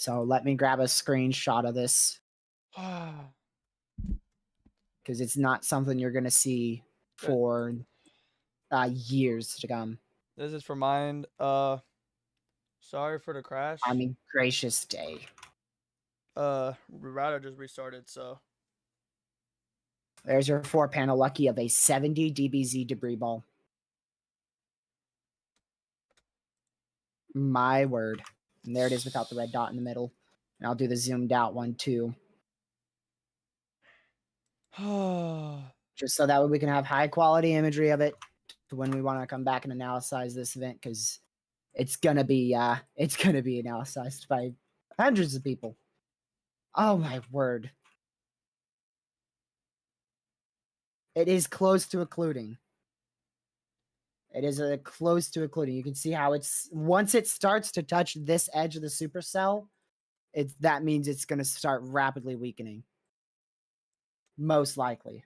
So let me grab a screenshot of this because it's not something you're gonna see for years to come. This is for mine. Sorry for the crash. I mean, gracious day. Router just restarted, so. There's your 4-panel lucky of a 70 DBZ debris ball. My word. And there it is without the red dot in the middle. And I'll do the zoomed out one too. Just so that way we can have high quality imagery of it when we want to come back and analyze this event, because it's gonna be analyzed by hundreds of people. Oh my word. It is close to occluding. It is close to occluding. You can see how it's, once it starts to touch this edge of the supercell, that means it's going to start rapidly weakening. Most likely.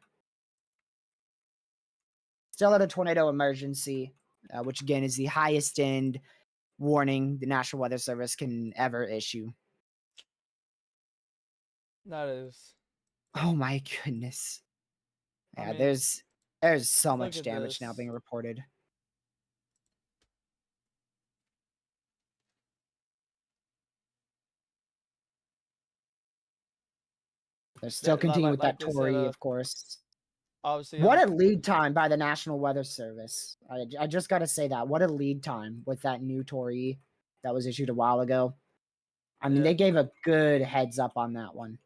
Still at a tornado emergency, which again is the highest end warning the National Weather Service can ever issue. That is. Oh my goodness. Yeah, I mean, there's so much damage this. now being reported. They're still continuing with that Tory, of course. Obviously, what a lead time by the National Weather Service. I just got to say that. What a lead time with that new Tory that was issued a while ago. I mean, they gave a good heads up on that one.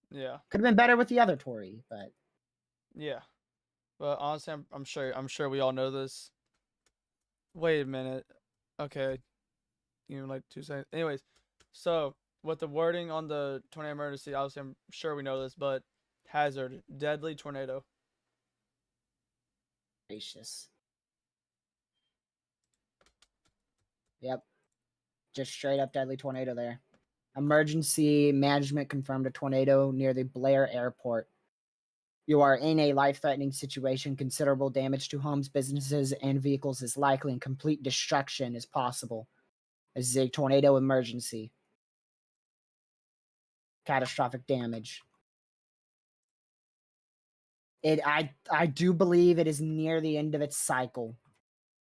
Yeah. Could have been better with the other Tory, but. Yeah. But honestly, I'm sure we all know this. Wait a minute. Okay. Even like 2 seconds. Anyways, so with the wording on the tornado emergency, obviously I'm sure we know this, but hazard, deadly tornado. Gracious. Yep. Just straight up deadly tornado there. Emergency management confirmed a tornado near the Blair airport. You are in a life-threatening situation. Considerable damage to homes, businesses, and vehicles is likely, and complete destruction is possible. This is a tornado emergency. Catastrophic damage. I do believe it is near the end of its cycle.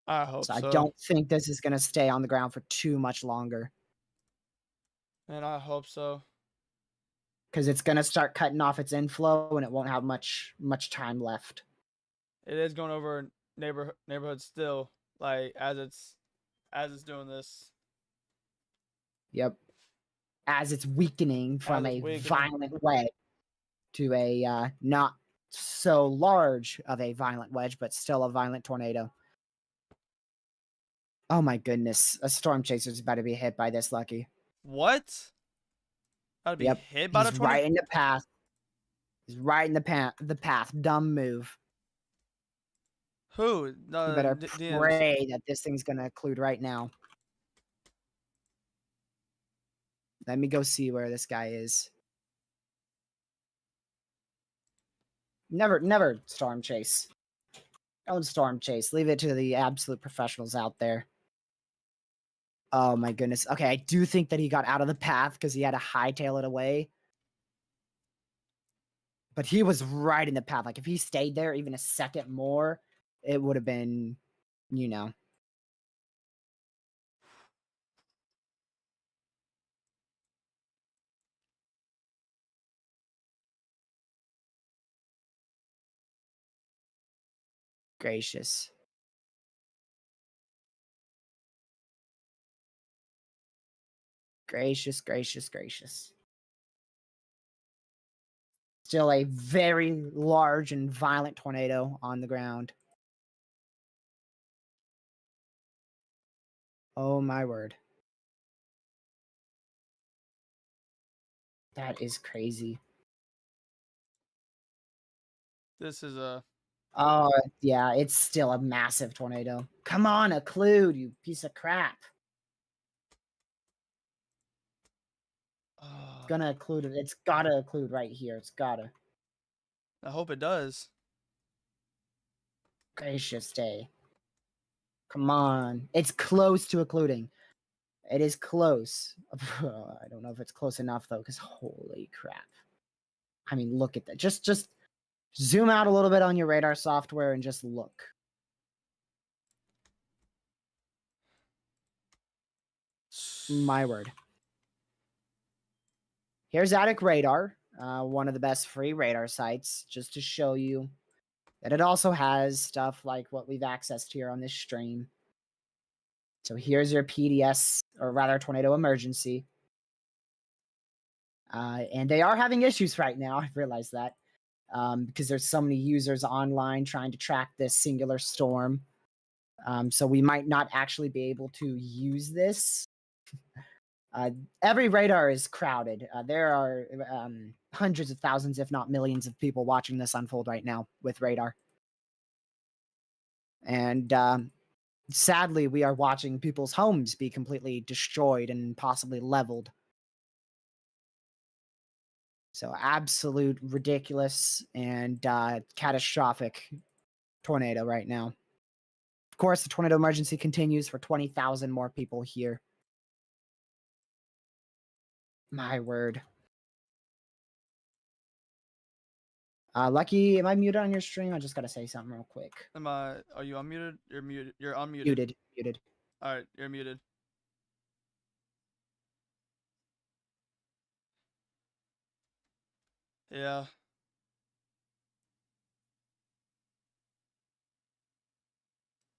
I hope so. I don't think this is going to stay on the ground for too much longer. And I hope so. Because it's going to start cutting off its inflow, and it won't have much time left. It is going over neighborhoods still, like as it's doing this. Yep. As it's weakening from a violent wedge to a not so large of a violent wedge, but still a violent tornado. Oh my goodness. A storm chaser is about to be hit by this, Lucky. What? About to be hit by the tornado? Right in the path. He's right in the path. Dumb move. Who? You better pray that this thing's going to occlude right now. Let me go see where this guy is. Never storm chase. Don't storm chase. Leave it to the absolute professionals out there. Oh my goodness. Okay, I do think that he got out of the path because he had to hightail it away. But he was right in the path. Like, if he stayed there even a second more, it would have been, you know. Gracious. Gracious, gracious, gracious. Still a very large and violent tornado on the ground. Oh my word. That is crazy. This is a... Oh, yeah, it's still a massive tornado. Come on, occlude, you piece of crap. It's gonna occlude it. It's gotta occlude right here. It's gotta. I hope it does. Gracious day. Come on. It's close to occluding. It is close. I don't know if it's close enough though, because holy crap. I mean, look at that. Just zoom out a little bit on your radar software and just look. My word. Here's Attic Radar, one of the best free radar sites, just to show you that it also has stuff like what we've accessed here on this stream. So here's your PDS, or rather tornado emergency. And they are having issues right now. I've realized that because there's so many users online trying to track this singular storm. So we might not actually be able to use this. Every radar is crowded. There are hundreds of thousands, if not millions, of people watching this unfold right now with radar. And sadly, we are watching people's homes be completely destroyed and possibly leveled. So absolute ridiculous and catastrophic tornado right now. Of course, the tornado emergency continues for 20,000 more people here. My word. Lucky, am I muted on your stream? I just gotta say something real quick. Are you unmuted? You're muted. You're unmuted. Muted. All right, you're muted. Yeah.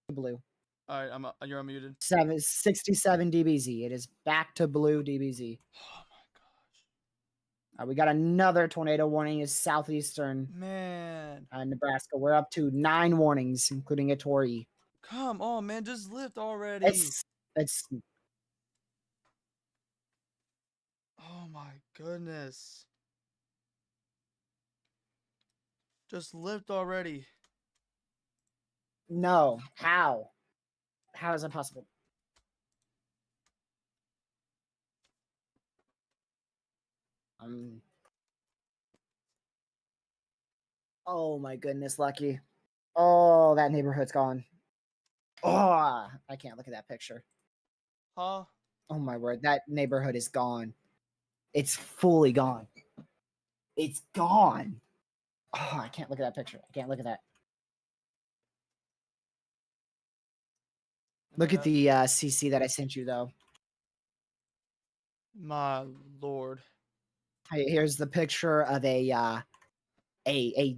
Blue. All right, you're unmuted. 67 dBz. It is back to blue dBz. Oh my gosh. We got another tornado warning is southeastern Man. Nebraska. We're up to 9 warnings, including a Torrey. Come on, man, just lift already. It's Oh my goodness. Just lift already. no. How? How is that possible? Oh my goodness, Lucky. Oh, that neighborhood's gone. Oh, I can't look at that picture. Huh? Oh my word, that neighborhood is gone. It's fully gone. It's gone. Oh, I can't look at that picture. I can't look at that. Look at the CC that I sent you, though. My lord. Here's the picture of a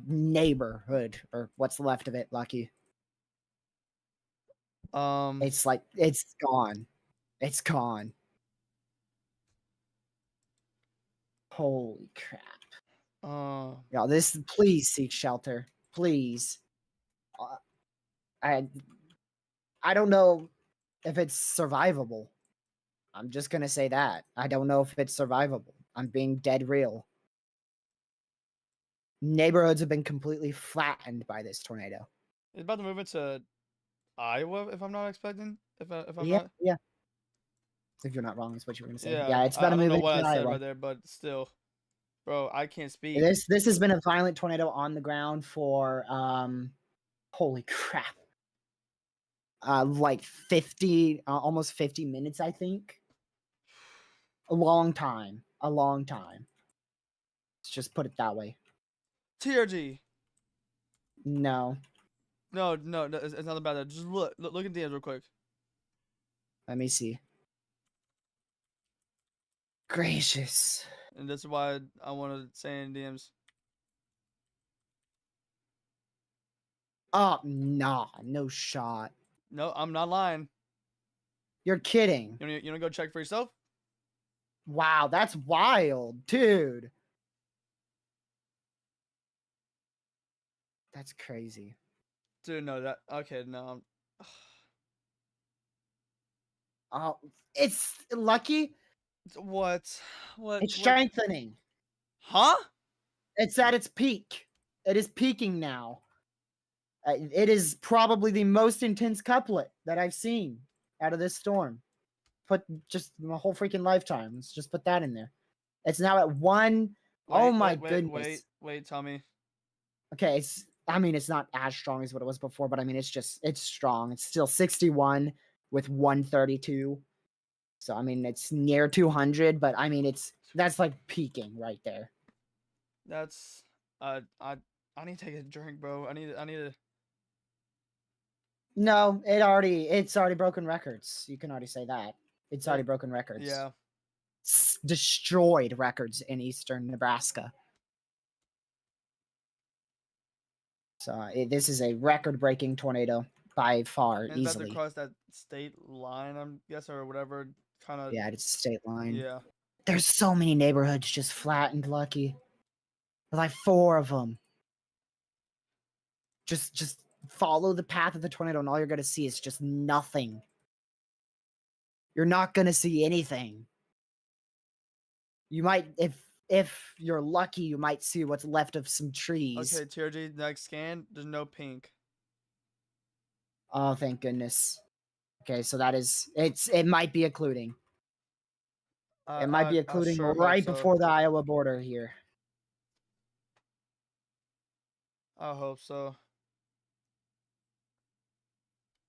neighborhood, or what's left of it, Lucky. It's like it's gone. It's gone. Holy crap. Yeah, please seek shelter. Please. I don't know if it's survivable. I'm just gonna say that. I don't know if it's survivable. I'm being dead real. Neighborhoods have been completely flattened by this tornado. It's about to move into Iowa, if I'm not expecting. If I'm Yeah, not. yeah. If you're not wrong, is what you were gonna say. Yeah, Yeah, it's about to I move don't know what into I said Iowa. right there, but still, bro, I can't speak. This has been a violent tornado on the ground for holy crap. Like 50, almost 50 minutes, I think. A long time. A long time. Let's just put it that way. TRG. No. No, it's not about that. Just look at DMs real quick. Let me see. Gracious. And that's why I want to say in DMs. Oh, nah, no shot. No, I'm not lying. You're kidding. You want to go check for yourself? Wow, that's wild, dude. That's crazy. Dude, no, that okay, no. Oh, it's Lucky. What? It's strengthening. Huh? It's at its peak. It is peaking now. It is probably the most intense couplet that I've seen out of this storm. Put just my whole freaking lifetime. Let's just put that in there. It's now at 1. Oh my goodness. Wait, tell me. Okay, it's not as strong as what it was before, but I mean, it's strong. It's still 61 with 132. So I mean, it's near 200, but I mean, that's like peaking right there. That's I need to take a drink, bro. I need to. No, it's already broken records. You can already say that. It's already broken records. Yeah. Destroyed records in eastern Nebraska. So this is a record-breaking tornado by far, And it's about to easily. cross that state line, I'm guessing, or whatever kind of. Yeah, it's a state line. Yeah. There's so many neighborhoods just flattened, Lucky. There's like 4 of them. Just follow the path of the tornado, and all you're gonna see is just nothing. You're not gonna see anything. You might, if you're lucky, you might see what's left of some trees. Okay, TRG, next scan. There's no pink. Oh, thank goodness. Okay, so that is it might be occluding. It might be occluding sure hope right so. before the Iowa border here. I hope so.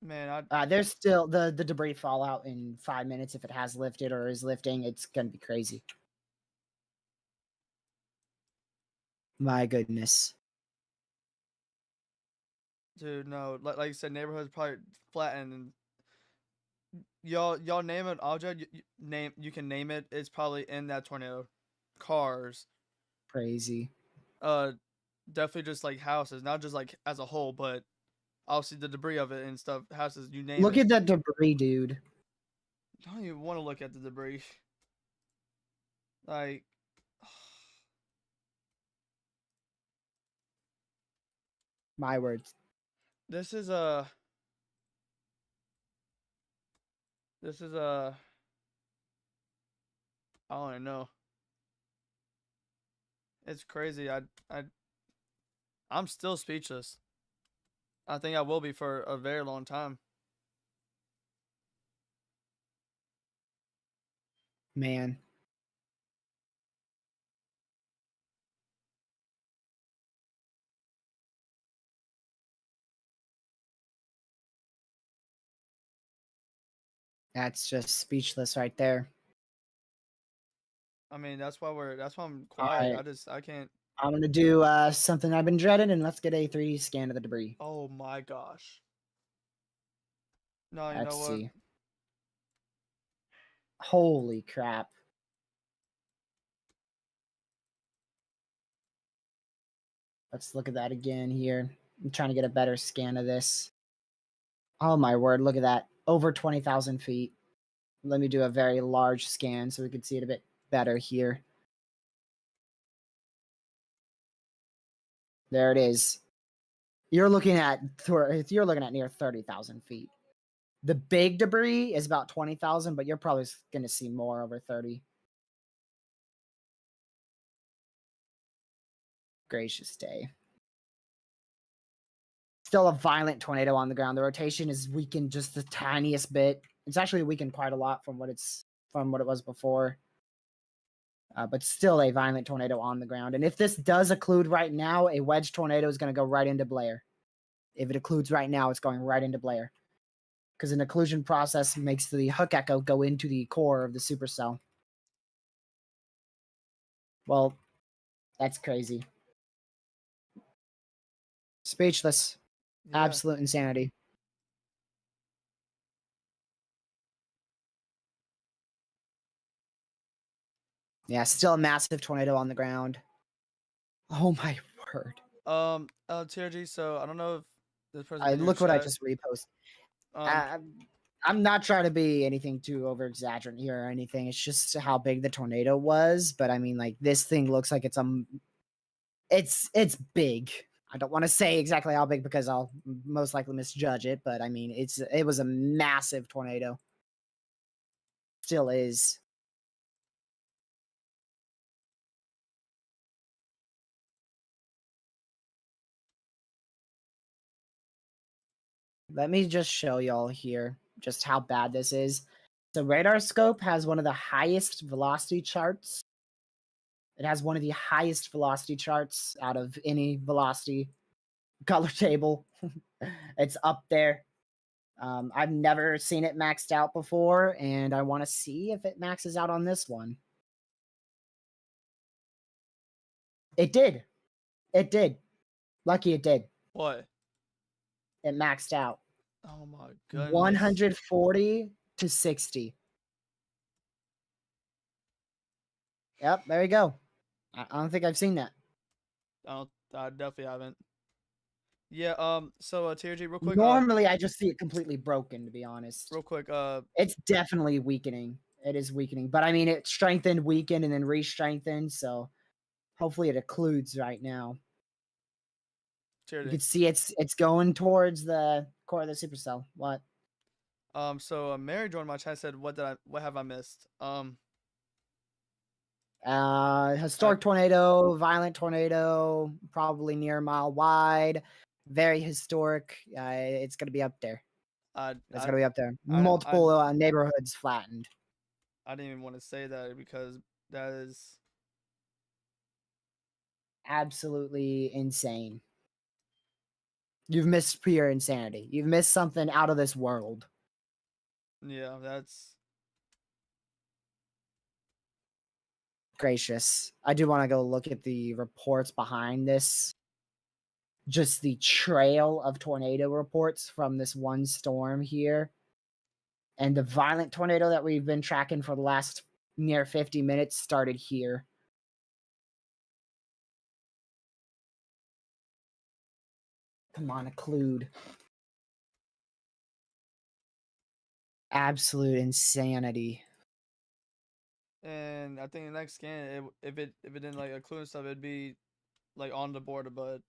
Man, There's still the debris fallout in 5 minutes if it has lifted or is lifting. It's gonna be crazy. My goodness. dude, no. Like you said, neighborhoods probably flattened. And y'all name an object. You can name it. It's probably in that tornado. Cars. Crazy. Definitely just like houses, not just like as a whole, but obviously the debris of it and stuff. Houses, you name Look it. at that debris, dude. I don't even want to look at the debris. Like, My words. this is a. This is a. I don't even know. It's crazy. I'm still speechless. I think I will be for a very long time. Man. That's just speechless right there. I mean, that's why I'm quiet. Alright. I can't. I'm gonna do something I've been dreading, and let's get a 3D scan of the debris. Oh my gosh. No, you Let's know what? see. Holy crap. Let's look at that again here. I'm trying to get a better scan of this. Oh my word, look at that. Over 20,000 feet. Let me do a very large scan so we can see it a bit better here. There it is. You're looking at near 30,000 feet. The big debris is about 20,000, but you're probably going to see more over 30. Gracious day. Still a violent tornado on the ground. The rotation is weakened just the tiniest bit. It's actually weakened quite a lot from what it was before. But still a violent tornado on the ground. And if this does occlude right now, a wedge tornado is going to go right into Blair. If it occludes right now, it's going right into Blair. Because an occlusion process makes the hook echo go into the core of the supercell. Well, that's crazy. Speechless. Yeah. Absolute insanity. Yeah, still a massive tornado on the ground. Oh my word. TRG, so I don't know if this person in your Look what I chat. just reposted. I'm not trying to be anything too over exaggerant here or anything. It's just how big the tornado was. But I mean, like, this thing looks like it's big. I don't want to say exactly how big because I'll most likely misjudge it. But I mean, it was a massive tornado. Still is. Let me just show y'all here just how bad this is. The radar scope has one of the highest velocity charts. It has one of the highest velocity charts out of any velocity color table. It's up there. I've never seen it maxed out before, and I want to see if it maxes out on this one. It did. It did. Lucky it did. What? It maxed out. Oh my goodness. 140 to 60. Yep, there you go. I don't think I've seen that. I definitely haven't. Yeah, so TRG, real quick, Normally, I just see it completely broken, to be honest. real quick, It's definitely weakening. It is weakening. But I mean, it strengthened, weakened, and then re-strengthened, so hopefully it occludes right now. You TRG. can see it's going towards the core of the supercell. What? So Mary joined my chat, said, what have I missed? Historic tornado, violent tornado, probably near a mile wide, very historic. It's gonna be up there. It's gonna be up there. Multiple neighborhoods flattened. I didn't even want to say that because that is absolutely insane. You've missed pure insanity. You've missed something out of this world. Yeah, that's gracious. I do want to go look at the reports behind this. Just the trail of tornado reports from this one storm here. And the violent tornado that we've been tracking for the last near 50 minutes started here. Come on, occlude. Absolute insanity. And I think the next scan, if it didn't like occlude and stuff, it'd be like on the border, but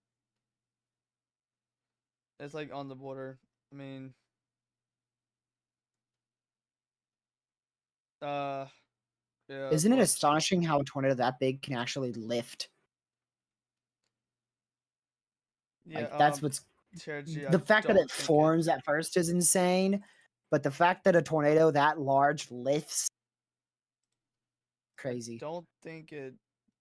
it's like on the border. I mean, yeah. Isn't it astonishing how a tornado that big can actually lift? Yeah, like, that's what's TRG, the fact that it forms at first is insane, but the fact that a tornado that large lifts, crazy. I don't think it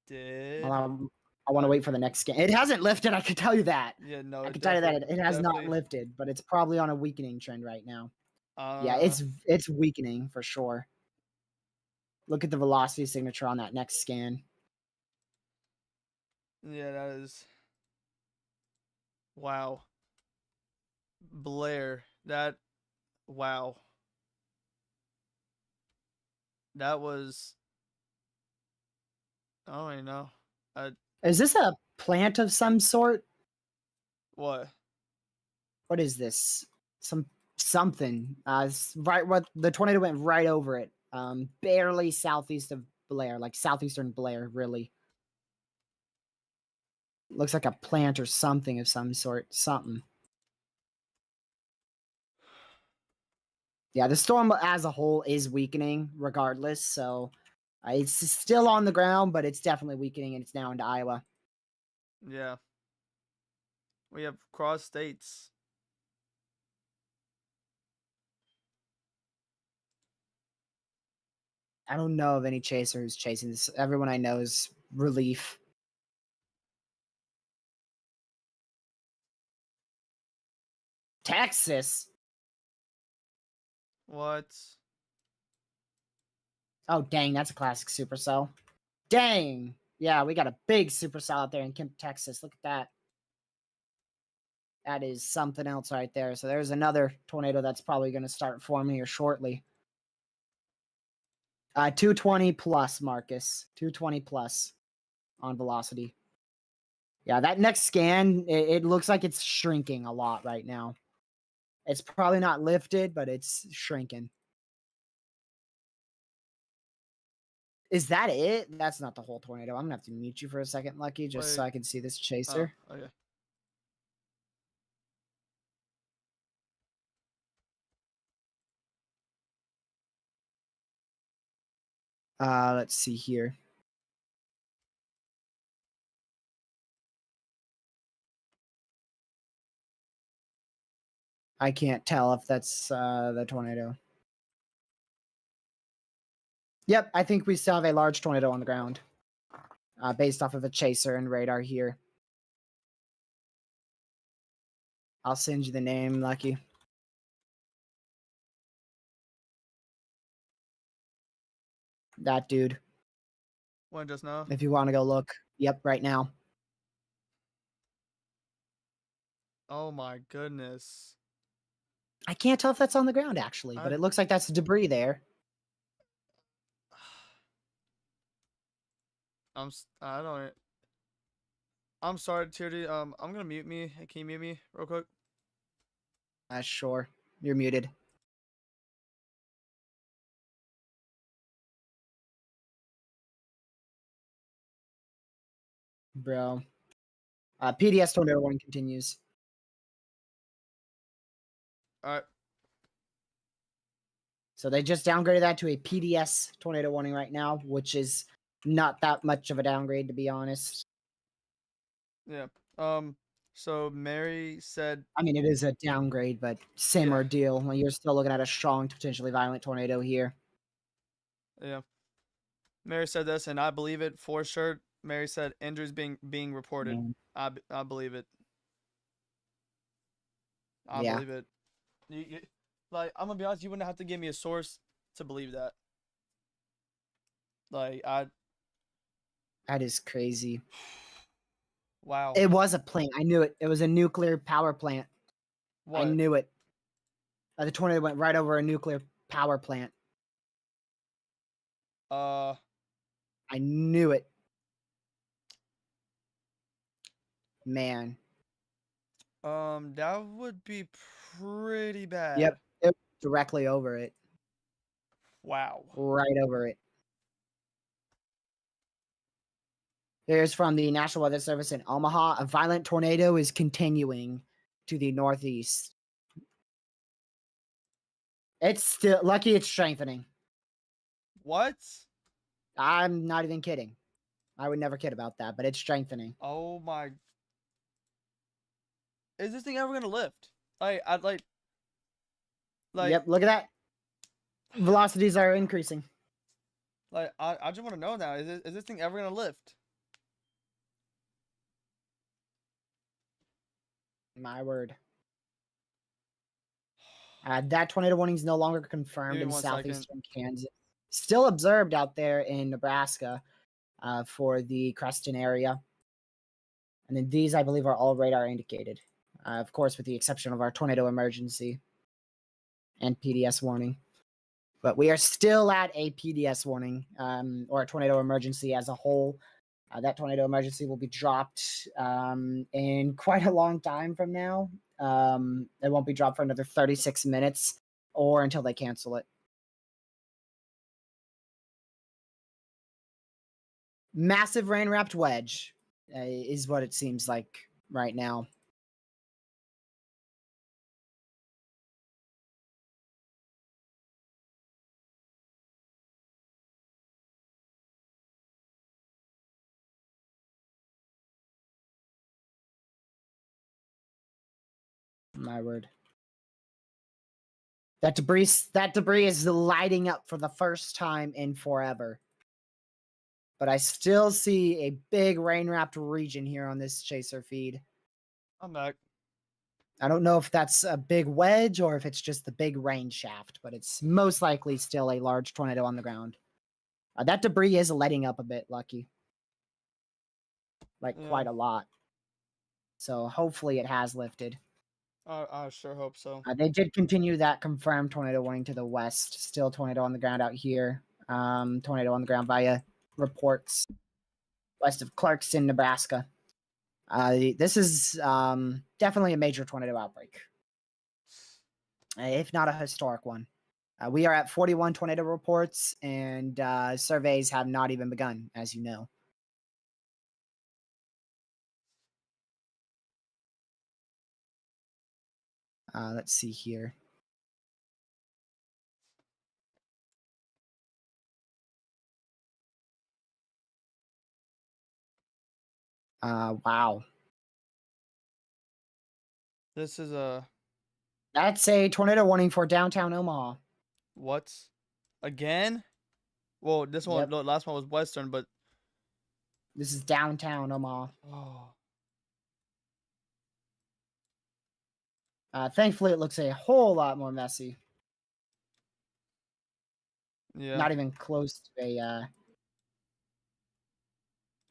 did. I want to wait for the next scan. It hasn't lifted, I can tell you that. Yeah, no, I can tell you that it has not lifted, but it's probably on a weakening trend right now. Yeah, it's weakening for sure. Look at the velocity signature on that next scan. Yeah, that is. Wow. Blair, wow. That was. I don't even know. Is this a plant of some sort? What? What is this? Something. Right, what the tornado went right over it. Barely southeast of Blair, like southeastern Blair, really. Looks like a plant or something of some sort. Something. Yeah, the storm as a whole is weakening regardless, so it's still on the ground, but it's definitely weakening, and it's now into Iowa. Yeah. We have cross states. I don't know of any chaser who's chasing this. Everyone I know is relief. Texas? What? Oh, dang, that's a classic supercell. Dang! Yeah, we got a big supercell out there in Kemp, Texas. Look at that. That is something else right there. So there's another tornado that's probably going to start forming here shortly. 220 plus, Marcus. 220 plus on velocity. Yeah, that next scan, it looks like it's shrinking a lot right now. It's probably not lifted, but it's shrinking. Is that it? That's not the whole tornado. I'm going to have to mute you for a second, Lucky, just so I can see this chaser. Oh, okay. Let's see here. I can't tell if that's the tornado. Yep, I think we still have a large tornado on the ground based off of a chaser and radar here. I'll send you the name, Lucky. That dude. When just now? If you want to go look. Yep, right now. Oh my goodness. I can't tell if that's on the ground actually, but it looks like that's debris there. I don't. I'm sorry, Tierney. I'm gonna mute me. Can you mute me real quick? Sure. You're muted. Bro. PDS tornado warning continues. All right. So they just downgraded that to a PDS tornado warning right now, which is not that much of a downgrade, to be honest. Yeah. So Mary said. I mean, it is a downgrade, but same Yeah. ordeal. Well, you're still looking at a strong, potentially violent tornado here. Yeah. Mary said this, and I believe it for sure. Mary said injuries being reported. I believe it. I Yeah. believe it. Like, I'm gonna be honest, you wouldn't have to give me a source to believe that. Like, That is crazy. wow. It was a plant. I knew it. It was a nuclear power plant. What? I knew it. The tornado went right over a nuclear power plant. I knew it. Man. That would be pretty bad. Yep. It was directly over it. Wow. Right over it. Here's from the National Weather Service in Omaha. A violent tornado is continuing to the northeast. It's still lucky it's strengthening. What? I'm not even kidding. I would never kid about that, but it's strengthening. Oh my. Is this thing ever gonna lift? I'd like. Yep, look at that. Velocities are increasing. Like, I just want to know now. Is this thing ever gonna lift? My word. That tornado warning is no longer confirmed Give me in 1 southeastern Kansas. Still observed out there in Nebraska for the Creston area. And then these, I believe, are all radar indicated. Of course, with the exception of our tornado emergency and PDS warning. But we are still at a PDS warning or a tornado emergency as a whole. That tornado emergency will be dropped in quite a long time from now. It won't be dropped for another 36 minutes or until they cancel it. Massive rain-wrapped wedge is what it seems like right now. My word. That debris is lighting up for the first time in forever. But I still see a big rain-wrapped region here on this chaser feed. I'm back. I don't know if that's a big wedge or if it's just the big rain shaft, but it's most likely still a large tornado on the ground. That debris is letting up a bit, Lucky. Like, quite a lot. So hopefully it has lifted. I sure hope so. They did continue that confirmed tornado warning to the west. Still tornado on the ground out here. Tornado on the ground via reports west of Clarkston, Nebraska. This is definitely a major tornado outbreak, if not a historic one. We are at 41 tornado reports, and surveys have not even begun, as you know. Let's see here. Wow. This is a. That's a tornado warning for downtown Omaha. What? Again? Well, this one, Yep. the last one was Western, but. This is downtown Omaha. Oh. Thankfully, it looks a whole lot more messy. Yeah. Not even close to a.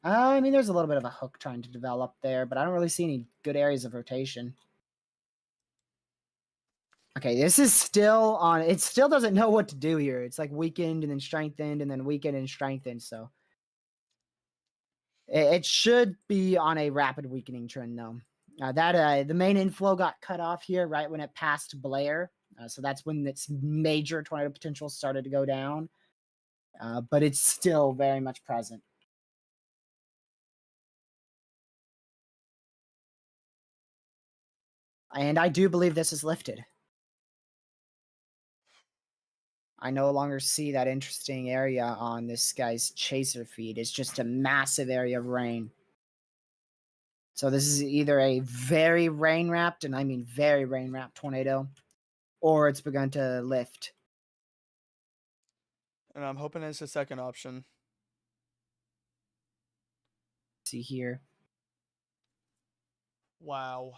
I mean, there's a little bit of a hook trying to develop there, but I don't really see any good areas of rotation. Okay, this is still on. It still doesn't know what to do here. It's like weakened and then strengthened and then weakened and strengthened. So it should be on a rapid weakening trend, though. The main inflow got cut off here right when it passed Blair. So that's when its major tornado potential started to go down. But it's still very much present. And I do believe this is lifted. I no longer see that interesting area on this guy's chaser feed. It's just a massive area of rain. So this is either a very rain-wrapped, and I mean very rain-wrapped tornado, or it's begun to lift. And I'm hoping it's the second option. See here. Wow.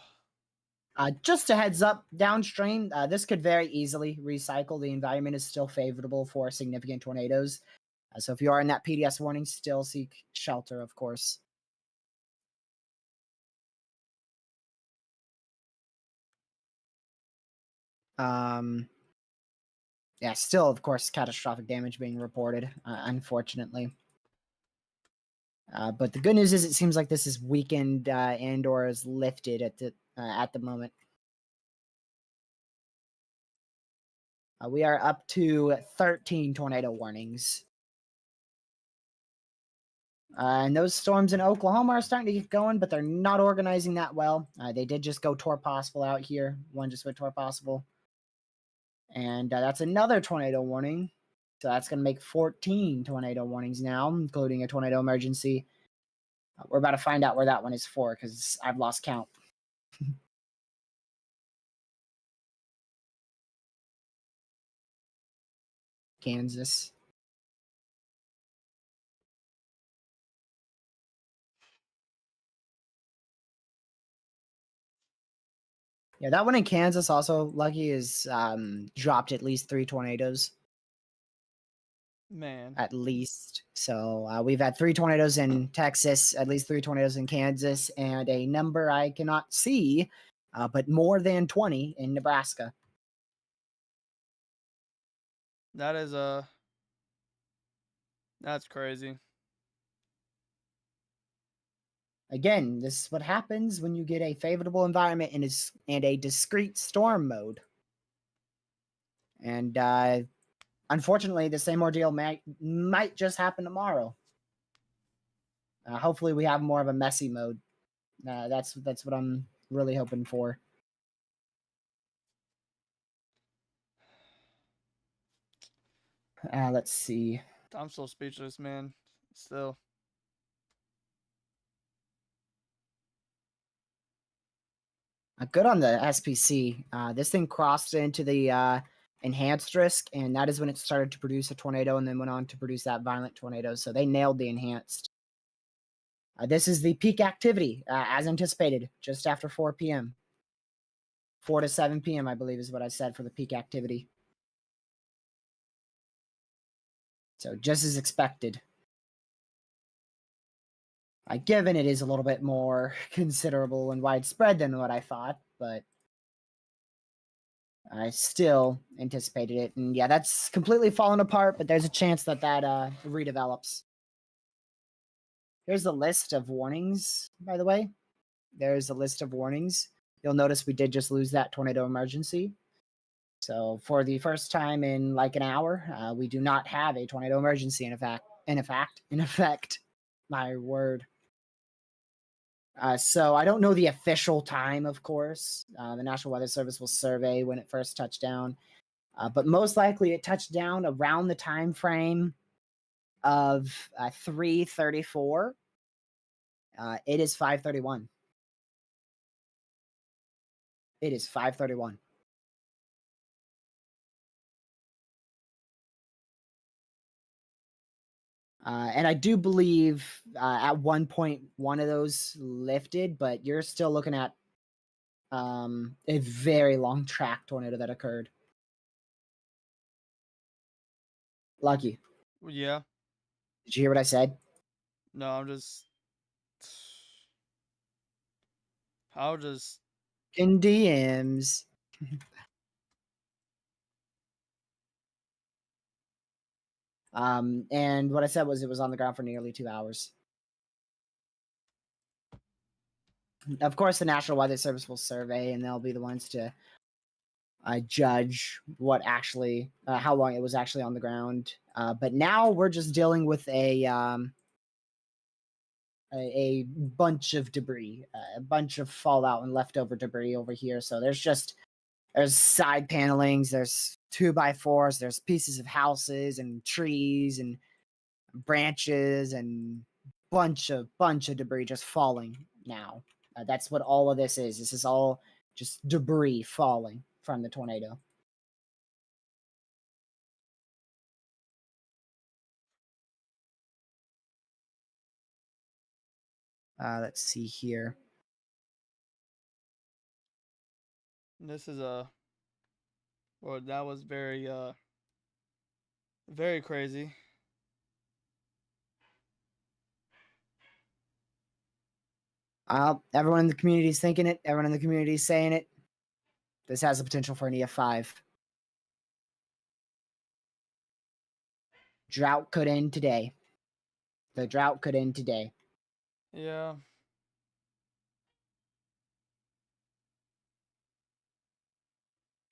Just a heads up, downstream, this could very easily recycle. The environment is still favorable for significant tornadoes. So if you are in that PDS warning, still seek shelter, of course. Yeah, still, of course, catastrophic damage being reported, unfortunately. But the good news is it seems like this is weakened and or is lifted at the moment. We are up to 13 tornado warnings. And those storms in Oklahoma are starting to get going, but they're not organizing that well. They did just go Tor Possible out here. One just went Tor Possible. And that's another tornado warning. So that's going to make 14 tornado warnings now, including a tornado emergency. We're about to find out where that one is for because I've lost count. Kansas. Yeah, that one in Kansas also, Lucky, is dropped at least 3 tornadoes. Man. At least. So we've had 3 tornadoes in Texas, at least 3 tornadoes in Kansas, and a number I cannot see, but more than 20 in Nebraska. That is that's crazy. Again, this is what happens when you get a favorable environment and a discrete storm mode. And unfortunately, the same ordeal might just happen tomorrow. Hopefully, we have more of a messy mode. That's what I'm really hoping for. Let's see. I'm so speechless, man. Still. Good on the SPC. This thing crossed into the enhanced risk, and that is when it started to produce a tornado and then went on to produce that violent tornado. So they nailed the enhanced. This is the peak activity, as anticipated, just after 4 p.m. 4 to 7 p.m., I believe, is what I said for the peak activity. So just as expected. Given it is a little bit more considerable and widespread than what I thought, but I still anticipated it. And yeah, that's completely fallen apart, but there's a chance that redevelops. Here's a list of warnings, by the way. There's a list of warnings. You'll notice we did just lose that tornado emergency. So for the first time in like an hour, we do not have a tornado emergency in effect. My word. So I don't know the official time, of course. The National Weather Service will survey when it first touched down. But most likely it touched down around the time frame of 3:34. It is 5:31. It is 5:31. And I do believe at one point one of those lifted, but you're still looking at a very long track tornado that occurred. Lucky. Yeah. Did you hear what I said? No, I'm just. I'll just. In DMs. And what I said was it was on the ground for nearly 2 hours. Of course, the National Weather Service will survey, and they'll be the ones to judge what actually, how long it was actually on the ground. But now we're just dealing with a bunch of debris, a bunch of fallout and leftover debris over here. So there's side panelings, there's 2x4s, there's pieces of houses and trees and branches and bunch of debris just falling now. That's what all of this is. This is all just debris falling from the tornado. Let's see here. This is a. Well, that was very very crazy. Everyone in the community is thinking it. Everyone in the community is saying it. This has the potential for an EF5. Drought could end today. The drought could end today. Yeah.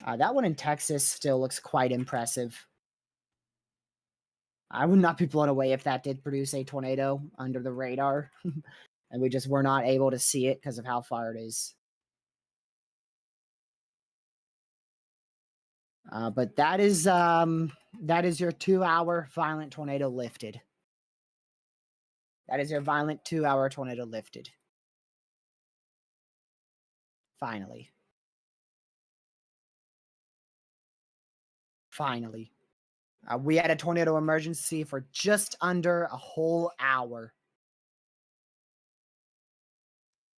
That one in Texas still looks quite impressive. I would not be blown away if that did produce a tornado under the radar, and we just were not able to see it because of how far it is. But that is your 2-hour violent tornado lifted. That is your violent 2-hour tornado lifted. Finally. Finally. We had a tornado emergency for just under a whole hour.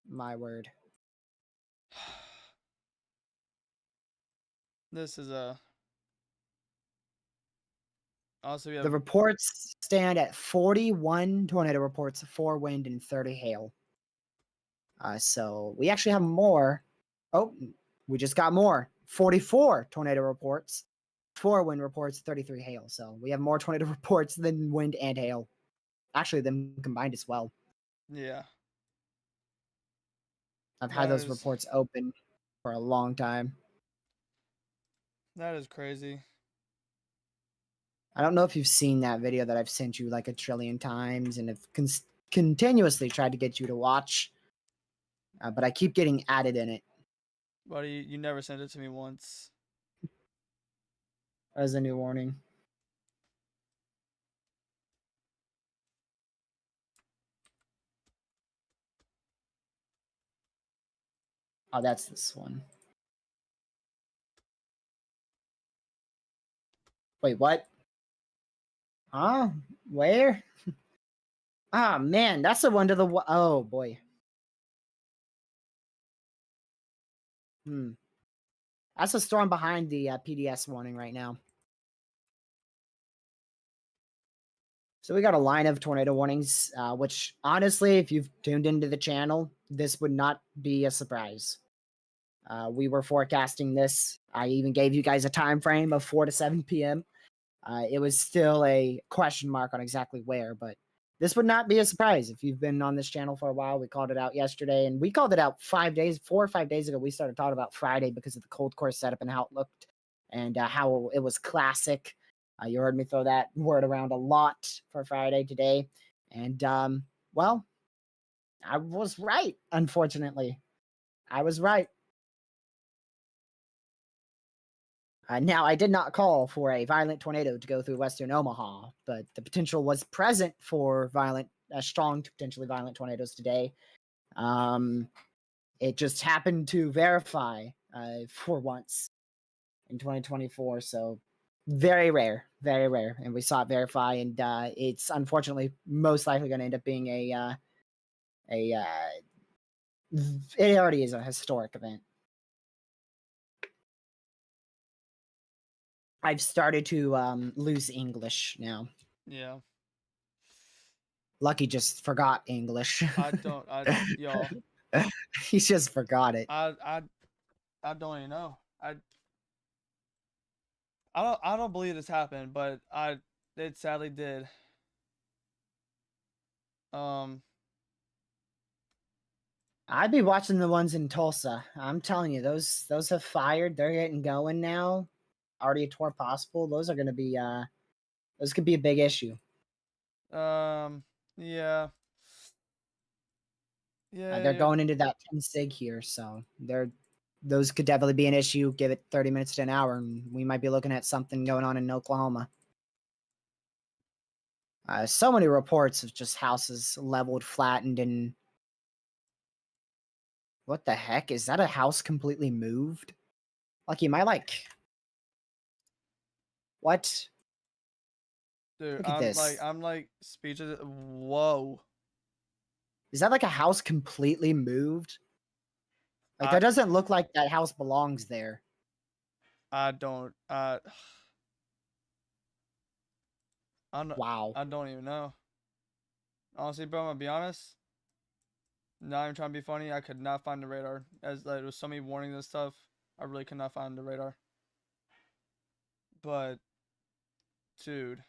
My word. This is a. Also, we have. The reports stand at 41 tornado reports, 4 wind and 30 hail. So we actually have more. Oh, we just got more. 44 tornado reports, 4 wind reports, 33 hail. So we have more tornado reports than wind and hail. Actually, them combined as well. Yeah. I've had those reports open for a long time. That is crazy. I don't know if you've seen that video that I've sent you like a trillion times and have continuously tried to get you to watch, but I keep getting added in it. Buddy, you never sent it to me once. As a new warning. Oh, that's this one. Wait, what? Huh? Where? Ah, man, that's the one to the... Oh, boy. That's the storm behind the PDS warning right now. So we got a line of tornado warnings, which honestly, if you've tuned into the channel, this would not be a surprise. We were forecasting this. I even gave you guys a time frame of 4 to 7 p.m. It was still a question mark on exactly where, but this would not be a surprise. If you've been on this channel for a while, we called it out yesterday, and we called it out 4 or 5 days ago. We started talking about Friday because of the cold core setup and how it looked and how it was classic. You heard me throw that word around a lot for Friday today. And, well, I was right, unfortunately. I was right. Now, I did not call for a violent tornado to go through western Omaha, but the potential was present for strong, potentially violent tornadoes today. It just happened to verify for once in 2024, so very rare, and we saw it verify, and it's unfortunately most likely going to end up being it already is a historic event. I've started to lose English now. Yeah. Lucky just forgot English. Y'all. He just forgot it. I don't even know. I don't believe this happened, but it sadly did. I'd be watching the ones in Tulsa. I'm telling you, those have fired. They're getting going now. Already a tour possible. Those are going to be those could be a big issue. Yeah. Yeah, They're going into that 10 sig here, so those could definitely be an issue. Give it 30 minutes to an hour, and we might be looking at something going on in Oklahoma. So many reports of just houses leveled, flattened, and what the heck? Is that a house completely moved? Lucky, am I like... What? dude, Look at this. I'm like speechless. Whoa. Is that like a house completely moved? Like, I that doesn't look like that house belongs there. I don't Wow. I don't even know. Honestly, bro, I'm gonna be honest. Not even trying to be funny. I could not find the radar. As like, there was so many warnings and stuff. I really could not find the radar. But, dude,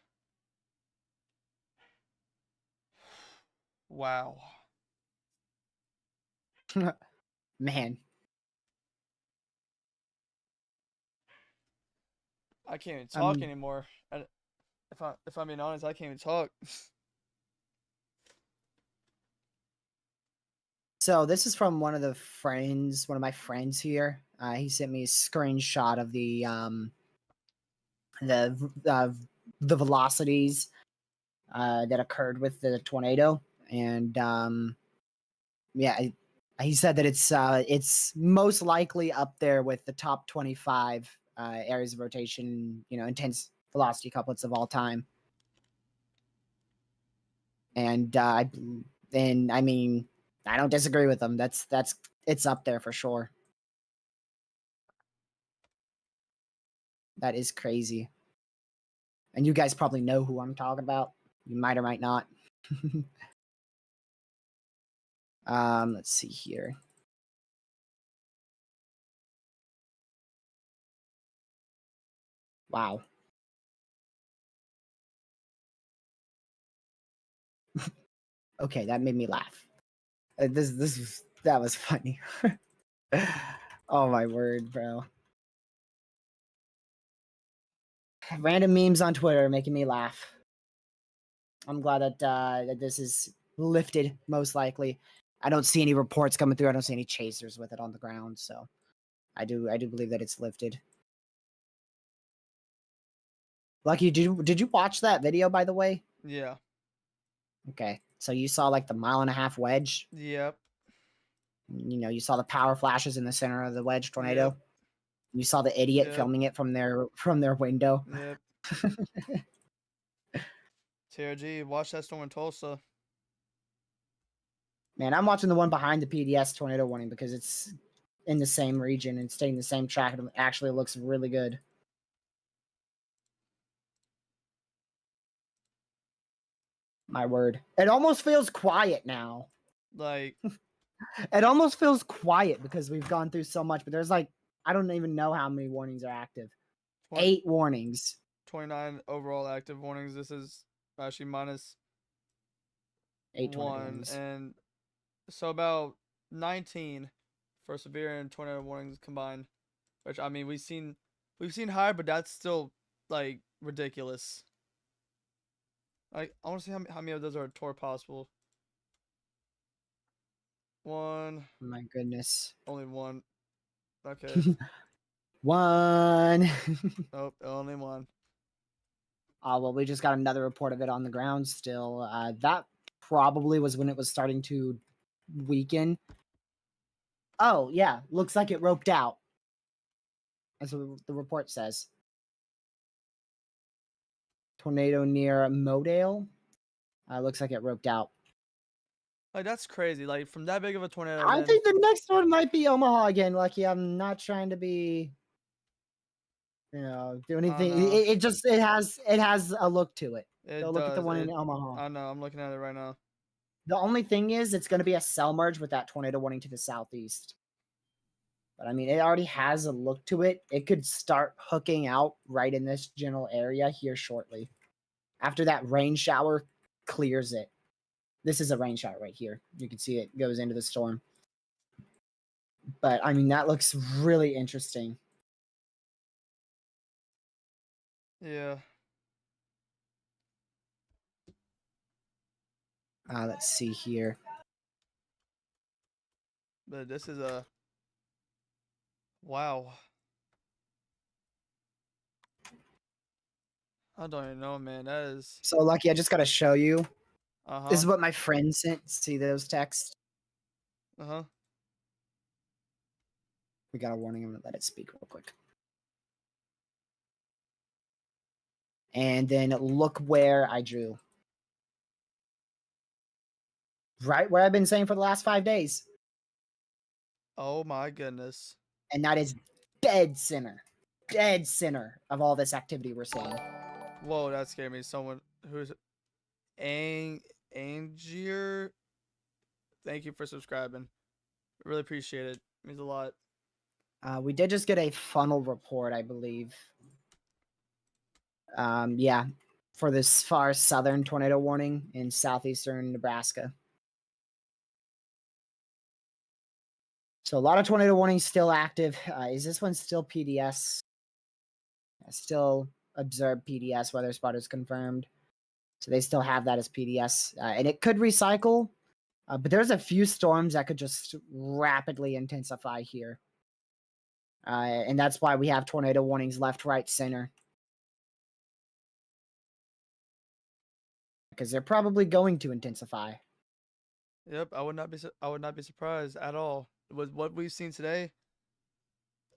wow. Man. I can't even talk anymore. If I'm being honest, I can't even talk. So this is from one of my friends here. He sent me a screenshot of the velocities that occurred with the tornado, and yeah, he said that it's most likely up there with the top 25 areas of rotation, intense velocity couplets of all time. And I mean, I don't disagree with them. It's up there for sure. That is crazy. And you guys probably know who I'm talking about. You might or might not. Let's see here. Wow. Okay, that made me laugh. That was funny. Oh my word, bro. Random memes on Twitter making me laugh. I'm glad that this is lifted, most likely. I don't see any reports coming through. I don't see any chasers with it on the ground, so I do believe that it's lifted. Lucky, did you watch that video, by the way? Yeah. Okay, so you saw like the 1.5 mile wedge. Yep. You saw the power flashes in the center of the wedge tornado. Yep. You saw the idiot Yep. filming it from their window. Yep. TRG, watch that storm in Tulsa. Man, I'm watching the one behind the PDS tornado warning because it's in the same region and staying the same track. And it actually looks really good. My word. It almost feels quiet now. Like, It almost feels quiet because we've gone through so much, but there's like, I don't even know how many warnings are active. 8 warnings. 29 overall active warnings. This is actually minus 8 tornado 1. warnings. And so about 19 for severe and tornado warnings combined. Which, I mean, we've seen higher, but that's still, like, ridiculous. Like, I want to see how many of those are tour possible. 1. My goodness. Only 1. Okay. 1. Nope, only 1. Well, we just got another report of it on the ground still. That probably was when it was starting to weaken. Oh, yeah. Looks like it roped out. That's what the report says. Tornado near Modale. Looks like it roped out. Like, that's crazy. Like, from that big of a tornado. I think the next one might be Omaha again, Lucky. I'm not trying to be do I anything. know. It has a look to it. It Go look at the does. one in Omaha. I know. I'm looking at it right now. The only thing is, it's going to be a cell merge with that tornado warning to the southeast. But I mean, it already has a look to it. It could start hooking out right in this general area here shortly. After that rain shower clears it. This is a rain shower right here. You can see it goes into the storm. But I mean, that looks really interesting. Yeah. Let's see here. But this is a wow. I don't even know, man. That is So, Lucky, I just got to show you. This is huh. what my friend sent. See those texts? Uh-huh. We got a warning. I'm going to let it speak real quick. And then look where I drew. Right where I've been saying for the last 5 days. Oh my goodness. And that is dead center of all this activity we're seeing. Whoa, that scared me. Someone who's Angier. Thank you for subscribing. Really appreciate it. Means a lot. We did just get a funnel report, I believe. Yeah, for this far southern tornado warning in southeastern Nebraska. So a lot of tornado warnings still active. Is this one still PDS? Still observed PDS, weather spot is confirmed. So they still have that as PDS. And it could recycle, but there's a few storms that could just rapidly intensify here. And that's why we have tornado warnings left, right, center. Because they're probably going to intensify. Yep, I would not be surprised at all. With what we've seen today,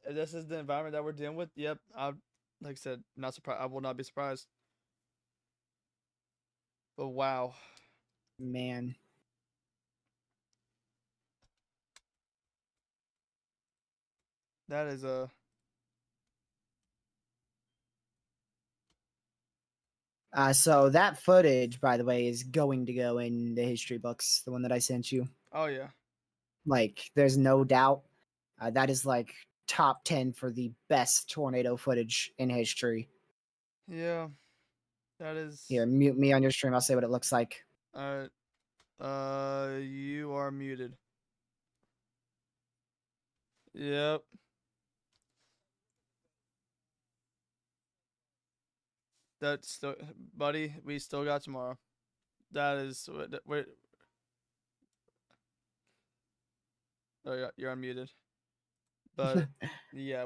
if this is the environment that we're dealing with, yep, like I said, not surprised. I will not be surprised. But wow. Man. That is a So that footage, by the way, is going to go in the history books, the one that I sent you. oh yeah. Like, there's no doubt. That is like top 10 for the best tornado footage in history. Yeah. That is Here, mute me on your stream. I'll say what it looks like. alright. You are muted. Yep. That's still, buddy. We still got tomorrow. That is wait. Oh, you're unmuted. But yeah,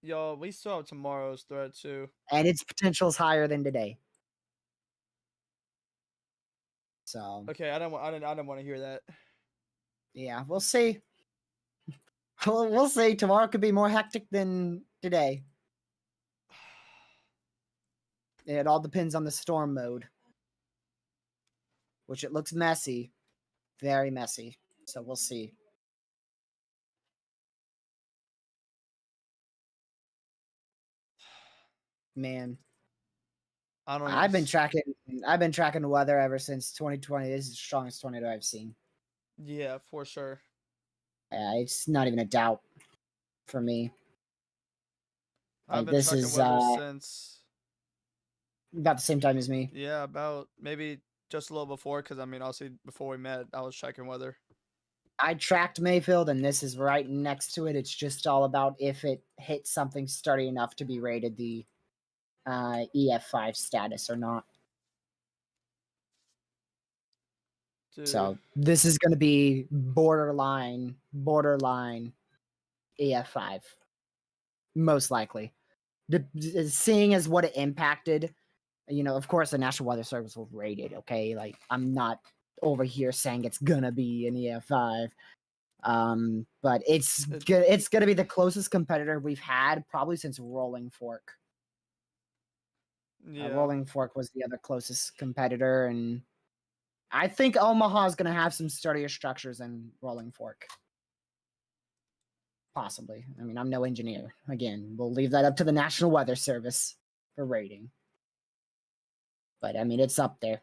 y'all, we still have tomorrow's threat too. And its potential is higher than today. So Okay, I didn't want to hear that. yeah, we'll see. We'll see. Tomorrow could be more hectic than today. It all depends on the storm mode, which it looks messy, very messy. So we'll see. Man, I don't even. I've been tracking the weather ever since 2020. This is the strongest tornado I've seen. Yeah, for sure. It's not even a doubt for me. I've Like, been this tracking is weather since about the same time as me. yeah, about maybe just a little before. Because I mean, obviously before we met, I was tracking weather. I tracked Mayfield, and this is right next to it. It's just all about if it hits something sturdy enough to be rated the EF5 status or not. Dude. So this is going to be borderline EF5, most likely. Seeing as what it impacted, of course, the National Weather Service will rate it. Okay, like I'm not over here saying it's gonna be an EF5. But it's gonna be the closest competitor we've had probably since Rolling Fork. Yeah. Rolling Fork was the other closest competitor, and I think Omaha is gonna have some sturdier structures than Rolling Fork. Possibly. I mean, I'm no engineer. Again, we'll leave that up to the National Weather Service for rating. But I mean, it's up there.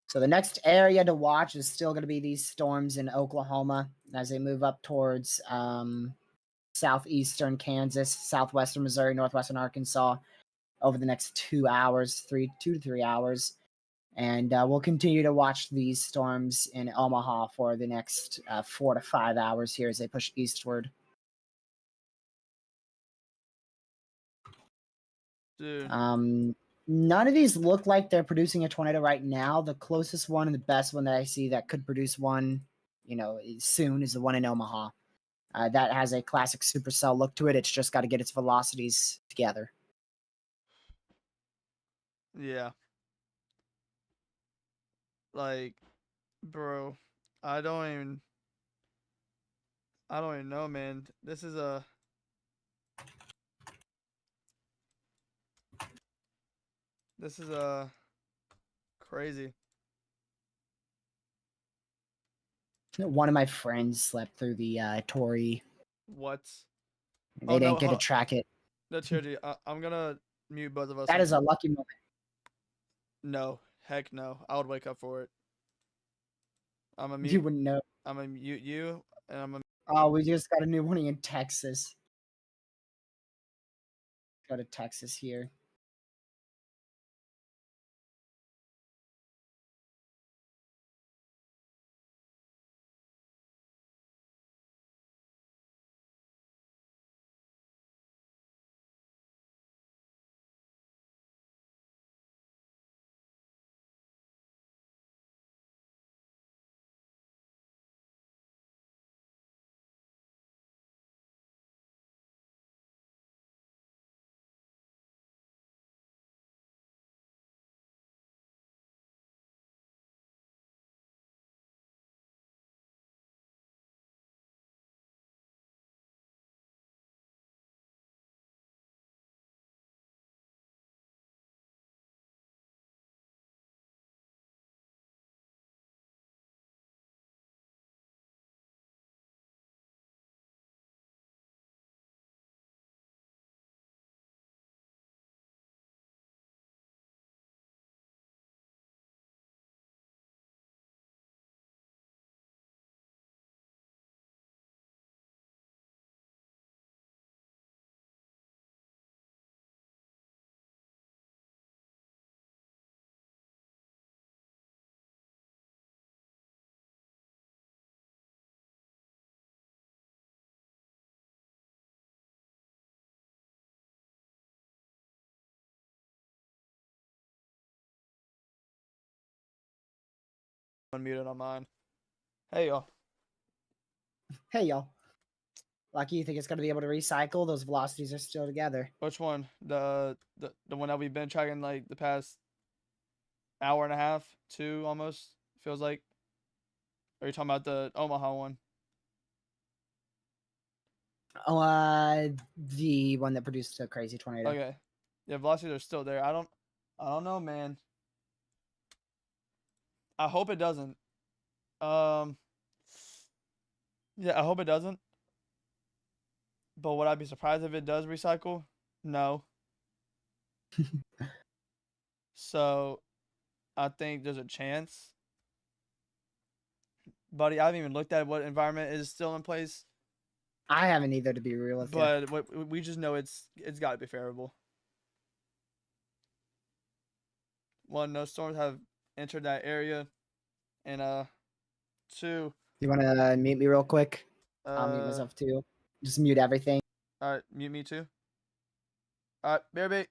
So the next area to watch is still going to be these storms in Oklahoma as they move up towards southeastern Kansas, southwestern Missouri, northwestern Arkansas over the next 2 hours, 2 to 3 hours. And we'll continue to watch these storms in Omaha for the next 4 to 5 hours here as they push eastward. Dude. None of these look like they're producing a tornado right now. The closest one and the best one that I see that could produce one, soon is the one in Omaha. That has a classic supercell look to it. It's just got to get its velocities together. Yeah. Like, bro, I don't even know, man. This is crazy. One of my friends slept through the Tory. What? They didn't get to track it. No, Charity, I'm gonna mute both of us. That is a lucky moment. No, heck no. I would wake up for it. I'm a mute. You wouldn't know. I'm gonna mute you, and I'm gonna. Oh, we just got a new one in Texas. Go to Texas here. Unmuted on mine. Hey y'all. Hey y'all. Lucky, you think it's gonna be able to recycle? Those velocities are still together. Which one? The one that we've been tracking like the past hour and a half, 2 almost, feels like. Or are you talking about the Omaha one? Oh, the one that produced a crazy tornado. Okay. Yeah, velocities are still there. I don't know, man. I hope it doesn't. Yeah, I hope it doesn't. But would I be surprised if it does recycle? No. So, I think there's a chance. Buddy, I haven't even looked at what environment is still in place. I haven't either, to be real with you. But we just know it's got to be favorable. 1, no storms have entered that area, and 2. You want to mute me real quick? I'll mute myself too. Just mute everything. All right, mute me too. All right, Bear Bait.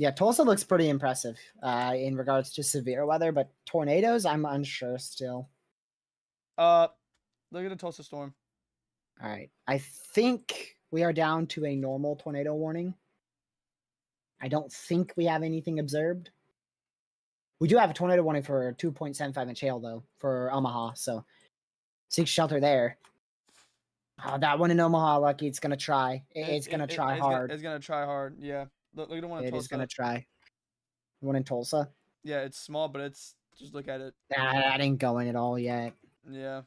Yeah, Tulsa looks pretty impressive in regards to severe weather, but tornadoes, I'm unsure still. Look at the Tulsa storm. All right. I think we are down to a normal tornado warning. I don't think we have anything observed. We do have a tornado warning for a 2.75-inch hail, though, for Omaha. So seek shelter there. Oh, that one in Omaha, Lucky. It's going to try. It's going to try hard. It's going to try hard. Yeah. Look at the one in It Tulsa. is going to try. The one in Tulsa? Yeah, it's small, but it's just look at it. That ain't going at all yet. Yeah.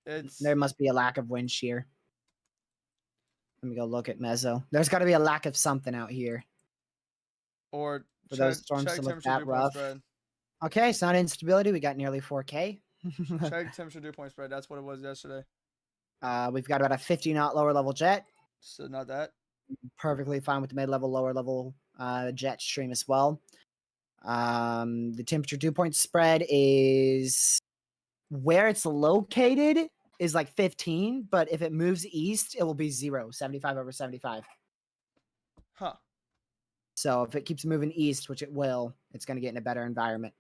There must be a lack of wind shear. Let me go look at Mezzo. There's got to be a lack of something out here. Or for those storms to look that rough. Okay, it's not instability. We got nearly 4K. Check temperature dew point spread. That's what it was yesterday. We've got about a 50-knot lower level jet. So not that. Perfectly fine with the mid-level, lower level jet stream as well. The temperature dew point spread is where it's located is like 15, but if it moves east, it will be 0, 75 over 75. Huh. So if it keeps moving east, which it will, it's going to get in a better environment.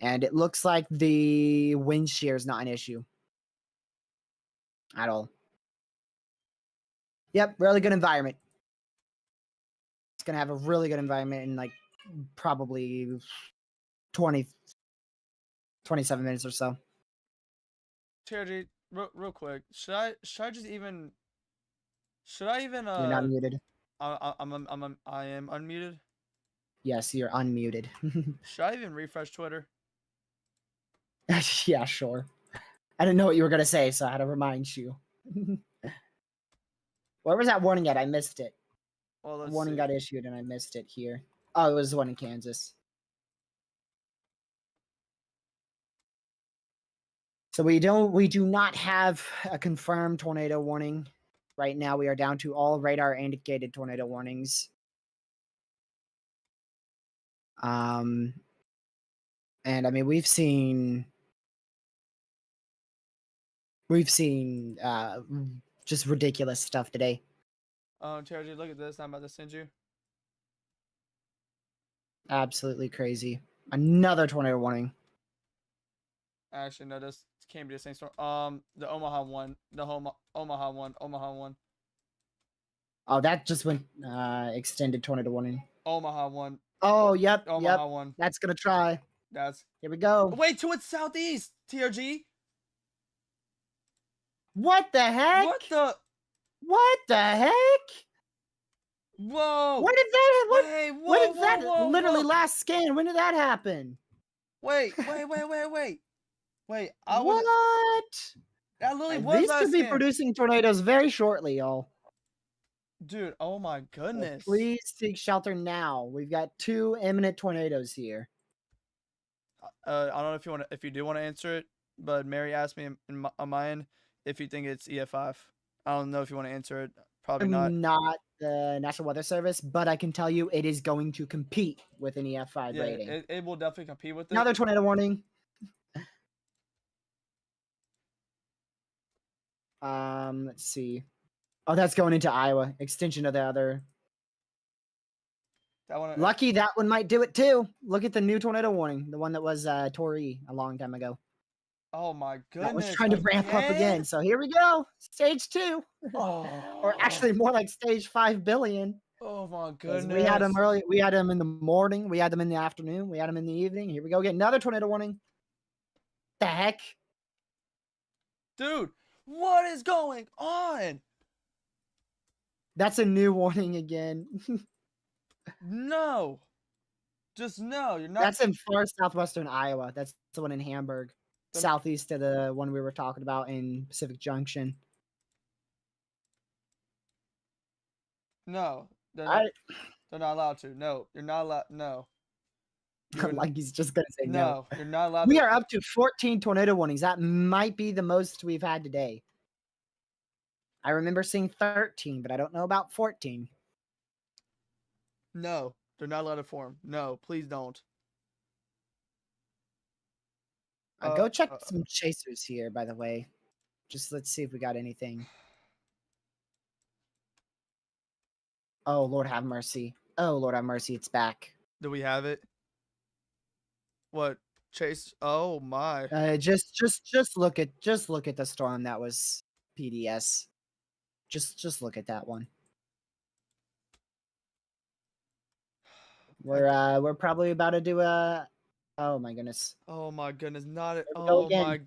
And it looks like the wind shear is not an issue at all. Yep, really good environment. It's going to have a really good environment in like probably 27 minutes or so. TRG, real quick, should I just even? Should I even? You're not muted. I am unmuted. Yes, you're unmuted. Should I even refresh Twitter? Yeah, sure. I didn't know what you were gonna say, so I had to remind you. Where was that warning at? I missed it. Well, the warning got issued and I missed it here. Oh, it was the one in Kansas. So we do not have a confirmed tornado warning. Right now we are down to all radar indicated tornado warnings. And I mean we've seen just ridiculous stuff today. TRG, look at this. I'm about to send you. Absolutely crazy. Another tornado warning. Actually, no, this can't be the same storm. The Omaha one. The Omaha one. Oh, that just went extended tornado warning. Omaha one. Oh, yep. Omaha one. That's gonna try. That's here we go. Wait, to its southeast, TRG. What the heck? What the heck? Whoa! When did that? When did that literally last scan? When did that happen? Wait! What? That literally was These could be producing tornadoes very shortly, y'all. Dude, oh my goodness! Please seek shelter now. We've got 2 imminent tornadoes here. I don't know if you do want to answer it, but Mary asked me on my end if you think it's EF5. I don't know if you want to answer it. Probably not. I'm not the National Weather Service, but I can tell you it is going to compete with an EF5 rating. It will definitely compete with it. Another tornado warning. Let's see. Oh, that's going into Iowa. Extension of the other. That one. Lucky that one might do it too. Look at the new tornado warning. The one that was Torrey a long time ago. Oh my goodness. That was trying to ramp up again. So here we go. Stage 2. Oh. Or actually more like stage 5 billion. Oh my goodness. We had them early. We had them in the morning. We had them in the afternoon. We had them in the evening. Here we go. Get another tornado warning. The heck? Dude, what is going on? That's a new warning again. No. Just no. You're not. That's in far southwestern Iowa. That's the one in Hamburg. Southeast of the one we were talking about in Pacific Junction. No. They're not allowed to. No. You're not allowed. No. Like he's just going to say no. No, you're not allowed We are up to 14 tornado warnings. That might be the most we've had today. I remember seeing 13, but I don't know about 14. No, they're not allowed to form. No, please don't. Go check some chasers here, by the way. Just let's see if we got anything. Oh, Lord have mercy. Oh Lord have mercy, it's back. Do we have it? What? Chase? Oh my. Just look at the storm that was PDS. Just look at that one. We're probably about to do a. Oh my goodness. Oh my goodness, not it. Here we go Oh again. my.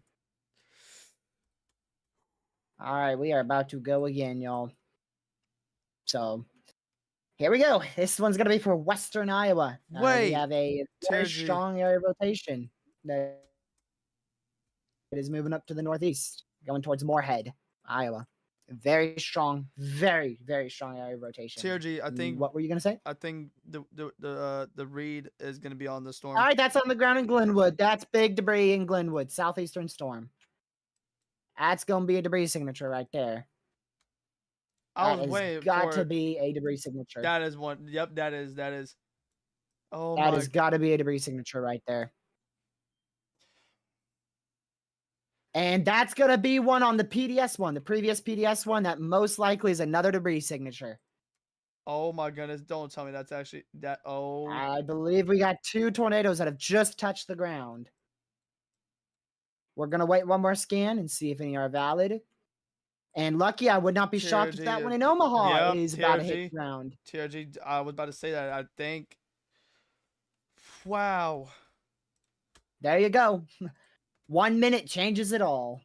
All right, we are about to go again, y'all. So here we go. This one's gonna be for Western Iowa. We Wait. have a very Tergy. strong area of rotation that is moving up to the northeast, going towards Moorhead, Iowa. Very strong, very strong area of rotation. TRG, I think. What were you gonna say? I think the reed is gonna be on the storm. All right, that's on the ground in Glenwood. That's big debris in Glenwood, southeastern storm. That's gonna be a debris signature right there. I was waiting got for to be a debris signature. That is one. Yep, that is. Oh that my. has got to be a debris signature right there. And that's going to be one on the PDS one, the previous PDS one, that most likely is another debris signature. Oh my goodness, don't tell me that's actually that. Oh. I believe we got 2 tornadoes that have just touched the ground. We're going to wait one more scan and see if any are valid. And lucky, I would not be shocked if that one in Omaha is about to hit the ground. TRG, I was about to say that. I think. Wow. There you go. 1 minute changes it all.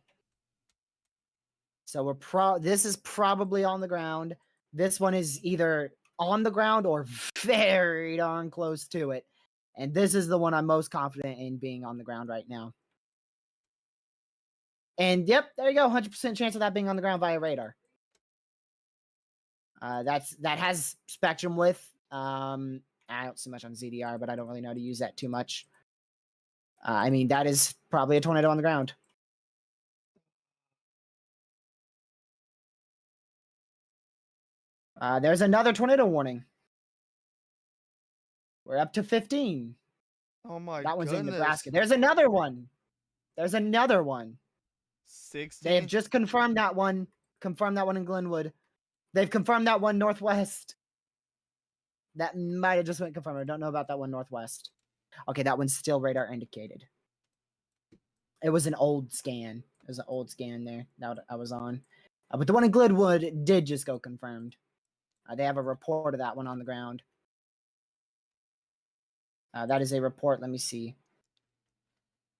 So this is probably on the ground. This one is either on the ground or very darn close to it. And this is the one I'm most confident in being on the ground right now. And yep, there you go. 100% chance of that being on the ground via radar. That has spectrum width. I don't see much on ZDR, but I don't really know how to use that too much. I mean, that is probably a tornado on the ground. There's another tornado warning. We're up to 15. Oh my That one's goodness. in Nebraska. There's another one. 16. They have just confirmed that one. Confirmed that one in Glenwood. They've confirmed that one northwest. That might have just went confirmed. I don't know about that one northwest. Okay, that one's still radar indicated. It was an old scan. It was an old scan there that I was on. But the one in Glenwood did just go confirmed. They have a report of that one on the ground. That is a report. Let me see.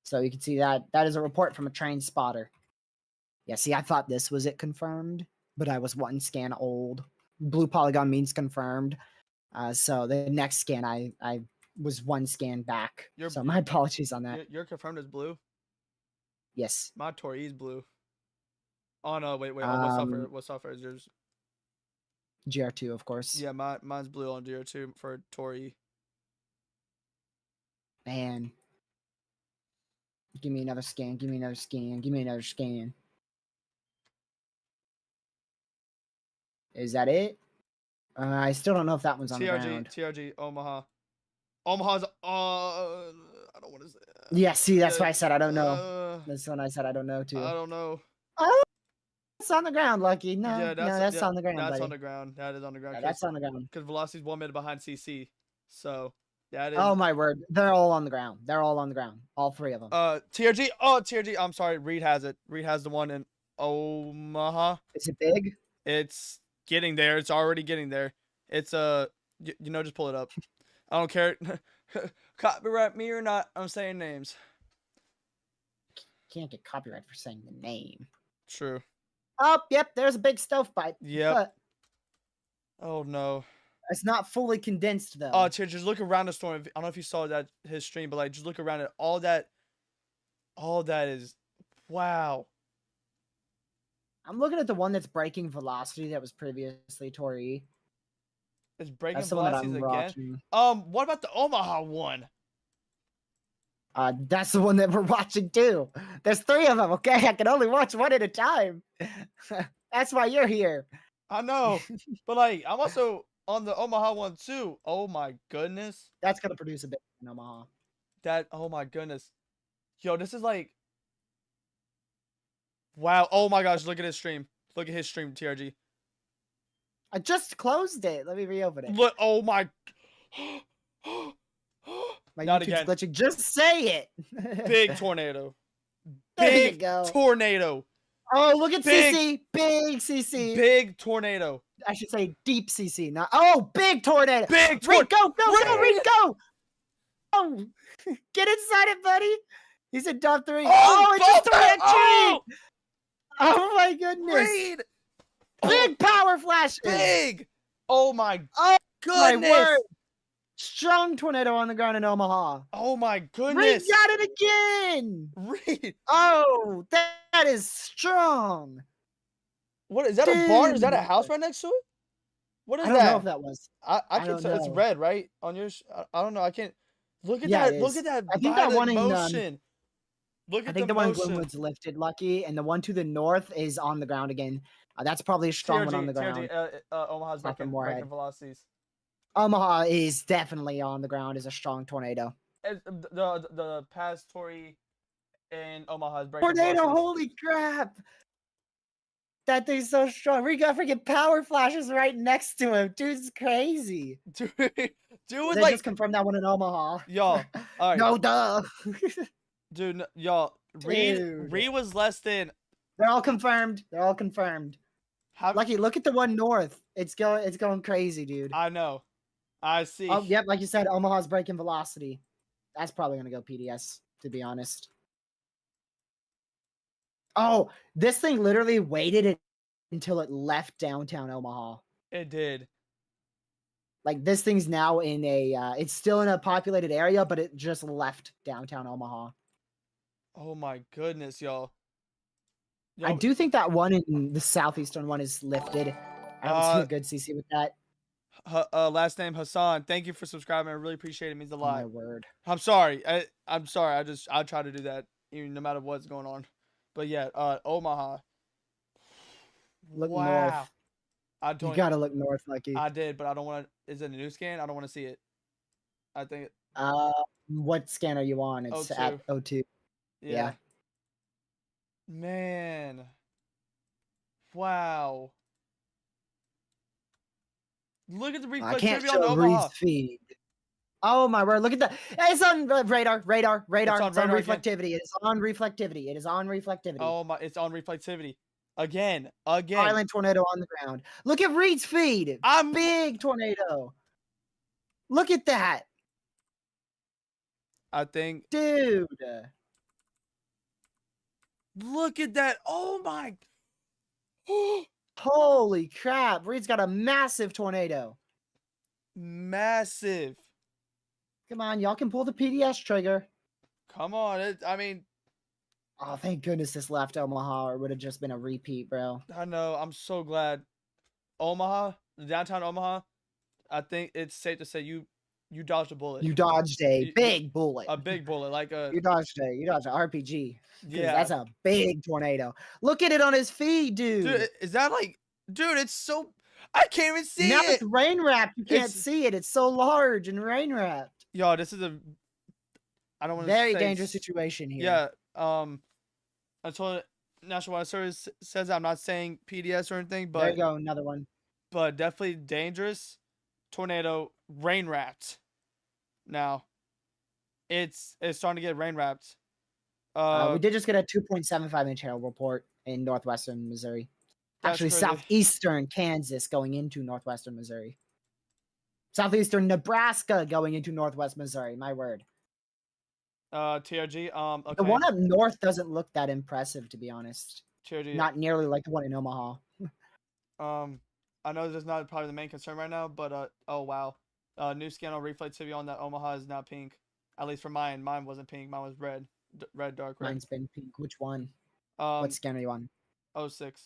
So you can see that is a report from a trained spotter. Yeah, see, I thought this was it confirmed, but I was 1 scan old. Blue polygon means confirmed. So the next scan, I was 1 scan back. So my apologies on that. You're confirmed as blue? Yes. My Tori is blue. Oh no, wait. What software is yours? GR2, of course. Yeah, mine's blue on GR2 for Tori. Man. Give me another scan. Give me another scan. Give me another scan. Is that it? I still don't know if that one's on the ground. TRG, Omaha. Omaha's. I don't want to say. Yeah, see, that's why I said I don't know. That's when I said I don't know too. I don't know. Oh, it's on the ground, Lucky. No, yeah, that's on the ground. That's buddy. on the ground. That is on the ground. Yeah, that's on the ground. Because Velocity's 1 minute behind CC, so that is. Oh my word, they're all on the ground. They're all on the ground. All 3 of them. TRG. Oh, TRG. I'm sorry. Reed has it. Reed has the one in Omaha. Is it big? It's getting there. It's already getting there. It's just pull it up. I don't care. Copyright me or not, I'm saying names. Can't get copyright for saying the name. True. Oh, yep, there's a big stovepipe. Yep. Oh no. It's not fully condensed though. Oh, just look around the storm. I don't know if you saw his stream, but like just look around it. All that is wow. I'm looking at the one that's breaking velocity that was previously Tori. It's breaking velocities again. Watching. What about the Omaha one? That's the one that we're watching too. There's 3 of them, okay? I can only watch one at a time. That's why you're here. I know. But like I'm also on the Omaha one too. Oh my goodness. That's gonna produce a bit in Omaha. Oh my goodness. Yo, this is like wow. Oh my gosh, look at his stream. Look at his stream, TRG. I just closed it. Let me reopen it. Look, oh my. My Not YouTube's again. glitching. Just say it. Big tornado. There you Big go. tornado. Oh, look at Big- CC. Big CC. Big tornado. I should say deep CC. Not. Oh, big tornado. Big Reed, tornado. go, Reed, go. Oh, get inside it, buddy. He's in top 3. Oh, it just tore that tree. Oh my goodness. Reed. Big power flash. Big. Oh my Oh, goodness. my word. Strong tornado on the ground in Omaha. Oh my Reed goodness. got it again. Reed. Oh, that is strong. What is that, a barn? Is that a Dude. house right next to it? What is I that? don't know if that was. I I can't don't tell. It's know. red, right? On yours? I don't know. I can't. Look at Yeah, that. it Look is. at that I think that violent one in, motion. Look I at think the the one in motion. Glenwood's lifted, Lucky, and the one to the north is on the ground again. That's probably a strong one on the ground. Omaha's Apart from breaking Moorhead. velocities. Omaha is definitely on the ground as a strong tornado. The past Tory in Omaha is breaking Tornado, velocities. holy crap! That thing's so strong. We got freaking power flashes right next to him. Dude's crazy. Dude, They like, just confirmed that one in Omaha. y'all. All right. No, duh. Dude, y'all. Dude. Reed was less than. They're all confirmed. They're all confirmed. How, Lucky, look at the one north. It's going crazy, dude. I know. I see. Oh, yep, like you said, Omaha's breaking velocity. That's probably gonna go PDS, to be honest. Oh, this thing literally waited until it left downtown Omaha. It did. Like, this thing's now in a, it's still in a populated area, but it just left downtown Omaha. Oh my goodness, y'all. I do think that one in the southeastern one is lifted. I don't see a good CC with that. Last name Hassan. Thank you for subscribing. I really appreciate it. It means a lot. My word. I'm sorry. I'm sorry. I'll try to do that even no matter what's going on. But yeah, Omaha. Look wow. north. You gotta look north, Lucky. I did, but I don't want to. Is it a new scan? I don't want to see it. I think. What scan are you on? It's 02. at 02. Yeah. Man. Wow. Look at the I can't reflectivity show on Omaha. Reed's feed. Oh my word! Look at that. It's on radar. It's on reflectivity. It is on reflectivity. It is on reflectivity. Oh my! It's on reflectivity. Again. Violent tornado on the ground. Look at Reed's feed. Big tornado. Look at that. I think. Dude. Look at that. Oh my. Holy crap. Reed's got a massive tornado. Massive. Come on, y'all can pull the PDS trigger. Come on. I mean. Oh, thank goodness this left Omaha, or it would have just been a repeat, bro. I know. I'm so glad. Omaha, downtown Omaha, I think it's safe to say you dodged a bullet. You dodged a big bullet. A big bullet, like a. You dodged an RPG. Yeah, that's a big tornado. Look at it on his feed, dude. Dude, is that like, dude? It's so. I can't even see now it. It's rain wrapped. You can't see it. It's so large and rain wrapped. Yo, this is a. I don't want to. Very dangerous situation here. Yeah. Until National Weather Service says I'm not saying PDS or anything, but there you go, another one. But definitely dangerous. Tornado, rain wrapped. Now, it's starting to get rain wrapped. We did just get a 2.75 inch hail report in northwestern Missouri. Actually, crazy. southeastern Kansas going into northwestern Missouri. Southeastern Nebraska going into northwest Missouri. My word. TRG. Okay. The one up north doesn't look that impressive, to be honest. TRG. Not nearly like the one in Omaha. I know this is not probably the main concern right now, but oh wow. New scan on reflectivity on that Omaha is now pink. At least for mine. Mine wasn't pink. Mine was red. Red, dark red. Mine's been pink. Which one? What scan are you on? 06.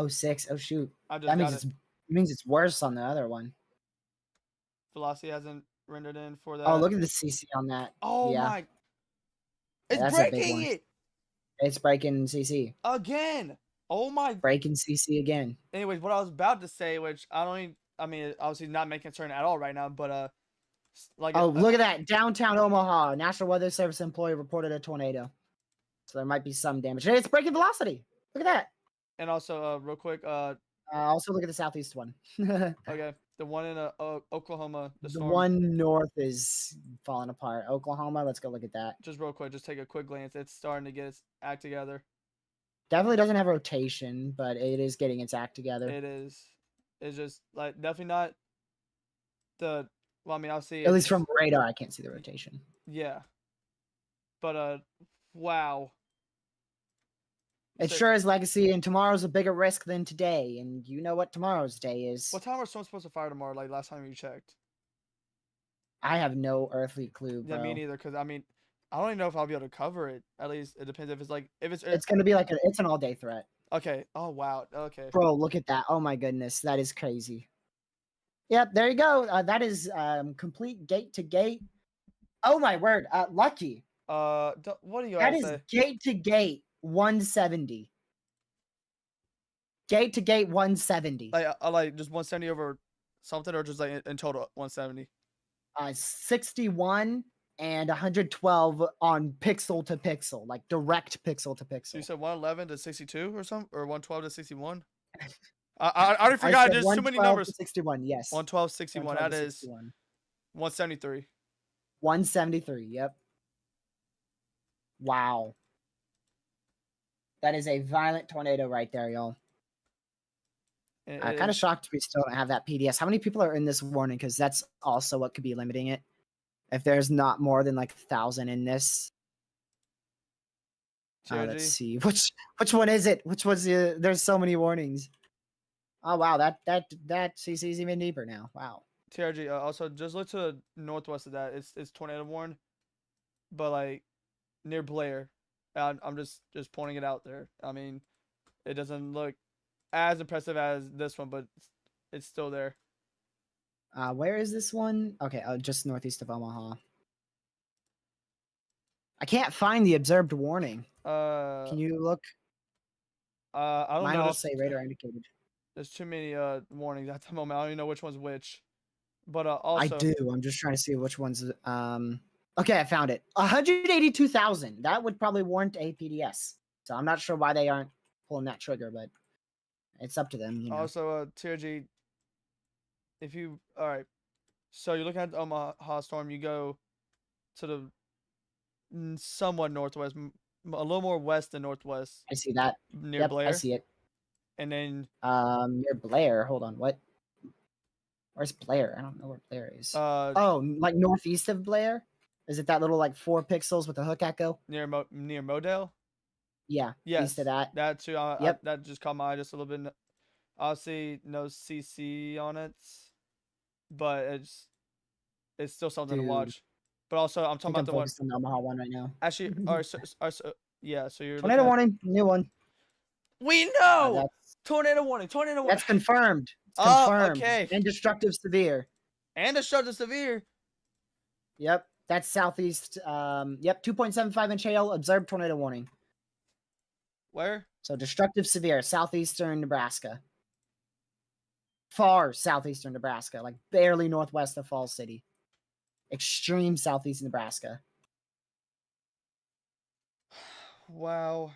06. Oh shoot. That means it's worse on the other one. Velocity hasn't rendered in for that. Oh, look at the CC on that. Oh yeah. my. It's breaking it. It's breaking CC. Again. Oh my. Breaking CC again. Anyways, what I was about to say, which I mean, obviously not making concern at all right now, but like. Oh, look at that. Downtown Omaha. National Weather Service employee reported a tornado. So there might be some damage. It's breaking velocity. Look at that. And also, real quick, Also look at the southeast one. The Okay, the one in Oklahoma, the storm. one north is falling apart. Oklahoma, let's go look at that. Just real quick, just take a quick glance. It's starting to get its act together. Definitely doesn't have rotation, but it is getting its act together. It is. It's just like definitely not the. Well, I mean, I'll see. At least from radar, I can't see the rotation. Yeah. But wow. It So- sure is legacy, and tomorrow's a bigger risk than today, and you know what tomorrow's day is. What time are storms supposed to fire tomorrow? Like last time you checked. I have no earthly clue, Yeah, bro. me neither. Because I mean, I don't even know if I'll be able to cover it. At least it depends if it's like if it's. It's gonna be like it's an all-day threat. Okay. Oh wow. Okay. Bro, look at that. Oh my goodness, that is crazy. Yep, there you go. That is complete gate to gate. Oh my word, lucky. What do you That guys is say? gate to gate 170. Gate to gate 170. Like just 170 over something, or just like in total 170. 61 and 112 on pixel to pixel, like direct pixel to So pixel. you said 111 to 62 or something, or 112 to 61? I already forgot. There's too many numbers. 61, yes. 112, 61. 112 That to is 61. 173. 173. Yep. Wow. That is a violent tornado right there, y'all. Kind of shocked we still don't have that PDS. How many people are in this warning? Because that's also what could be limiting it. If there's not more than like 1,000 in this. Let's see. Which one is it? Which was there's so many warnings. Oh wow, that CC is even deeper now. Wow. TRG. Also, just look to the northwest of that. It's tornado warned, but like near Blair. I'm just pointing it out there. I mean, it doesn't look as impressive as this one, but it's still there. Where is this one? Okay, just northeast of Omaha. I can't find the observed warning. Can you look? I don't Mine know. all say radar indicated. There's too many warnings at the moment. I don't even know which one's which. But also I do. I'm just trying to see which one's okay, I found it. 182,000. That would probably warrant a PDS. So I'm not sure why they aren't pulling that trigger, but it's up to them, you know. Also, TRG, if you all right, so you're looking at the Omaha storm. You go to the somewhat northwest, a little more west than northwest. I see that. Near Blair. I see it. And then near Blair. Hold on, what? Where's Blair? I don't know where Blair is. Oh, like northeast of Blair? Is it that little like 4 pixels with a hook echo? Near Modale? Yeah. Yes. East of that. That too. Yep. That just caught my eye just a little bit. Obviously, no CC on it, but it's still something to watch. But also, I'm talking about the one. On the Omaha one right now. Actually, yeah. So you're tornado warning, new one. We know. Tornado warning. Tornado warning. That's confirmed. It's confirmed. Okay. And destructive severe. And destructive severe. Yep. That's southeast. Yep. 2.75 inch hail. Observed tornado warning. Where? So destructive severe, southeastern Nebraska. Far southeastern Nebraska, like barely northwest of Falls City. Extreme southeast Nebraska. Wow.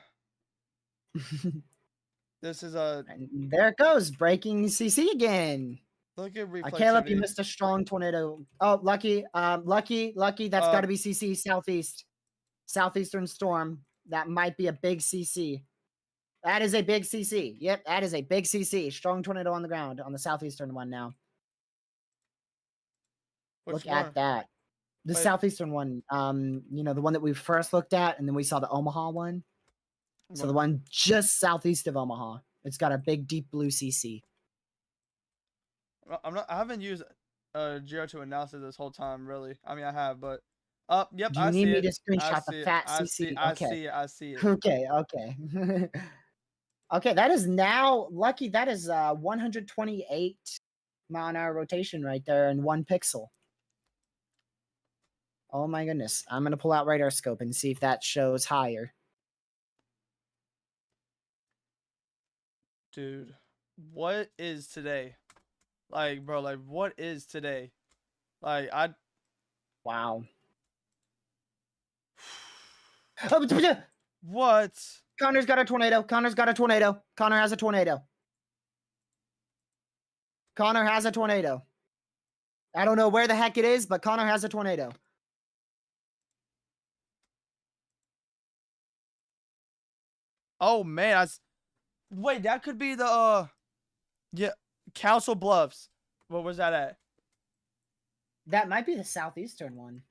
This is a. And there it goes, breaking CC again. Look at reflexivity. Caleb, you missed a strong tornado. Oh, lucky. Lucky. That's got to be CC southeast. Southeastern storm. That might be a big CC. That is a big CC. Yep, that is a big CC. Strong tornado on the ground on the southeastern one now. Look at that. The southeastern one. You know, the one that we first looked at, and then we saw the Omaha one. So the one just southeast of Omaha. It's got a big deep blue CC. I haven't used GR2 analysis this whole time, really. I mean, I have, but yep. Do you need me to screenshot the fat CC? I see it. Okay. Okay, that is now lucky. That is 128 mile an hour rotation right there in 1 pixel. Oh my goodness. I'm gonna pull out radar scope and see if that shows higher. Dude, what is today? Like, bro, like, what is today? Like, Wow. What? Connor's got a tornado. Connor has a tornado. Connor has a tornado. I don't know where the heck it is, but Connor has a tornado. Oh man, wait, that could be the yeah, Council Bluffs. What was that at? That might be the southeastern one.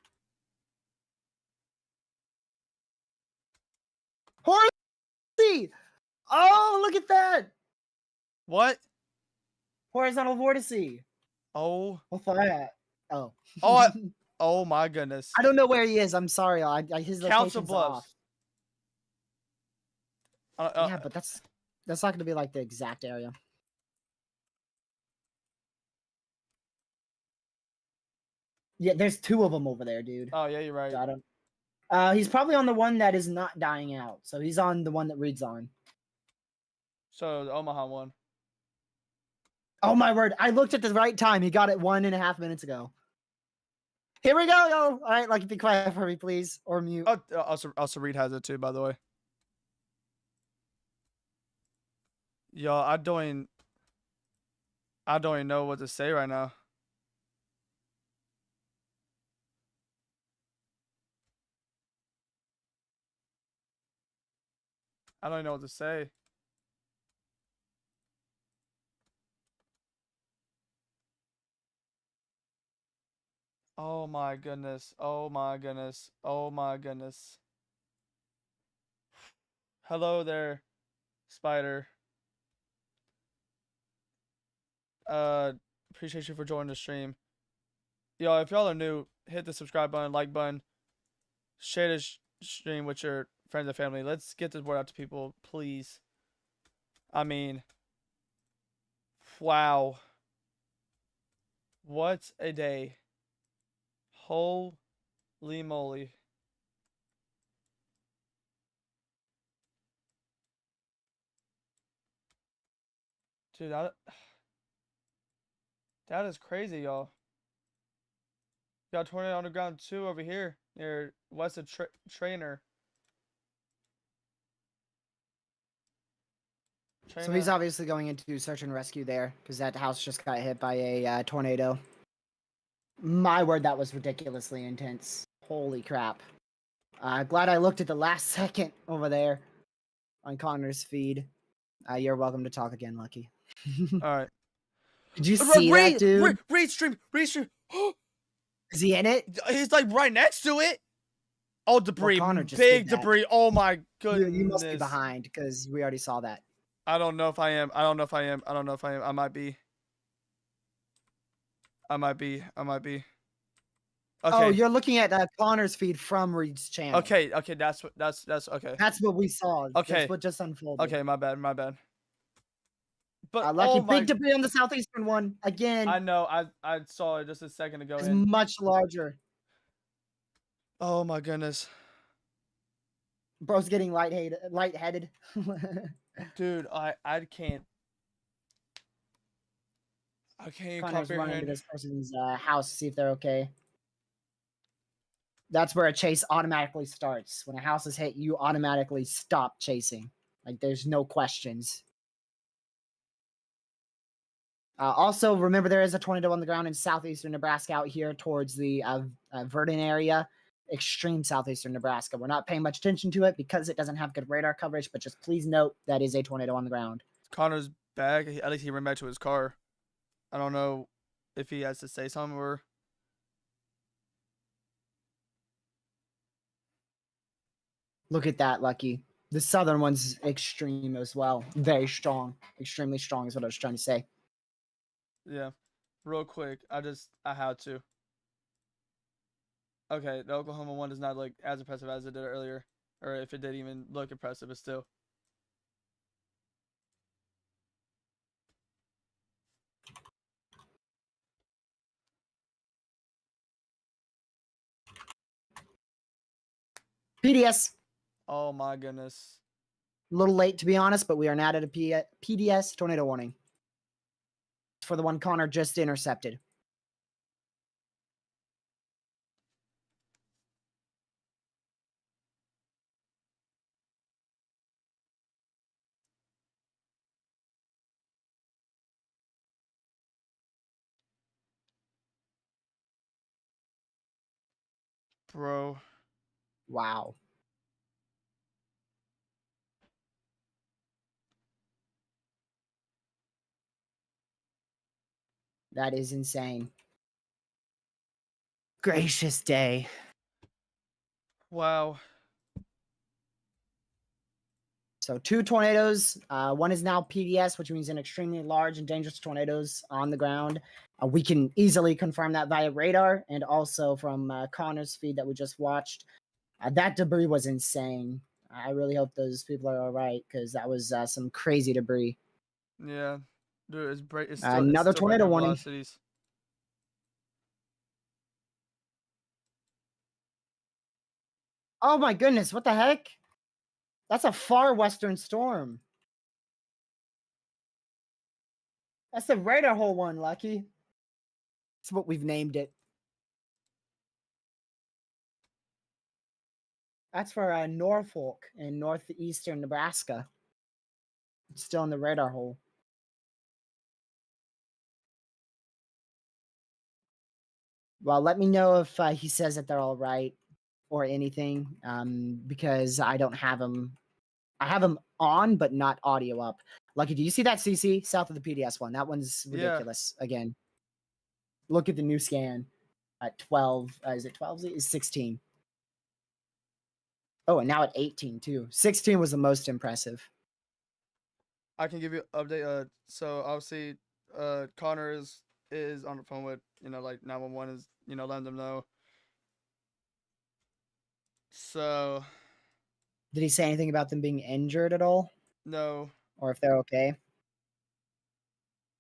Horsey! Oh, look at that! What? Horizontal vortice. Oh. What's that? Oh. Oh. Oh my goodness. I don't know where he is. I'm sorry. His Council location's Bluffs. off. Yeah, but that's not going to be like the exact area. Yeah, there's 2 of them over there, dude. Oh yeah, you're right. So I don't. He's probably on the one that is not dying out. So he's on the one that reads on. So the Omaha one. Oh my word! I looked at the right time. He got it 1.5 minutes ago. Here we go, yo! All right, like, be quiet for me, please, or mute. Oh, also Reed has it too, by the way. Yo, I don't even know what to say right now. I don't even know what to say. Oh my goodness. Oh my goodness. Oh my goodness. Hello there, Spider. Appreciate you for joining the stream. Yo, if y'all are new, hit the subscribe button, like button, share this stream with your friends and family. Let's get this word out to people, please. I mean, wow. What a day. Holy moly. Dude, that is crazy, y'all. Got a tornado underground too over here near west of Trainer. So he's obviously going into search and rescue there because that house just got hit by a tornado. My word, that was ridiculously intense. Holy crap. Glad I looked at the last second over there on Connor's feed. You're welcome to talk again, Lucky. All right. Did you see that, dude? Reed stream. Is he in it? He's like right next to it. Oh, debris. Connor just Big did that. debris. Oh my goodness. You must be behind because we already saw that. I don't know if I am. I might be. Okay. Oh, you're looking at Connor's feed from Reed's channel. Okay. That's okay. That's what we saw. Okay. That's what just unfolded. Okay, my bad. But Lucky, big debris on the southeastern one again. I know. I saw it just a second ago. It's much larger. Oh my goodness. Bro's getting lightheaded. Dude, I can't. I can't Connor's running to comprehend. this person's house to see if they're okay. That's where a chase automatically starts. When a house is hit, you automatically stop chasing. Like, there's no questions. Also, remember there is a tornado on the ground in southeastern Nebraska out here towards the Verdon area. Extreme southeastern Nebraska. We're not paying much attention to it because it doesn't have good radar coverage, but just please note that is a tornado on the ground. Connor's back. At least he ran back to his car. I don't know if he has to say something or... Look at that, Lucky. The southern one's extreme as well. Very strong. Extremely strong is what I was trying to say. Yeah. Real quick. I had to. Okay, the Oklahoma one does not look as impressive as it did earlier. Or if it did even look impressive, but still. PDS. Oh my goodness. A little late, to be honest, but we are now at a PDS tornado warning. For the one Connor just intercepted. bro. Wow. That is insane. Gracious day. Wow. So 2 tornadoes. One is now PDS, which means an extremely large and dangerous tornadoes on the ground. We can easily confirm that via radar and also from Connor's feed that we just watched. That debris was insane. I really hope those people are all right because that was some crazy debris. Yeah. Dude, it's Another still tornado breaking warning. velocities. Oh my goodness, what the heck? That's a far western storm. That's the radar hole one, Lucky. That's what we've named it. That's for Norfolk in northeastern Nebraska. It's still in the radar hole. Well, let me know if he says that they're all right or anything, because I don't have them. I have them on, but not audio up. Lucky, do you see that CC south of the PDS one? That one's Yeah. ridiculous. Again, look at the new scan at 12. Is it 12? Is 16? Oh, and now at 18 too. 16 was the most impressive. I can give you an update. So obviously, Connor is on the phone with like 911 is letting them know. So Did he say anything about them being injured at all, no. or if they're okay?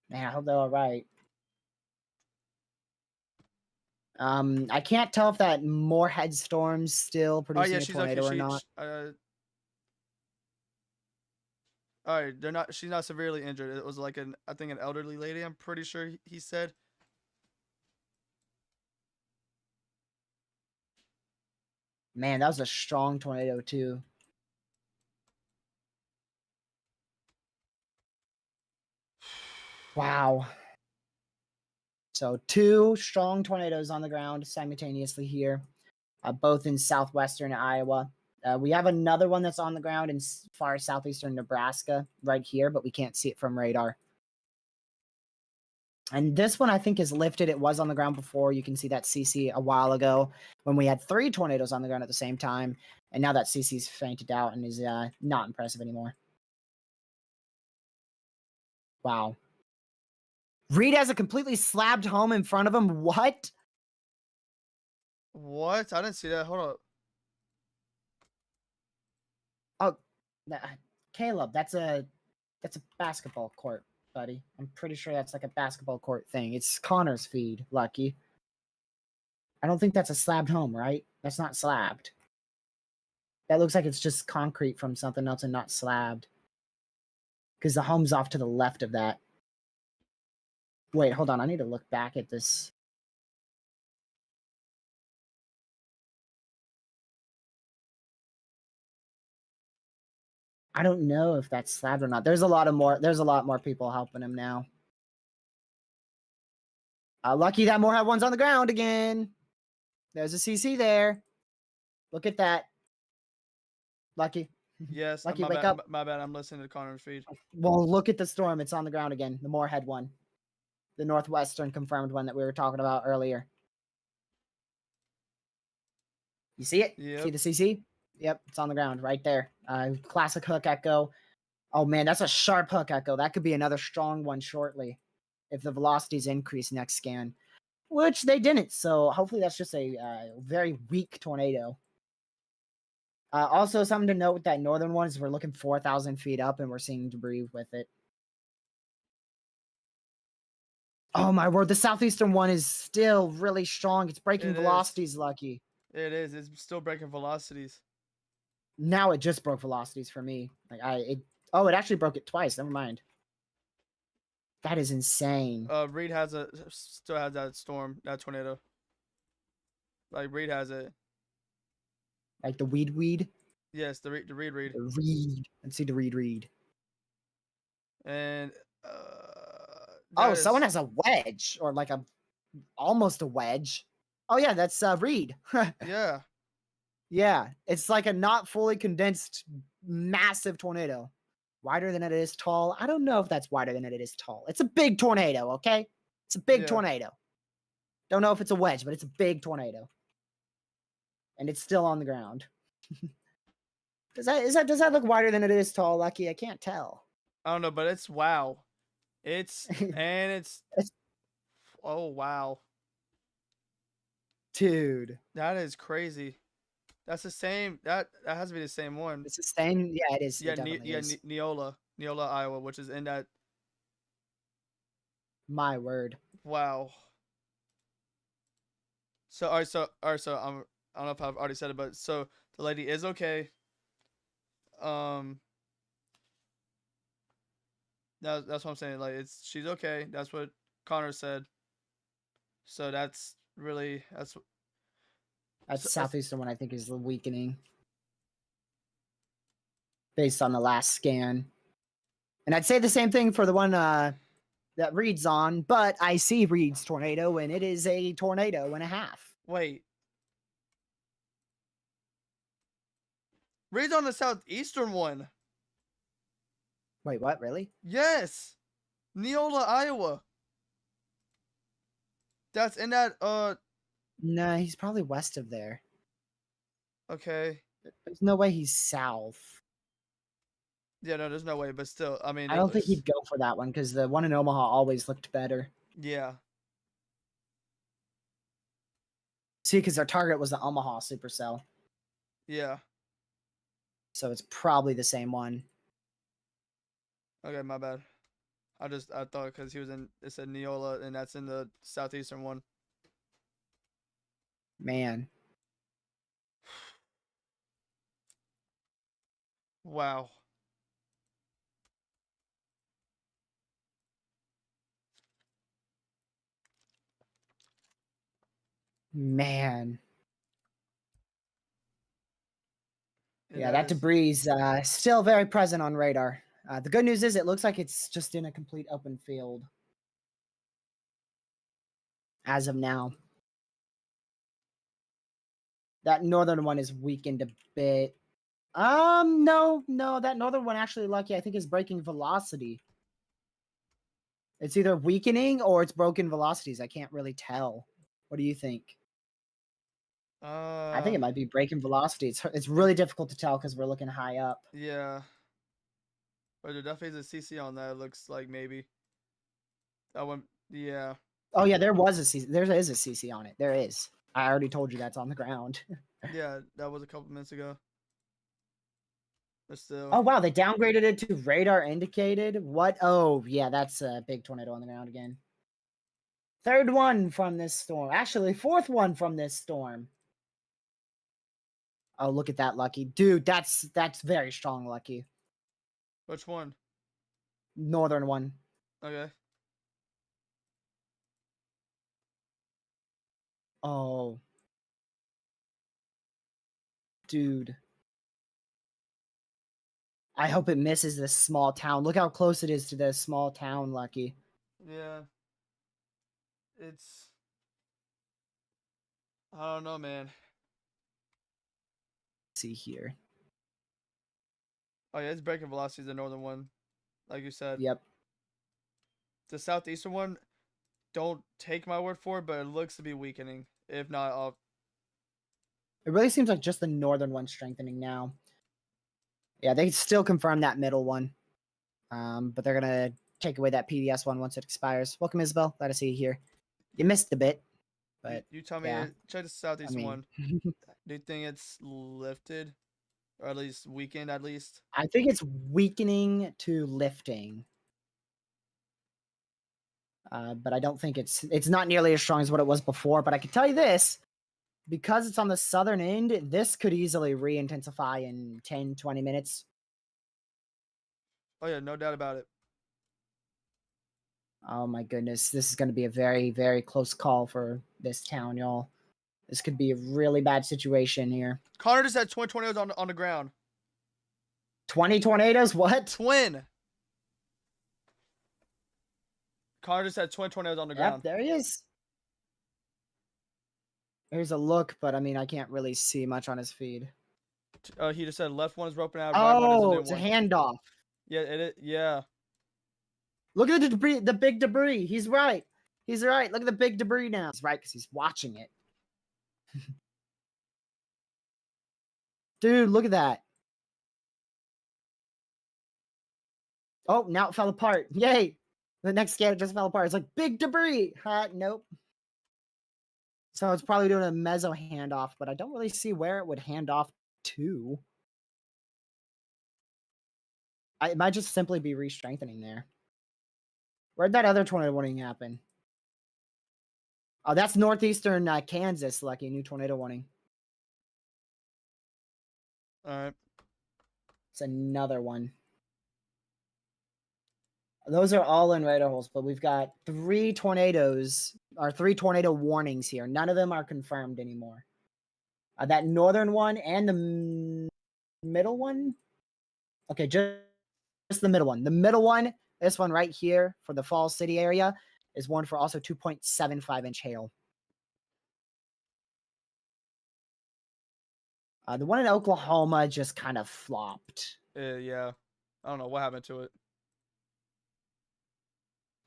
Man, I hope they're all right. I can't tell if that Moorhead storm's still Oh producing yeah, a she's okay. tornado or not. All right, they're not. She's not severely injured. It was like I think an elderly lady. I'm pretty sure he said. Man, that was a strong tornado too. Wow. So 2 strong tornadoes on the ground simultaneously here, both in southwestern Iowa. We have another one that's on the ground in far southeastern Nebraska right here, but we can't see it from radar. And this one I think is lifted. It was on the ground before. You can see that CC a while ago when we had 3 tornadoes on the ground at the same time. And now that CC's fainted out and is not impressive anymore. Wow. Reed has a completely slabbed home in front of him. What? What? I didn't see that. Hold up. Oh, Caleb, that's a basketball court, buddy. I'm pretty sure that's like a basketball court thing. It's Connor's feed, Lucky. I don't think that's a slabbed home, right? That's not slabbed. That looks like it's just concrete from something else and not slabbed. Because the home's off to the left of that. Wait, hold on. I need to look back at this. I don't know if that's slabbed or not. There's a lot more people helping him now. Lucky that Moorhead one's on the ground again. There's a CC there. Look at that. Lucky. Yes, Lucky, my wake bad. up. My bad. I'm listening to Connor's feed. Well, look at the storm. It's on the ground again. The Moorhead one. The northwestern confirmed one that we were talking about earlier. You see it? Yep. See the CC? Yep, it's on the ground right there. Classic hook echo. Oh man, that's a sharp hook echo. That could be another strong one shortly if the velocities increase next scan, which they didn't. So hopefully that's just a very weak tornado. Also, something to note with that northern one is we're looking 4,000 feet up and we're seeing debris with it. Oh my word, the southeastern one is still really strong. It's breaking velocities, Lucky. It is. It's still breaking velocities. Now it just broke velocities for me. It actually broke it twice. Never mind. That is insane. Reed still has that storm, that tornado. Like Reed has it. Like the weed. Yes, the Reed. The reed. Let's see the reed. And someone has a wedge or like almost a wedge Oh yeah, that's Reed. Yeah. Yeah, it's like a not fully condensed, massive tornado. Wider than it is tall. I don't know if that's wider than it is tall. It's a big tornado, okay? It's a big Yeah. tornado. Don't know if it's a wedge, but it's a big tornado. And it's still on the ground. Does that look wider than it is tall, Lucky? I can't tell. I don't know, but it's wow. It's It's- oh wow. Dude. That is crazy. That's the same. That has to be the same one. It's the same. Yeah, it is. Yeah, It definitely is. Neola, Iowa, which is in that. My word. Wow. So, I don't know if I've already said it, but so the lady is okay. That's what I'm saying. Like, she's okay. That's what Connor said. So that's That so southeastern one, I think, is the weakening based on the last scan. And I'd say the same thing for the one that Reed's on, but I see Reed's tornado, and it is a tornado and a half. wait. Read on the southeastern one. Wait, what? Really? Yes, Neola, Iowa. That's in that. No, he's probably west of there. Okay. There's no way he's south. Yeah, no, there's no way, but still, I mean, I it don't think looks. he'd go for that one because the one in Omaha always looked better. Yeah. See, because our target was the Omaha supercell, Yeah. so it's probably the same one. Okay, my bad. I thought because he was in, it said Neola, and that's in the southeastern one. Man, Wow. man. And Yeah, that that is. debris is still very present on radar. The good news is it looks like it's just in a complete open field as of now. That northern one is weakened a bit. No, that northern one actually, Lucky, I think is breaking velocity. It's either weakening or it's broken velocities. I can't really tell. What do you think? I think it might be breaking velocity. It's really difficult to tell because we're looking high up. Yeah. But there definitely is a CC on that. It looks like maybe. That one. Yeah. Oh yeah, there was a CC. There is a CC on it. There is. I already told you that's on the ground. Yeah, that was a couple minutes ago. But still. Oh wow, they downgraded it to radar indicated. What? Oh yeah, that's a big tornado on the ground again. Third one from this storm. Actually, fourth one from this storm. Oh, look at that, Lucky. Dude, that's very strong, Lucky. Which one? Northern one. Okay. Oh. Dude. I hope it misses this small town. Look how close it is to this small town, Lucky. Yeah. It's. I don't know, man. Let's see here. Oh yeah, it's breaking velocity is the northern one, like you said. Yep. The southeastern one, don't take my word for it, but it looks to be weakening. If not, It really seems like just the northern one strengthening now. Yeah, they still confirm that middle one. But they're gonna take away that PDS one once it expires. Welcome, Isabel. Glad to see you here. You missed a bit, but you tell yeah, me. Check the southeastern I mean, one. Do you think it's lifted, or at least weakened? At least. I think it's weakening to lifting. But I don't think it's not nearly as strong as what it was before. But I can tell you this, because it's on the southern end, this could easily re-intensify in 10, 20 minutes. Oh yeah, no doubt about it. Oh my goodness, this is going to be a very, very close call for this town, y'all. This could be a really bad situation here. Connor just had twin tornadoes on the ground. 20 tornadoes? What? Twin. Connor just had twin tornadoes on the ground. Yep, there he is. Here's a look, but I mean, I can't really see much on his feed. He just said left one is broken out, right one is a Oh, new it's a one. handoff. Yeah, yeah. Look at the debris, the big debris. He's right. He's right. Look at the big debris now. He's right because he's watching it. Dude, look at that. Oh, now it fell apart. Yay. The next scan just fell apart. It's like big debris. Nope. So it's probably doing a meso handoff, but I don't really see where it would hand off to. It might just simply be re-strengthening there. Where'd that other tornado warning happen? Oh, that's northeastern Kansas, Lucky. New tornado warning. All right. It's another one. Those are all in radar holes, but we've got 3 tornadoes, or 3 tornado warnings here. None of them are confirmed anymore. That northern one and the middle one. Okay, just the middle one. The middle one, this one right here for the Falls City area, is one for also 2.75-inch hail. The one in Oklahoma just kind of flopped. Yeah. I don't know what happened to it.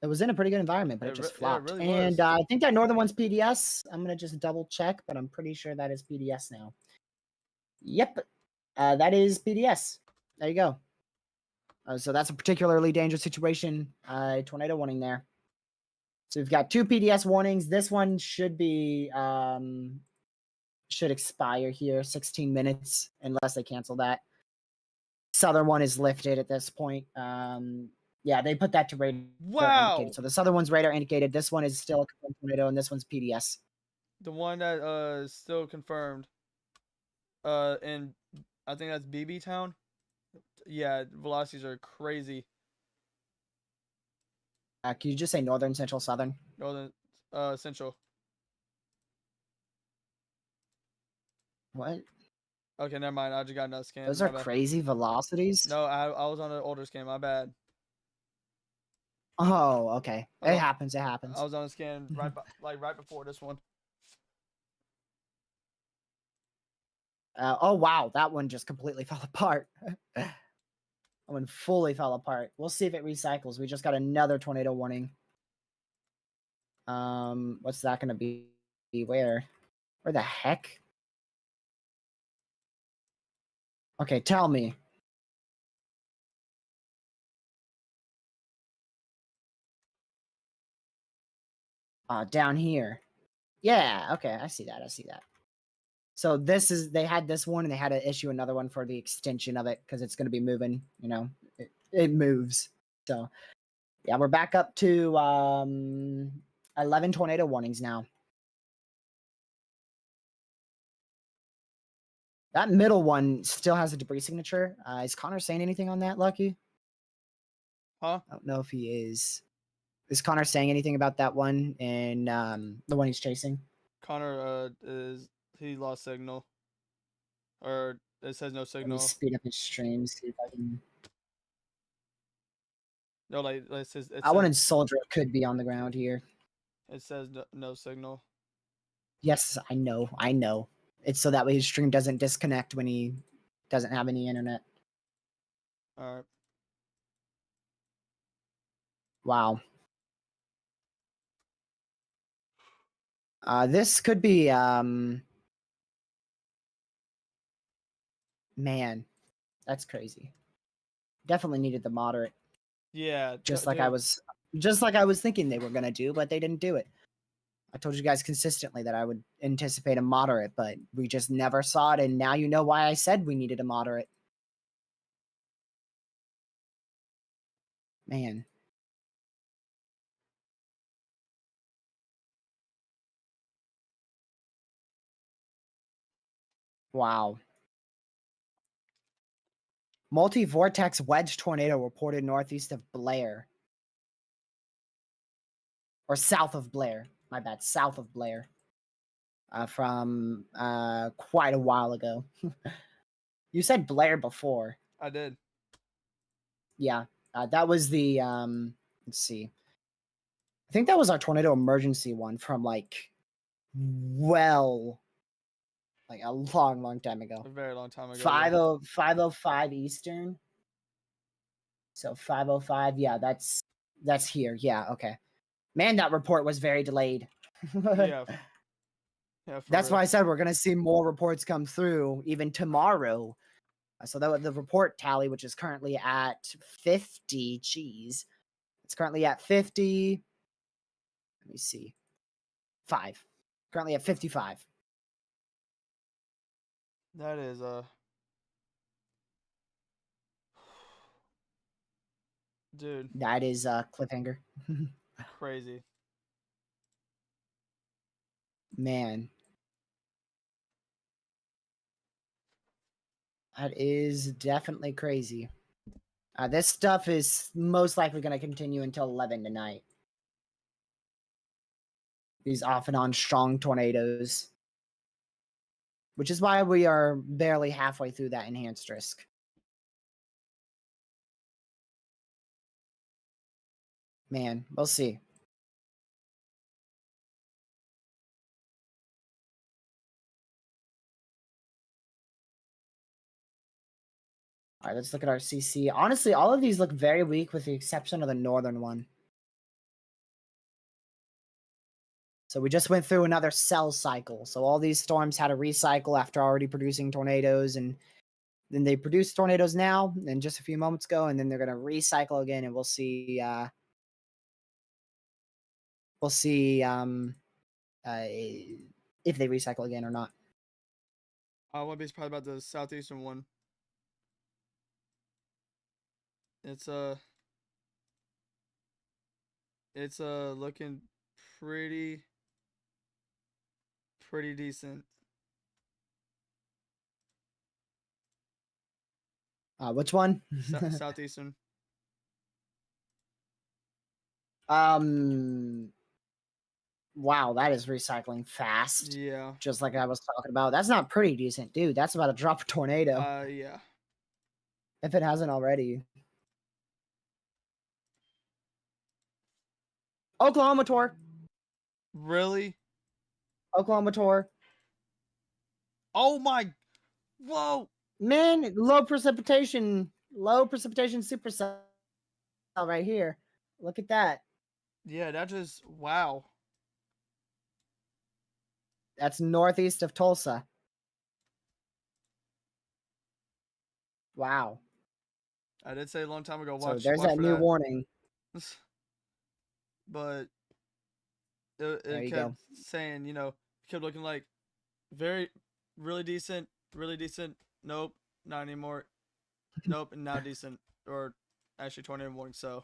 It was in a pretty good environment, but it just flopped. Yeah, it really and was. I think that northern one's PDS. I'm going to just double check, but I'm pretty sure that is PDS now. Yep. That is PDS. There you go. So that's a particularly dangerous situation. Tornado warning there. So we've got 2 PDS warnings. This one should be should expire here 16 minutes unless they cancel that. Southern one is lifted at this point. Yeah, they put that to radar indicated. So the southern one's radar indicated. This one is still a confirmed tornado, and this one's PDS. The one that is still confirmed. In I think that's BB Town. Yeah, velocities are crazy. Can you just say northern, central, southern? Northern, central. What? Okay, never mind. I just got another scan. Those are crazy velocities. No, I was on an older scan. My bad. Oh, okay. It happens. It happens. I was on a scan right before this one. Oh wow, that one just completely fell apart. That one fully fell apart. We'll see if it recycles. We just got another tornado warning. What's that gonna be? Where the heck? Okay, tell me. Down here. Yeah, okay, I see that. So they had this one and they had to issue another one for the extension of it because it's going to be moving, it moves. So yeah, we're back up to 11 tornado warnings now. That middle one still has a debris signature. Is Connor saying anything on that, Lucky? Huh? I don't know if he is. Is Connor saying anything about that one and the one he's chasing? Connor he lost signal. Or it says no signal. Let me speed up his stream, see if I can. No, like it says. I wanted Soldier could be on the ground here. It says no signal. Yes, I know. It's so that way his stream doesn't disconnect when he doesn't have any internet. All right. Wow. This could be man, that's crazy. Definitely needed the moderate. Yeah. Just like I was thinking they were gonna do, but they didn't do it. I told you guys consistently that I would anticipate a moderate, but we just never saw it, and now you know why I said we needed a moderate. Man. Wow. Multi-vortex wedge tornado reported northeast of Blair. Or south of Blair. My bad. South of Blair. From quite a while ago. You said Blair before. I did. Yeah. That was the let's see. I think that was our tornado emergency one from like well, like a long time ago. A very long time ago. 5:05 Eastern. So 5:05. Yeah, that's here. Yeah, okay. Man, that report was very delayed. Yeah. Yeah, for That's real. why I said we're gonna see more reports come through even tomorrow. So the report tally, which is currently at 50, geez, it's currently at 50. Let me see, 5. Currently at 55. That is dude, That is cliffhanger. crazy. Man, that is definitely crazy. This stuff is most likely going to continue until 11 tonight. These off and on strong tornadoes. Which is why we are barely halfway through that enhanced risk. Man, we'll see. All right, let's look at our CC. Honestly, all of these look very weak with the exception of the northern one. So we just went through another cell cycle. So all these storms had to recycle after already producing tornadoes, and then they produced tornadoes now and just a few moments ago, and then they're going to recycle again, and we'll see if they recycle again or not. I wouldn't be surprised about the southeastern one. It's looking pretty decent. Which one? Southeastern. Wow, that is recycling fast. Yeah. Just like I was talking about. That's not pretty decent, dude. That's about to drop a tornado. Yeah. If it hasn't already. Oklahoma tour. Really? Oklahoma tour. Oh my! Whoa! Man, low precipitation supercell right here. Look at that. Yeah, that just wow. That's northeast of Tulsa. Wow. I did say a long time ago. So Watch there's that for new that. warning. But There it you kept go. saying, it kept looking like really decent, nope, not anymore, nope, and now decent, or actually tornado warning. So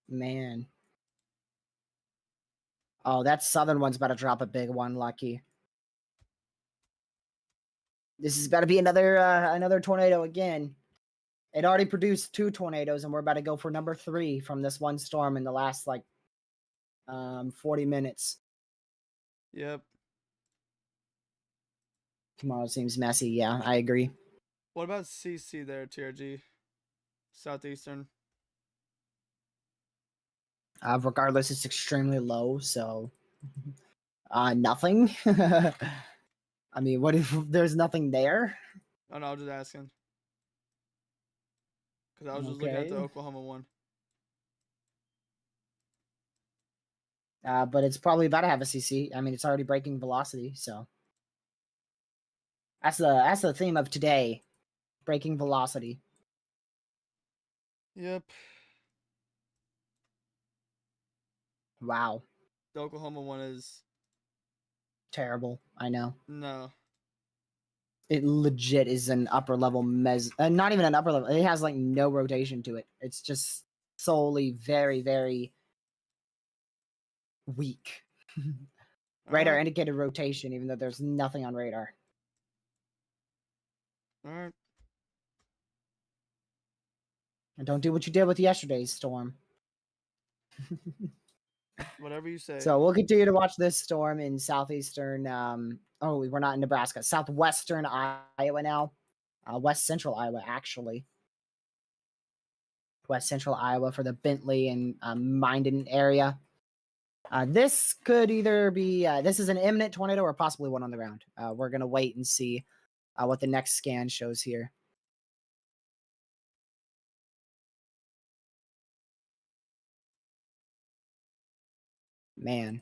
Man. Oh, that southern one's about to drop a big one, Lucky. This is about to be another tornado again. It already produced 2 tornadoes, and we're about to go for number 3 from this one storm in the last 40 minutes. yep. Tomorrow seems messy. Yeah, I agree. What about CC there, TRG? Southeastern. Regardless, it's extremely low, so nothing. I mean, what if there's nothing there? Oh no, I was just asking. Because I was just looking at the Okay. Oklahoma one. But it's probably about to have a CC. I mean, it's already breaking velocity, so that's the theme of today, breaking velocity. Yep. Wow, The Oklahoma one is terrible. I know. no. It legit is an upper level not even an upper level. It has no rotation to it. It's just solely very, very weak. Radar Alright. indicated rotation, even though there's nothing on radar. Alright. And don't do what you did with yesterday's storm. Whatever you say. So we'll continue to watch this storm in southeastern. We're not in Nebraska. Southwestern Iowa now. West central Iowa, actually. West central Iowa for the Bentley and Minden area. This could either be this is an imminent tornado or possibly one on the ground. We're gonna wait and see what the next scan shows here. Man.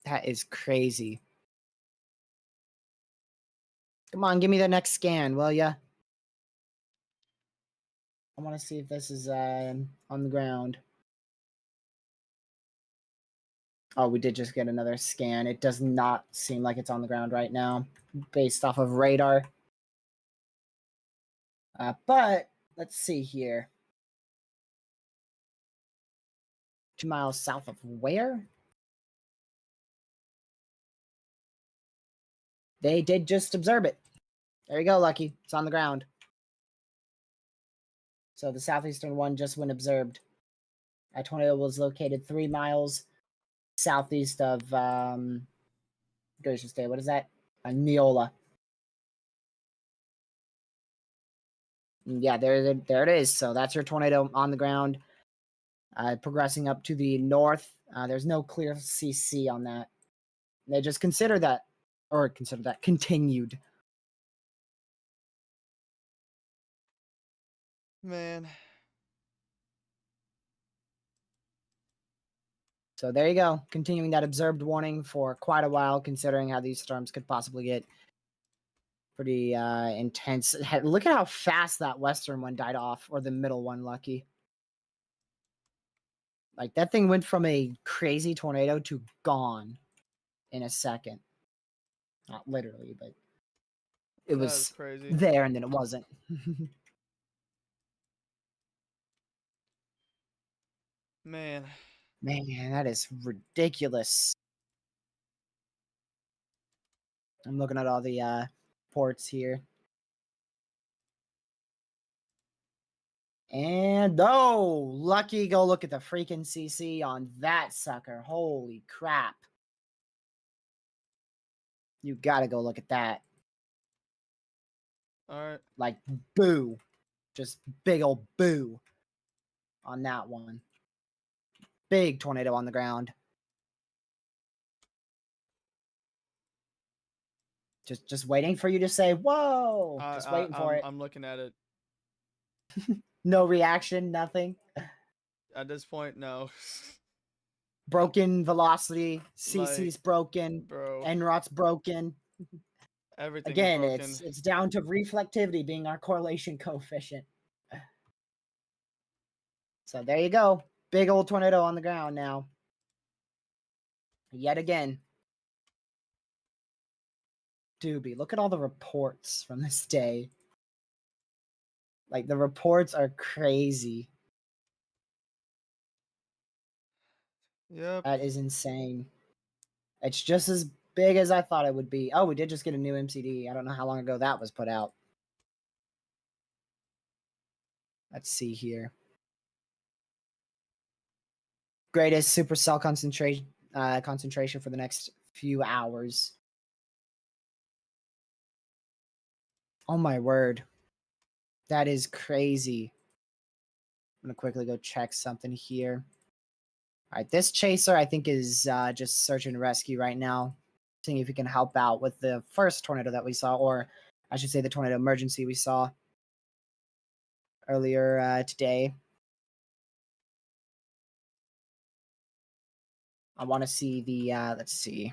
That is crazy. Come on, give me the next scan, will ya? I want to see if this is on the ground. Oh, we did just get another scan. It does not seem like it's on the ground right now, based off of radar. But let's see here. 2 miles south of where? They did just observe it. There you go, Lucky. It's on the ground. So the southeastern one just went observed. That tornado was located 3 miles southeast of Gracious Day. What is that? Neola. Yeah, there it is. So that's your tornado on the ground. Progressing up to the north. There's no clear CC on that. They just continued. Man. So there you go. Continuing that observed warning for quite a while, considering how these storms could possibly get pretty intense. Look at how fast that western one died off, or the middle one, Lucky. Like, that thing went from a crazy tornado to gone in a second. Not literally, but it was crazy. there and then it wasn't. Man. Man, that is ridiculous. I'm looking at all the ports here. And oh, Lucky, go look at the freaking CC on that sucker. Holy crap. You gotta go look at that. Alright. Like, boo. Just big old boo on that one. Big tornado on the ground. Just waiting for you to say, whoa. Just waiting for it. I'm looking at it. No reaction, nothing. At this point, no. Broken velocity, CC's Like, broken, bro. NROT's broken. Everything Again, is broken. it's down to reflectivity being our correlation coefficient. So there you go. Big old tornado on the ground now. Yet again. Doobie, look at all the reports from this day. Like, the reports are crazy. Yep. That is insane. It's just as big as I thought it would be. Oh, we did just get a new MCD. I don't know how long ago that was put out. Let's see here. Greatest supercell concentration for the next few hours. Oh my word. That is crazy. I'm going to quickly go check something here. All right, this chaser I think is just search and rescue right now. Seeing if he can help out with the first tornado that we saw, or I should say the tornado emergency we saw earlier today. I want to see the, let's see.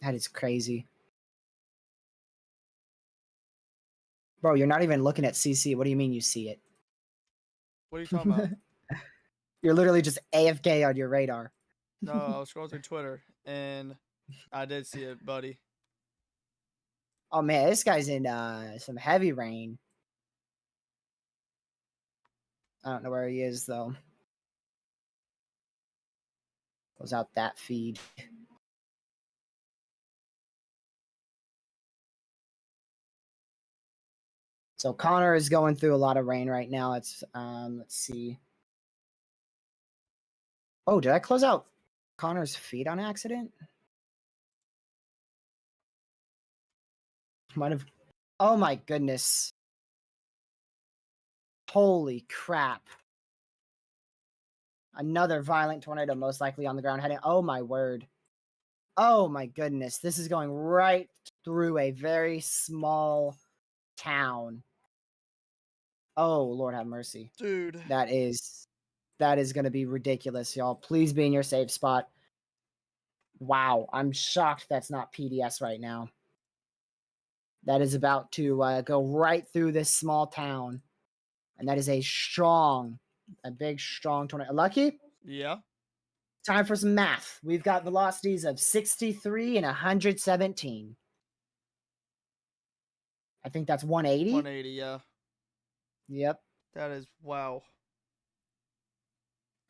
That is crazy. Bro, you're not even looking at CC. What do you mean you see it? What are you talking about? You're literally just AFK on your radar. No, I was scrolling through Twitter and I did see it, buddy. Oh man, this guy's in some heavy rain. I don't know where he is though. Close out that feed. So Connor is going through a lot of rain right now. It's let's see. Oh, did I close out Connor's feed on accident? Might have. Oh my goodness. Holy crap. Another violent tornado, most likely on the ground heading. Oh my word. Oh my goodness. This is going right through a very small town. Oh, Lord have mercy. Dude. That is going to be ridiculous, y'all. Please be in your safe spot. Wow. I'm shocked that's not PDS right now. That is about to go right through this small town. And that is a big, strong tornado. Lucky? Yeah. Time for some math. We've got velocities of 63 and 117. I think that's 180. 180, yeah. Yep. That is wow.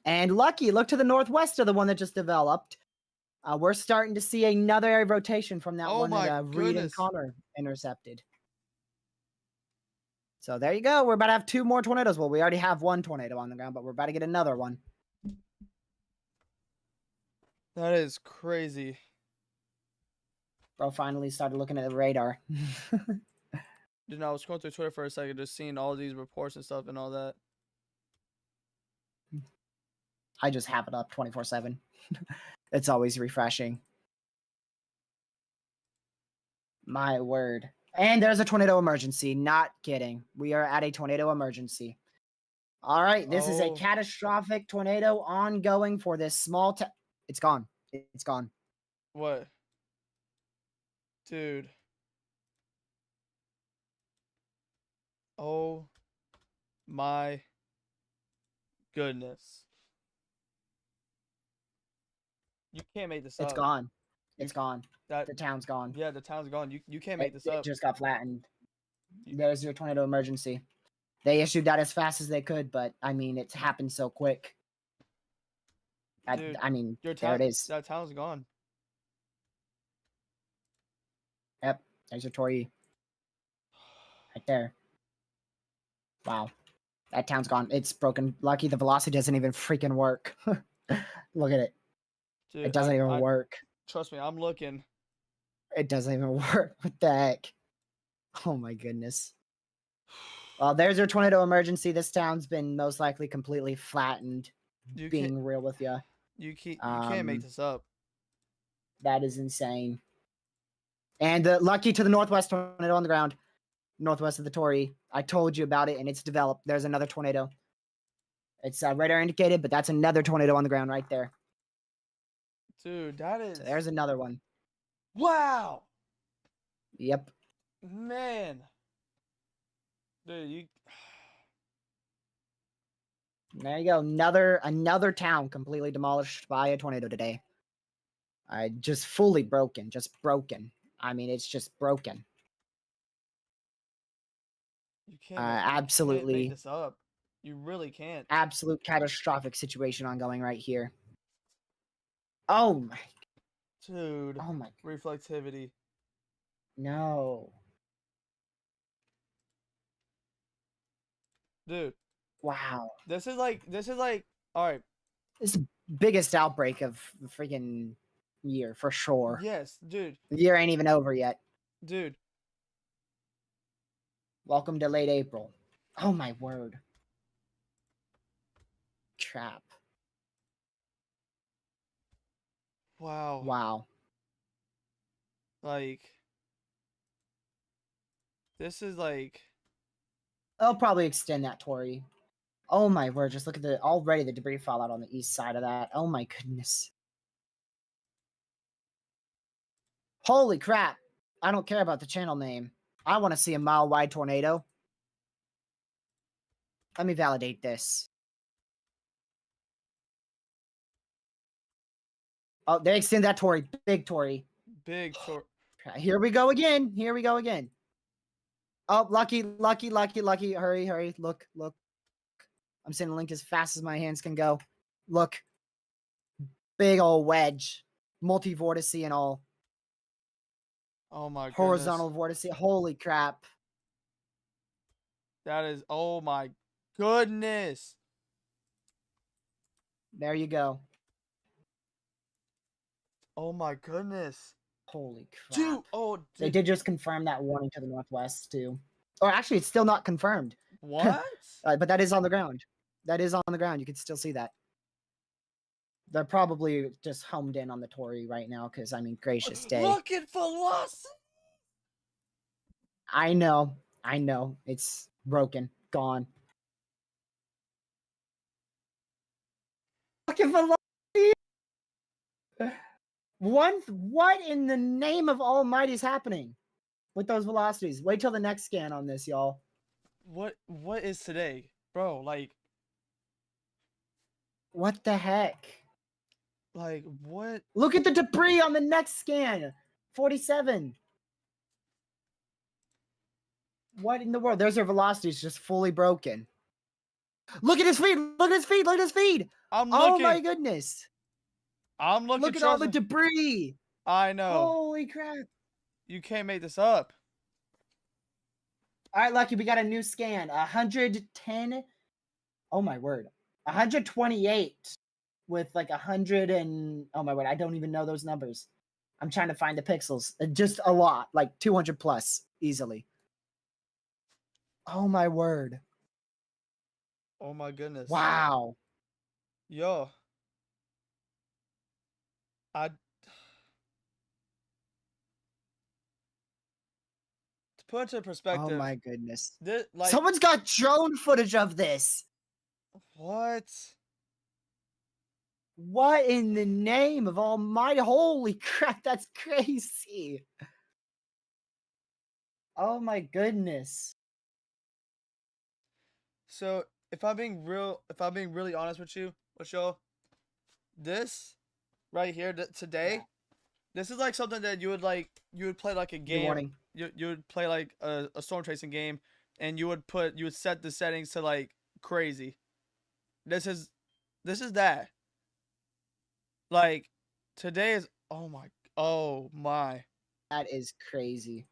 And Lucky, look to the northwest of the one that just developed. We're starting to see another area of rotation from that one that Reed and Connor intercepted. So there you go. We're about to have 2 more tornadoes. Well, we already have 1 tornado on the ground, but we're about to get another one. That is crazy. Bro finally started looking at the radar. Dude, I was scrolling through Twitter for a second, just seeing all these reports and stuff and all that. I just have it up 24/7. It's always refreshing. My word. And there's a tornado emergency. Not kidding. We are at a tornado emergency. All right. This is a catastrophic tornado ongoing for this small town. It's gone. It's gone. What? Dude. Oh my goodness. You can't make this up. It's gone. It's gone. The town's gone. Yeah, the town's gone. You can't make this up. It just got flattened. There's your tornado emergency. They issued that as fast as they could, but I mean, it's happened so quick. Dude, I mean, there it is. That town's gone. Yep. There's your Tori. Right there. Wow. That town's gone. It's broken. Lucky the velocity doesn't even freaking work. Look at it. Dude, it doesn't even work. Trust me, I'm looking. It doesn't even work. What the heck? Oh my goodness. Well, there's your tornado emergency. This town's been most likely completely flattened. Being real with you. You can't make this up. That is insane. And Lucky to the northwest tornado on the ground. Northwest of the Tory. I told you about it, and it's developed. There's another tornado. It's radar indicated, but that's another tornado on the ground right there. Dude, that is... So there's another one. Wow! Yep. Man. Dude, you... There you go. Another town completely demolished by a tornado today. Just fully broken. Just broken. I mean, it's just broken. You can't absolutely make this up. You really can't. Absolute catastrophic situation ongoing right here. Oh my. Dude. Oh my. Reflectivity. No. Dude. Wow. This is like all right. This is the biggest outbreak of the freaking year for sure. Yes, dude. The year ain't even over yet. Dude. Welcome to late April. Oh my word. Crap. Wow. Wow. Like, this is like... I'll probably extend that, Tori. Oh my word, just look at already the debris fallout on the east side of that. Oh my goodness. Holy crap. I don't care about the channel name. I want to see a mile-wide tornado. Let me validate this. Oh, they extend that Tori. Big Tori. Big Tori. Here we go again. Here we go again. Oh, lucky. Hurry. Look. I'm sending a link as fast as my hands can go. Look. Big old wedge. Multi-vortice and all. Oh my goodness. Horizontal vortice. Holy crap. That is, oh my goodness. There you go. Oh my goodness. Holy crap. Dude, oh, They did just confirm that warning to the northwest, too. Or actually, it's still not confirmed. What? But that is on the ground. That is on the ground. You can still see that. They're probably just homed in on the Tory right now because, I mean, gracious day. Look at velocity. I know. It's broken. Gone. Look at velocity. What in the name of Almighty is happening with those velocities? Wait till the next scan on this, y'all. What is today? Bro, like What the heck? like what? Look at the debris on the next scan. 47. What in the world? There's their velocities just fully broken. Look at his feed. Look at his feed. Look at his feed. I'm Oh looking. my goodness. I'm looking. Look at all the debris. I know. Holy crap. You can't make this up. All right, Lucky, we got a new scan. 110. Oh my word. 128 with like 100 and oh my word, I don't even know those numbers. I'm trying to find the pixels. Just a lot, like 200 plus easily. Oh my word. Oh my goodness. Wow. Yo. To put into perspective. Oh my goodness. Like, someone's got drone footage of this. What? What in the name of Almighty? Holy crap, that's crazy. Oh my goodness. So if I'm being really honest with y'all, this right here today, this is like something that you would play like a game. You would play like a storm chasing game, and you would set the settings to like crazy. This is that. Like today is oh my. That is crazy.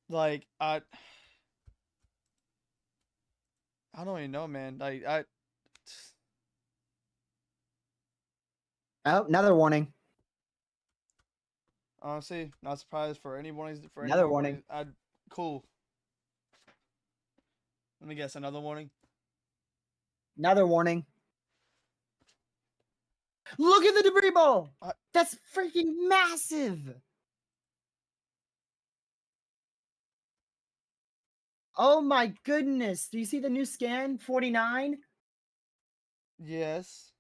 Like I don't even know, man. Like Oh, another warning. Honestly, not surprised for any warnings. For another any warning. Cool. Let me guess, another warning. Another warning. Look at the debris ball. That's freaking massive. Oh my goodness. Do you see the new scan? 49? Yes.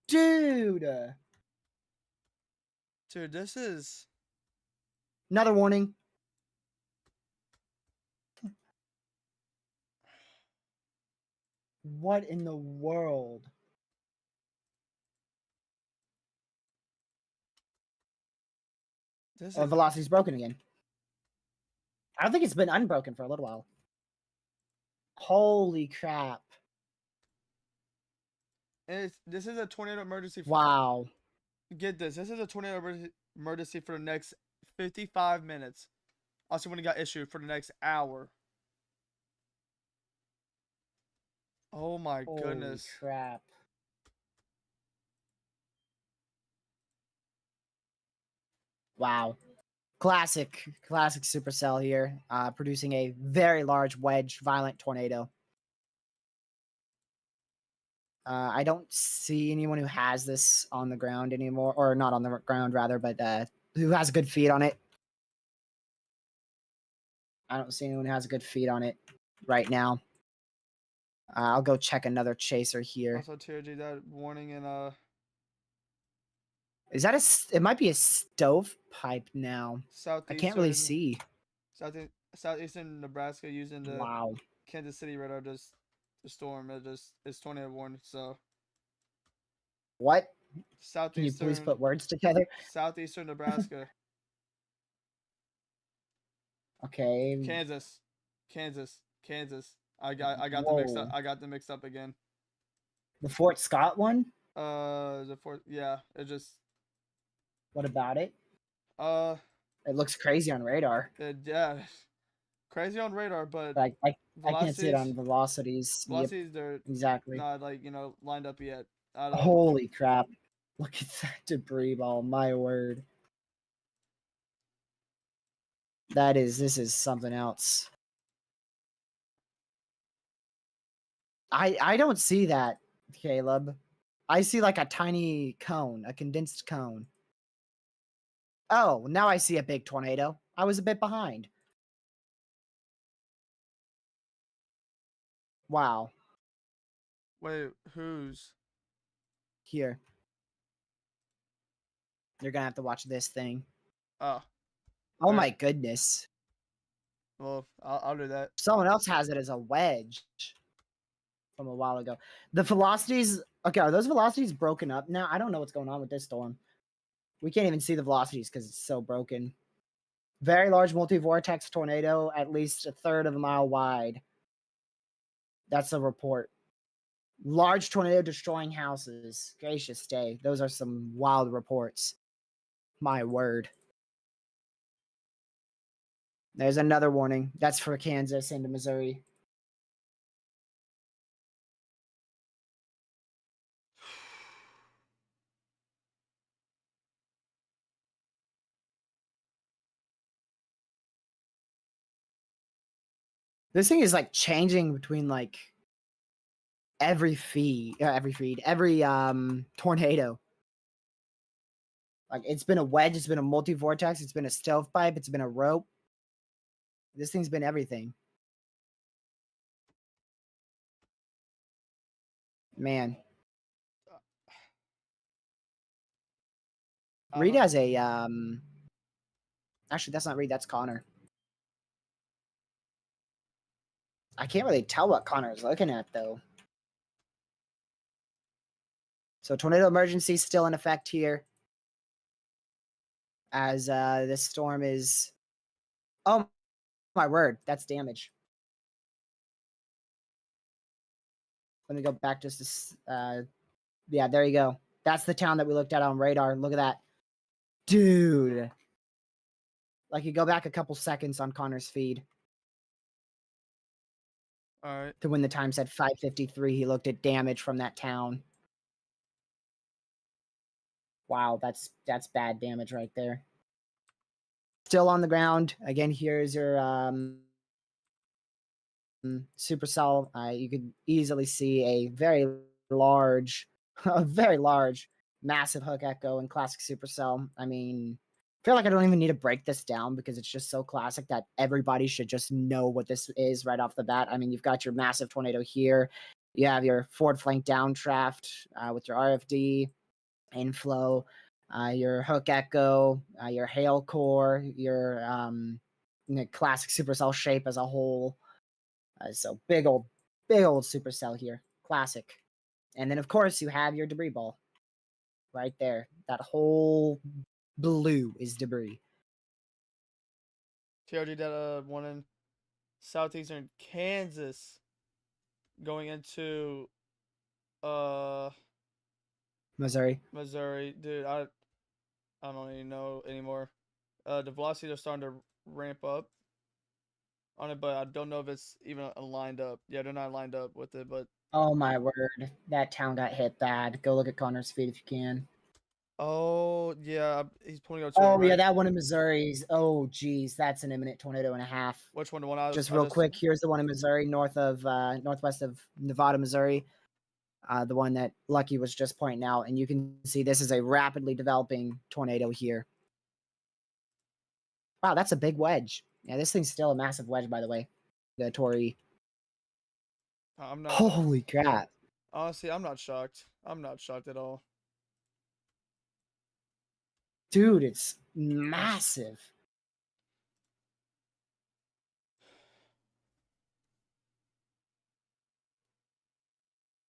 Dude. Dude, this is... Another warning. What in the world? This velocity's broken again. I don't think it's been unbroken for a little while. Holy crap. This is a tornado emergency. Wow. Get this. This is a tornado emergency for the next 55 minutes. Also, when it got issued for the next hour. Oh my goodness. Holy crap. Wow. Classic supercell here, producing a very large wedge, violent tornado. I don't see anyone who has this on the ground anymore, or not on the ground rather, but who has a good feed on it. I don't see anyone who has a good feed on it right now. I'll go check another chaser here. Also, TRG, that warning in Is that it might be a stovepipe now. I can't really see. Southeastern Nebraska using the wow. Kansas City radar just the storm. It's tornado warning. So what? Southeastern. Can you please put words together? Southeastern Nebraska. Okay. Kansas. I got them mixed up. I got them mixed up again. The Fort Scott one? Yeah, it just. What about it? It looks crazy on radar. Yeah, crazy on radar, but I can't see it on velocities. Velocities, they're exactly not lined up yet. Holy crap! Look at that debris ball. My word. This is something else. I don't see that, Caleb. I see like a tiny cone, a condensed cone. Oh, now I see a big tornado. I was a bit behind. Wow. Wait, whose? Here. You're gonna have to watch this thing. Oh, Oh my alright. goodness. Well, I'll do that. Someone else has it as a wedge from a while ago. The velocities, okay, are those velocities broken up now? I don't know what's going on with this storm. We can't even see the velocities because it's so broken. Very large multi-vortex tornado, at least a third of a mile wide. That's a report. Large tornado destroying houses. Gracious day. Those are some wild reports. My word. There's another warning. That's for Kansas and Missouri. This thing is like changing between like every tornado. Like it's been a wedge, it's been a multi-vortex, it's been a stovepipe, it's been a rope. This thing's been everything. Man. Reed has a actually that's not Reed, that's Connor. I can't really tell what Connor is looking at though. So tornado emergency still in effect here. As this storm is, oh my word, that's damage. Let me go back just to, yeah, there you go. That's the town that we looked at on radar. Look at that. Dude. Like you go back a couple seconds on Connor's feed. All right. To when the time said 5:53, he looked at damage from that town. Wow, that's bad damage right there. Still on the ground. Again, here's your supercell. You could easily see a very large, massive hook echo in classic supercell. I mean, I feel like I don't even need to break this down because it's just so classic that everybody should just know what this is right off the bat. I mean, you've got your massive tornado here. You have your forward flank downdraft with your RFD inflow, your hook echo, your hail core, your classic supercell shape as a whole. So big old supercell here, classic. And then of course you have your debris ball right there. That whole blue is debris. TRG did one in southeastern Kansas going into Missouri. Missouri. Dude, I don't even know anymore. The velocities are starting to ramp up on it, but I don't know if it's even lined up. Yeah, they're not lined up with it, but Oh my word, that town got hit bad. Go look at Connor's feed if you can. oh yeah, he's pointing out to it, Oh yeah, right? that one in Missouri's. Oh geez, that's an imminent tornado and a half. Which one? The one I Just I real just quick, here's the one in Missouri, northwest of Nevada, Missouri. The one that Lucky was just pointing out, and you can see this is a rapidly developing tornado here. Wow, that's a big wedge. Yeah, this thing's still a massive wedge, by the way. The Tory. I'm not Holy crap. honestly, I'm not shocked. I'm not shocked at all. Dude, it's massive.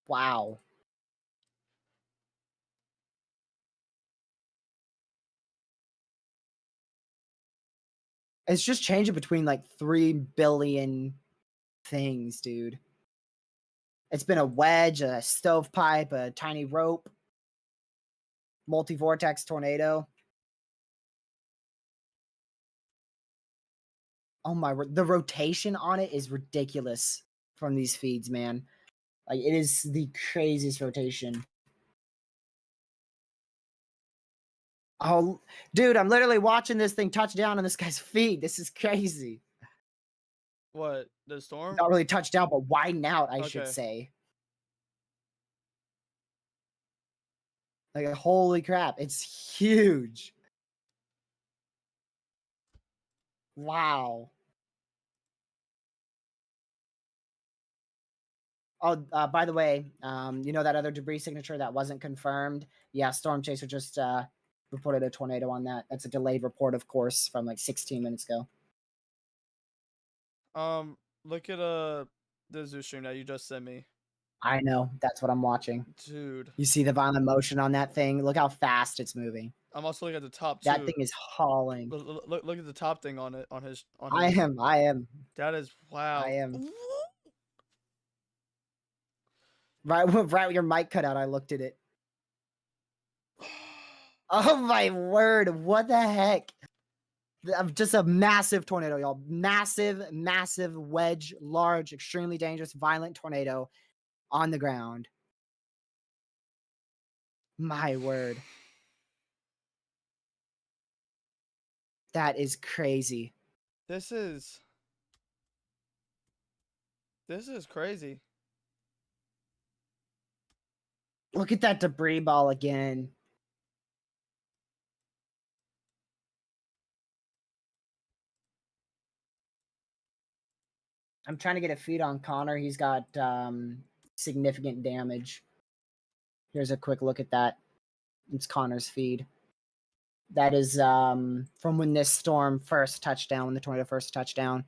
Wow. It's just changing between like 3 billion things, dude. It's been a wedge, a stovepipe, a tiny rope, multi-vortex tornado. Oh my, the rotation on it is ridiculous from these feeds, man. Like it is the craziest rotation. Oh, dude, I'm literally watching this thing touch down on this guy's feet. This is crazy. What? The storm? Not really touch down, but widen out, I should Okay. say. Like, holy crap, it's huge. Wow. Oh, by the way, you know that other debris signature that wasn't confirmed? Yeah, Storm Chaser just reported a tornado on that. That's a delayed report, of course, from like 16 minutes ago. Look at the zoo stream that you just sent me. I know, that's what I'm watching. Dude. You see the violent motion on that thing? Look how fast it's moving. I'm also looking at the top too. That thing is hauling. Look at the top thing on it on his. I am. That is wow. I am. Right when your mic cut out, I looked at it. Oh my word! What the heck? Just a massive tornado, y'all. Massive, massive wedge, large, extremely dangerous, violent tornado on the ground. My word. That is crazy. This is crazy. Look at that debris ball again. I'm trying to get a feed on Connor. He's got significant damage. Here's a quick look at that. It's Connor's feed. That is from when this storm first touched down, when the tornado first touched down.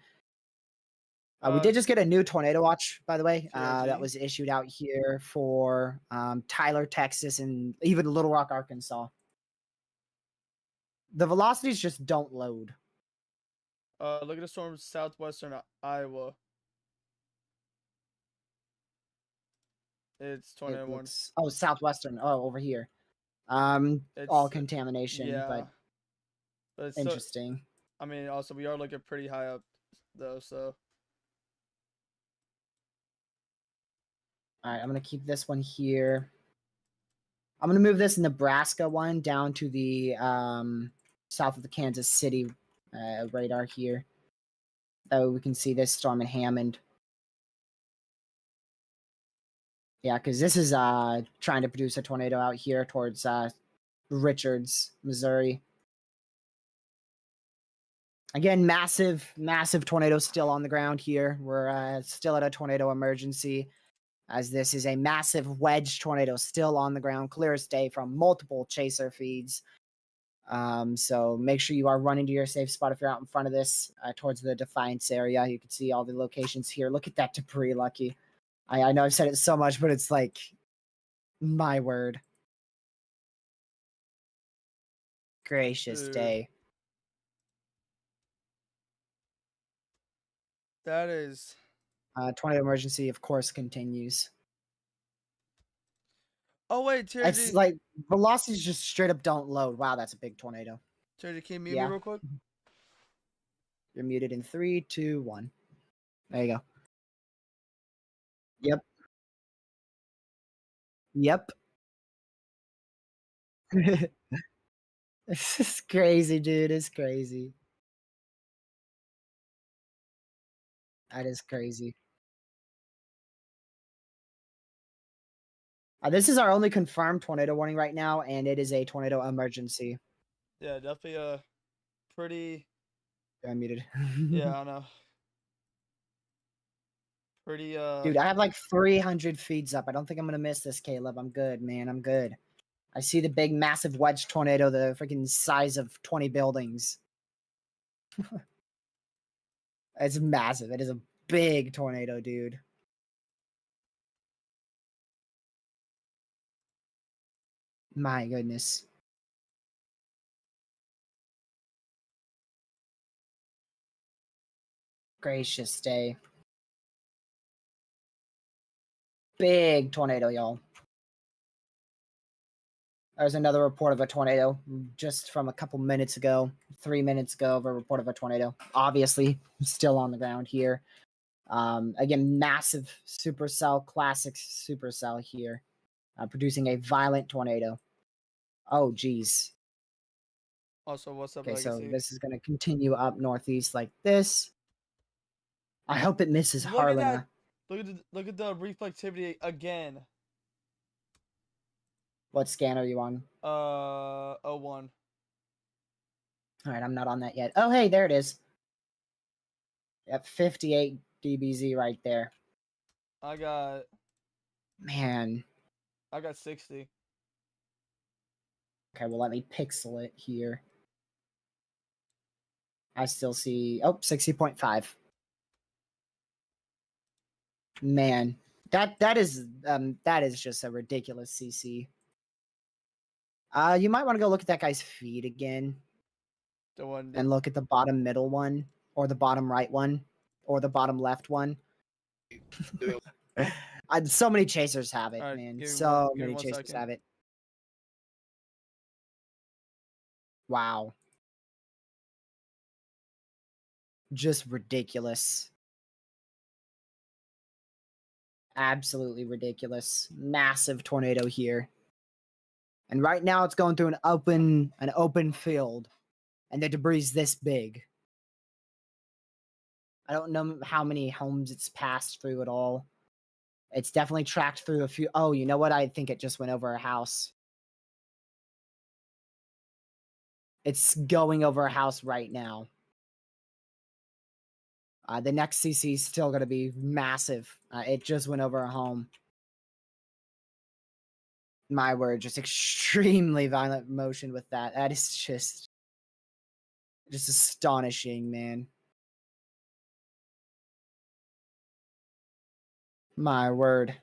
We did just get a new tornado watch, by the way, that was issued out here for Tyler, Texas, and even Little Rock, Arkansas. The velocities just don't load. Look at the storm southwestern Iowa. It's tornado warning. Oh, southwestern. Oh, over here. It's all contamination, yeah, but it's interesting. I mean, also we are looking pretty high up, though. So. All right, I'm gonna keep this one here. I'm gonna move this Nebraska one down to the south of the Kansas City radar here. That way we can see this storm in Hammond. Yeah, because this is trying to produce a tornado out here towards Richards, Missouri. Again, massive, massive tornado still on the ground here. We're still at a tornado emergency, as this is a massive wedge tornado still on the ground, clear as day from multiple chaser feeds. So make sure you are running to your safe spot if you're out in front of this, towards the Defiance area. You can see all the locations here. Look at that debris, Lucky. I know I've said it so much, but it's like, my word. Gracious day. That is. Tornado emergency, of course, continues. Oh wait, Terry. It's like velocities just straight up don't load. Wow, that's a big tornado. Terry, can you mute me real quick? You're muted in 3, 2, 1. There you go. Yep. Yep. This is crazy, dude. It's crazy. That is crazy. This is our only confirmed tornado warning right now, and it is a tornado emergency. Yeah, definitely pretty. I'm muted. Yeah, I know. Pretty Dude, I have like 300 feeds up. I don't think I'm gonna miss this, Caleb. I'm good, man. I'm good. I see the big, massive wedge tornado, the freaking size of 20 buildings. It's massive. It is a big tornado, dude. My goodness. Gracious day. Big tornado, y'all. There's another report of a tornado just from a couple minutes ago, 3 minutes ago, of a report of a tornado. Obviously, still on the ground here. Again, massive supercell, classic supercell here, producing a violent tornado. Oh, geez. Also, what's up, Okay, so Legacy? this is going to continue up northeast like this. I hope it misses Look at that. Harlina. Look at the reflectivity again. What scan are you on? 01. All right, I'm not on that yet. Oh, hey, there it is. Yep, 58 dBz right there. I got Man. 60. Okay, well, let me pixel it here. I still see, oh, 60.5. Man, that is just a ridiculous CC. You might want to go look at that guy's feed again The one. and look at the bottom middle one, or the bottom right one, or the bottom left one. So many chasers have it, Alright, man. give So me many one chasers second. have it. Wow. Just ridiculous. Absolutely ridiculous. Massive tornado here. And right now it's going through an open field. And the debris is this big. I don't know how many homes it's passed through at all. It's definitely tracked through a few. Oh, you know what? I think it just went over a house. It's going over a house right now. The next CC is still going to be massive. It just went over a home. My word, just extremely violent motion with that. That is just astonishing, man. My word.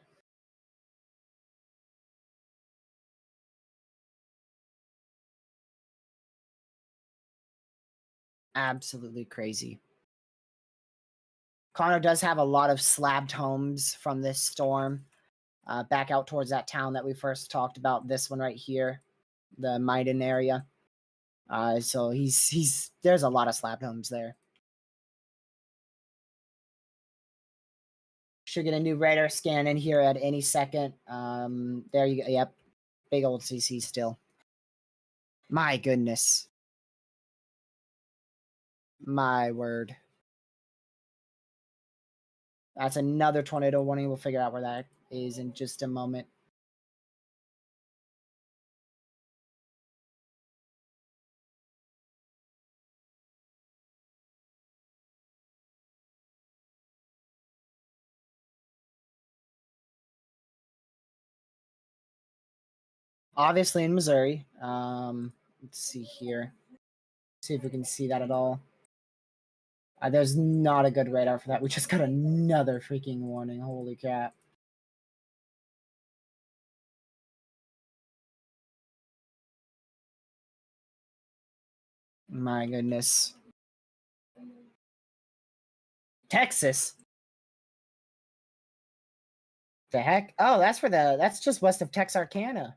Absolutely crazy. Connor does have a lot of slabbed homes from this storm. Back out towards that town that we first talked about. This one right here, the Maiden area. So he's there's a lot of slabbed homes there. Should get a new radar scan in here at any second. There you go. Yep, big old CC still. My goodness. My word. That's another tornado warning. We'll figure out where that is in just a moment. Obviously in Missouri. Let's see here. See if we can see that at all. There's not a good radar for that. We just got another freaking warning. Holy crap. My goodness. Texas. The heck? Oh, that's just west of Texarkana.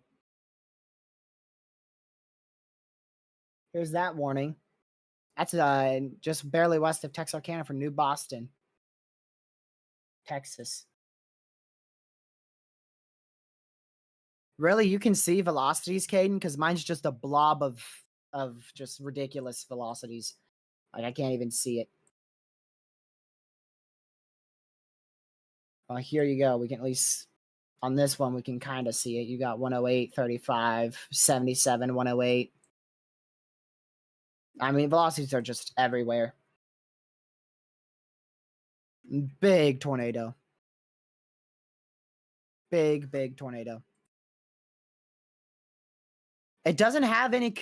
Here's that warning. That's just barely west of Texarkana for New Boston, Texas. Really, you can see velocities, Caden, because mine's just a blob of just ridiculous velocities. Like I can't even see it. Here you go. We can at least on this one we can kind of see it. You got 108, 35, 77, 108. I mean, velocities are just everywhere. Big tornado. Big tornado. It doesn't have any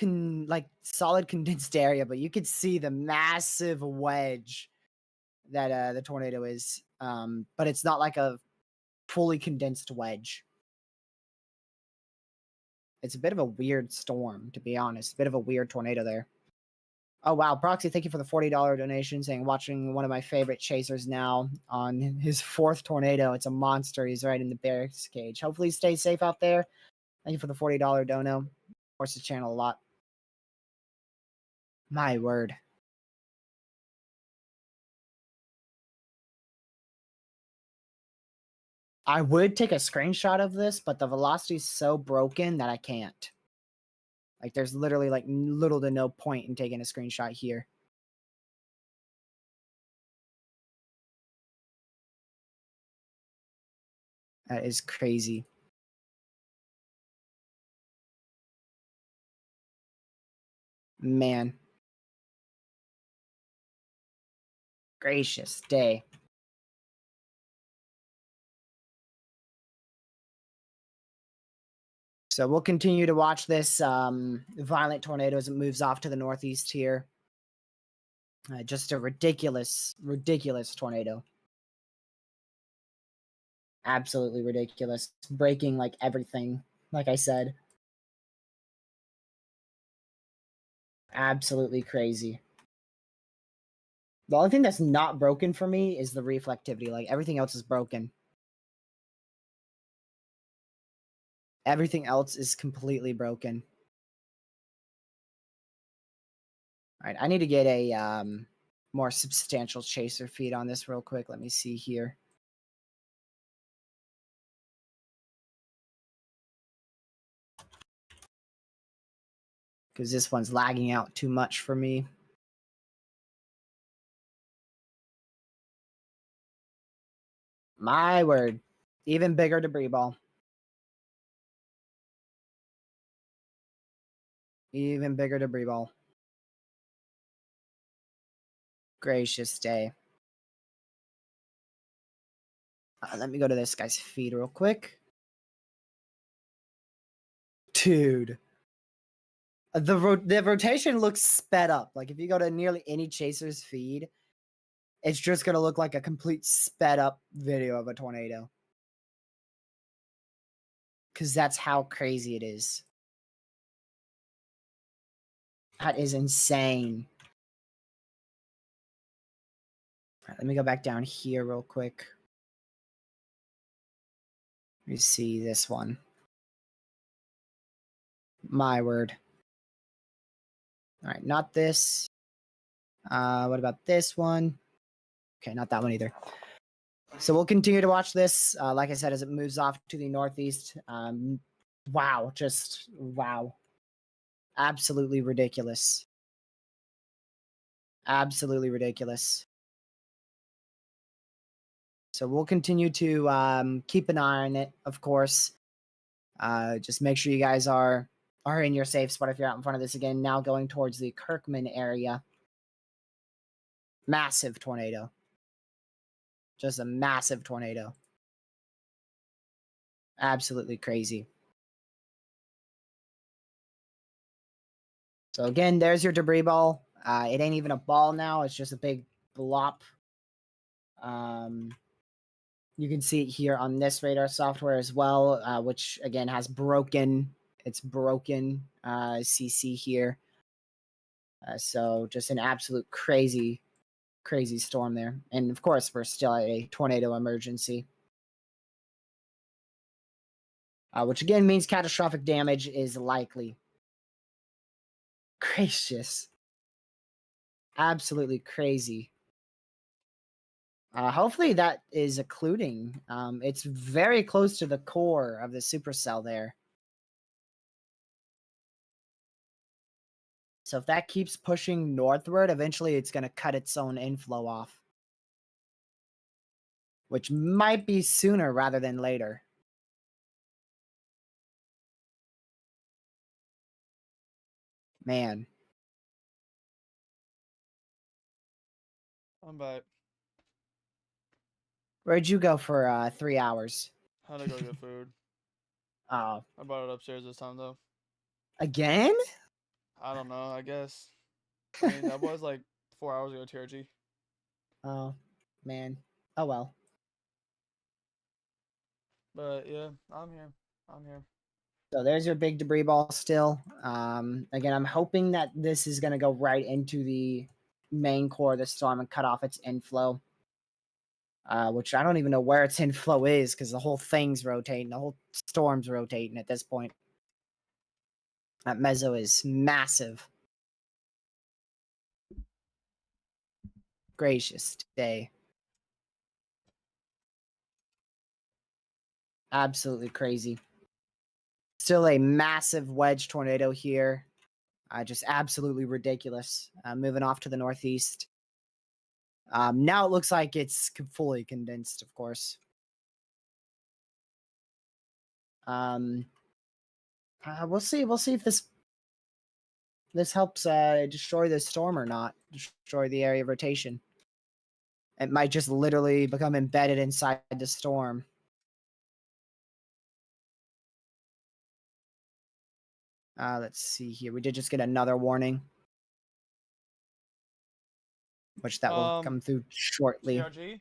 solid condensed area, but you could see the massive wedge that the tornado is. But it's not like a fully condensed wedge. It's a bit of a weird storm, to be honest. A bit of a weird tornado there. Oh wow, Proxy, thank you for the $40 donation, saying watching one of my favorite chasers now on his fourth tornado. It's a monster. He's right in the barracks cage. Hopefully he stays safe out there. Thank you for the $40 dono. Supports the channel a lot. My word. I would take a screenshot of this, but the velocity is so broken that I can't. Like there's literally like little to no point in taking a screenshot here. That is crazy. Man. Gracious day. So we'll continue to watch this violent tornado as it moves off to the northeast here. Just a ridiculous, ridiculous tornado. Absolutely ridiculous. Breaking like everything, like I said. Absolutely crazy. The only thing that's not broken for me is the reflectivity. Like everything else is broken. Everything else is completely broken. All right, I need to get a more substantial chaser feed on this real quick. Let me see here. Because this one's lagging out too much for me. My word. Even bigger debris ball. Even bigger debris ball. Gracious day. Let me go to this guy's feed real quick. Dude. The rotation looks sped up. Like if you go to nearly any chaser's feed, it's just going to look like a complete sped up video of a tornado. Because that's how crazy it is. That is insane. All right, let me go back down here real quick. Let me see this one. My word. All right, not this. What about this one? Okay, not that one either. So we'll continue to watch this, like I said, as it moves off to the northeast. Wow, just wow. Absolutely ridiculous. Absolutely ridiculous. So we'll continue to keep an eye on it, of course. Just make sure you guys are in your safe spot if you're out in front of this again. Now going towards the Kirkman area. Massive tornado. Just a massive tornado. Absolutely crazy. So again, there's your debris ball. It ain't even a ball now. It's just a big blop. You can see it here on this radar software as well, which again has broken. It's broken CC here. So just an absolute crazy, crazy storm there. And of course, we're still at a tornado emergency. Which again means catastrophic damage is likely. Gracious. Absolutely crazy. Hopefully that is occluding. It's very close to the core of the supercell there. So if that keeps pushing northward, eventually it's going to cut its own inflow off. Which might be sooner rather than later. Man. I'm back. Where'd you go for 3 hours? Had to go get food. Oh. I brought it upstairs this time though. Again? I don't know. I guess. I mean, that was like 4 hours ago, TRG. Oh, man. Oh well. But yeah, I'm here. I'm here. So there's your big debris ball still. Again, I'm hoping that this is going to go right into the main core of the storm and cut off its inflow. Which I don't even know where its inflow is because the whole thing's rotating. The whole storm's rotating at this point. That meso is massive. Gracious day. Absolutely crazy. Still a massive wedge tornado here. Just absolutely ridiculous. Moving off to the northeast. Now it looks like it's fully condensed, of course. We'll see. We'll see if this helps destroy the storm or not. Destroy the area of rotation. It might just literally become embedded inside the storm. Let's see here. We did just get another warning, which that will come through shortly. CRG,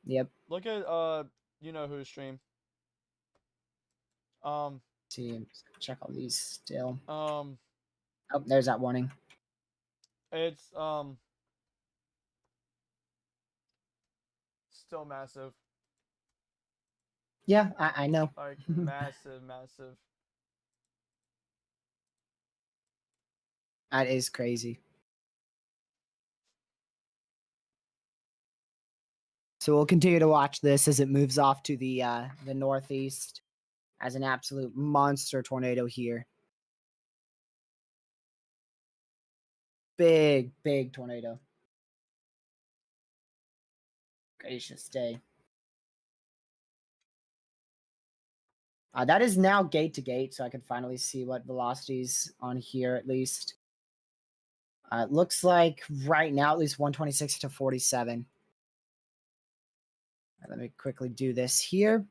Yep. look at you know whose stream. See, check all these still. Oh, There's that warning. it's still massive. Yeah, I know. Like massive, massive. That is crazy. So we'll continue to watch this as it moves off to the northeast as an absolute monster tornado here. Big, big tornado. Gracious day. That is now gate to gate, so I can finally see what velocities on here at least. It looks like right now at least 126 to 47. Let me quickly do this here.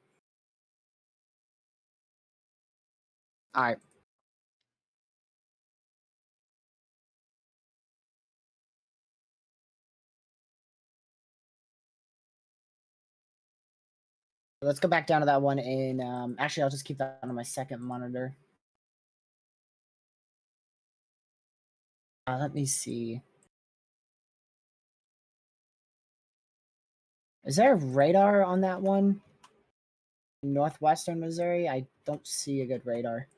All right. Let's go back down to that one in, actually, I'll just keep that on my second monitor. Let me see. Is there a radar on that one? Northwestern Missouri? I don't see a good radar.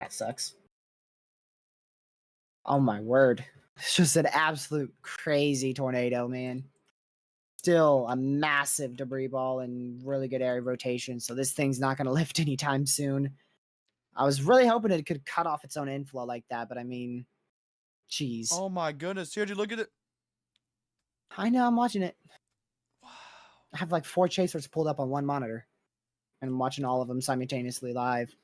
That sucks. Oh my word. It's just an absolute crazy tornado, man. Still a massive debris ball and really good area rotation, so this thing's not going to lift anytime soon. I was really hoping it could cut off its own inflow like that, but I mean, jeez. Oh my goodness, CRG, look at it. I know, I'm watching it. Wow. I have like 4 chasers pulled up on one monitor, and I'm watching all of them simultaneously live.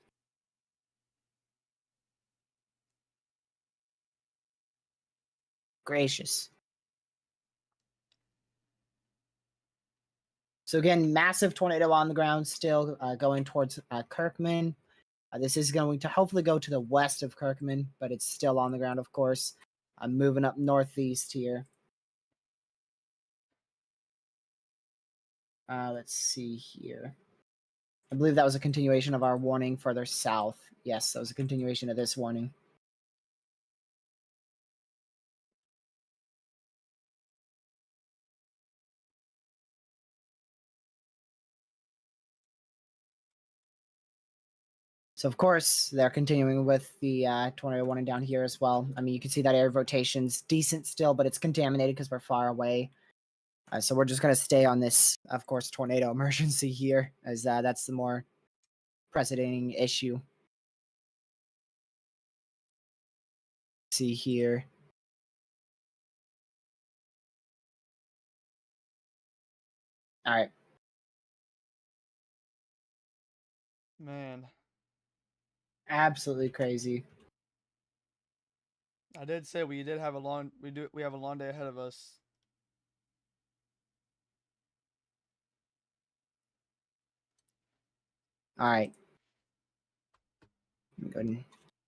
Gracious. So again, massive tornado on the ground still going towards Kirkman. This is going to hopefully go to the west of Kirkman, but it's still on the ground, of course. I'm moving up northeast here. Let's see here. I believe that was a continuation of our warning further south. Yes, that was a continuation of this warning. So, of course, they're continuing with the tornado warning down here as well. I mean, you can see that area of rotation's decent still, but it's contaminated because we're far away. So we're just going to stay on this, of course, tornado emergency here, as that's the more precedenting issue. See here. All right. Man. Absolutely crazy. I did say we have a long day ahead of us. All right. Let me go and do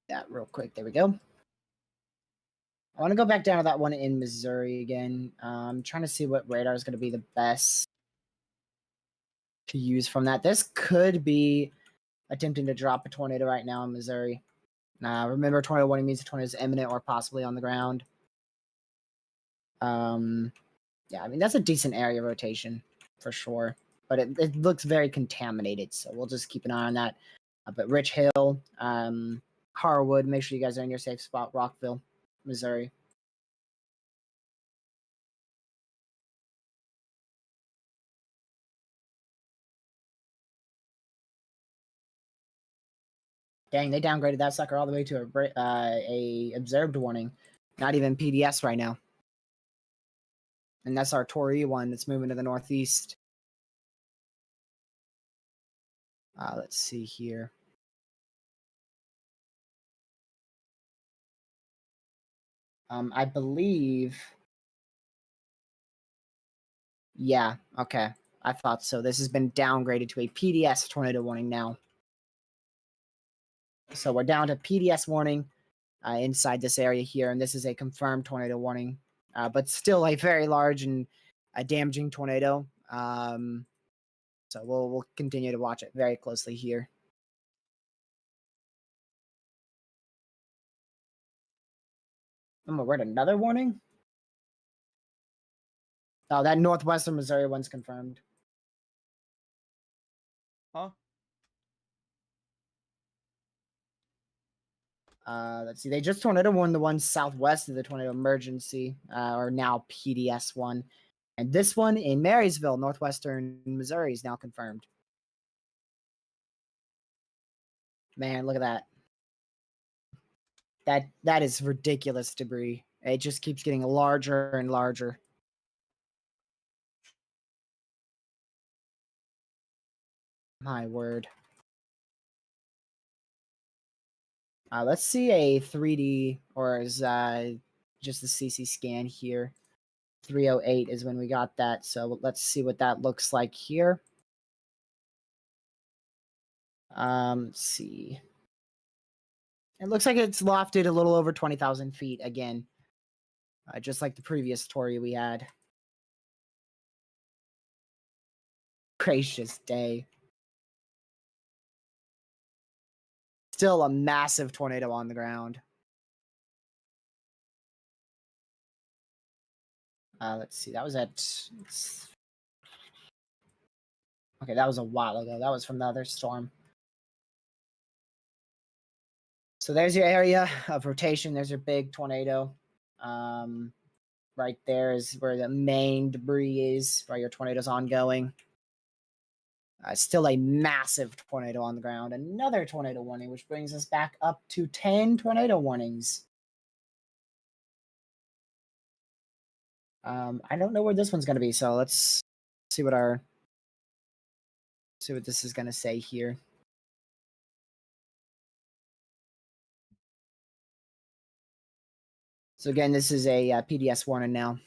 that real quick. There we go. I want to go back down to that one in Missouri again. I'm trying to see what radar is going to be the best to use from that. This could be attempting to drop a tornado right now in Missouri. Remember, tornado warning means the tornado is imminent or possibly on the ground. Yeah, I mean, that's a decent area rotation for sure, but it looks very contaminated, so we'll just keep an eye on that. But Rich Hill, Harwood, make sure you guys are in your safe spot. Rockville, Missouri. Dang, they downgraded that sucker all the way to a observed warning. Not even PDS right now. And that's our Tori one that's moving to the northeast. Let's see here. I believe. Yeah, okay. I thought so. This has been downgraded to a PDS tornado warning now. So we're down to PDS warning inside this area here, and this is a confirmed tornado warning, but still a very large and damaging tornado. So we'll continue to watch it very closely here. We're at another warning? Oh, that northwestern Missouri one's confirmed. Huh? Let's see. They just tornado warned the one southwest of the tornado emergency, or now PDS one. And this one in Marysville, northwestern Missouri, is now confirmed. Man, look at that. That is ridiculous debris. It just keeps getting larger and larger. My word. Let's see a 3D, or is just the CC scan here. 308 is when we got that, so let's see what that looks like here. Let's see. It looks like it's lofted a little over 20,000 feet again, just like the previous Tori we had. Gracious day. Still a massive tornado on the ground. Let's see. That was at. Okay, that was a while ago. That was from the other storm. So there's your area of rotation. There's your big tornado. Right there is where the main debris is, where your tornado's ongoing. Still a massive tornado on the ground. Another tornado warning, which brings us back up to 10 tornado warnings. I don't know where this one's going to be, so let's see what this is going to say here. So again, this is a PDS warning now.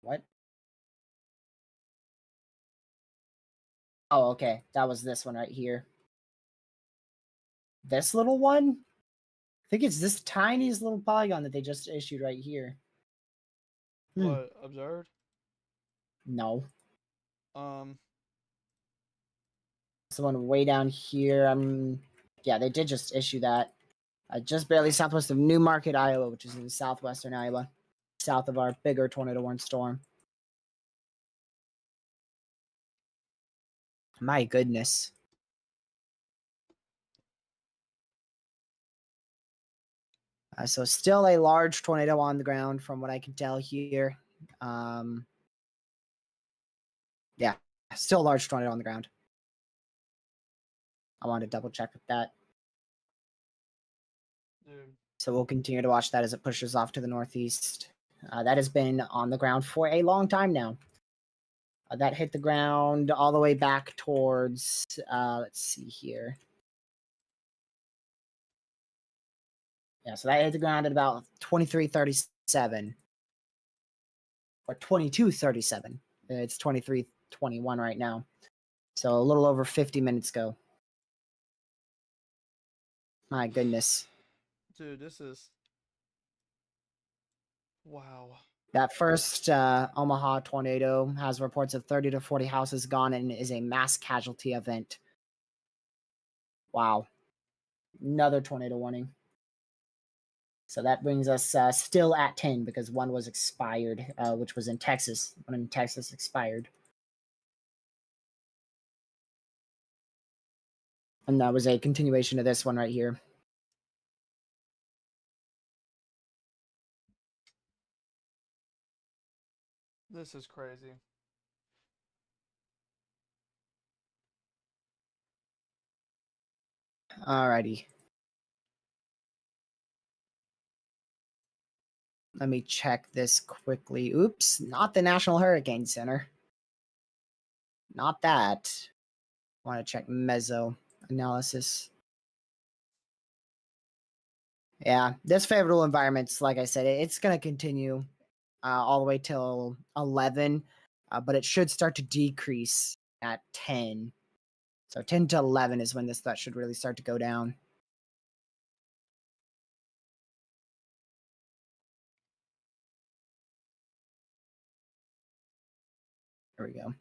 What? Oh, okay. That was this one right here. This little one? I think it's this tiniest little polygon that they just issued right here. What, observed? No. Um, It's the one way down here. Yeah, they did just issue that. Just barely southwest of New Market, Iowa, which is in southwestern Iowa, south of our bigger tornado warning storm. My goodness. So still a large tornado on the ground from what I can tell here. Yeah, still a large tornado on the ground. I wanted to double check with that. dude. So we'll continue to watch that as it pushes off to the northeast. That has been on the ground for a long time now. That hit the ground all the way back towards, let's see here. Yeah, so that hit the ground at about 23:37 or 22:37. It's 23:21 right now. So a little over 50 minutes ago. My goodness. Dude, this is. Wow. That first Omaha tornado has reports of 30 to 40 houses gone and is a mass casualty event. Wow. Another tornado warning. So that brings us still at 10 because one was expired, which was in Texas. One in Texas expired. And that was a continuation of this one right here. This is crazy. Alrighty. Let me check this quickly. Oops, not the National Hurricane Center. Not that. Want to check meso analysis. Yeah, this favorable environment's, like I said, it's going to continue all the way till 11, but it should start to decrease at 10. So 10 to 11 is when that should really start to go down. There we go.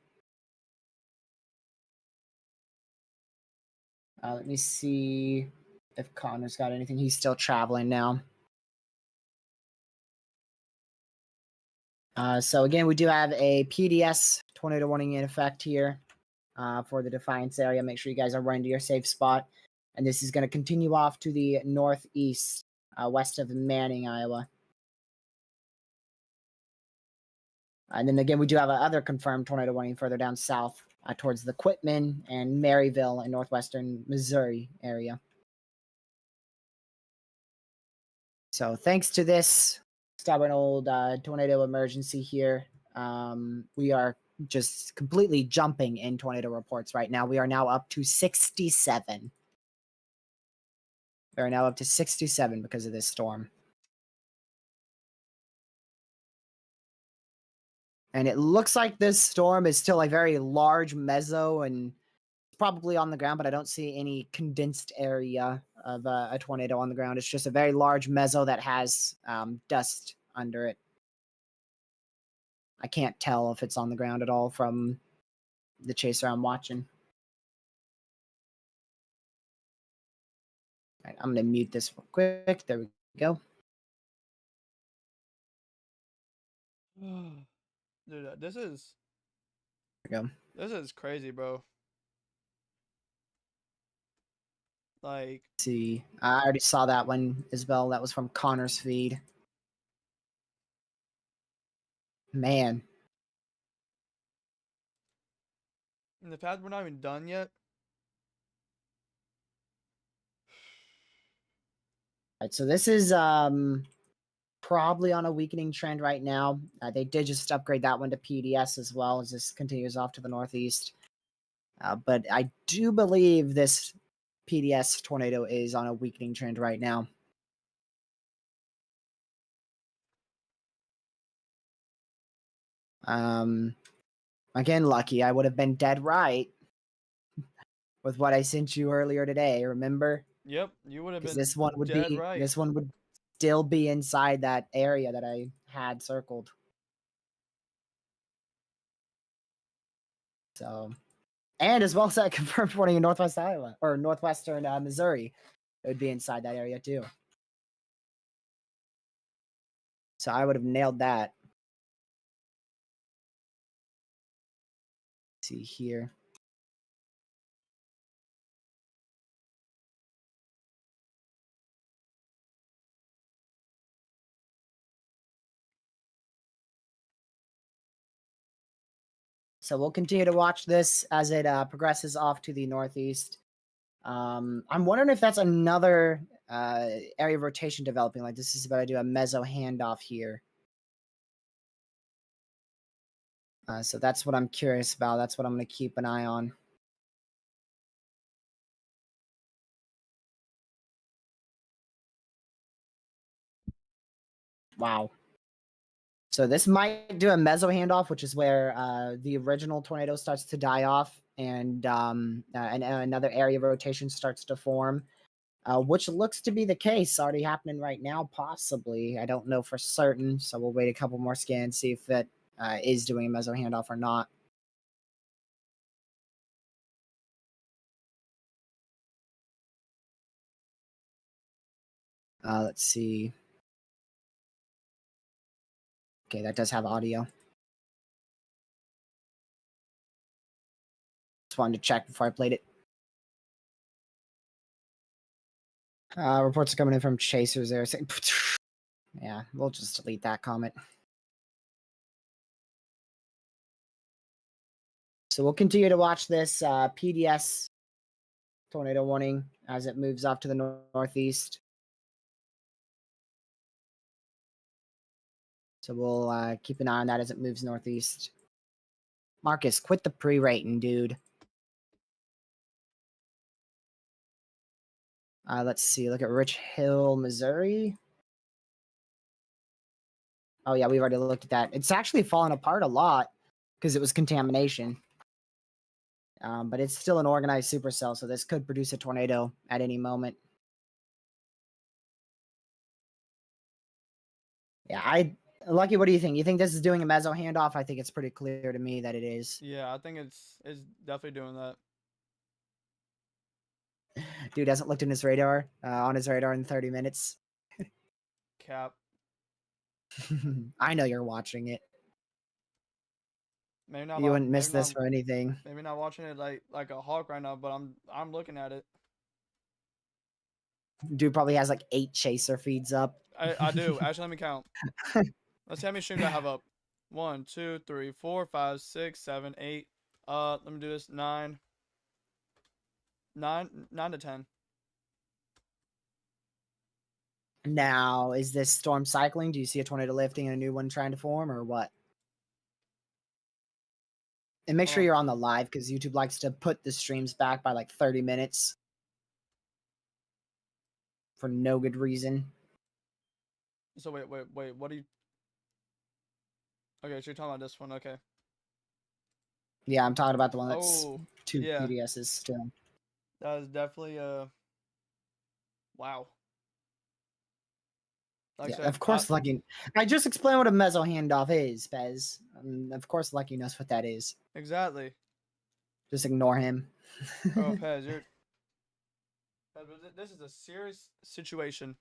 Let me see if Connor's got anything. He's still traveling now. So again, we do have a PDS tornado warning in effect here for the Defiance area. Make sure you guys are running to your safe spot. And this is going to continue off to the northeast, west of Manning, Iowa. And then again, we do have another confirmed tornado warning further down south towards the Quitman and Maryville in northwestern Missouri area. So thanks to this stubborn old tornado emergency here, we are just completely jumping in tornado reports right now. We are now up to 67. We are now up to 67 because of this storm. And it looks like this storm is still a very large meso and probably on the ground, but I don't see any condensed area of a tornado on the ground. It's just a very large meso that has dust under it. I can't tell if it's on the ground at all from the chaser I'm watching. All right, I'm going to mute this real quick. There we go. Dude, this is There we go. this is crazy, bro. Like, Let's see, I already saw that one as well. That was from Connor's feed. Man. and the fact we're not even done yet. All right, so this is probably on a weakening trend right now. They did just upgrade that one to PDS as well as this continues off to the northeast. But I do believe this PDS tornado is on a weakening trend right now. Again, Lucky, I would have been dead right with what I sent you earlier today. Remember? Yep, you would have Because been this one would dead be right. this one would still be inside that area that I had circled. So, and as well as that confirmed warning in Northwest Iowa or northwestern Missouri, it would be inside that area too. So I would have nailed that. Let's see here. So we'll continue to watch this as it progresses off to the northeast. I'm wondering if that's another area of rotation developing. Like this is about to do a meso handoff here. So that's what I'm curious about. That's what I'm going to keep an eye on. Wow. So this might do a meso handoff, which is where the original tornado starts to die off and another area of rotation starts to form, which looks to be the case already happening right now, possibly. I don't know for certain, so we'll wait a couple more scans, see if it is doing a meso handoff or not. Let's see. Okay, that does have audio. Just wanted to check before I played it. Reports are coming in from chasers there saying, yeah, we'll just delete that comment. So we'll continue to watch this PDS tornado warning as it moves off to the northeast. So we'll keep an eye on that as it moves northeast. Marcus, quit the pre-rating, dude. Let's see. Look at Rich Hill, Missouri. Oh, yeah, we've already looked at that. It's actually fallen apart a lot because it was contamination. But it's still an organized supercell, so this could produce a tornado at any moment. Yeah, Lucky, what do you think? You think this is doing a meso handoff? I think it's pretty clear to me that it is. Yeah, I think it's definitely doing that. Dude hasn't looked in his radar on his radar in 30 minutes. Cap. I know you're watching it. Maybe not. You wouldn't miss maybe this not, for anything. Maybe not watching it like a hawk right now, but I'm looking at it. Dude probably has like 8 chaser feeds up. I do. Actually, let me count. Let's see how many streams I have up. 1, 2, 3, 4, 5, 6, 7, 8. Let me do this. 9 to 10. Now, is this storm cycling? Do you see a tornado lifting and a new one trying to form, or what? And make sure you're on the live because YouTube likes to put the streams back by like 30 minutes for no good reason. So wait. What are you? Okay, so you're talking about this one. Okay. Yeah, I'm talking about the one that's Oh, 2 yeah. PDSs still. That is definitely wow. Like Yeah, I said, of course, Lucky. I just explained what a meso handoff is, Bez. Of course, Lucky knows what that is. Exactly. Just ignore him. Oh, Pez, this is a serious situation.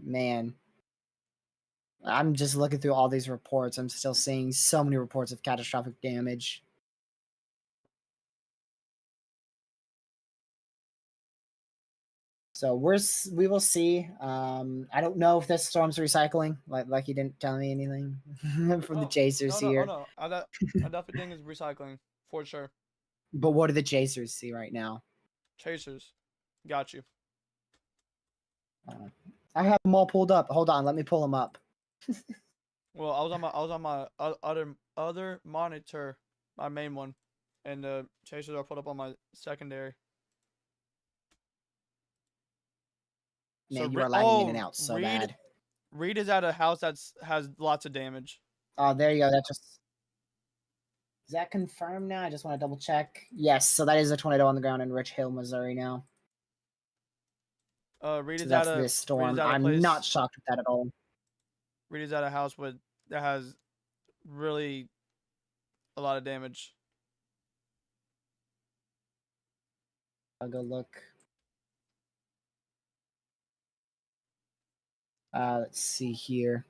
Man. I'm just looking through all these reports. I'm still seeing so many reports of catastrophic damage. So we will see. I don't know if this storm's recycling. Like he didn't tell me anything from the chasers here. No. I definitely think it's recycling for sure. But what do the chasers see right now? Chasers, got you. I have them all pulled up. Hold on, let me pull them up. Well, I was on my other monitor, my main one, and the chasers are put up on my secondary. Man, you are lagging in and out so Reed, bad. Reed is at a house has lots of damage. Oh, there you go. Is that confirmed now? I just want to double check. Yes, so that is a tornado on the ground in Rich Hill, Missouri now. Reed So is that's at a this storm. I'm not shocked with that at all. Reed is at a house that has really a lot of damage. I'll go look. Let's see here.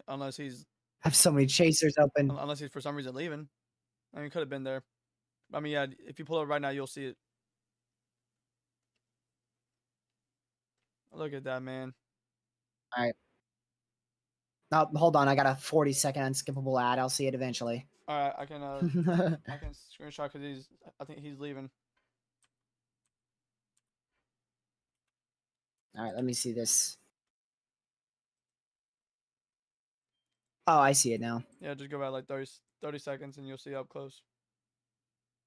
Unless he's I have so many chasers open. Unless he's for some reason leaving. I mean, he could have been there. I mean, yeah, if you pull it right now, you'll see it. Look at that, man. All right. Oh, hold on. I got a 40-second unskippable ad. I'll see it eventually. All right, I can screenshot because I think he's leaving. All right, let me see this. Oh, I see it now. Yeah, just go back like 30 seconds and you'll see up close.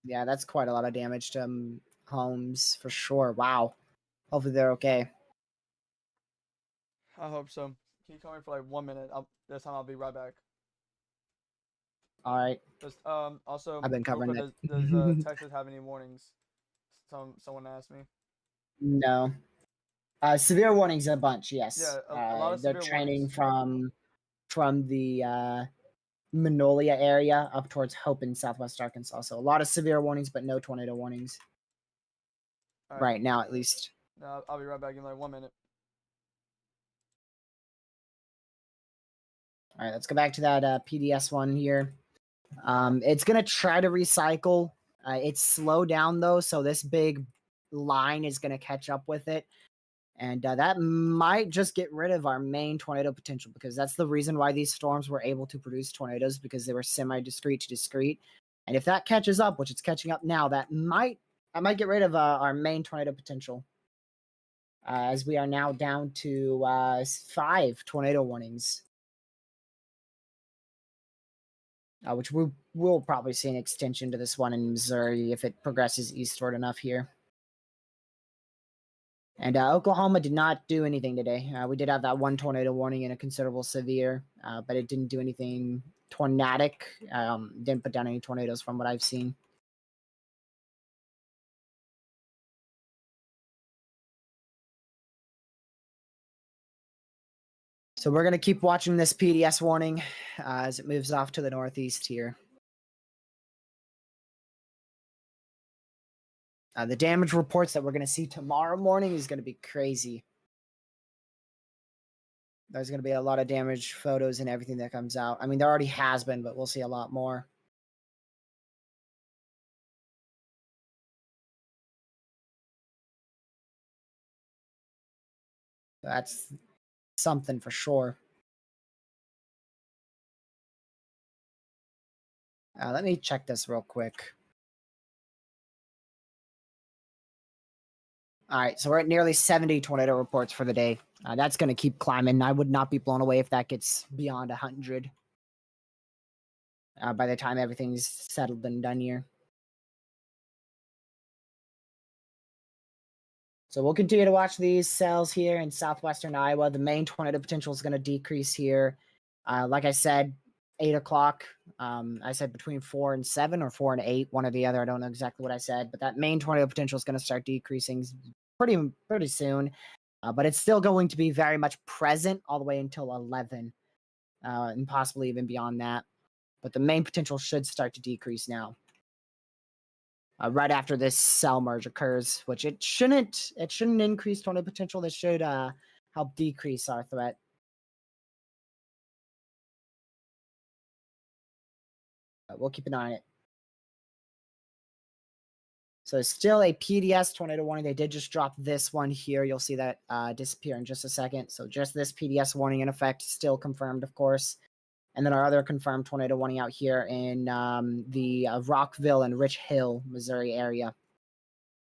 Yeah, that's quite a lot of damage to homes for sure. Wow. Hopefully they're okay. I hope so. Keep coming for like 1 minute. This time I'll be right back. All right. Just, also, I've been covering it. Does Texas have any warnings? Someone asked me. No. Severe warnings a bunch, yes. Yeah, a lot of they're severe training warnings. from the Magnolia area up towards Hope in southwest Arkansas. So a lot of severe warnings, but no tornado warnings. Right now, at least. No, I'll be right back in like 1 minute. All right, let's go back to that PDS one here. It's going to try to recycle. It's slow down, though, so this big line is going to catch up with it. And that might just get rid of our main tornado potential, because that's the reason why these storms were able to produce tornadoes, because they were semi-discrete to discrete. And if that catches up, which it's catching up now, that might get rid of our main tornado potential. As we are now down to 5 tornado warnings. Which we will probably see an extension to this one in Missouri if it progresses eastward enough here. And Oklahoma did not do anything today. We did have that one tornado warning and a considerable severe, but it didn't do anything tornadic. Didn't put down any tornadoes from what I've seen. So we're going to keep watching this PDS warning as it moves off to the northeast here. The damage reports that we're going to see tomorrow morning is going to be crazy. There's going to be a lot of damage photos and everything that comes out. I mean, there already has been, but we'll see a lot more. That's something for sure. Let me check this real quick. All right, so we're at nearly 70 tornado reports for the day. That's going to keep climbing. I would not be blown away if that gets beyond 100 by the time everything's settled and done here. So we'll continue to watch these cells here in southwestern Iowa. The main tornado potential is going to decrease here. Like I said, 8 o'clock. I said between 4 and 7 or 4 and 8, one or the other. I don't know exactly what I said, but that main tornado potential is going to start decreasing pretty soon. But it's still going to be very much present all the way until 11, and possibly even beyond that. But the main potential should start to decrease now. Right after this cell merge occurs, which it shouldn't increase tornado potential. This should help decrease our threat. We'll keep an eye on it. So still a PDS tornado warning. They did just drop this one here. You'll see that disappear in just a second. So just this PDS warning in effect, still confirmed, of course. And then our other confirmed tornado warning out here in the Rockville and Rich Hill, Missouri area.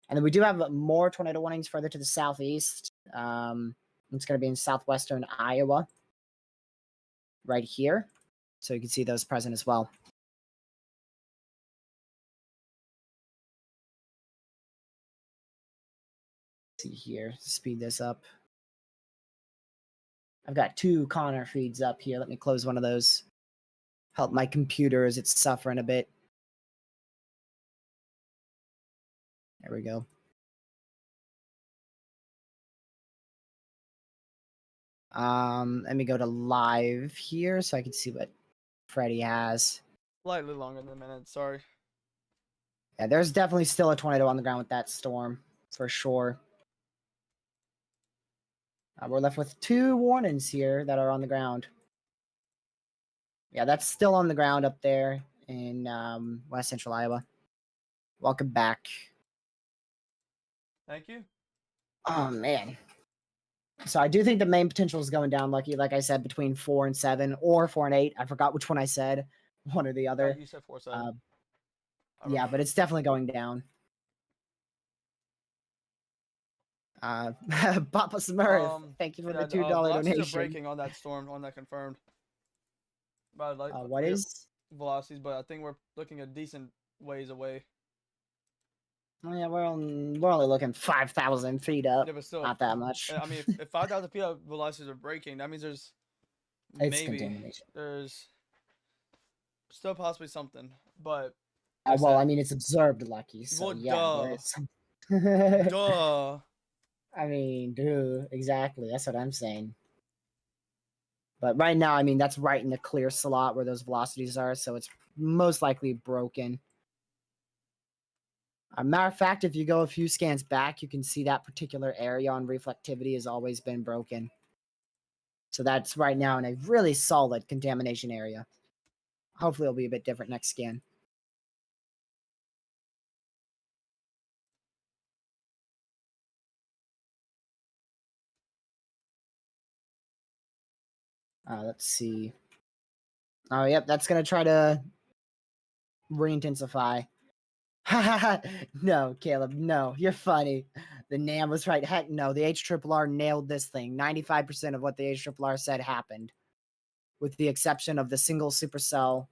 And then we do have more tornado warnings further to the southeast. It's going to be in southwestern Iowa, right here. So you can see those present as well. See here, speed this up. I've got 2 Connor feeds up here. Let me close one of those. Help my computer as it's suffering a bit. There we go. Let me go to live here so I can see what Freddy has. Slightly longer than a minute, sorry. Yeah, there's definitely still a tornado on the ground with that storm, for sure. We're left with 2 warnings here that are on the ground. Yeah, that's still on the ground up there in West Central Iowa. Welcome back. Thank you. Oh, man. So I do think the main potential is going down, Lucky. Like I said, between 4 and 7 or 4 and 8. I forgot which one I said, one or the other. You said 4, 7. Yeah, but it's definitely going down. Papa Smurf, thank you for the $2 velocities donation. are breaking on that storm, on that confirmed. But like, what is? Velocities, but I think we're looking a decent ways away. Oh, yeah, we're only looking 5,000 feet up. Yeah, but still, not that much. I mean, if 5,000 feet up velocities are breaking, that means there's there's still possibly something. But well, I mean, it's observed, Lucky. So well, yeah, duh. I mean, dude, exactly. That's what I'm saying. But right now, I mean, that's right in the clear slot where those velocities are, so it's most likely broken. Matter of fact, if you go a few scans back, you can see that particular area on reflectivity has always been broken. So that's right now in a really solid contamination area. Hopefully it'll be a bit different next scan. Let's see. Oh, yep, that's gonna try to re-intensify. No, Caleb, no, you're funny. The NAM was right. Heck no, the HRRR nailed this thing. 95% of what the HRRR said happened, with the exception of the single supercell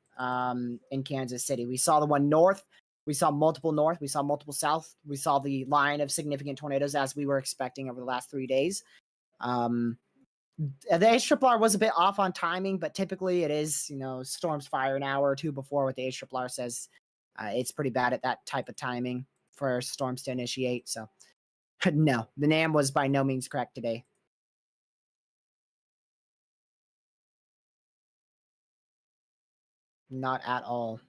in Kansas City. We saw the one north. We saw multiple north. We saw multiple south. We saw the line of significant tornadoes as we were expecting over the last 3 days. The HRRR was a bit off on timing, but typically it is, storms fire an hour or two before what the HRRR says. It's pretty bad at that type of timing for storms to initiate. So, no, the NAM was by no means correct today. Not at all.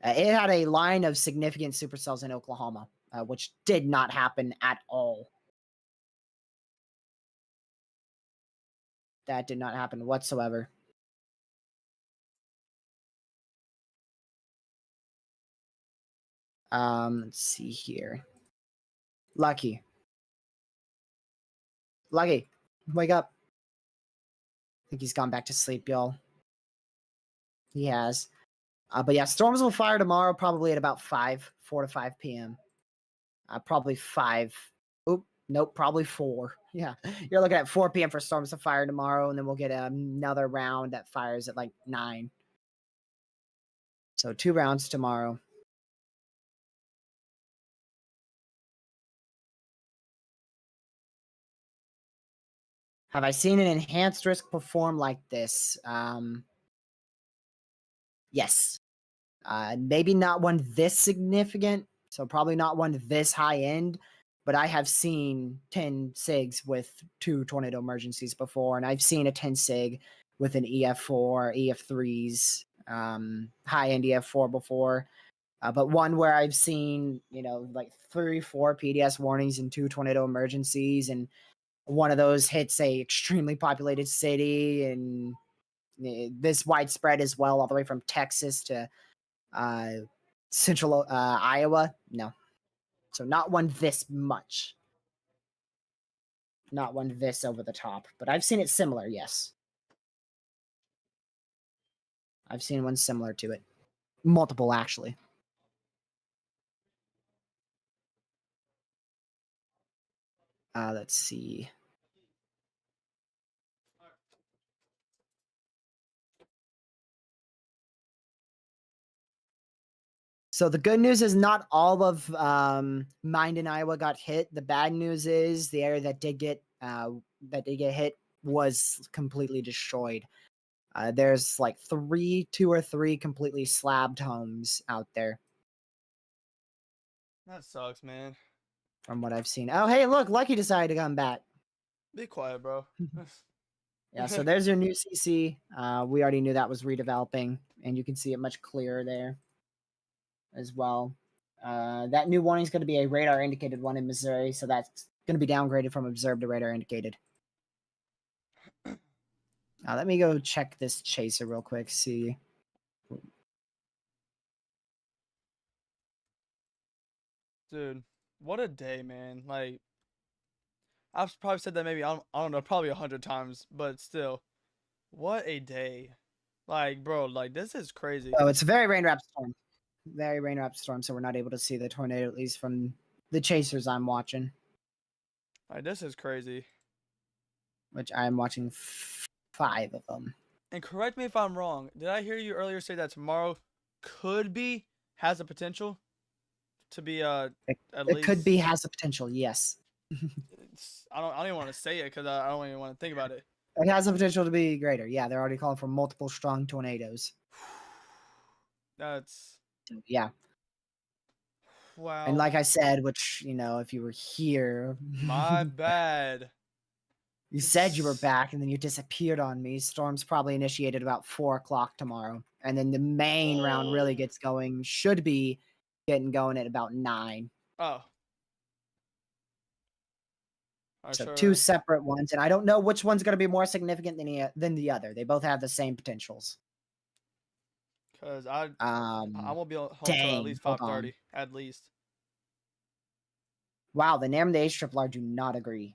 It had a line of significant supercells in Oklahoma, which did not happen at all. That did not happen whatsoever. Let's see here. Lucky, wake up. I think he's gone back to sleep, y'all. He has. But yeah, storms will fire tomorrow, probably at about 4 to 5 p.m. Probably 5. Oop, nope, probably 4. Yeah, you're looking at 4 p.m. for storms to fire tomorrow, and then we'll get another round that fires at like 9. So 2 rounds tomorrow. Have I seen an enhanced risk perform like this? Yes. Maybe not one this significant, so probably not one this high end, but I have seen 10 SIGs with 2 tornado emergencies before, and I've seen a 10 SIG with an EF4, EF3s, high end EF4 before. But one where I've seen, like 3, 4 PDS warnings and 2 tornado emergencies, and one of those hits a extremely populated city, and this widespread as well, all the way from Texas to central Iowa. No. So not one this much. Not one this over the top. But I've seen it similar, yes. I've seen one similar to it. Multiple, actually. Let's see. So the good news is not all of Minden, Iowa got hit. The bad news is the area that did get hit was completely destroyed. There's like 2 or 3 completely slabbed homes out there. That sucks, man. From what I've seen. Oh, hey, look, Lucky decided to come back. Be quiet, bro. Yeah, so there's your new CC. We already knew that was redeveloping, and you can see it much clearer there as well. That new warning is going to be a radar indicated one in Missouri, so that's going to be downgraded from observed to radar indicated. Let me go check this chaser real quick, see. Dude, what a day, man. Like, I've probably said that maybe, I don't know, probably 100 times, but still, what a day. Like, bro, like, this is crazy. Oh, it's a very rain-wrapped storm. Very rain-wrapped storm, so we're not able to see the tornado, at least from the chasers I'm watching. Like, this is crazy. Which I'm watching 5 of them. And correct me if I'm wrong. Did I hear you earlier say that tomorrow has the potential to be at least? It could be, has the potential, yes. I don't even want to say it because I don't even want to think about it. It has the potential to be greater. Yeah, they're already calling for multiple strong tornadoes. That's yeah. Wow. And like I said, which, if you were here. My bad. You said you were back and then you disappeared on me. Storm's probably initiated about 4 o'clock tomorrow. And then the main round really gets going, should be getting going at about 9. Oh. So 2 separate ones. And I don't know which one's going to be more significant than the other. They both have the same potentials. Because I won't be home until at least 5:30, at least. Wow, the NAM and the HRRR do not agree.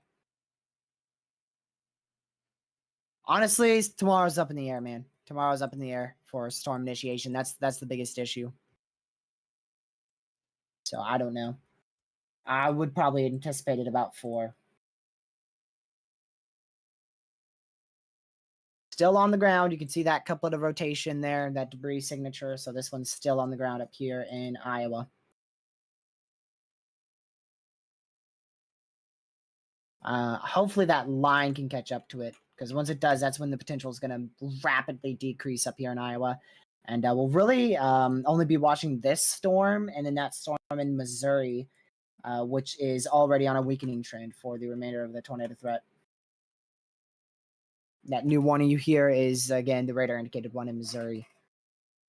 Honestly, tomorrow's up in the air, man. Tomorrow's up in the air for storm initiation. That's the biggest issue. So I don't know. I would probably anticipate it about 4. Still on the ground. You can see that couplet of rotation there, that debris signature. So this one's still on the ground up here in Iowa. Hopefully that line can catch up to it, because once it does, that's when the potential is going to rapidly decrease up here in Iowa. And we'll really only be watching this storm and then that storm in Missouri, which is already on a weakening trend for the remainder of the tornado threat. That new warning you hear is, again, the radar indicated one in Missouri.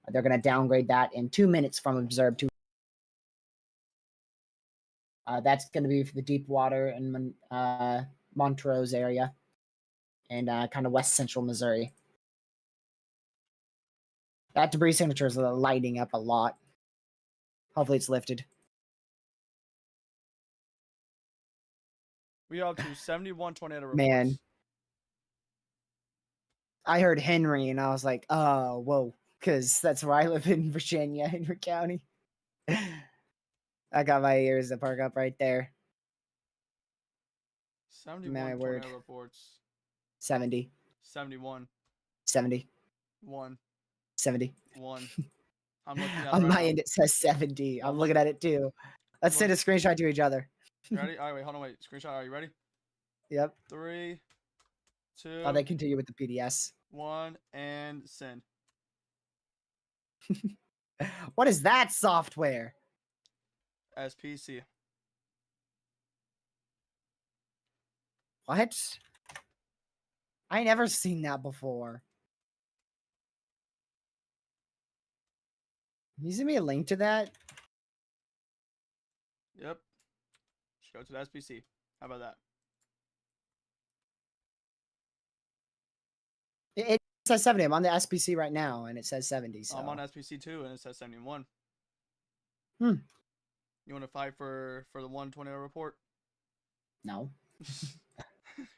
They're going to downgrade that in 2 minutes from observed to. That's going to be for the deep water in Montrose area and kind of west central Missouri. That debris signature is lighting up a lot. Hopefully it's lifted. We are up to 71 tornado reports. Man. I heard Henry and I was like, oh, whoa, because that's where I live in Virginia, Henry County. I got my ears to perk up right there. 71 My tornado word. reports. 70. 71. 70. 1. 70. 1. I'm looking at it On right my now. end, it says 70. Well, I'm looking at it too. Let's send a screenshot to each other. You ready? All right, wait, hold on, wait. Screenshot. Are you ready? Yep. 3, 2. Oh, they continue with the PDS. 1, and send. What is that software? SPC. What? I never seen that before. Can you send me a link to that? Yep. Just go to the SPC. How about that? It says 70. I'm on the SPC right now, and it says 70. So. I'm on SPC too, and it says 71. Hmm. You want to fight for the 1 tornado report? No.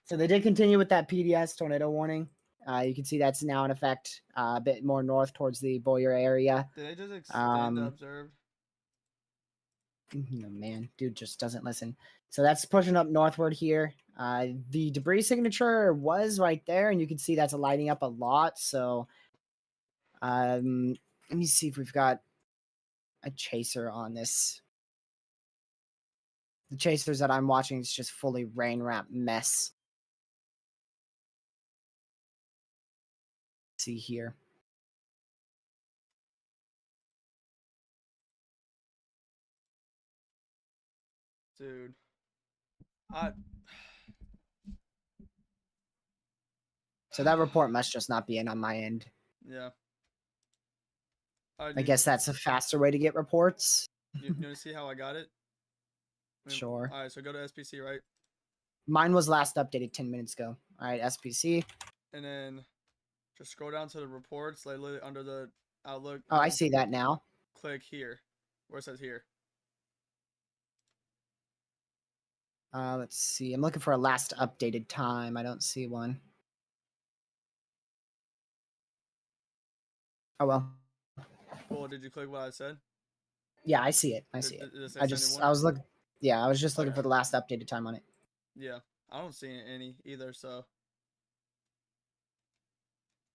So they did continue with that PDS tornado warning. You can see that's now in effect a bit more north towards the Boyer area. Did they just extend observed? No, man, dude just doesn't listen. So that's pushing up northward here. The debris signature was right there, and you can see that's lighting up a lot. So let me see if we've got a chaser on this. The chasers that I'm watching is just fully rain wrap mess. Let's see here. Dude. So that report must just not be in on my end. Yeah. I guess that's a faster way to get reports. You want to see how I got it? Sure. All right, so go to SPC, right? Mine was last updated 10 minutes ago. All right, SPC. And then just scroll down to the reports, like literally under the Outlook. Oh, I see that now. Click here, where it says here. Let's see. I'm looking for a last updated time. I don't see one. Oh, well. Well, did you click what I said? Yeah, I see it. I see it. I was looking. Yeah, I was just looking for the last updated time on it. Yeah, I don't see any either. So.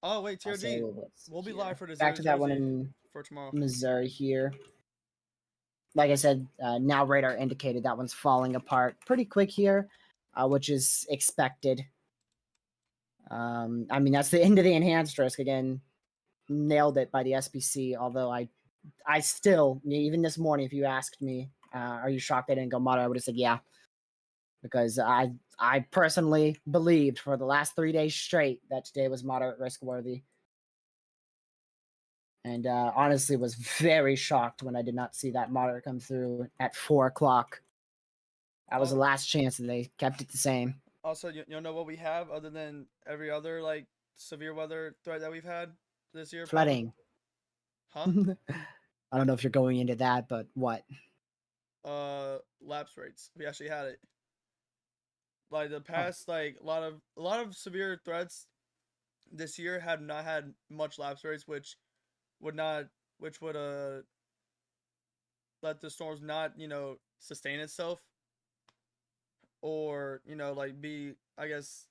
Oh wait, TRG. We'll be live for the back to that one in for tomorrow. Missouri here. Like I said, now radar indicated that one's falling apart pretty quick here, which is expected. I mean, that's the end of the enhanced risk again. Nailed it by the SPC. Although I still, even this morning, if you asked me, are you shocked they didn't go moderate? I would have said yeah, because I personally believed for the last 3 days straight that today was moderate risk worthy, and honestly was very shocked when I did not see that moderate come through at 4 o'clock. That was the last chance, and they kept it the same. Also, you know what we have other than every other like severe weather threat that we've had this year? Flooding. Huh? I don't know if you're going into that, but what? Lapse rates. We actually had it. Like the past, like a lot of severe threats this year have not had much lapse rates, would not, which would let the storms not sustain itself, or like be, I guess,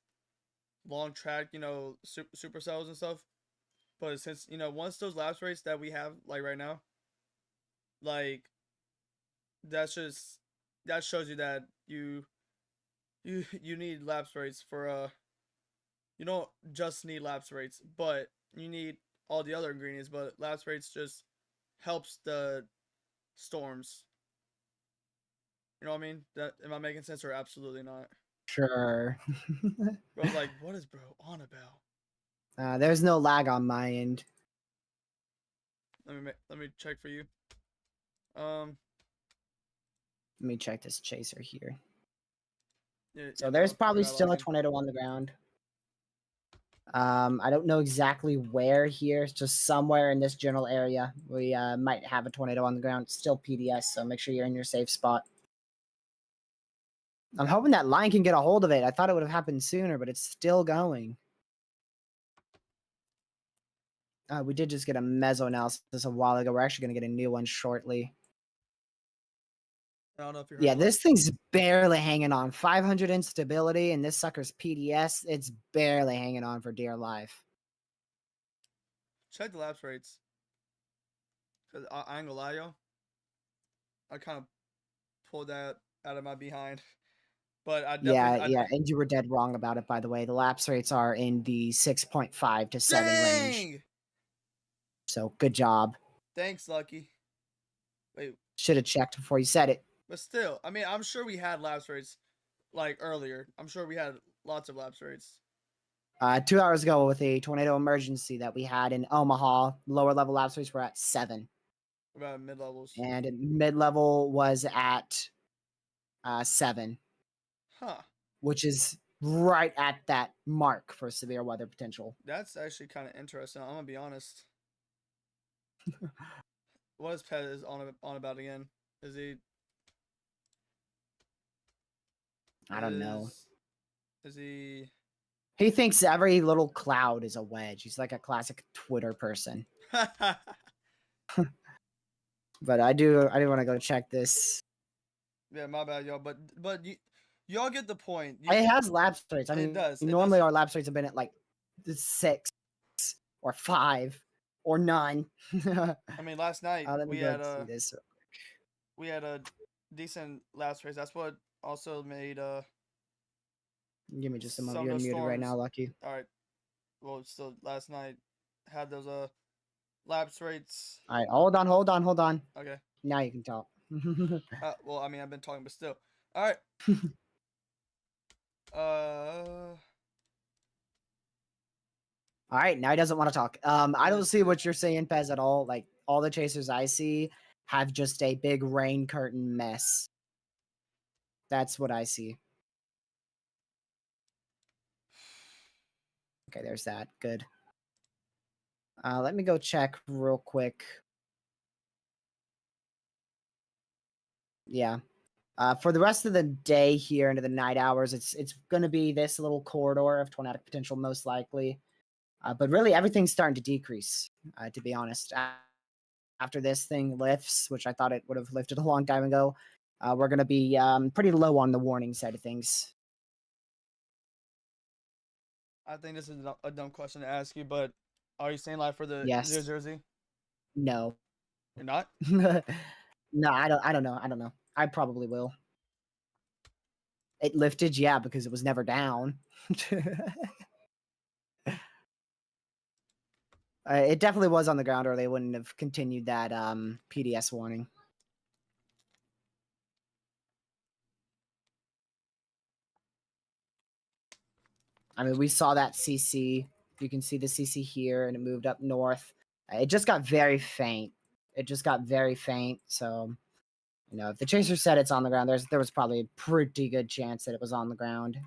long track supercells and stuff. But since once those lapse rates that we have like right now, like that's just that shows you that you need lapse rates for you don't just need lapse rates, but you need all the other ingredients. But lapse rates just helps the storms. You know what I mean? That, am I making sense or absolutely not? Sure. Bro's like, what is bro on about? There's no lag on my end. Let me check for you. Um, Let me check this chaser here. yeah, So yeah, there's bro, you're probably not still a lagging. tornado on the ground. I don't know exactly where here. It's just somewhere in this general area. We might have a tornado on the ground. It's still PDS, so make sure you're in your safe spot. I'm hoping that line can get a hold of it. I thought it would have happened sooner, but it's still going. We did just get a meso analysis a while ago. We're actually going to get a new one shortly. I don't know if you heard Yeah, of this thing's barely hanging on. 500 instability, and this sucker's PDS. It's barely hanging on for dear life. check the lapse rates. Cause I ain't gonna lie, yo. I kind of pulled that out of my behind, but I definitely, Yeah, and you were dead wrong about it, by the way. The lapse rates are in the 6.5 to 7 range. dang. So good job. Thanks, Lucky. Wait, Should have checked before you said it. but still, I mean, I'm sure we had lapse rates like earlier. I'm sure we had lots of lapse rates. 2 hours ago with a tornado emergency that we had in Omaha, lower level lapse rates were at 7. About mid levels. And mid level was at 7, Huh. which is right at that mark for severe weather potential. That's actually kind of interesting. I'm gonna be honest. What is Pet is on about again? Is he? I don't know. Is he? He thinks every little cloud is a wedge. He's like a classic Twitter person. But I do want to go check this. Yeah, my bad, y'all. But y'all get the point. It has lapse rates. I It mean, does. It normally does. our lapse rates have been at like 6 or 5 or none. I mean, last night Let me go see this. we had a decent lapse race. That's what also made Give me just a moment. some of You're those muted right storms. now, Lucky. All right. Well, still last night had those lapse rates. All right, hold on. Okay. Now you can talk. Well, I mean, I've been talking, but still. All right. All right, now he doesn't want to talk. I don't Let's see see. what you're saying, Pez, at all. Like all the chasers I see have just a big rain curtain mess. That's what I see. Okay, there's that. Good. Let me go check real quick. Yeah. For the rest of the day here into the night hours, it's going to be this little corridor of tornadic potential most likely. But really, everything's starting to decrease, to be honest. After this thing lifts, which I thought it would have lifted a long time ago, we're going to be pretty low on the warning side of things. I think this is a dumb question to ask you, but are you saying like for the Yes. jersey? No. You're not? No, I don't know. I probably will. It lifted, yeah, because it was never down. It definitely was on the ground, or they wouldn't have continued that PDS warning. I mean, we saw that CC. You can see the CC here, and it moved up north. It just got very faint. So, if the chaser said it's on the ground, there was probably a pretty good chance that it was on the ground.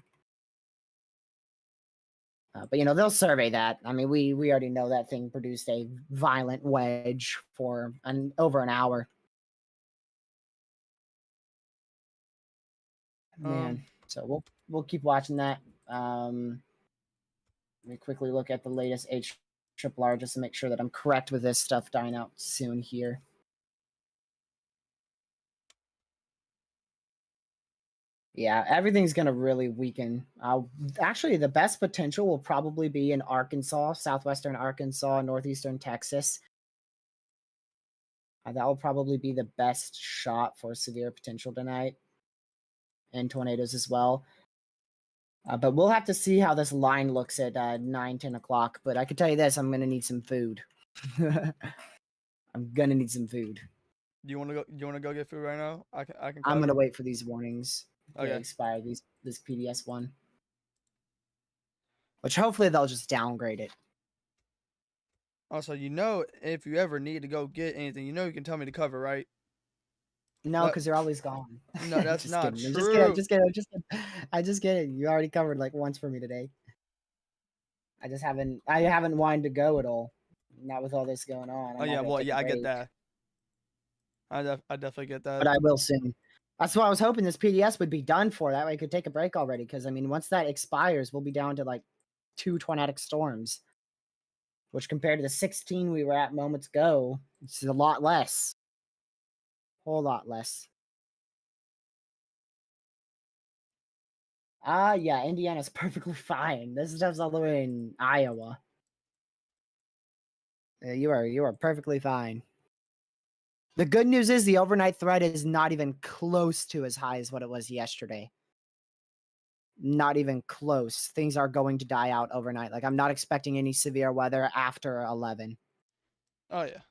But they'll survey that. I mean, we already know that thing produced a violent wedge for over an hour. Man, so we'll keep watching that. Let me quickly look at the latest HRRR just to make sure that I'm correct with this stuff dying out soon here. Yeah, everything's going to really weaken. Actually, the best potential will probably be in Arkansas, southwestern Arkansas, northeastern Texas. That will probably be the best shot for severe potential tonight, and tornadoes as well. But we'll have to see how this line looks at 9, 10 o'clock. But I can tell you this, I'm going to need some food. I'm going to need some food. Do you want to go? You want to go get food right now? I can. I'm going to cover. wait for these warnings to Okay. expire, this PDS one. Which hopefully they'll just downgrade it. Also, if you ever need to go get anything, you can tell me to cover, right? No, What? because they're always gone. No, that's just not kidding. true. Just kidding. I just kidding. You already covered like once for me today. I haven't wanted to go at all. Not with all this going on. Oh yeah, well yeah, I get that. I definitely get that. But I will soon. That's why I was hoping this PDS would be done for. That way I could take a break already. Because, I mean, once that expires, we'll be down to like 2 tornadic storms. Which compared to the 16 we were at moments ago, it's a lot less. Whole lot less. Yeah, Indiana's perfectly fine. This stuff's all the way in Iowa. You are perfectly fine. The good news is the overnight threat is not even close to as high as what it was yesterday. Not even close. Things are going to die out overnight. Like, I'm not expecting any severe weather after 11. Oh yeah.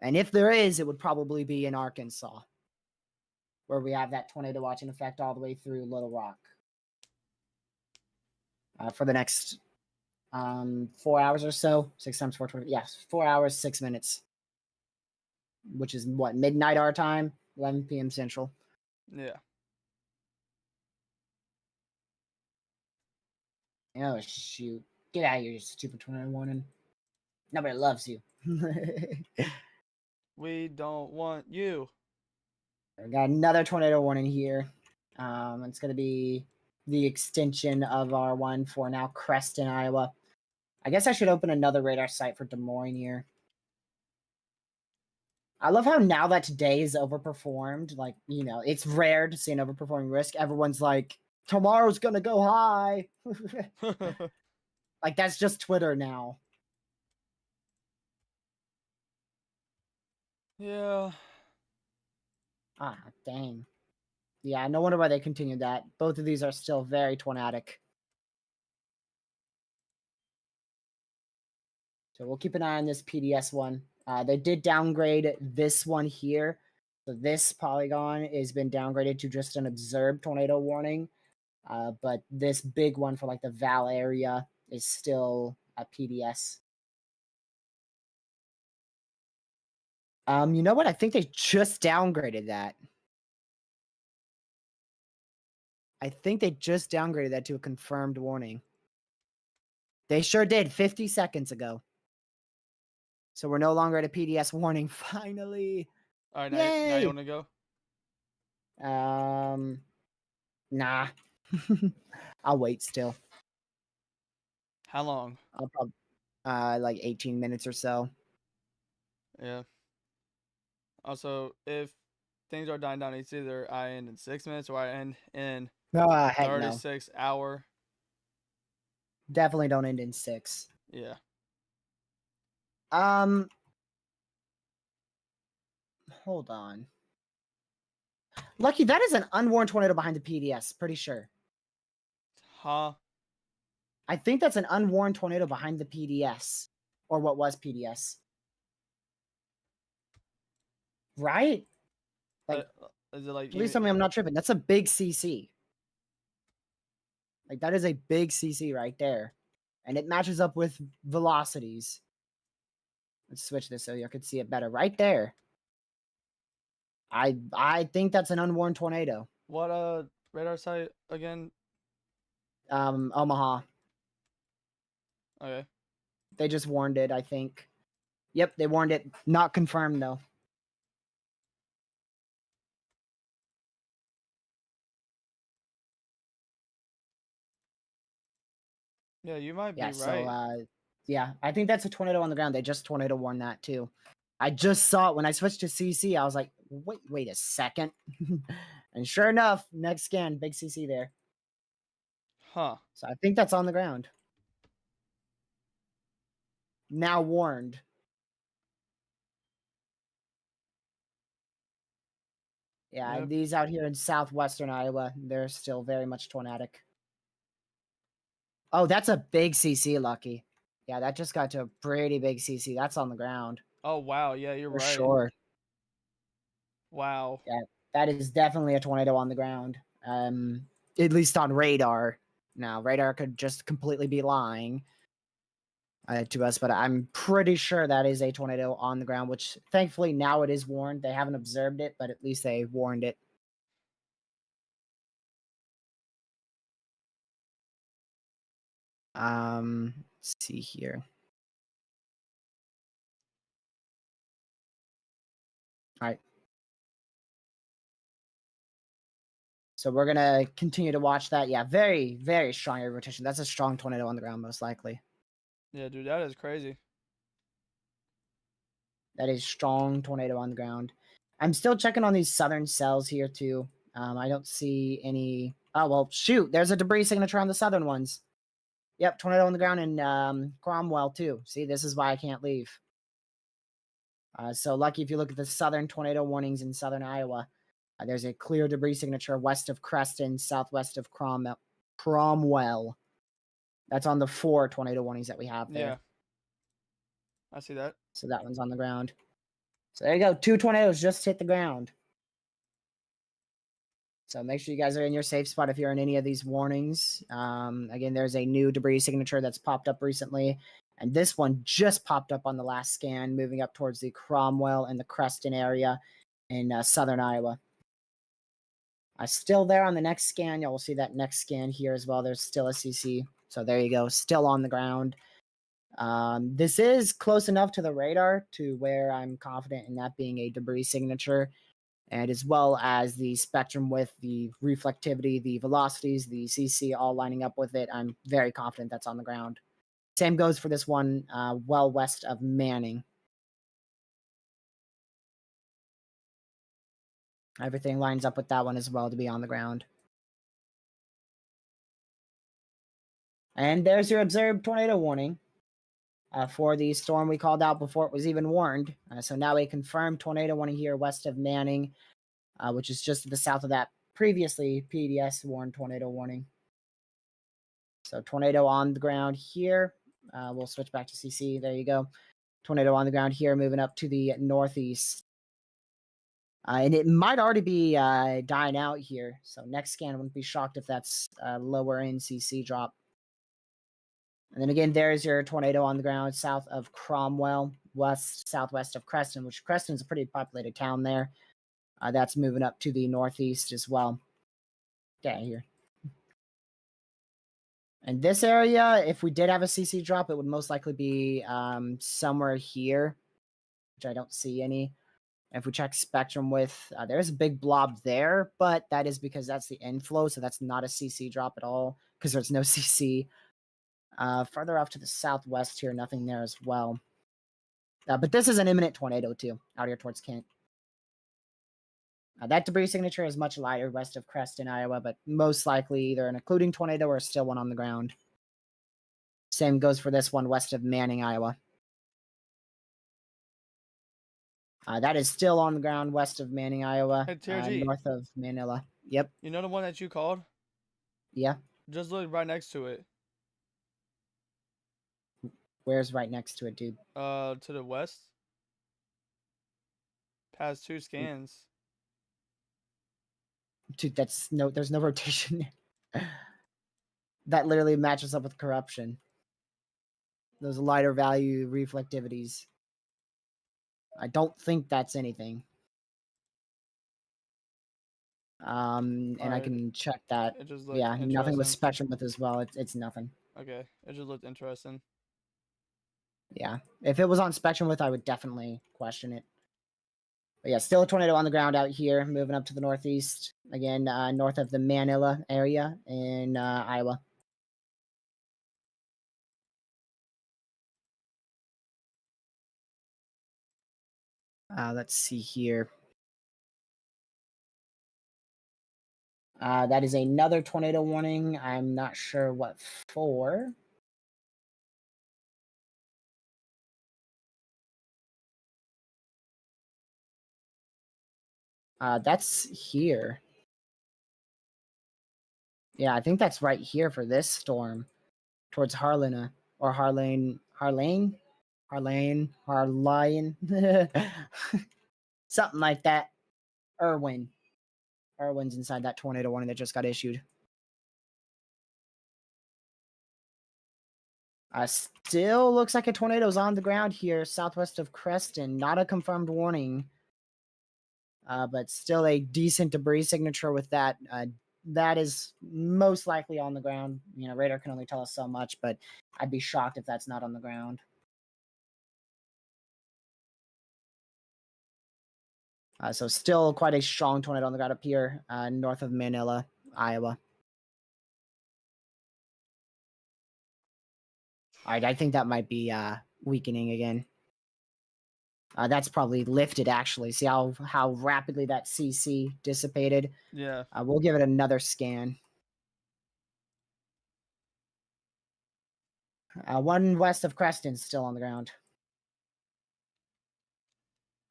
And if there is, it would probably be in Arkansas, where we have that tornado watch in effect all the way through Little Rock. For the next 4 hours or so. 6 times 4, 20. Yes, 4 hours, 6 minutes. Which is what, midnight our time? 11 p.m. Central. Yeah. Oh, shoot. Get out of here, you stupid tornado warning. Nobody loves you. We don't want you. I got another tornado warning here. It's going to be the extension of our one for now Creston, Iowa. I guess I should open another radar site for Des Moines here. I love how now that today is overperformed, like, it's rare to see an overperforming risk. Everyone's like, tomorrow's going to go high. Like, that's just Twitter now. Yeah. Ah, dang. Yeah, no wonder why they continued that. Both of these are still very tornadic. So we'll keep an eye on this PDS one. They did downgrade this one here. So this polygon has been downgraded to just an observed tornado warning. But this big one for like the Val area is still a PDS. You know what? I think they just downgraded that. I think they just downgraded that to a confirmed warning. They sure did 50 seconds ago. So we're no longer at a PDS warning. Finally. All right, Yay! now you want to go? Nah. I'll wait still. How long? I'll probably like 18 minutes or so. Yeah. Also, if things are dying down, it's either I end in 6 minutes or I end in Heck no. 36 hour. Definitely don't end in 6. Yeah. Hold on. Lucky, that is an unwarned tornado behind the PDS. Pretty sure. Huh? I think that's an unwarned tornado behind the PDS. Or what was PDS. Right? Like, is it like please tell me I'm not tripping. That's a big CC. Like, that is a big CC right there. And it matches up with velocities. Let's switch this so you could see it better. Right there. I think that's an unwarned tornado. What radar site again? Omaha. Okay. They just warned it, I think. Yep, they warned it. Not confirmed though. Yeah, you might Yeah, be so right. yeah, I think that's a tornado on the ground. They just tornado warned that too. I just saw it when I switched to CC. I was like, wait a second. And sure enough, next scan, big CC there. Huh. So I think that's on the ground. Now warned. Yeah, Yep. these out here in southwestern Iowa, they're still very much tornadic. Oh, that's a big CC, Lucky. Yeah, that just got to a pretty big CC. That's on the ground. Oh wow. Yeah, you're For right. sure. Wow. Yeah, that is definitely a tornado on the ground. At least on radar. Now, radar could just completely be lying to us, but I'm pretty sure that is a tornado on the ground, which thankfully now it is warned. They haven't observed it, but at least they warned it. Let's see here. All right. So we're gonna continue to watch that. Yeah, very, very strong air rotation. That's a strong tornado on the ground, most likely. Yeah, dude, that is crazy. That is strong tornado on the ground. I'm still checking on these southern cells here too. I don't see any. Oh well, shoot! There's a debris signature on the southern ones. Yep, tornado on the ground in Cromwell too. See, this is why I can't leave. So lucky if you look at the southern tornado warnings in southern Iowa. There's a clear debris signature west of Creston, southwest of Cromwell. That's on the 4 tornado warnings that we have there. Yeah. I see that. So that one's on the ground. So there you go. 2 tornadoes just hit the ground. So make sure you guys are in your safe spot if you're in any of these warnings. Again, there's a new debris signature that's popped up recently. And this one just popped up on the last scan, moving up towards the Cromwell and the Creston area in southern Iowa. Still there on the next scan. You'll see that next scan here as well. There's still a CC. So there you go. Still on the ground. This is close enough to the radar to where I'm confident in that being a debris signature, and as well as the spectrum with the reflectivity, the velocities, the CC all lining up with it. I'm very confident that's on the ground. Same goes for this one well west of Manning. Everything lines up with that one as well to be on the ground. And there's your observed tornado warning for the storm we called out before it was even warned. So now a confirmed tornado warning here west of Manning, which is just to the south of that previously PDS warned tornado warning. So tornado on the ground here. We'll switch back to CC. There you go. Tornado on the ground here, moving up to the northeast. And it might already be dying out here. So next scan, wouldn't be shocked if that's lower in CC drop. And then again, there's your tornado on the ground south of Cromwell, southwest of Creston, which Creston's a pretty populated town there. That's moving up to the northeast as well. Get out of here. And this area, if we did have a CC drop, it would most likely be somewhere here, which I don't see any. If we check spectrum with, there's a big blob there, but that is because that's the inflow, so that's not a CC drop at all, because there's no CC. Further off to the southwest here, nothing there as well. But this is an imminent tornado too, out here towards Kent. That debris signature is much lighter west of Creston, Iowa, but most likely either an occluding tornado or still one on the ground. Same goes for this one west of Manning, Iowa. That is still on the ground west of Manning, Iowa, Hey, TRG. north of Manila. Yep. You know the one that you called? Yeah. Just look right next to it. Where's right next to it, dude? To the west. Past 2 scans. Dude, there's no rotation. That literally matches up with corruption. Those lighter value reflectivities. I don't think that's anything. And I Alright. can check that. It just looked Yeah, nothing with interesting. spectrum with as well. It's nothing. Okay. It just looked interesting. Yeah. If it was on spectrum with, I would definitely question it. But yeah, still a tornado on the ground out here, moving up to the northeast. Again, north of the Manila area in Iowa. Let's see here. That is another tornado warning. I'm not sure what for. That's here. Yeah, I think that's right here for this storm towards Harlina or Harlane. Something like that. Irwin's inside that tornado warning that just got issued. Still looks like a tornado's on the ground here, southwest of Creston. Not a confirmed warning, but still a decent debris signature with that. That is most likely on the ground. You know, radar can only tell us so much, but I'd be shocked if that's not on the ground. So still quite a strong tornado on the ground up here, north of Manila, Iowa. All right, I think that might be weakening again. That's probably lifted, actually. See how rapidly that CC dissipated? Yeah. We'll give it another scan. One west of Creston still on the ground.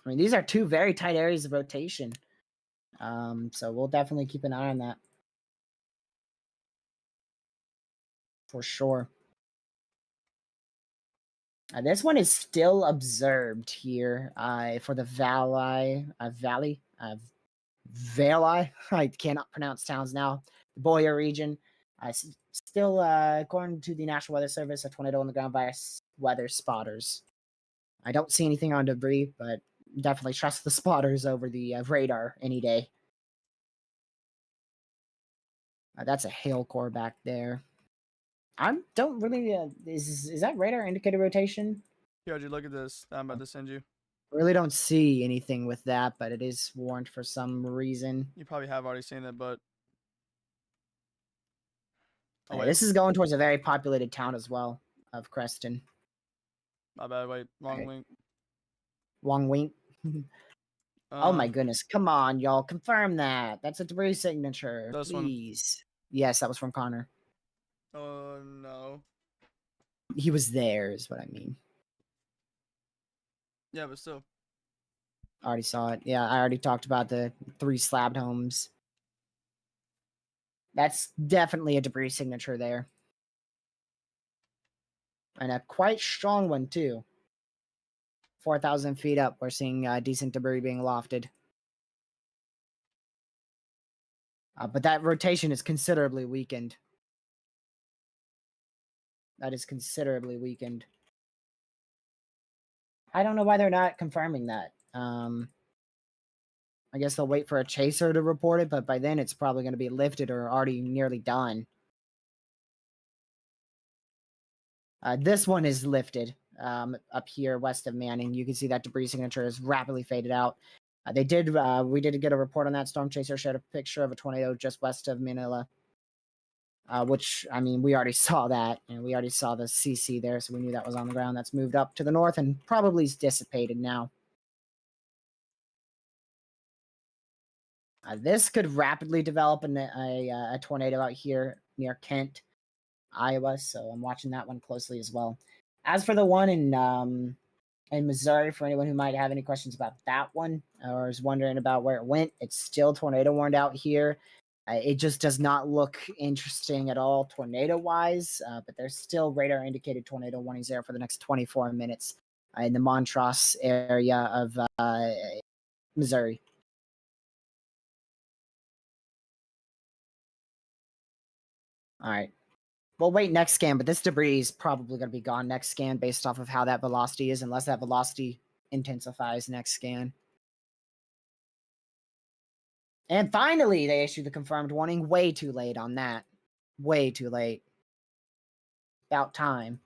I mean, these are two very tight areas of rotation. So we'll definitely keep an eye on that. For sure. This one is still observed here for the Valley. I cannot pronounce towns now. The Boyer region. Still, according to the National Weather Service, a tornado on the ground via weather spotters. I don't see anything on debris, but definitely trust the spotters over the radar any day. That's a hail core back there. I don't really. Is that radar indicated rotation? Here, you look at this. I'm about to send you. Really don't see anything with that, but it is warned for some reason. You probably have already seen it, but This is going towards a very populated town as well of Creston. My bad. Wait, wrong link. Wong Wink. Oh my goodness! Come on, y'all, confirm that. That's a debris signature, please. Yes, that was from Connor. Oh no. He was there, is what I mean. Yeah, but still. I already saw it. Yeah, I already talked about the 3 slabbed homes. That's definitely a debris signature there. And a quite strong one, too. 4,000 feet up, we're seeing decent debris being lofted. But that rotation is considerably weakened. That is considerably weakened. I don't know why they're not confirming that. I guess they'll wait for a chaser to report it, but by then it's probably going to be lifted or already nearly done. This one is lifted up here west of Manning. You can see that debris signature is rapidly faded out. We did get a report on that. Storm Chaser shared a picture of a tornado just west of Manila, which, I mean, we already saw that, and we already saw the CC there, so we knew that was on the ground. That's moved up to the north and probably is dissipated now. This could rapidly develop a tornado out here near Kent, Iowa, so I'm watching that one closely as well. As for the one in Missouri, for anyone who might have any questions about that one or is wondering about where it went, it's still tornado warned out here. It just does not look interesting at all tornado-wise, but there's still radar-indicated tornado warnings there for the next 24 minutes in the Montrose area of Missouri. All right. We'll wait next scan, but this debris is probably going to be gone next scan based off of how that velocity is, unless that velocity intensifies next scan. And finally, they issued the confirmed warning. Way too late on that. Way too late. About time.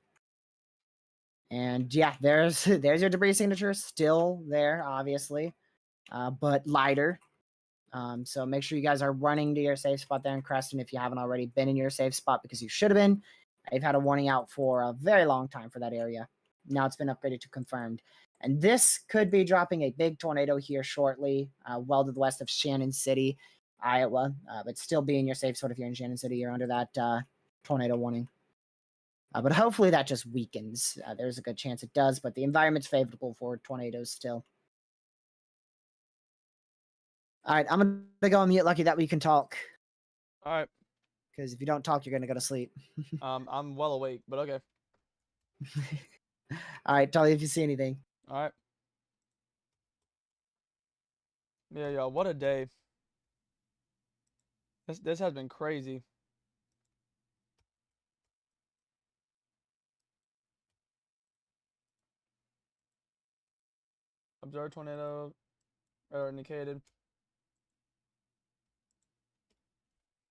And yeah, there's your debris signature. Still there, obviously, but lighter. So make sure you guys are running to your safe spot there in Creston if you haven't already been in your safe spot, because you should have been. I've had a warning out for a very long time for that area. Now it's been upgraded to confirmed. And this could be dropping a big tornado here shortly, well to the west of Shannon City, Iowa. But still be in your safe zone if you're in Shannon City. You're under that tornado warning. But hopefully that just weakens. There's a good chance it does, but the environment's favorable for tornadoes still. All right, I'm going to go on mute, Lucky, that we can talk. All right. Because if you don't talk, you're going to go to sleep. I'm well awake, but okay. All right, tell me if you see anything. All right. Yeah, y'all, what a day. This has been crazy. Observed tornado or indicated.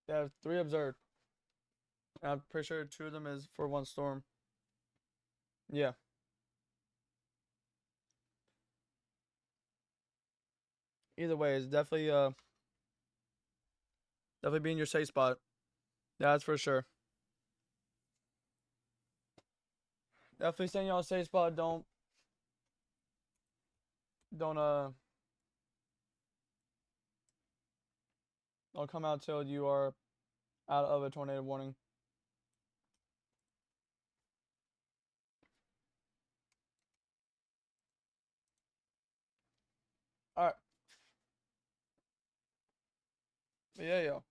Yeah, 3 observed. I'm pretty sure 2 of them is for 1 storm. Yeah. Either way, it's definitely be in your safe spot. Yeah, that's for sure. Definitely stay in your safe spot. Don't come out till you are out of a tornado warning. All right. But yeah, yo.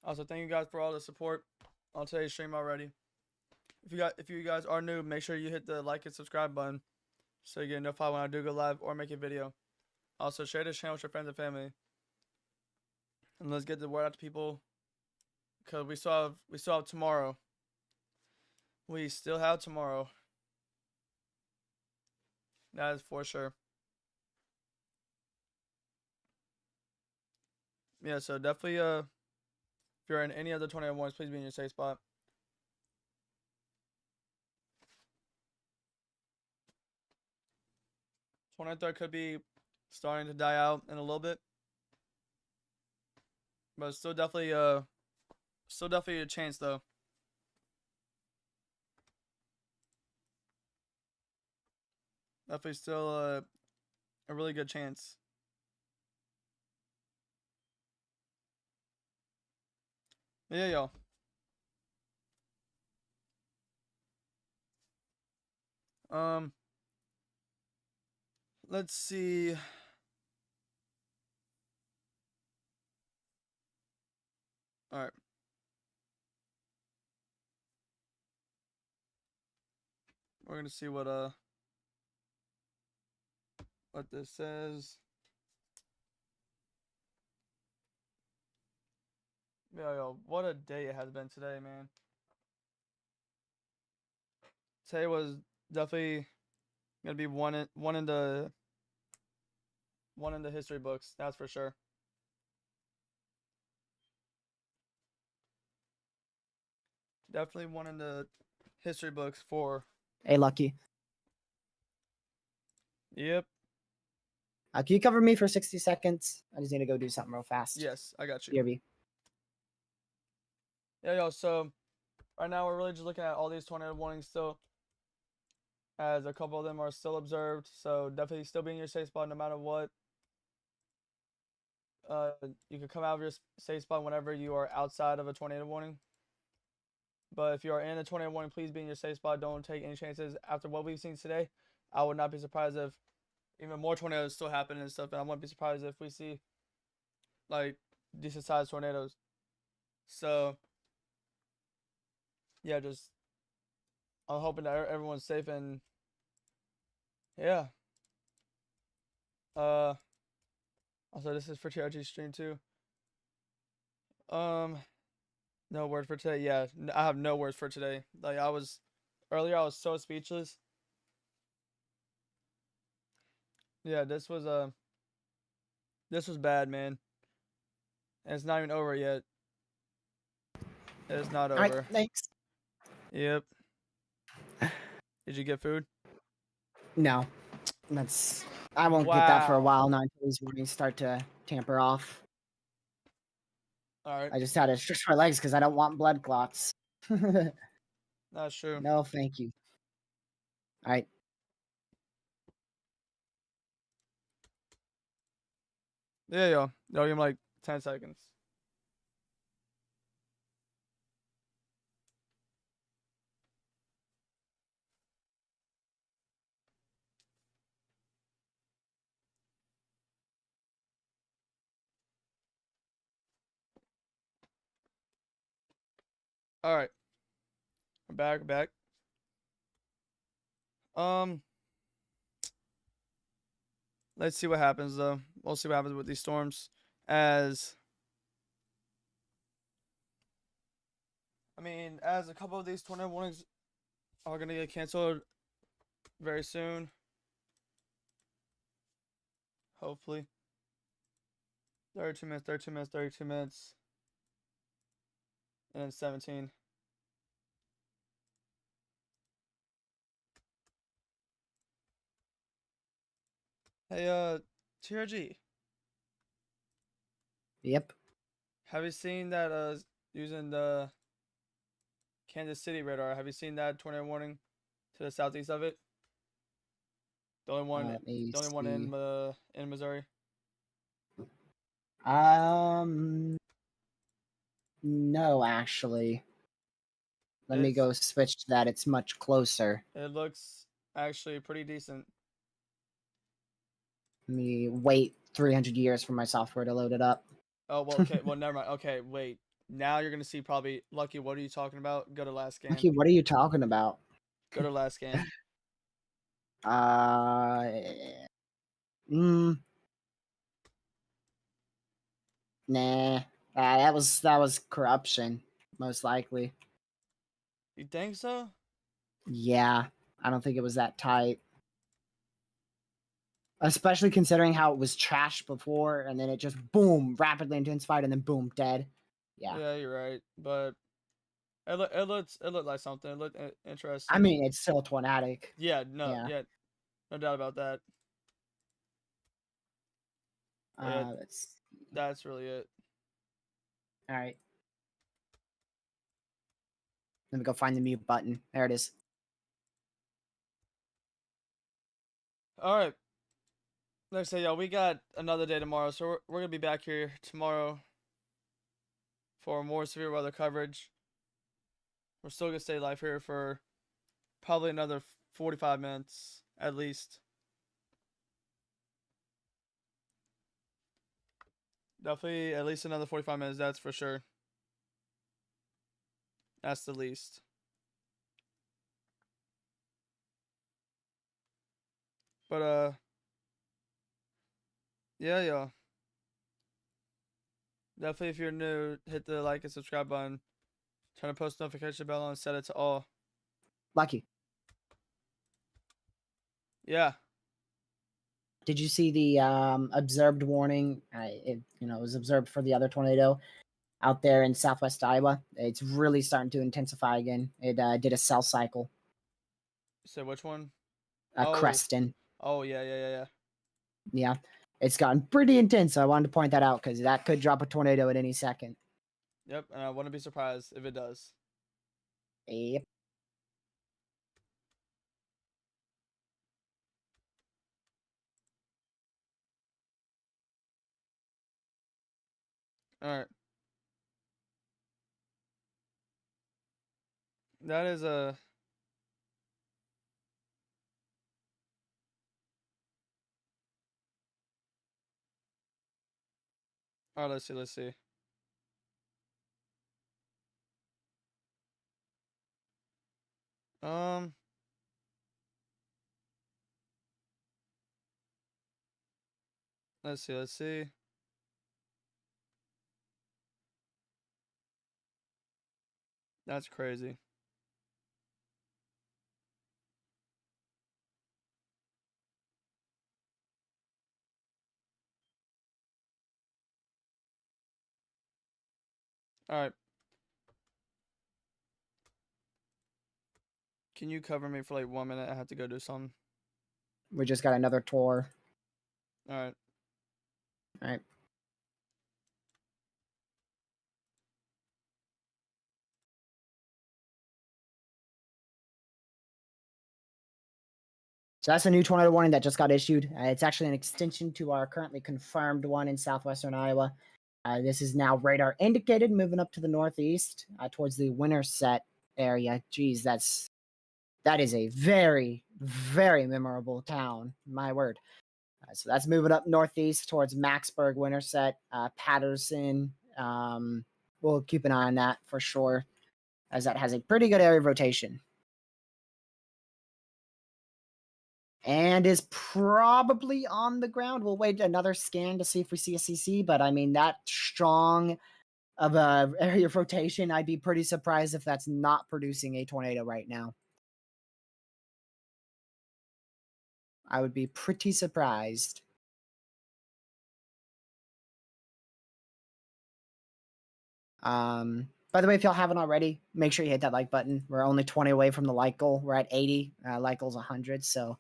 Also, thank you guys for all the support on today's stream already. If you guys are new, make sure you hit the like and subscribe button so you get notified when I do go live or make a video. Also, share this channel with your friends and family. And let's get the word out to people, because we still have tomorrow. We still have tomorrow. That is for sure. Yeah, so definitely if you're in any other tornado warnings, please be in your safe spot. 23rd could be starting to die out in a little bit, but still definitely a chance though. Definitely still a really good chance. Yeah, y'all. Let's see. All right. We're gonna see what this says. Yeah, yo, what a day it has been today, man. Today was definitely gonna be one in the history books, that's for sure. Definitely one in the history books for. Hey, Lucky. Yep. Can you cover me for 60 seconds? I just need to go do something real fast. Yes, I got you. BRB. Yeah, yo, so right now we're really just looking at all these tornado warnings still, as a couple of them are still observed, so definitely still be in your safe spot no matter what. You can come out of your safe spot whenever you are outside of a tornado warning. But if you are in a tornado warning, please be in your safe spot. Don't take any chances. After what we've seen today, I would not be surprised if even more tornadoes still happen and stuff. And I wouldn't be surprised if we see like decent sized tornadoes. So yeah, just I'm hoping that everyone's safe, and yeah. Also, this is for TRG stream too. No word for today. Yeah, I have no words for today. Like earlier I was so speechless. Yeah, this was bad, man. And it's not even over yet. It's not over. All right, thanks. Yep. Did you get food? No, I won't get that for a Wow. while now until these warnings start to tamper off. All right. I just had to stretch my legs because I don't want blood clots. Nah, That's true. No, thank you. All right. Yeah, yo. Yo, give him like 10 seconds. All right. We're back. We're back. Um, let's see what happens though. We'll see what happens with these storms. As as a couple of these tornado warnings are gonna get canceled very soon. Hopefully. 32 minutes, 32 minutes, 32 minutes. And then 17. Hey, TRG, Yep. have you seen that using the Kansas City radar? Have you seen that tornado warning to the southeast of it? The only one, Let me the only one see. in Missouri. No, actually. Let me It's go switch to that. It's much closer. it looks actually pretty decent. Let me wait 300 years for my software to load it up. Oh well, okay, well never mind. Okay, wait. Now you're gonna see probably Lucky. What are you talking about? Go to last scan. Okay, what are you talking about? Go to last scan. Uh, mm, nah. That was corruption, most likely. You think so? Yeah, I don't think it was that tight. Especially considering how it was trashed before, and then it just boom, rapidly intensified, and then boom, dead. Yeah. Yeah, you're right. But it looked like something. It looked I interesting. mean, it's still tornadic. Yeah, no, Yeah. yeah, no doubt about that. Yeah, Let's. that's really it. All right. Let me go find the mute button. There it is. All right. Like I say, y'all, we got another day tomorrow, so we're gonna be back here tomorrow for more severe weather coverage. We're still gonna stay live here for probably another 45 minutes at least. Definitely at least another 45 minutes, that's for sure. That's the least. But yeah, y'all. Definitely if you're new, hit the like and subscribe button. Turn the post notification bell on and set it to all. Lucky. Yeah. Did you see the observed warning? It was observed for the other tornado out there in southwest Iowa. It's really starting to intensify again. It did a cell cycle, So which one? a Oh, Creston. oh yeah. Yeah, it's gotten pretty intense. So I wanted to point that out because that could drop a tornado at any second. Yep, and I wouldn't be surprised if it does. Yep. All right. That is a All right, let's see. Um, let's see. That's crazy. All right. Can you cover me for like 1 minute? I have to go do something. We just got another tour. All right. All right. So that's a new tornado warning that just got issued. It's actually an extension to our currently confirmed one in southwestern Iowa. This is now radar indicated, moving up to the northeast towards the Winterset area. Geez, that is a very, very memorable town. My word. So that's moving up northeast towards Maxburg, Winterset, Patterson. We'll keep an eye on that for sure, as that has a pretty good area of rotation. And is probably on the ground. We'll wait another scan to see if we see a CC, but I mean, that strong of a area of rotation, I'd be pretty surprised if that's not producing a tornado right now. I would be pretty surprised. By the way, if y'all haven't already, make sure you hit that like button. We're only 20 away from the like goal. We're at 80. Like goal's 100, so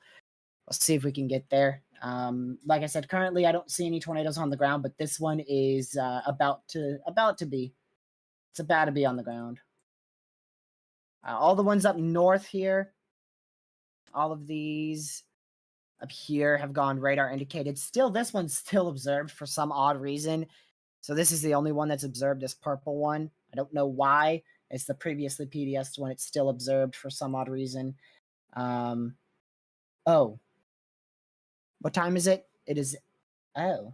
let's see if we can get there. Like I said, currently I don't see any tornadoes on the ground, but this one is about to be. It's about to be on the ground. All the ones up north here, all of these up here have gone radar indicated. Still, this one's still observed for some odd reason. So this is the only one that's observed, this purple one. I don't know why. It's the previously PDS one. It's still observed for some odd reason. Oh. What time is it? It is, oh.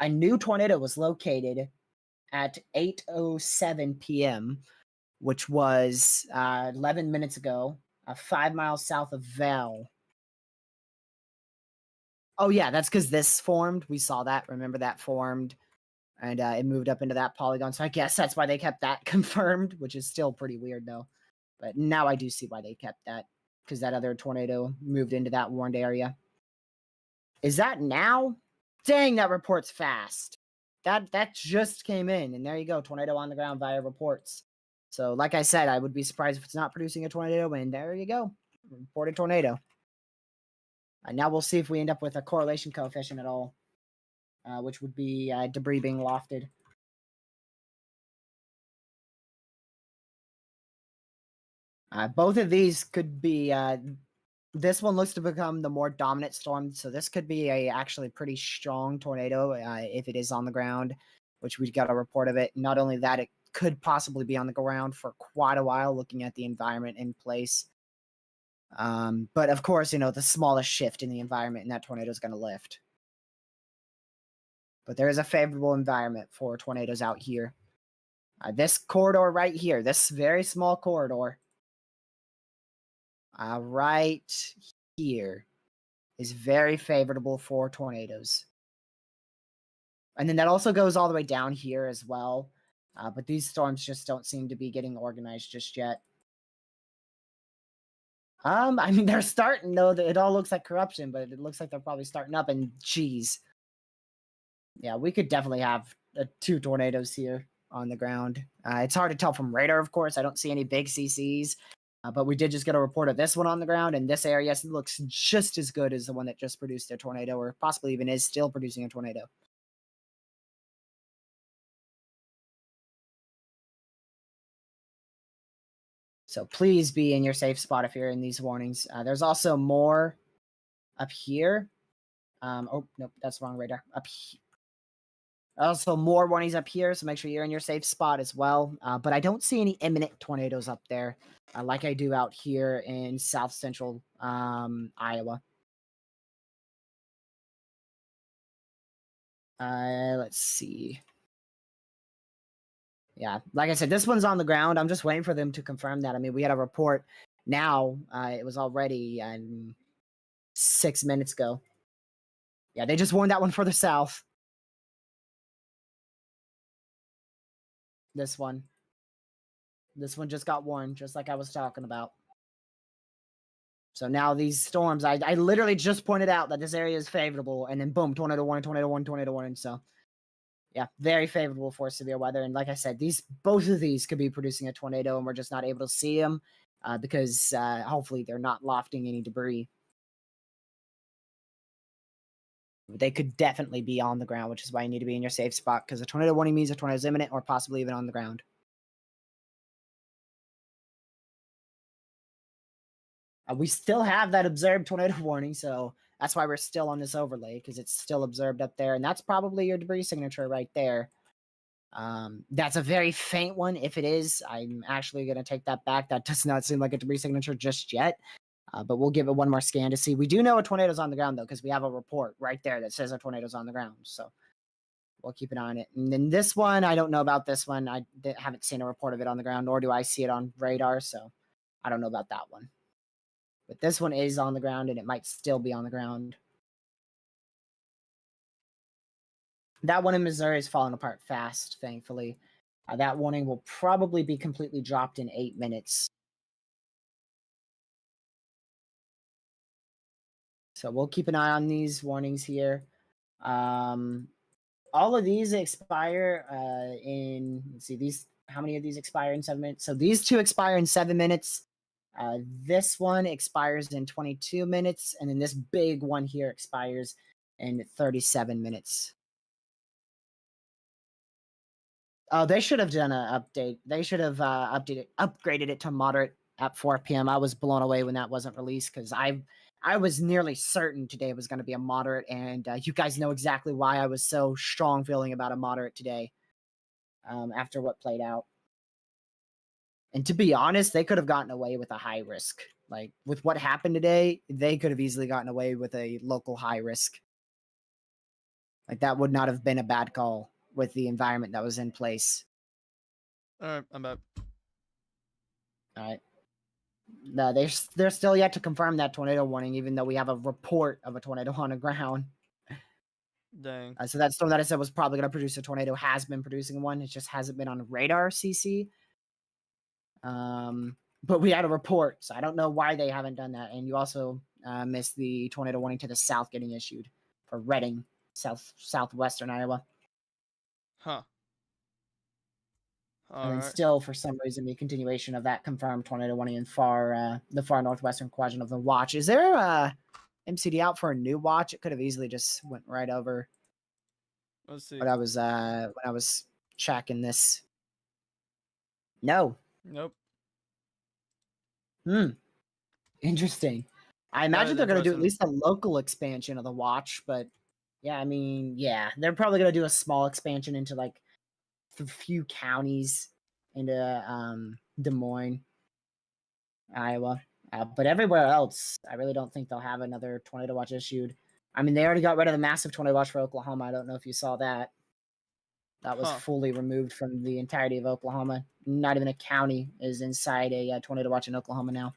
A new tornado was located at 8:07 p.m., which was 11 minutes ago, 5 miles south of Val. Oh, yeah, that's because this formed. We saw that. Remember that formed? And it moved up into that polygon. So I guess that's why they kept that confirmed, which is still pretty weird, though. But now I do see why they kept that, because that other tornado moved into that warned area. Is that now? Dang, that report's fast. That just came in, and there you go, tornado on the ground via reports. So, like I said, I would be surprised if it's not producing a tornado, and there you go, reported tornado. Now we'll see if we end up with a correlation coefficient at all, which would be debris being lofted. Both of these could be. This one looks to become the more dominant storm, so this could be a actually pretty strong tornado if it is on the ground, which we got a report of it. Not only that, it could possibly be on the ground for quite a while, looking at the environment in place. But of course, you know, the smallest shift in the environment, and that tornado is going to lift. But there is a favorable environment for tornadoes out here. This corridor right here, this very small corridor, right here, is very favorable for tornadoes. And then that also goes all the way down here as well. But these storms just don't seem to be getting organized just yet. I mean, they're starting, though. It all looks like corruption, but it looks like they're probably starting up, and geez. Yeah, we could definitely have 2 tornadoes here on the ground. It's hard to tell from radar, of course. I don't see any big CCs. But we did just get a report of this one on the ground, and this area looks just as good as the one that just produced a tornado, or possibly even is still producing a tornado. So please be in your safe spot if you're in these warnings. There's also more up here. Oh, nope, that's the wrong radar. Up here. Also, more warnings up here, so make sure you're in your safe spot as well. But I don't see any imminent tornadoes up there, like I do out here in south central Iowa. Let's see. Yeah, like I said, this one's on the ground. I'm just waiting for them to confirm that. I mean, we had a report now. It was already 6 minutes ago. Yeah, they just warned that one further south. This one. This one just got warned, just like I was talking about. So now these storms, I literally just pointed out that this area is favorable, and then boom, tornado warning, tornado warning, tornado warning. So yeah, very favorable for severe weather. And like I said, both of these could be producing a tornado, and we're just not able to see them because hopefully they're not lofting any debris. They could definitely be on the ground, which is why you need to be in your safe spot, because a tornado warning means a tornado is imminent or possibly even on the ground. We still have that observed tornado warning, so that's why we're still on this overlay, because it's still observed up there, and that's probably your debris signature right there. That's a very faint one. If it is, I'm actually going to take that back. That does not seem like a debris signature just yet, but we'll give it one more scan to see. We do know a tornado's on the ground, though, because we have a report right there that says a tornado's on the ground, so we'll keep an eye on it. And then this one, I don't know about this one. I haven't seen a report of it on the ground, nor do I see it on radar, so I don't know about that one. But this one is on the ground, and it might still be on the ground. That one in Missouri is falling apart fast, thankfully. That warning will probably be completely dropped in 8 minutes. So we'll keep an eye on these warnings here. All of these expire in, let's see, how many of these expire in 7 minutes? So these two expire in 7 minutes. This one expires in 22 minutes, and then this big one here expires in 37 minutes. Oh, they should have done an update. They should have upgraded it to moderate at 4 p.m. I was blown away when that wasn't released, because I was nearly certain today was going to be a moderate, and you guys know exactly why I was so strong feeling about a moderate today after what played out. And to be honest, they could have gotten away with a high risk. Like, with what happened today, they could have easily gotten away with a local high risk. Like, that would not have been a bad call with the environment that was in place. All right, I'm back. All right. No, they're still yet to confirm that tornado warning, even though we have a report of a tornado on the ground. Dang. So that storm that I said was probably going to produce a tornado has been producing one. It just hasn't been on radar, CC. But we had a report, so I don't know why they haven't done that. And you also missed the tornado warning to the south getting issued for Reading, southwestern Iowa. Huh. And then still, for some reason, the continuation of that confirmed tornado warning in the far northwestern quadrant of the watch. Is there a MCD out for a new watch? It could have easily just went right over. Let's see. But I was when I was checking this. No. Nope. Interesting. I imagine they're going to do at interesting. least a local expansion of the watch, but yeah, I mean, yeah, they're probably going to do a small expansion into like a few counties into Des Moines, Iowa. But everywhere else, I really don't think they'll have another tornado watch issued. I mean, they already got rid of the massive tornado watch for Oklahoma. I don't know if you saw that. That was fully removed from the entirety of Oklahoma. Not even a county is inside a tornado watch in Oklahoma now.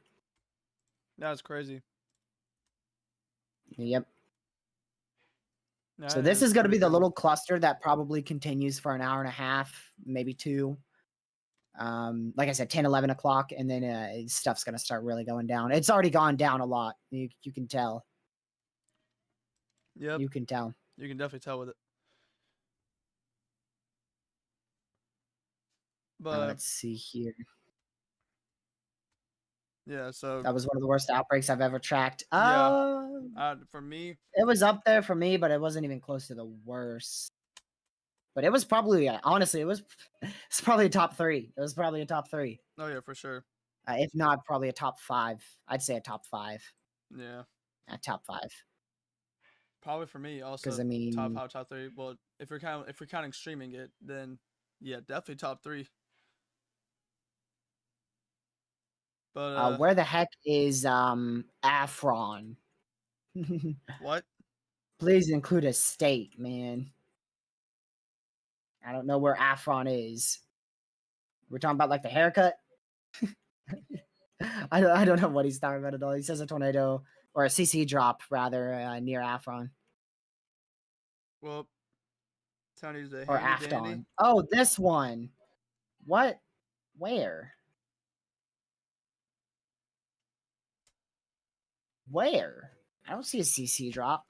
That's crazy. Yep. That so this is going to be the cool. little cluster that probably continues for an hour and a half, maybe 2. Like I said, 10, 11 o'clock, and then stuff's going to start really going down. It's already gone down a lot. You can tell. Yep. You can tell. You can definitely tell with it. But let's see here. Yeah, so that was one of the worst outbreaks I've ever tracked. Yeah. For me, it was up there for me, but it wasn't even close to the worst. But it was probably, honestly, it's probably a top 3. It was probably a top 3. Oh yeah, for sure. If not, probably a top 5. I'd say a top 5. Yeah. A top 5. Probably for me also. Because I mean, top 3. Well, if we're counting streaming it, then yeah, definitely top 3. But where the heck is Afron? What? Please include a state, man. I don't know where Afron is. We're talking about like the haircut. I don't know what he's talking about at all. He says a tornado or a CC drop rather near Afron. Well, Tony's a or Afton. Oh, this one. What? Where? Where? I don't see a CC drop.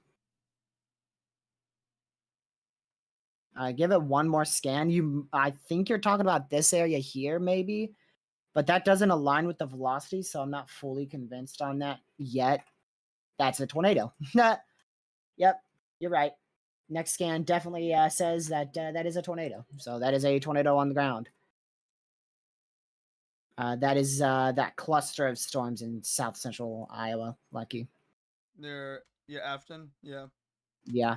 Give it one more scan. I think you're talking about this area here, maybe, but that doesn't align with the velocity, so I'm not fully convinced on that yet. That's a tornado. Yep, you're right. Next scan definitely says that that is a tornado. So that is a tornado on the ground. That is that cluster of storms in south central Iowa. Lucky. Near Afton. Yeah. Yeah.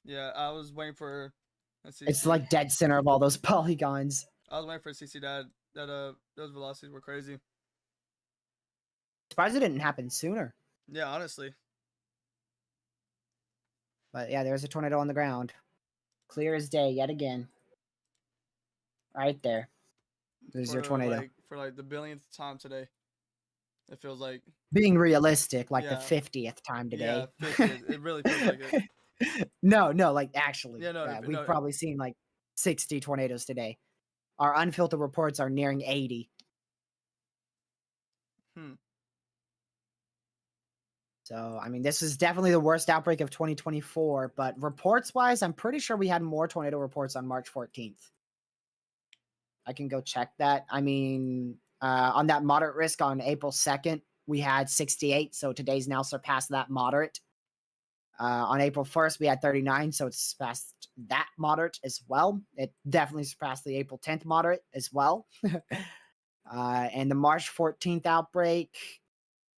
Yeah. I was waiting for a CC. It's like dead center of all those polygons. I was waiting for a CC that those velocities were crazy. Surprised it didn't happen sooner. Yeah, honestly. But yeah, there's a tornado on the ground. Clear as day yet again. Right there. There's your tornado. For like the billionth time today. It feels like being realistic, like the Yeah. 50th time today. Yeah, 50th. It really feels like it. No, like actually. Yeah, no, we've no. probably seen like 60 tornadoes today. Our unfiltered reports are nearing 80. So, I mean, this is definitely the worst outbreak of 2024, but reports-wise, I'm pretty sure we had more tornado reports on March 14th. I can go check that. I mean, on that moderate risk on April 2nd, we had 68, so today's now surpassed that moderate. On April 1st, we had 39, so it's surpassed that moderate as well. It definitely surpassed the April 10th moderate as well. And the March 14th outbreak,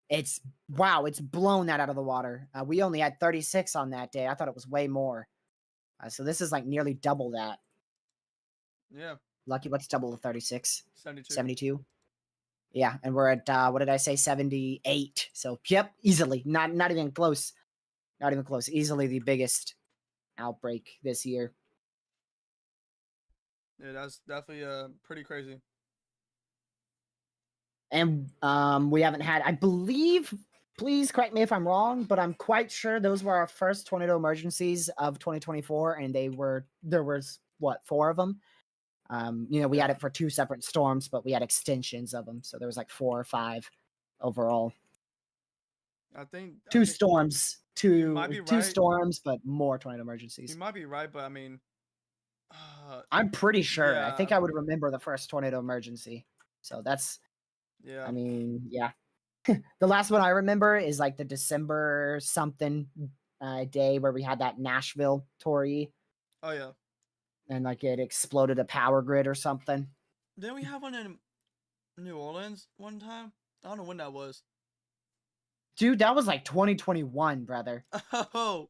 it's blown that out of the water. We only had 36 on that day. I thought it was way more. So this is like nearly double that. Yeah. Lucky, let's double the 36. 72. 72. Yeah, and we're at, what did I say, 78. So, yep, easily. Not even close. Not even close. Easily the biggest outbreak this year. Yeah, that's definitely pretty crazy. And we haven't had, I believe, please correct me if I'm wrong, but I'm quite sure those were our first tornado emergencies of 2024, and there was, what, 4 of them? We had it for 2 separate storms, but we had extensions of them, so there was like 4 or 5 overall. I think 2 storms, two right. storms, but more tornado emergencies. You might be right, but I mean, I'm pretty sure. Yeah. I think I would remember the first tornado emergency. So that's, yeah. I mean, yeah. The last one I remember is like the December something day where we had that Nashville Tory. Oh yeah. And like it exploded a power grid or something. Didn't we have one in New Orleans one time? I don't know when that was. Dude, that was like 2021, brother. Oh.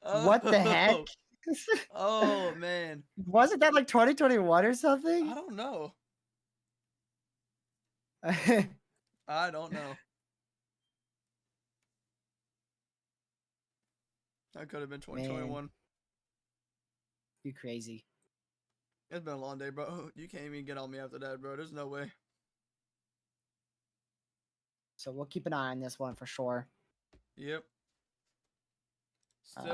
What the heck? Oh man. Wasn't that like 2021 or something? I don't know. I don't know. That could have been 2021. Man. You crazy. It's been a long day, bro. You can't even get on me after that, bro. There's no way. So we'll keep an eye on this one for sure. Yep. Still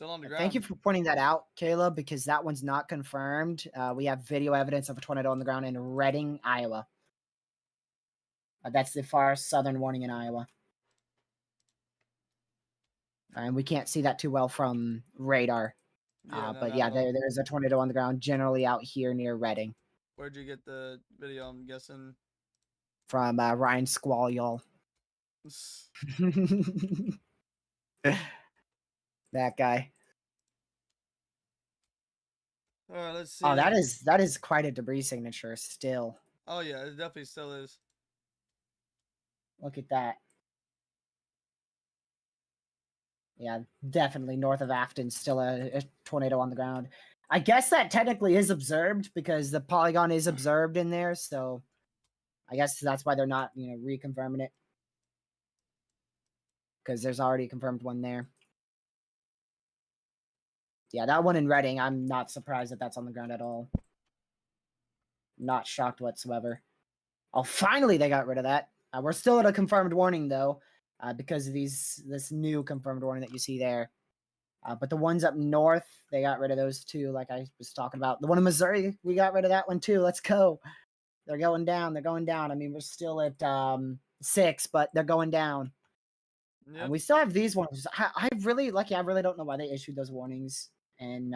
on the ground. Thank you for pointing that out, Caleb, because that one's not confirmed. We have video evidence of a tornado on the ground in Reading, Iowa. That's the far southern warning in Iowa. And we can't see that too well from radar. But yeah, there's a tornado on the ground generally out here near Reading. Where'd you get the video? I'm guessing from Ryan Squall, that guy. All right, let's see. Oh, that is quite a debris signature still. Oh yeah, it definitely still is. Look at that. Yeah, definitely north of Afton, still a tornado on the ground. I guess that technically is observed because the polygon is observed in there, so I guess that's why they're not, reconfirming it. Because there's already a confirmed one there. Yeah, that one in Reading, I'm not surprised that that's on the ground at all. Not shocked whatsoever. Oh, finally they got rid of that. We're still at a confirmed warning, though, because of this new confirmed warning that you see there. But the ones up north, they got rid of those two, like I was talking about. The one in Missouri, we got rid of that one, too. Let's go. They're going down. They're going down. I mean, we're still at 6, but they're going down. Yep. And we still have these ones. I really don't know why they issued those warnings in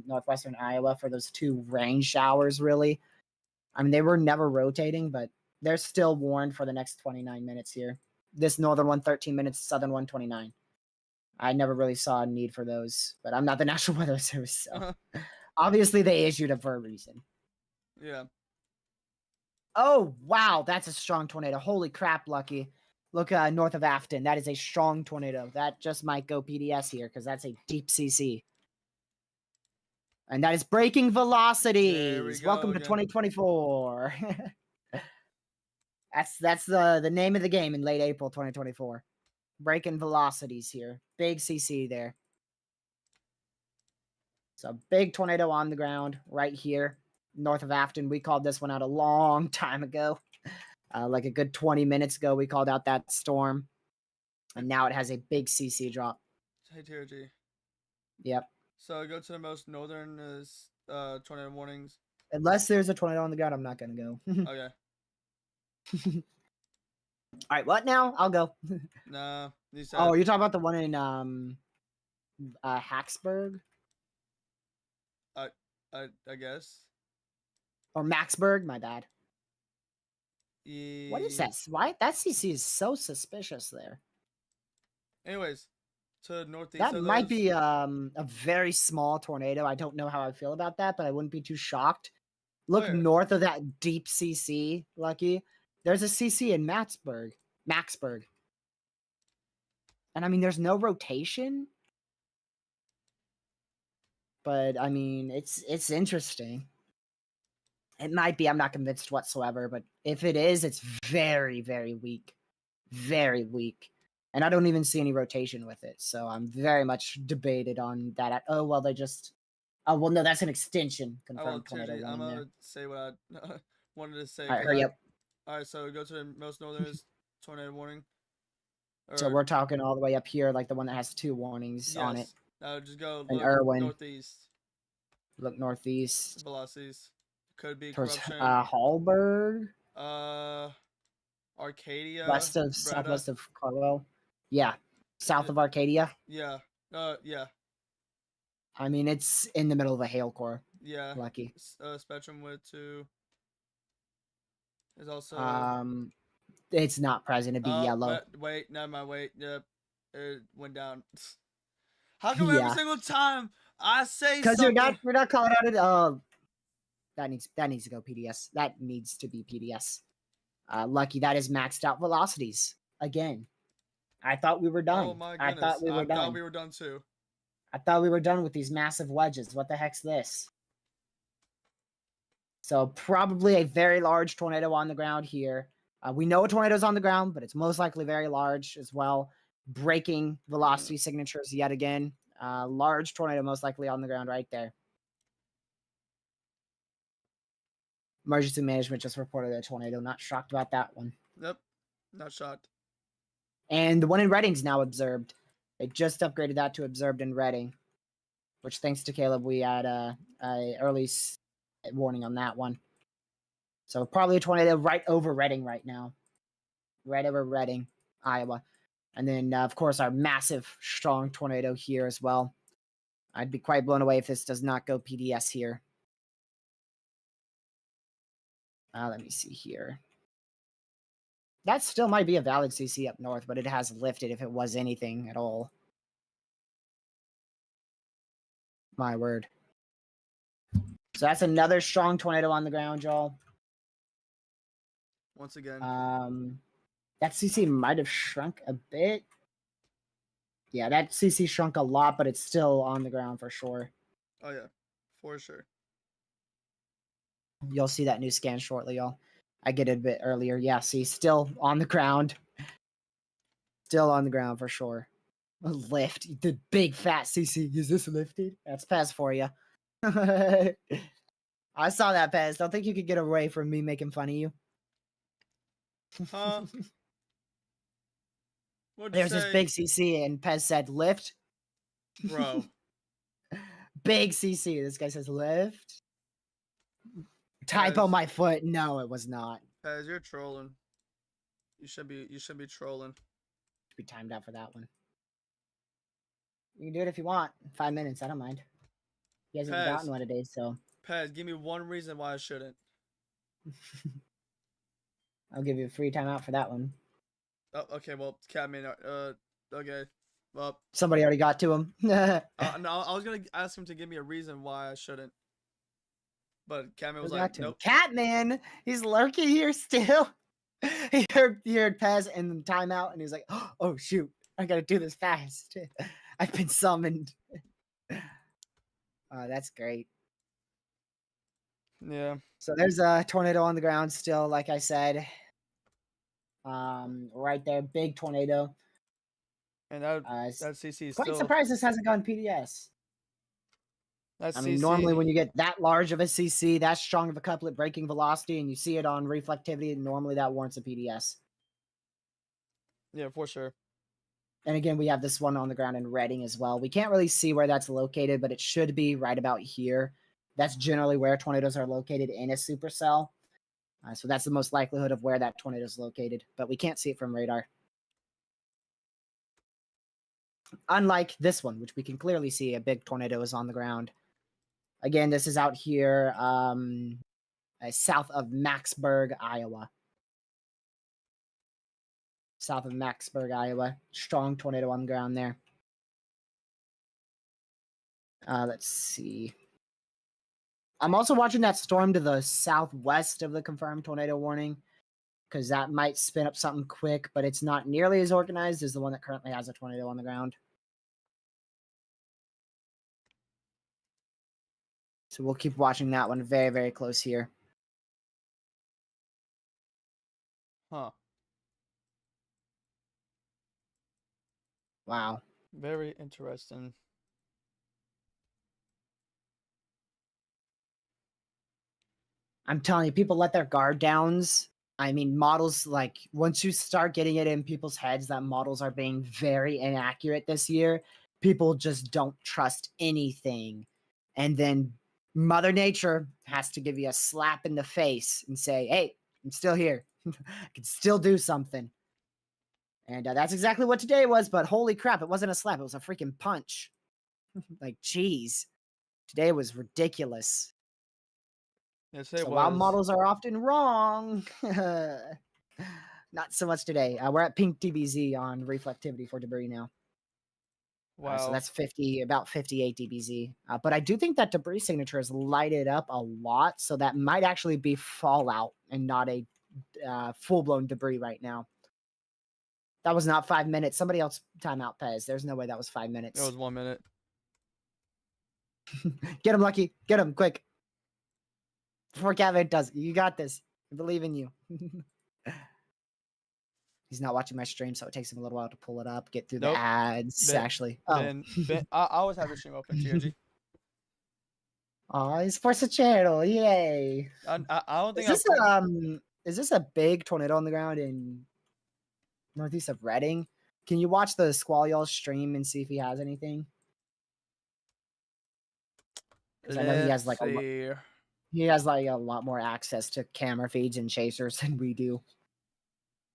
northwestern Iowa for those 2 rain showers, really. I mean, they were never rotating, but they're still warned for the next 29 minutes here. This northern one, 13 minutes, southern one, 29. I never really saw a need for those, but I'm not the National Weather Service, so obviously they issued it for a reason. Yeah. Oh, wow. That's a strong tornado. Holy crap, Lucky. Look north of Afton. That is a strong tornado. That just might go PDS here because that's a deep CC. And that is breaking velocities. Welcome to again. 2024. That's the name of the game in late April 2024. Breaking velocities here. Big CC there. So big tornado on the ground right here north of Afton. We called this one out a long time ago. Like a good 20 minutes ago, we called out that storm. And now it has a big CC drop. Hey, TRG. Yep. So go to the most northern is tornado warnings. Unless there's a tornado on the ground, I'm not going to go. Okay. All right, what now? I'll go. Nah. You said. Oh, you're talking about the one in Hacksburg? I guess. Or Maxburg? My bad. E... What is that? Why that CC is so suspicious there? Anyways, to northeast. That of might those, be a very small tornado. I don't know how I feel about that, but I wouldn't be too shocked. Look Where? north of that deep CC, Lucky. There's a CC in Maxburg. And I mean, there's no rotation. But I mean, it's interesting. It might be. I'm not convinced whatsoever. But if it is, it's very, very weak. Very weak. And I don't even see any rotation with it. So I'm very much debated on that. Oh, well, they just... Oh, well, no, that's an extension. Confirmed tornado warning I'm there. gonna say what I wanted to say. All right, hurry up. All right, so go to the most northern tornado warning. So we're talking all the way up here, like the one that has 2 warnings on it. Just go And look Irwin. northeast. Look northeast. Velocities. Could be Towards corruption. Hallberg. Arcadia. Southwest of Carwell. Yeah. South of Arcadia. Yeah. Yeah. I mean, it's in the middle of a hail core. Yeah. Lucky. Spectrum with 2 is also. It's not present. It'd be yellow. Wait, never mind. Wait. Yep. It went down. How come every single time I say something? Because you're not calling out it. That needs to go PDS. That needs to be PDS. Lucky, that is maxed out velocities again. I thought we were done. Oh my goodness! I thought we were done too. I thought we were done with these massive wedges. What the heck's this? So probably a very large tornado on the ground here. We know a tornado's on the ground, but it's most likely very large as well. Breaking velocity signatures yet again. Large tornado most likely on the ground right there. Emergency management just reported a tornado. Not shocked about that one. Yep, not shocked. And the one in Reading's now observed. They just upgraded that to observed in Reading, which thanks to Caleb, we had a early warning on that one. So probably a tornado right over Reading right now. Right over Reading, Iowa. And then, of course, our massive, strong tornado here as well. I'd be quite blown away if this does not go PDS here. Let me see here. That still might be a valid CC up north, but it has lifted if it was anything at all. My word. So that's another strong tornado on the ground, y'all. Once again. That CC might have shrunk a bit. Yeah, that CC shrunk a lot, but it's still on the ground for sure. Oh, yeah. For sure. You'll see that new scan shortly, y'all. I get it a bit earlier. Yeah, see, still on the ground. Still on the ground for sure. A lift. The big fat CC. Is this lifted? That's Pez for you. I saw that, Pez. Don't think you could get away from me making fun of you. Huh? There's this big CC, and Pez said lift. Bro. Big CC. This guy says lift. Typo my foot. No, it was not. Pez, you're trolling. You should be trolling. Should be timed out for that one. You can do it if you want. 5 minutes. I don't mind. You guys have gotten one today, so. Pez, give me one reason why I shouldn't. I'll give you a free timeout for that one. Oh, okay. Well, Catman. Okay. Well. Somebody already got to him. No, I was gonna ask him to give me a reason why I shouldn't. But Catman was Go like, back to him. nope. Catman, he's lurking here still. he heard Pez in timeout, and he was like, "Oh shoot, I gotta do this fast. I've been summoned." That's great. Yeah. So there's a tornado on the ground still, like I said. Right there, big tornado. And that CC is Quite still. surprised this hasn't gone PDS. That I CC. mean, normally when you get that large of a CC, that strong of a couplet breaking velocity, and you see it on reflectivity, normally that warrants a PDS. Yeah, for sure. And again, we have this one on the ground in Reading as well. We can't really see where that's located, but it should be right about here. That's generally where tornadoes are located in a supercell. So that's the most likelihood of where that tornado is located, but we can't see it from radar. Unlike this one, which we can clearly see a big tornado is on the ground. Again, this is out here south of Maxburg, Iowa. South of Maxburg, Iowa. Strong tornado on the ground there. Let's see. I'm also watching that storm to the southwest of the confirmed tornado warning, because that might spin up something quick, but it's not nearly as organized as the one that currently has a tornado on the ground. So we'll keep watching that one very, very close here. Huh. Wow. Very interesting. I'm telling you, people let their guard downs. I mean, models, like, once you start getting it in people's heads that models are being very inaccurate this year, people just don't trust anything. And then Mother Nature has to give you a slap in the face and say, hey, I'm still here. I can still do something. And that's exactly what today was, but holy crap, it wasn't a slap. It was a freaking punch. Like, geez. Today was ridiculous. Yes, it So was. while models are often wrong, not so much today. We're at pink dBz on reflectivity for debris now. Wow. So that's about 58 dBz. But I do think that debris signature is lighted up a lot, so that might actually be fallout and not a full-blown debris right now. That was not 5 minutes. Somebody else timeout Pez. There's no way that was 5 minutes. It was 1 minute. Get him, Lucky. Get him, quick. Before Kevin does it. You got this. I believe in you. He's not watching my stream, so it takes him a little while to pull it up, get through the ads, actually. Ben, I always have the stream open, TRG. Oh, he's forced a channel. Yay. I don't think is this a big tornado on the ground in northeast of Reading? Can you watch the Squall stream and see if he has anything? Because I know he has like a lot more access to camera feeds and chasers than we do.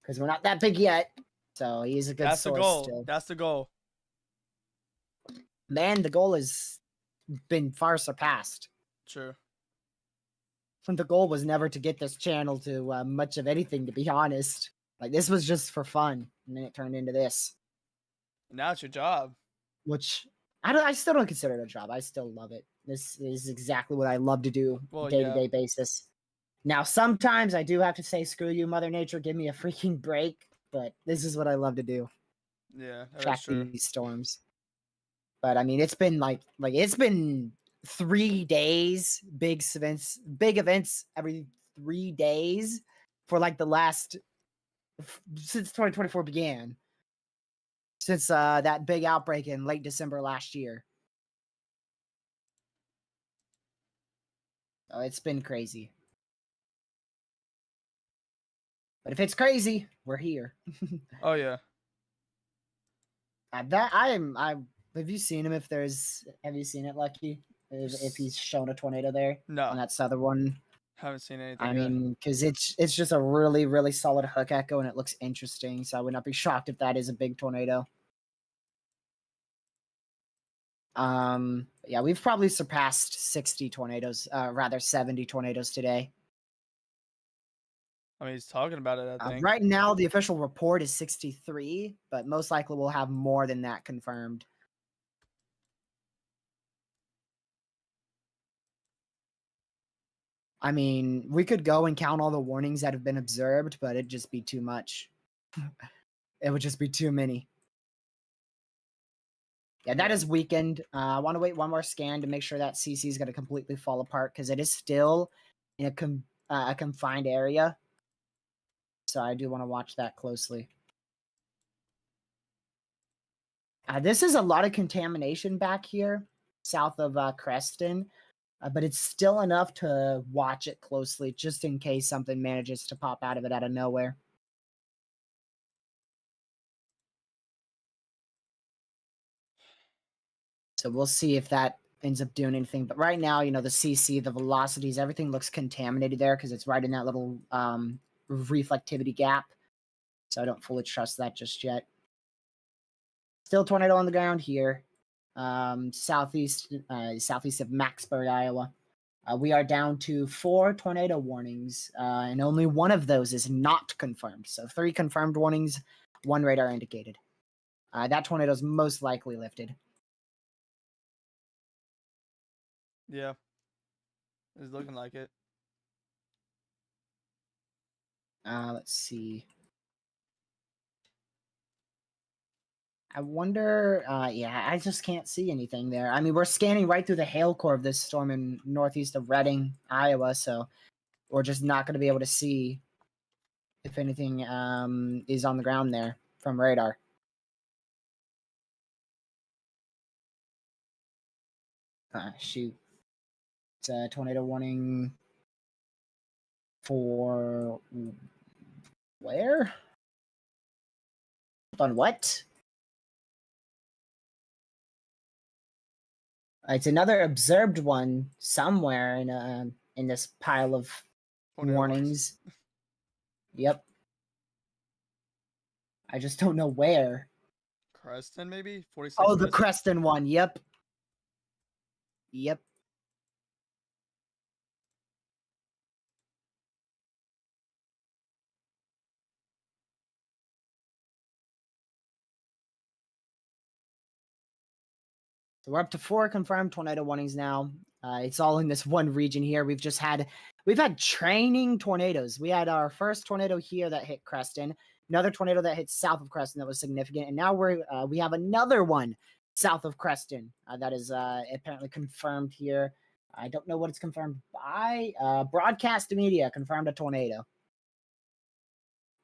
Because we're not that big yet. So he's a good source still. That's the goal. Man, the goal has been far surpassed. True. The goal was never to get this channel to much of anything, to be honest. Like, this was just for fun, and then it turned into this. Now it's your job. Which I still don't consider it a job. I still love it. This is exactly what I love to do day-to-day basis. Now, sometimes I do have to say, screw you, Mother Nature, give me a freaking break. But this is what I love to do. Yeah, track these storms. But I mean, it's been it's been 3 days, big events every 3 days for like the last since 2024 began. Since that big outbreak in late December last year. Oh, it's been crazy. But if it's crazy, we're here. Oh yeah. Have you seen him? Have you seen it, Lucky? If he's shown a tornado there? No. On that southern one? Haven't seen anything. I mean, because it's just a really, really solid hook echo and it looks interesting. So I would not be shocked if that is a big tornado. Yeah, we've probably surpassed 60 tornadoes, rather 70 tornadoes today. I mean, he's talking about it, I think. Right now, the official report is 63, but most likely we'll have more than that confirmed. I mean, we could go and count all the warnings that have been observed, but it'd just be too much. It would just be too many. Yeah, that Yeah. is weakened. I want to wait one more scan to make sure that CC is going to completely fall apart because it is still in a confined area. So I do want to watch that closely. This is a lot of contamination back here south of Creston, but it's still enough to watch it closely just in case something manages to pop out of it out of nowhere. So we'll see if that ends up doing anything. But right now, the CC, the velocities, everything looks contaminated there because it's right in that little reflectivity gap. So I don't fully trust that just yet. Still tornado on the ground here. Southeast of Maxburg, Iowa. We are down to 4 tornado warnings, and only one of those is not confirmed. So 3 confirmed warnings, 1 radar indicated. That tornado is most likely lifted. Yeah. It's looking like it. Let's see. I wonder. Yeah, I just can't see anything there. I mean, we're scanning right through the hail core of this storm in northeast of Reading, Iowa, so we're just not going to be able to see if anything is on the ground there from radar. Shoot. It's a tornado warning for where? On what? It's another observed one somewhere in this pile of Tornado warnings. Yep. I just don't know where. Creston, maybe? 46. Oh, the Creston one. Yep. Yep. So we're up to 4 confirmed tornado warnings now. It's all in this one region here. We've had training tornadoes. We had our first tornado here that hit Creston, another tornado that hit south of Creston that was significant, and now we have another one south of Creston that is apparently confirmed here. I don't know what it's confirmed by. Broadcast media confirmed a tornado.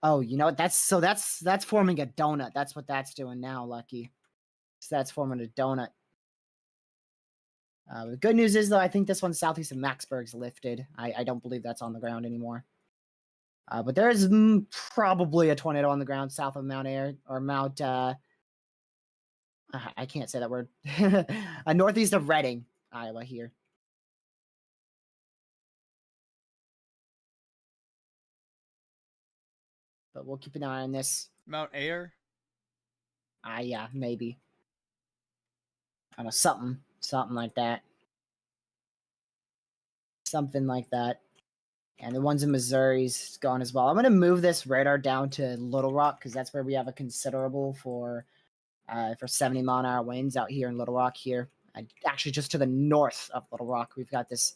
Oh, you know what? That's forming a donut. That's what that's doing now, Lucky. So that's forming a donut. The good news is, though, I think this one southeast of Maxburg's lifted. I don't believe that's on the ground anymore. But there is probably a tornado on the ground south of Mount Air or Mount. I can't say that word. Northeast of Reading, Iowa. Here. But we'll keep an eye on this. Mount Air? Yeah, maybe. I don't know, something like that. Something like that. And the ones in Missouri's gone as well. I'm going to move this radar down to Little Rock because that's where we have a considerable for 70-mile-an-hour winds out here in Little Rock here. Actually, just to the north of Little Rock, we've got this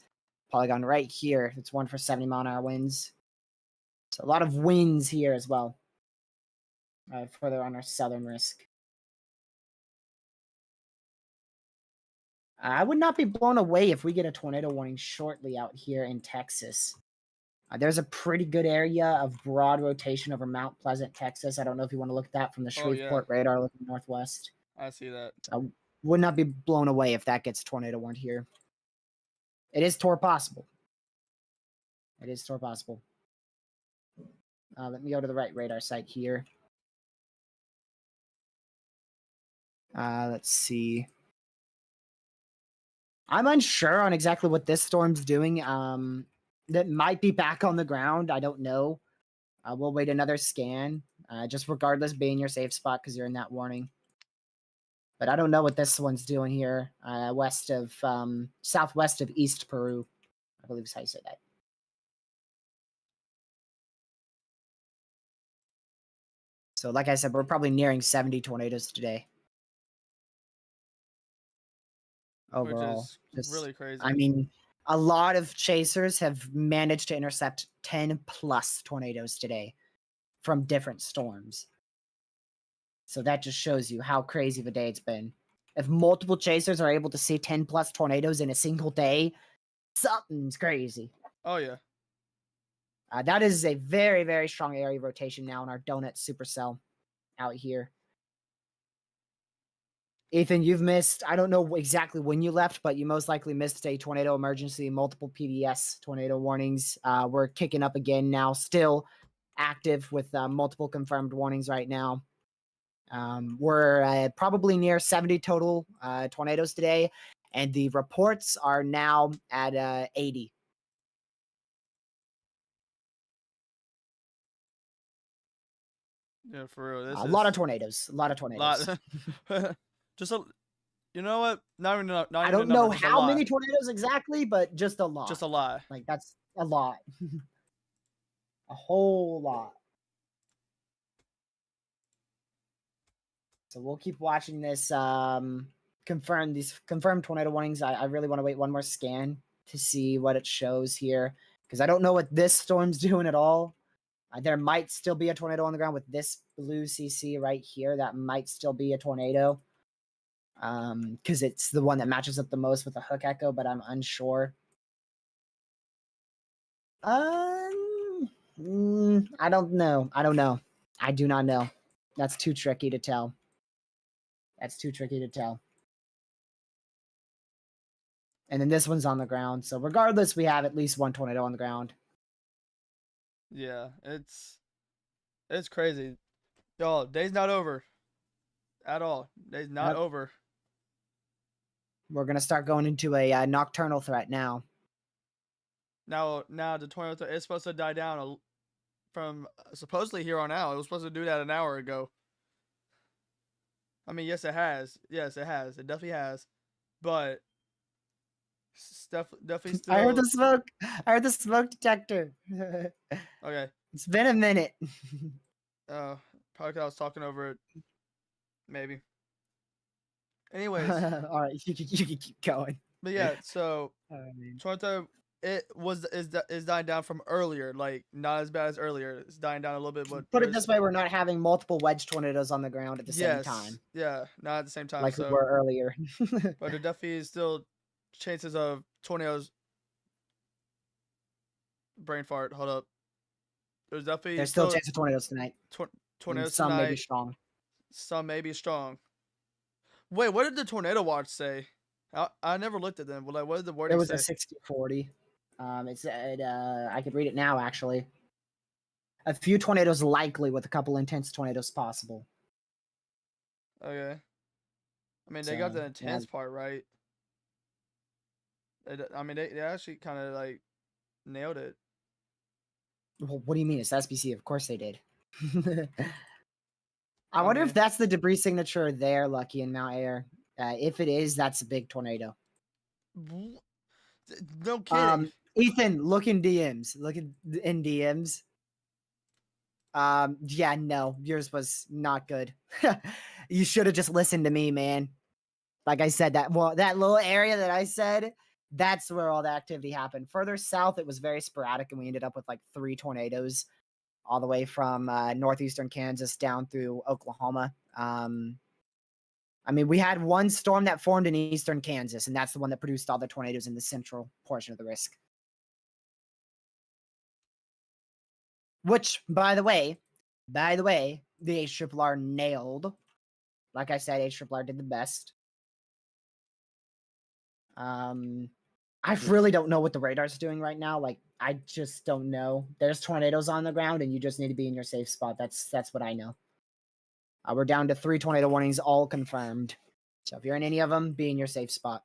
polygon right here. It's one for 70-mile-an-hour winds. So a lot of winds here as well. Further on our southern risk. I would not be blown away if we get a tornado warning shortly out here in Texas. There's a pretty good area of broad rotation over Mount Pleasant, Texas. I don't know if you want to look at that from the Shreveport radar looking northwest. I see that. So I would not be blown away if that gets tornado warned here. It is tor possible. It is tor possible. Let me go to the right radar site here. Let's see. I'm unsure on exactly what this storm's doing. That might be back on the ground. I don't know. We'll wait another scan. Just regardless, be in your safe spot because you're in that warning. But I don't know what this one's doing here, southwest of East Peru. I believe is how you say that. So like I said, we're probably nearing 70 tornadoes today. Overall. Which is really crazy. I mean, A lot of chasers have managed to intercept 10 plus tornadoes today from different storms. So that just shows you how crazy of a day it's been. If multiple chasers are able to see 10 plus tornadoes in a single day, something's crazy. Oh yeah. That is a very, very strong area rotation now in our donut supercell out here. Ethan, you've missed, I don't know exactly when you left, but you most likely missed a tornado emergency, multiple PDS tornado warnings. We're kicking up again now, still active with multiple confirmed warnings right now. We're probably near 70 total tornadoes today, and the reports are now at 80. Yeah, for real. This A is lot of tornadoes. A lot of tornadoes. Just a, you know what? Not even not I even don't a number, know just a how lot. many tornadoes exactly, but just a lot. Just a lot. Like that's a lot. A whole lot. So we'll keep watching this. Confirm these confirmed tornado warnings. I really want to wait one more scan to see what it shows here because I don't know what this storm's doing at all. There might still be a tornado on the ground with this blue CC right here. That might still be a tornado. Because it's the one that matches up the most with the hook echo, but I'm unsure. I don't know. I don't know. I do not know. That's too tricky to tell. That's too tricky to tell. And then this one's on the ground. So regardless, we have at least one tornado on the ground. Yeah, it's crazy. Y'all, day's not over. At all. Day's not Yep. over. We're gonna start going into a nocturnal threat now. Now the tornado is supposed to die down from supposedly here on out. It was supposed to do that an hour ago. I mean, yes, it has. Yes, it has. It definitely has. But definitely still. I heard the smoke. I heard the smoke detector. Okay. It's been a minute. Probably 'cause I was talking over it. Maybe. Anyways, All right, you can keep going. but yeah, so Oh, man. Toronto is dying down from earlier, like not as bad as earlier. It's dying down a little bit, but Put it this way, we're not having multiple wedge tornadoes on the ground at the same time, yeah, not at the same time. like we So, were earlier. but there definitely is still chances of tornadoes. Brain fart. Hold up. There's definitely There's still a chance of tornadoes tonight. tornadoes Some tonight. may be strong. Some may be strong. Wait, what did the tornado watch say? I never looked at them. Like, what did the wording It was say? a 60-40. It said I could read it now actually. A few tornadoes likely, with a couple intense tornadoes possible. Okay. I mean, they got the intense part right. I mean, they actually kind of like nailed it. Well, what do you mean? It's SBC. Of course they did. I wonder if that's the debris signature there, Lucky, in Mount Air. If it is, that's a big tornado. No kidding. Ethan, look in DMs. Look in DMs. Yeah, no, yours was not good. You should have just listened to me, man. Like I said, that little area that I said, that's where all the activity happened. Further south, it was very sporadic, and we ended up with like 3 tornadoes all the way from northeastern Kansas down through Oklahoma. I mean, we had one storm that formed in eastern Kansas, and that's the one that produced all the tornadoes in the central portion of the risk. Which, by the way, the HRRR nailed. Like I said, HRRR did the best. I really don't know what the radar's doing right now. Like, I just don't know. There's tornadoes on the ground, and you just need to be in your safe spot. That's what I know. We're down to 3 tornado warnings, all confirmed. So if you're in any of them, be in your safe spot.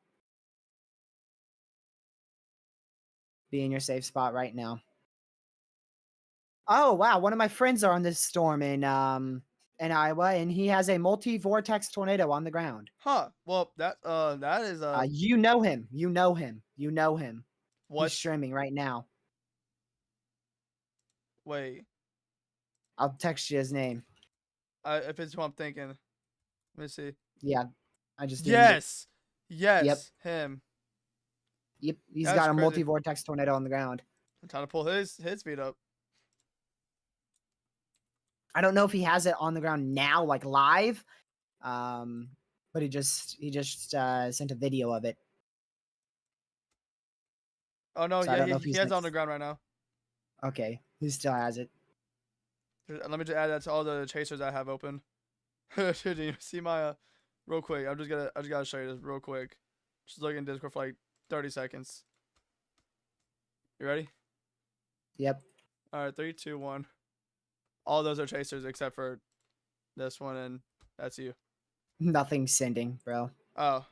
Be in your safe spot right now. Oh wow, one of my friends are on this storm in Iowa, and he has a multi-vortex tornado on the ground. Huh. Well, that is you know him. You know him. You know him. What? He's streaming right now. Wait. I'll text you his name. If it's what I'm thinking. Let me see. Yeah. I just Yes. Yes. Yep. Him. Yep, he's That's got a crazy. multi-vortex tornado on the ground. I'm trying to pull his feet up. I don't know if he has it on the ground now, like live, but he just sent a video of it. Oh no, So I yeah, don't know if he he's has it on the ground right now. Okay, he still has it. Let me just add that to all the chasers I have open. Dude, you see my real quick? I just gotta show you this real quick. Just look in Discord for like 30 seconds. You ready? Yep. All right, 3, 2, 1. All those are chasers except for this one, and that's you. Nothing's sending, bro. Oh.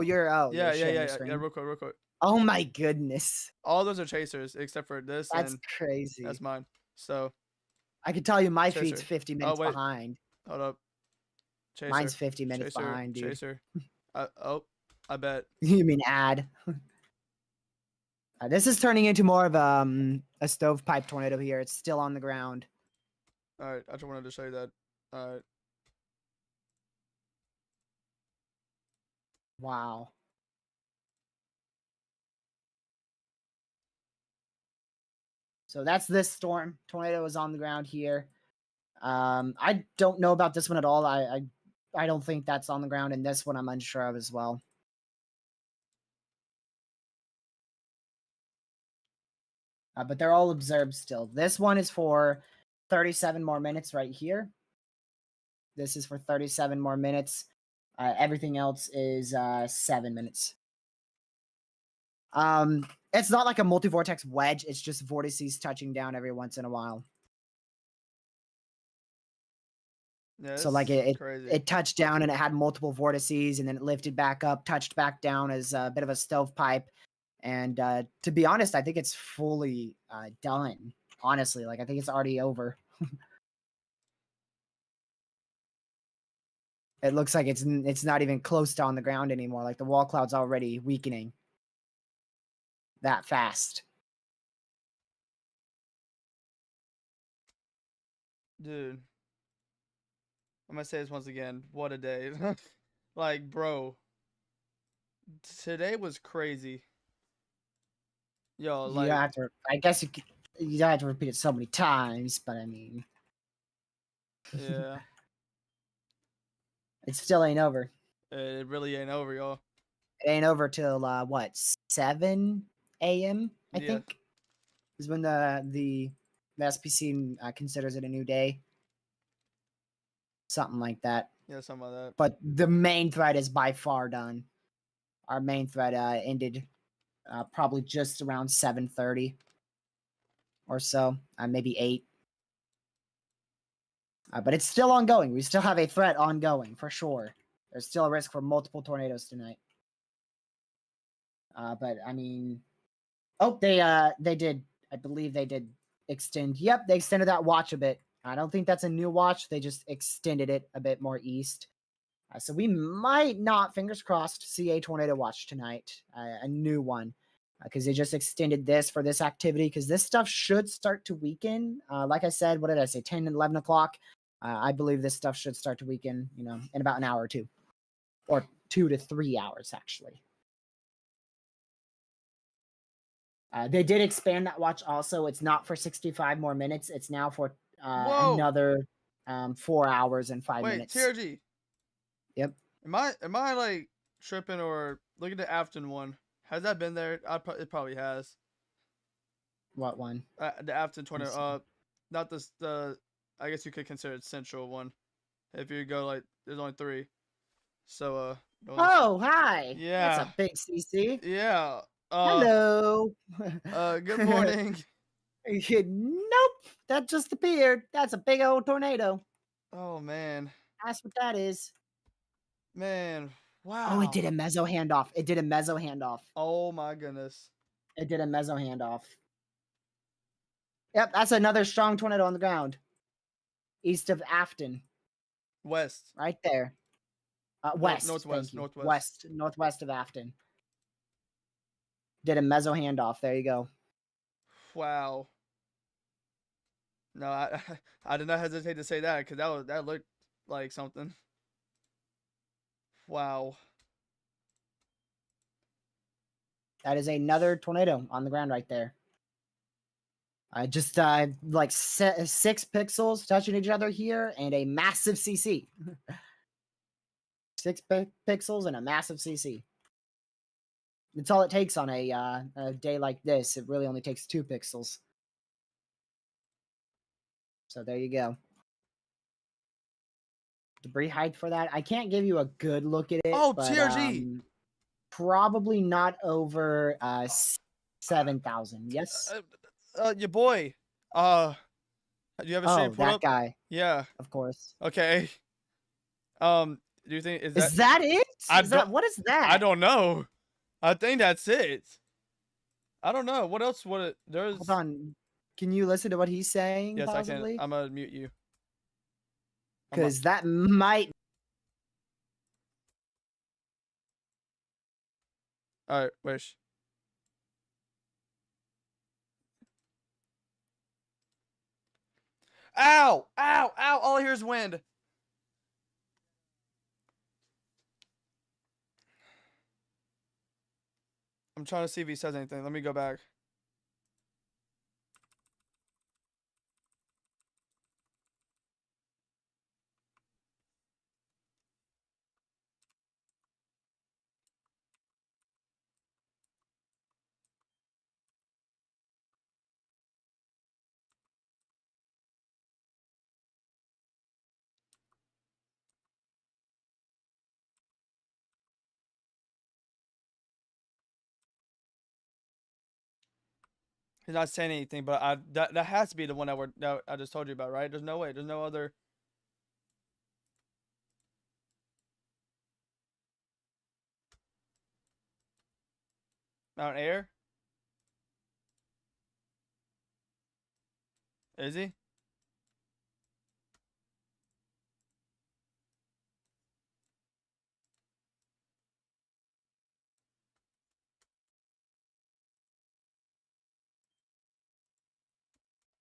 You're Yeah. sharing your screen. Real quick. Oh my goodness. All those are chasers except for this, That's and crazy. that's mine. So I can tell you my chaser. feed's 50 minutes wait. behind. Hold up. Chaser. Mine's 50 minutes behind, dude. Chaser. I bet. You mean ad? This is turning into more of a stovepipe tornado here. It's still on the ground. All right, I just wanted to show you that. All right. Wow. So that's this storm. Tornado is on the ground here. I don't know about this one at all. I don't think that's on the ground, and this one I'm unsure of as well. But they're all observed still. This one is for 37 more minutes right here. This is for 37 more minutes. Everything else is 7 minutes. It's not like a multi-vortex wedge. It's just vortices touching down every once in a while. Yeah, So like it crazy. It touched down and it had multiple vortices, and then it lifted back up, touched back down as a bit of a stovepipe. And to be honest, I think it's fully done. Honestly, like I think it's already over. It looks like it's not even close to on the ground anymore. Like the wall cloud's already weakening that fast. Dude. I'm gonna say this once again. What a day. Like, bro. Today was crazy. Yo, like, You have to, I guess you have to repeat it so many times, but I mean, yeah. it still ain't over. It really ain't over, y'all. It ain't over till what, 7 a.m. I Yeah. think is when the SPC considers it a new day. Something like that. Yeah, something like that. But the main thread is by far done. Our main thread ended probably just around 7:30 or so, maybe 8. But it's still ongoing. We still have a threat ongoing for sure. There's still a risk for multiple tornadoes tonight. But I mean, they did. I believe they did extend. Yep, they extended that watch a bit. I don't think that's a new watch. They just extended it a bit more east. So we might not, fingers crossed, see a tornado watch tonight, a new one, because they just extended this for this activity, because this stuff should start to weaken. Like I said, what did I say, 10 and 11 o'clock? I believe this stuff should start to weaken, in about an hour or two, or 2 to 3 hours, actually. They did expand that watch also. It's not for 65 more minutes. It's now for another 4 hours and 5 minutes. Wait, TRG. Yep. Am I like tripping, or look at the Afton one? Has that been there? It probably has. What one? The Afton tornado. Not the. I guess you could consider it central one. If you go like, there's only 3. So Oh, hi. Yeah. That's a big CC. Yeah. Hello. Good morning. Nope. That just appeared. That's a big old tornado. Oh man. That's what that is. Man. Wow. Oh, it did a meso handoff. It did a meso handoff. Oh my goodness. It did a meso handoff. Yep, that's another strong tornado on the ground. East of Afton. West. Right there. West. Northwest. Northwest of Afton. Did a meso handoff. There you go. Wow. No, I did not hesitate to say that, because that looked like something. Wow. That is another tornado on the ground right there. Just like 6 pixels touching each other here, and a massive CC. 6 pixels and a massive CC. That's all it takes on a day like this. It really only takes 2 pixels. So there you go. Debris height for that. I can't give you a good look at it. Oh, but, TRG. Probably not over 7,000. Yes. Your boy. Do you have a stream Oh, pulled that up? guy. Yeah. Of course. Okay. Do you think Is that it? What is that? I don't know. I think that's it. I don't know. What else would it there's Hold on. Can you listen to what he's saying? Yes, possibly? I can. I'm gonna mute you. Because that might. Alright, wish. Ow! Ow! Ow! All I hear is wind. I'm trying to see if he says anything. Let me go back. He's not saying anything, but that has to be the one that I just told you about, right? There's no way. There's no other. Mount Air? Is he?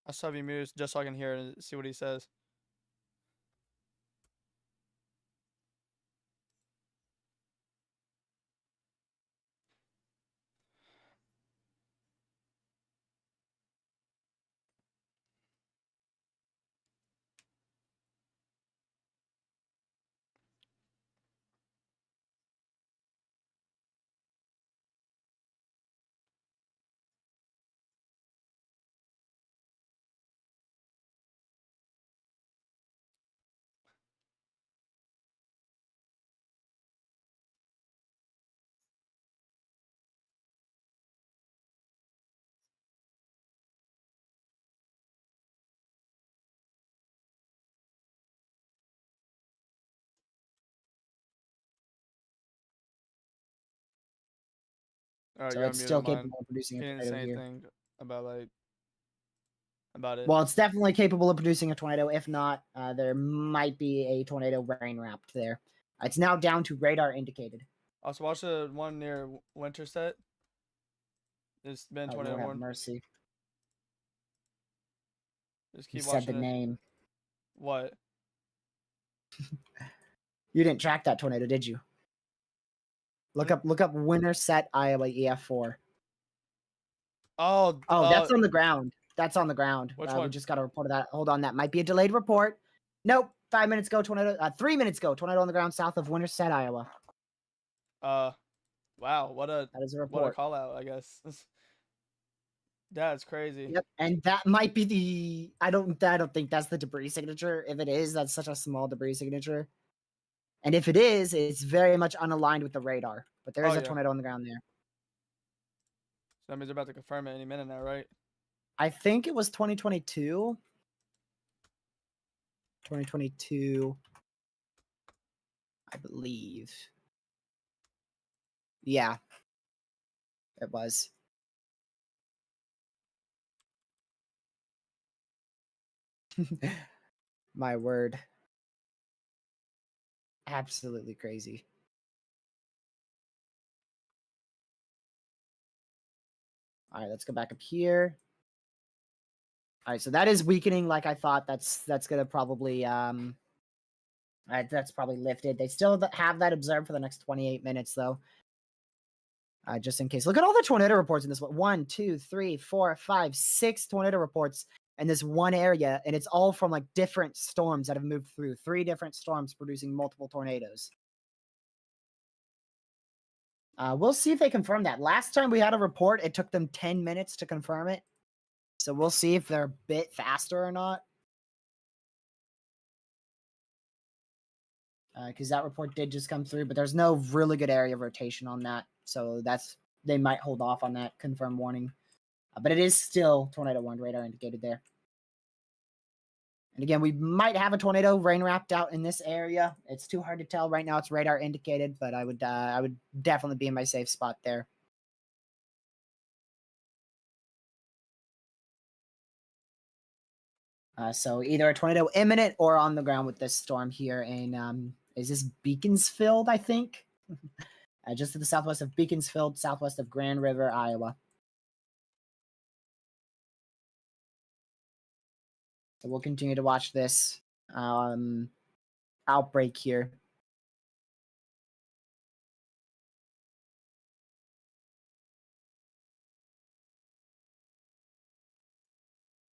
I'll sub you mute just so I can hear it and see what he says. Alright, So you're it's unmuted still on mine. capable of producing He a didn't tornado say here. anything about it. Well, it's definitely capable of producing a tornado. If not, there might be a tornado rain wrapped there. It's now down to radar indicated. Also, watch the one near Winterset. It's been Oh, tornado Lord have warned. mercy. Just You keep said the watching it. name. What? You didn't track that tornado, did you? Look up Winterset, Iowa EF4. Oh, That's on the ground. That's on the ground. Which We one? just got a report of that. Hold on, that might be a delayed report. Nope. 5 minutes ago, tornado. 3 minutes ago, tornado on the ground south of Winterset, Iowa. Wow, what a That is a report. call out, I guess. That's crazy. Yep, and that might be the. I don't think that's the debris signature. If it is, that's such a small debris signature. And if it is, it's very much unaligned with the radar. But there is a tornado on the ground there. So that means they're about to confirm it any minute now, right? I think it was 2022. 2022, I believe. Yeah, it was. My word. Absolutely crazy. All right, let's go back up here. All right, so that is weakening like I thought. That's gonna probably that's probably lifted. They still have that observed for the next 28 minutes though. just in case. Look at all the tornado reports in this one. 1, 2, 3, 4, 5, 6 tornado reports in this one area, and it's all from like different storms that have moved through. 3 different storms producing multiple tornadoes. We'll see if they confirm that. Last time we had a report, it took them 10 minutes to confirm it. So we'll see if they're a bit faster or not. Because that report did just come through, but there's no really good area of rotation on that. So they might hold off on that confirmed warning. But it is still tornado warned radar indicated there. And again, we might have a tornado rain wrapped out in this area. It's too hard to tell right now. It's radar indicated, but I would definitely be in my safe spot there. So either a tornado imminent or on the ground with this storm here in is this Beaconsfield, I think? Just to the southwest of Beaconsfield, southwest of Grand River, Iowa. So we'll continue to watch this outbreak here.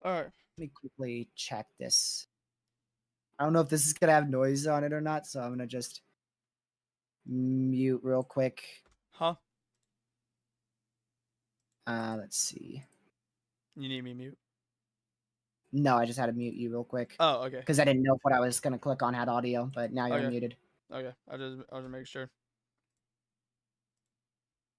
All right. Let me quickly check this. I don't know if this is going to have noise on it or not, so I'm going to just mute real quick. Huh? Let's see. You need me mute? No, I just had to mute you real quick. Oh, okay. Because I didn't know if what I was going to click on had audio, but now you're Okay. muted. Okay, I'll just make sure.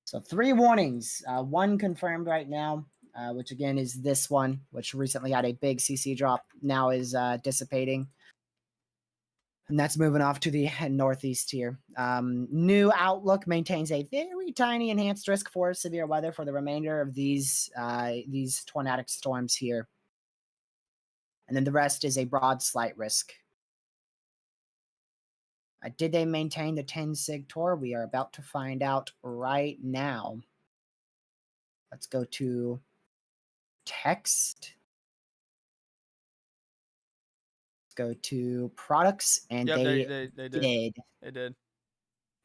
So 3 warnings. 1 confirmed right now, which again is this one, which recently had a big CC drop, now is dissipating. And that's moving off to the northeast here. New outlook maintains a very tiny enhanced risk for severe weather for the remainder of these tornadic storms here. And then the rest is a broad slight risk. Did they maintain the 10 sig Tor? We are about to find out right now. Let's go to text. Let's go to products, and Yep, they did. They did.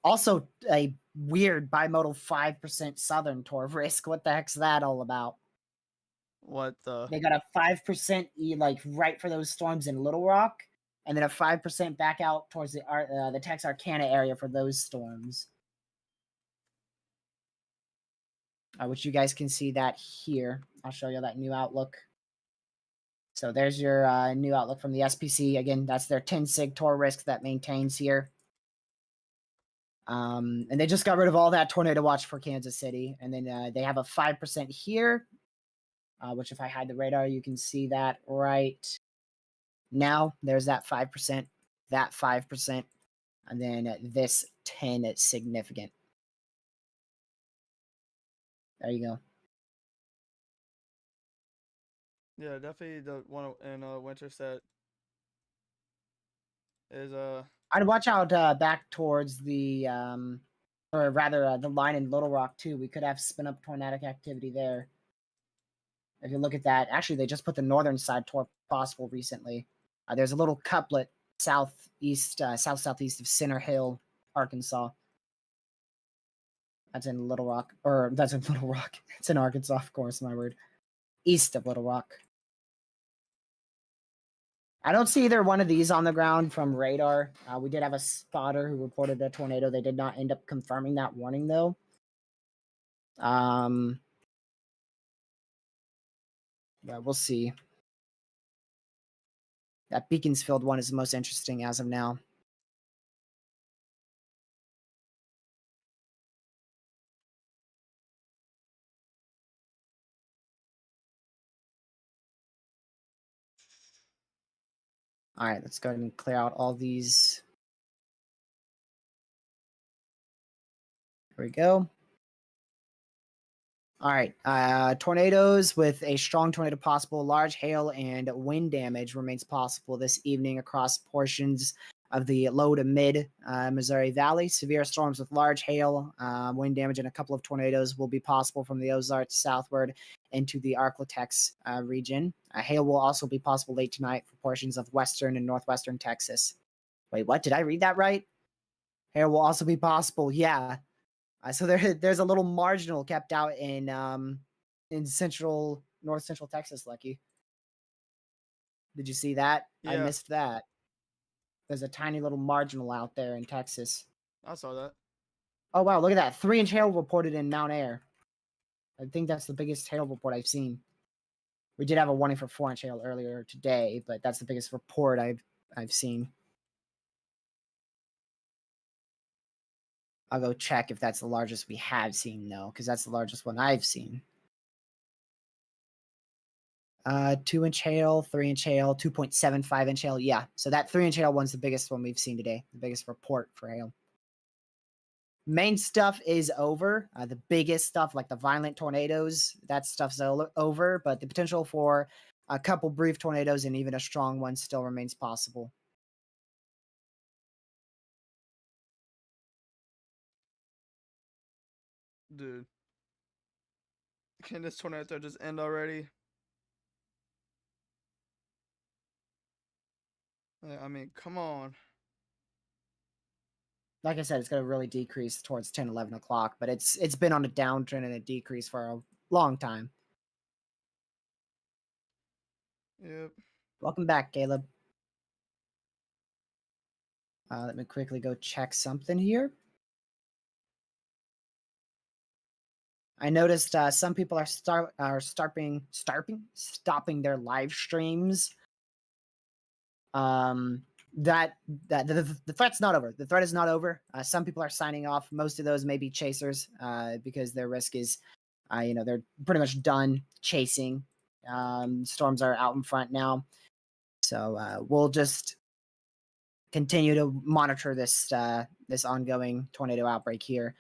Also, a weird bimodal 5% southern Tor risk. What the heck's that all about? What the? They got a 5% like right for those storms in Little Rock, and then a 5% back out towards the Texarkana area for those storms. Which you guys can see that here. I'll show you that new outlook. So there's your new outlook from the SPC. Again, that's their 10 sig Tor risk that maintains here. And they just got rid of all that tornado watch for Kansas City. And then they have a 5% here, which if I hide the radar, you can see that right now. There's that 5%, that 5%, and then this 10 is significant. There you go. Yeah, definitely the one in Winterset is I'd watch out back towards the or rather the line in Little Rock too. We could have spin up tornadic activity there. If you look at that, actually they just put the northern side toward possible recently. There's a little couplet southeast southeast of Center Hill, Arkansas. That's in Little Rock, or that's in Little Rock. It's in Arkansas, of course, my word. East of Little Rock. I don't see either one of these on the ground from radar. We did have a spotter who reported a tornado. They did not end up confirming that warning, though. Yeah, we'll see. That Beaconsfield one is the most interesting as of now. All right, let's go ahead and clear out all these. There we go. All right, tornadoes with a strong tornado possible. Large hail and wind damage remains possible this evening across portions of the low to mid Missouri Valley. Severe storms with large hail, wind damage, and a couple of tornadoes will be possible from the Ozarks southward into the Arklatex region. Hail will also be possible late tonight for portions of western and northwestern Texas. Wait, what? Did I read that right? Hail will also be possible. Yeah. So there's a little marginal kept out in north central Texas, Lucky. Did you see that? I Yeah, missed that. There's a tiny little marginal out there in Texas. I saw that. Oh wow, look at that. 3-inch hail reported in Mount Air. I think that's the biggest hail report I've seen. We did have a warning for 4-inch hail earlier today, but that's the biggest report I've seen. I'll go check if that's the largest we have seen though, because that's the largest one I've seen. 2-inch hail, 3-inch hail, 2.75-inch hail. Yeah, so that 3-inch hail one's the biggest one we've seen today, the biggest report for hail. Main stuff is over. The biggest stuff, like the violent tornadoes, that stuff's over, but the potential for a couple brief tornadoes and even a strong one still remains possible. Dude, can this tornado just end already? I mean, come on. Like I said, it's going to really decrease towards 10, 11 o'clock, but it's been on a downtrend and a decrease for a long time. Yep. Welcome back, Caleb. Let me quickly go check something here. I noticed some people are stopping their live streams. The threat's not over. The threat is not over. Some people are signing off. Most of those may be chasers because their risk is, they're pretty much done chasing. Storms are out in front now. So we'll just continue to monitor this this ongoing tornado outbreak here.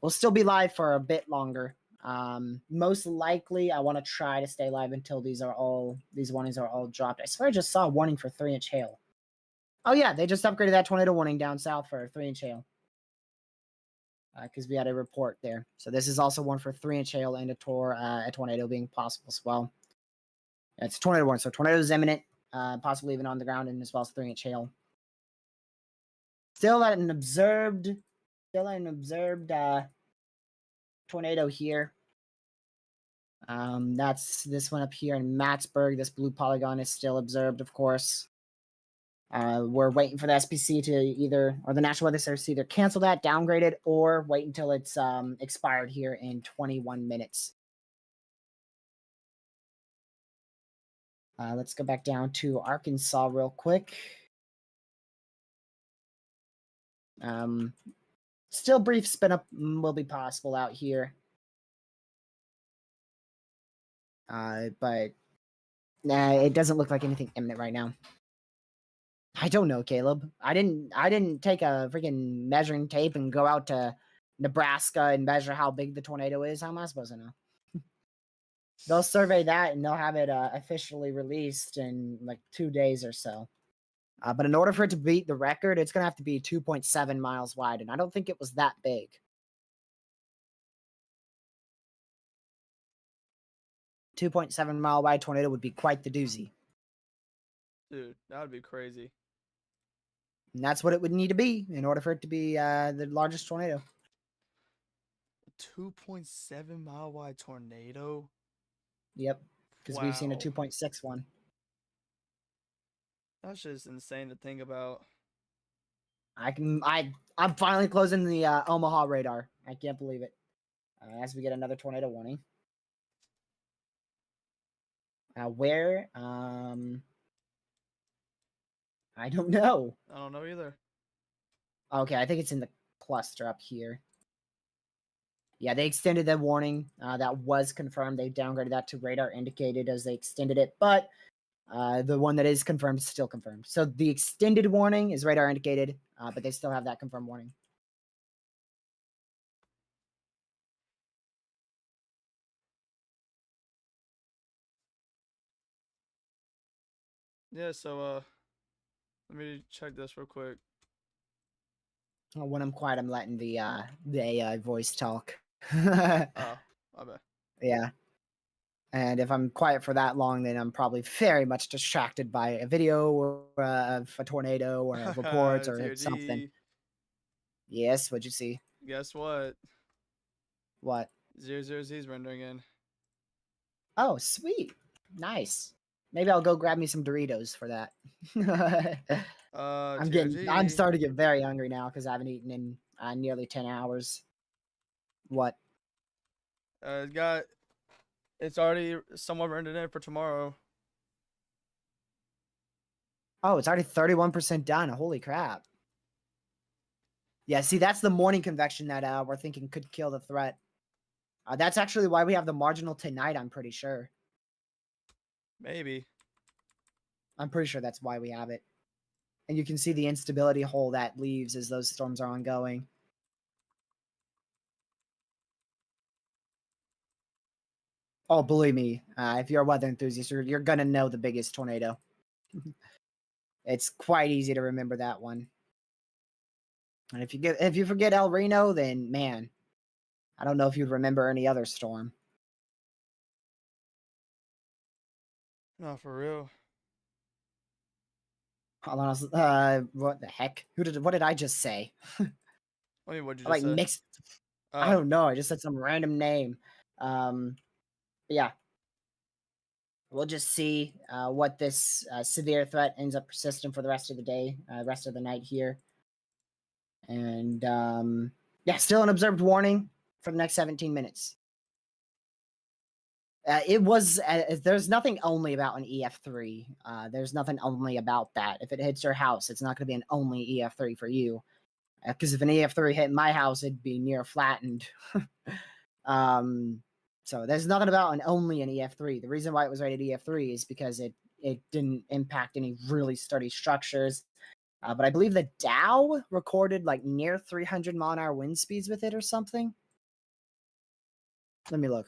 We'll still be live for a bit longer. Most likely, I want to try to stay live until these warnings are all dropped. I swear I just saw a warning for 3-inch hail. Oh yeah, they just upgraded that tornado warning down south for 3-inch hail. Because we had a report there. So this is also one for 3-inch hail and a tornado being possible as well. It's a tornado warning, so tornado is imminent, possibly even on the ground, and as well as 3-inch hail. Still at an observed tornado here. That's this one up here in Mattsburg. This blue polygon is still observed, of course. We're waiting for the SPC to or the National Weather Service to either cancel that, downgrade it, or wait until it's expired here in 21 minutes. Let's go back down to Arkansas real quick. Still brief spin up will be possible out here. But nah, it doesn't look like anything imminent right now. I don't know, Caleb. I didn't take a freaking measuring tape and go out to Nebraska and measure how big the tornado is. How am I supposed to know? They'll survey that and they'll have it officially released in like 2 days or so. But in order for it to beat the record, it's gonna have to be 2.7 miles wide, and I don't think it was that big. .7 mile wide tornado would be quite the doozy. Dude, that would be crazy. And that's what it would need to be in order for it to be the largest tornado. 2.7 mile wide tornado? Yep, because we've seen a Wow. 2.6 one. That's just insane to think about. I'm finally closing the Omaha radar. I can't believe it. As we get another tornado warning. Where? I don't know. I don't know either. Okay, I think it's in the cluster up here. Yeah, they extended the warning. That was confirmed. They downgraded that to radar indicated as they extended it, but the one that is confirmed is still confirmed. So the extended warning is radar indicated, but they still have that confirmed warning. Yeah, so let me check this real quick. When I'm quiet, I'm letting the AI voice talk. Oh, my bad. Yeah. And if I'm quiet for that long, then I'm probably very much distracted by a video or of a tornado or reports or TOD. something. Yes, what'd you see? Guess what? What? 000's rendering in. Oh, sweet. Nice. Maybe I'll go grab me some Doritos for that. I'm TRG. starting to get very hungry now because I haven't eaten in nearly 10 hours. What? It's already somewhat rendered in for tomorrow. Oh, it's already 31% done. Holy crap. Yeah, see, that's the morning convection that we're thinking could kill the threat. That's actually why we have the marginal tonight, I'm pretty sure. Maybe. I'm pretty sure that's why we have it. And you can see the instability hole that leaves as those storms are ongoing. Oh, believe me, if you're a weather enthusiast, you're going to know the biggest tornado. It's quite easy to remember that one. And if you forget El Reno, then man, I don't know if you'd remember any other storm. No, for real. Hold on, what the heck? What did I just say? I mean, what'd you I just like say? mixed. I Oh, don't know. I just said some random name. But yeah, we'll just see what this severe threat ends up persisting for the rest of the day, rest of the night here. And yeah, still an observed warning for the next 17 minutes. It was there's nothing only about an EF3. There's nothing only about that. If it hits your house, it's not going to be an only EF3 for you. Because if an EF3 hit my house, it'd be near flattened. So there's nothing about only an EF3. The reason why it was rated EF3 is because it didn't impact any really sturdy structures. But I believe the Dow recorded like near 300 mile-an-hour wind speeds with it or something. Let me look.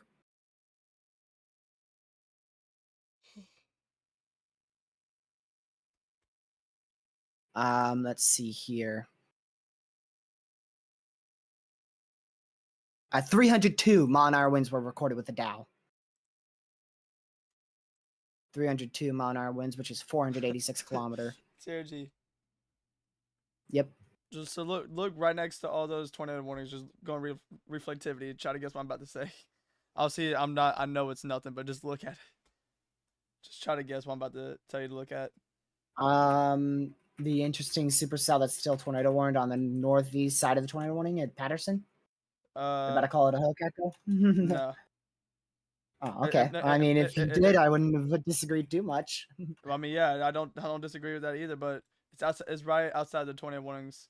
Let's see here. 302 mile-an-hour winds were recorded with the Dow. 302 mile-an-hour winds, which is 486 kilometer. TRG. Yep. Just so look right next to all those tornado warnings. Just go on reflectivity. Try to guess what I'm about to say. I'll see. I know it's nothing, but just look at it. Just try to guess what I'm about to tell you to look at. The interesting supercell that's still tornado warned on the northeast side of the tornado warning at Patterson. You're about to call it a Hoke Echo? No. Oh, okay. I mean, if you did, I wouldn't have disagreed too much. I mean, yeah, I don't disagree with that either. But it's right outside the tornado warnings.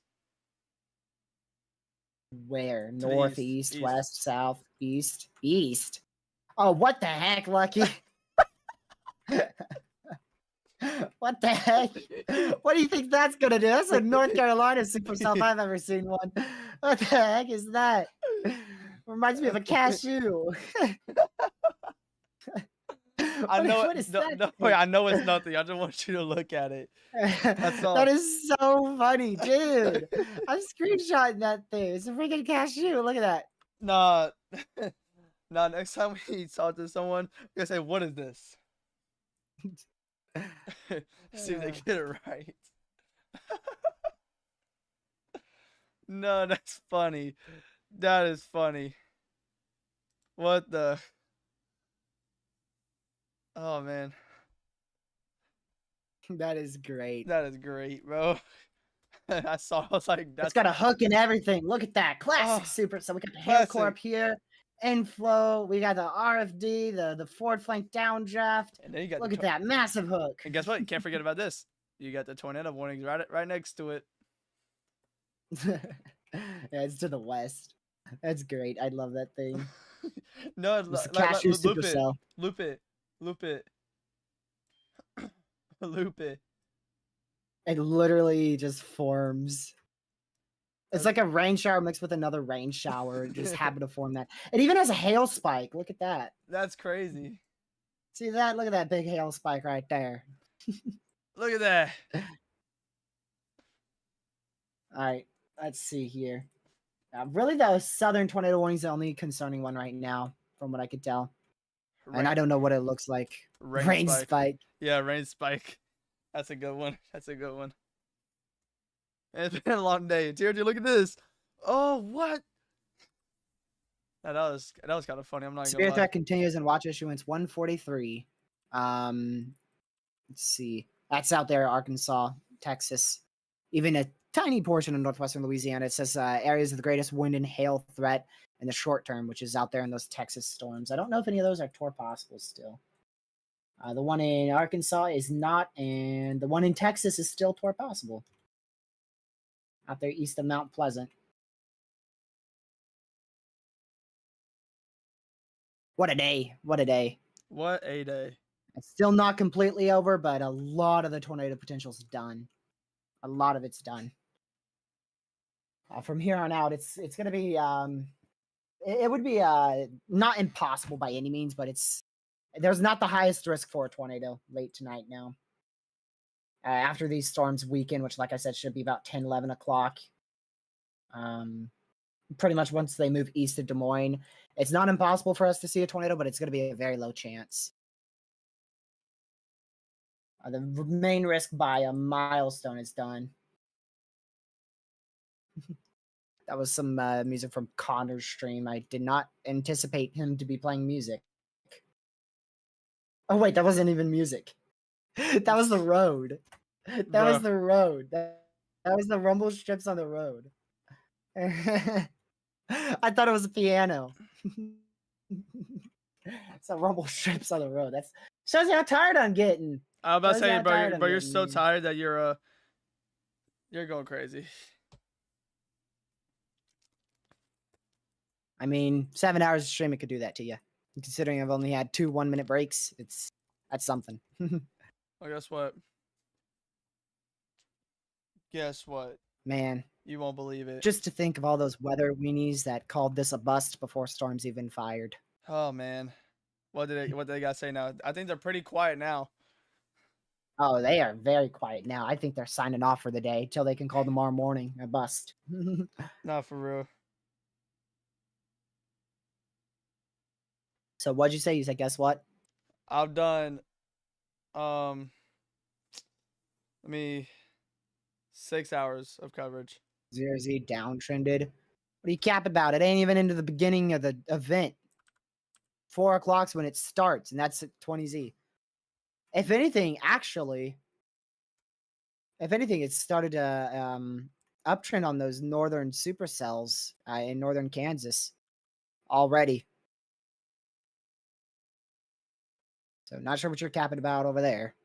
Where? To the North, east, east, west, south, east, east. Oh, what the heck, Lucky? What the heck? What do you think that's gonna do? That's a North Carolina supercell if I've ever seen one. What the heck is that? Reminds me of a cashew. I know what is that? no, I know it's nothing. I just want you to look at it. That's all. That is so funny, dude. I'm screenshotting that thing. It's a freaking cashew. Look at that. Nah, nah. Next time we talk to someone, you're gonna say, "What is this?" See if they get it right. No, that's funny. That is funny. What the? Oh man, That is great. that is great, bro. I was like, It's got a hook and everything. Look at that. Classic super. So we got the hail core up here. Inflow. We got the RFD, the forward flank downdraft. And then you got Look at that massive hook. And guess what? You can't forget about this. You got the tornado warnings right next to it. Yeah, it's to the west. That's great. I love that thing. No, It's the cashew supercell. Loop it. Loop it. It literally just forms. It's like a rain shower mixed with another rain shower. It just happened to form that. It even has a hail spike. Look at that. That's crazy. See that? Look at that big hail spike right there. Look at that. All right, let's see here. Really, the southern tornado warning is the only concerning one right now, from what I could tell. And I don't know what it looks like. Rain spike. Yeah, rain spike. That's a good one. And it's been a long day. TRG, look at this. Oh, what? That was kind of funny. I'm not Severe gonna lie. threat continues and watch issuance 143. Let's see. That's out there, Arkansas, Texas, even a tiny portion of northwestern Louisiana. It says areas of the greatest wind and hail threat in the short term, which is out there in those Texas storms. I don't know if any of those are Tor possible still. The one in Arkansas is not, and the one in Texas is still Tor possible. Out there east of Mount Pleasant. What a day. What a day. What a day. It's still not completely over, but a lot of the tornado potential's done. A lot of it's done. From here on out, it's going to be it would be not impossible by any means, but there's not the highest risk for a tornado late tonight now. After these storms weaken, which, like I said, should be about 10, 11 o'clock. Pretty much once they move east of Des Moines, it's not impossible for us to see a tornado, but it's going to be a very low chance. The main risk by a milestone is done. That was some music from Connor's stream. I did not anticipate him to be playing music. Oh, wait, that wasn't even music. That was the road. That was the road. That was the rumble strips on the road. I thought it was a piano. It's a rumble strips on the road. That shows you how tired I'm getting. I was about to say, bro, you're getting, so tired that you're going crazy. I mean, 7 hours of stream, it could do that to you. Considering I've only had 2 1-minute breaks, that's something. Well, guess what? Guess what? Man, you won't believe it. Just to think of all those weather weenies that called this a bust before storms even fired. Oh man, what did they got to say now? I think they're pretty quiet now. Oh, they are very quiet now. I think they're signing off for the day till they can call tomorrow morning a bust. Not for real. So what'd you say? You said, guess what? I've done, 6 hours of coverage. 0Z downtrended. What are you cap about? It ain't even into the beginning of the event. 4 o'clock's when it starts, and that's at 20Z. If anything, it started to uptrend on those northern supercells in northern Kansas already. So not sure what you're capping about over there.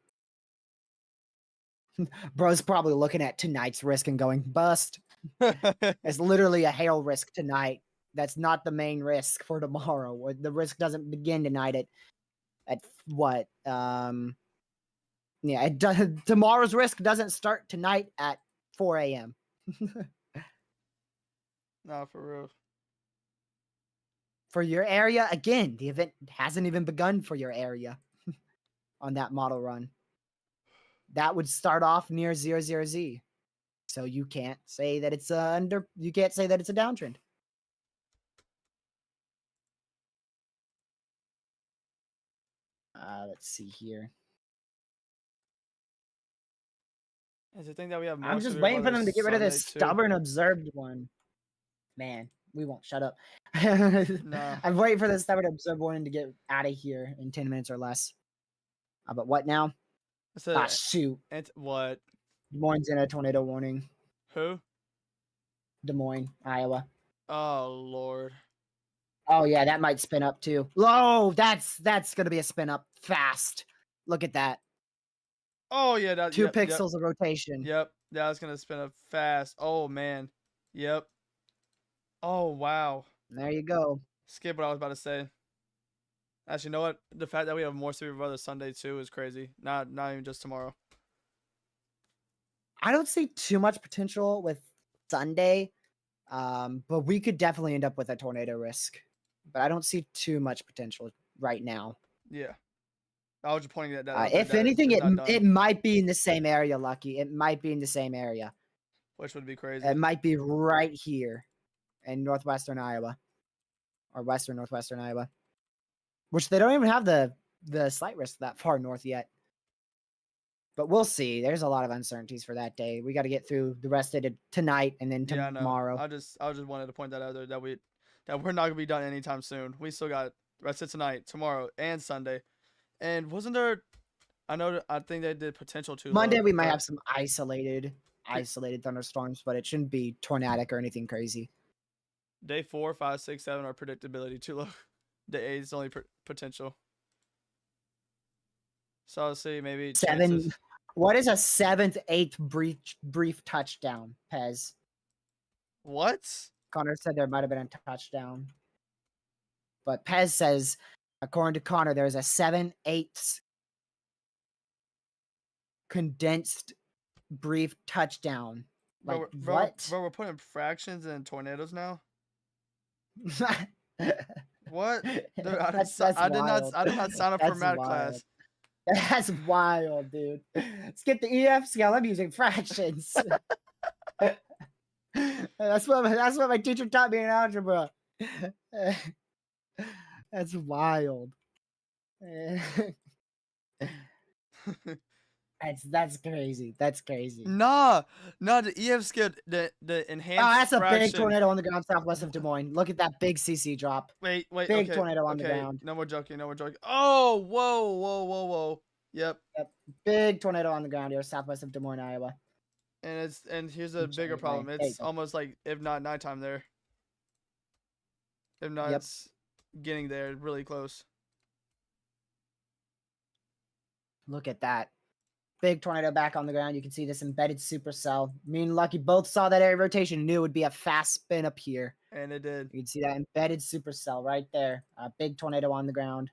Bro's probably looking at tonight's risk and going, bust. It's literally a hail risk tonight. That's not the main risk for tomorrow. The risk doesn't begin tonight at what? Yeah, it does. Tomorrow's risk doesn't start tonight at 4 a.m. No, for real. For your area, again, the event hasn't even begun for your area on that model run. That would start off near 00Z. So you can't say that it's you can't say that it's a downtrend. Let's see here. Is the thing that we have more I'm just waiting for them to get rid of this Sunday, stubborn observed one. Man, we won't shut up. No. I'm waiting for the stubborn observed one to get out of here in 10 minutes or less. But what now? Shoot. What? Des Moines in a tornado warning. Who? Des Moines, Iowa. Oh Lord. Oh yeah, that might spin up too. Oh, that's gonna be a spin up fast. Look at that. Oh yeah, that 2 pixels of rotation. Yep, that was gonna spin up fast. Oh man. Yep. Oh wow. There you go. Skip what I was about to say. Actually, you know what? The fact that we have more severe weather Sunday too is crazy. Not even just tomorrow. I don't see too much potential with Sunday, but we could definitely end up with a tornado risk. But I don't see too much potential right now. Yeah, I was just pointing at that. If anything, it might be in the same area, Lucky. It might be in the same area. Which would be crazy. It might be right here in northwestern Iowa or western northwestern Iowa, which they don't even have the slight risk that far north yet. But we'll see. There's a lot of uncertainties for that day. We got to get through the rest of it tonight and then tomorrow. I just wanted to point that out there that that we're not gonna be done anytime soon. We still got the rest of tonight, tomorrow, and Sunday. And wasn't there? I think they did potential too Monday low. we might but have some isolated thunderstorms, but it shouldn't be tornadic or anything crazy. Day 4, 5, 6, 7 are predictability too low. Day 8 is only potential. So I'll see maybe 7. chances. What is a 7th, 8th brief touchdown, Pez? What? Connor said there might have been a touchdown. But Pez says, according to Connor, there's a 7/8 condensed brief touchdown. Like, what? Bro, we're putting fractions in tornadoes now. What? Dude, that's I did not. wild. I did not sign up for That's math wild. class. That's wild, dude. Skip the EF scale. I'm using fractions. that's what my teacher taught me in algebra. That's wild. That's crazy. That's crazy. Nah, the EF scale, the enhanced. Oh, that's a big fraction. tornado on the ground southwest of Des Moines. Look at that big CC drop. Wait, Big okay, tornado on the okay. ground. No more joking. Oh, whoa. Yep. Big tornado on the ground here southwest of Des Moines, Iowa. And here's a bigger problem. It's almost like if not nighttime there. If not, it's getting there really close. Look at that. Big tornado back on the ground. You can see this embedded supercell. Me and Lucky both saw that area rotation, knew it would be a fast spin up here. And it did. You can see that embedded supercell right there. A big tornado on the ground.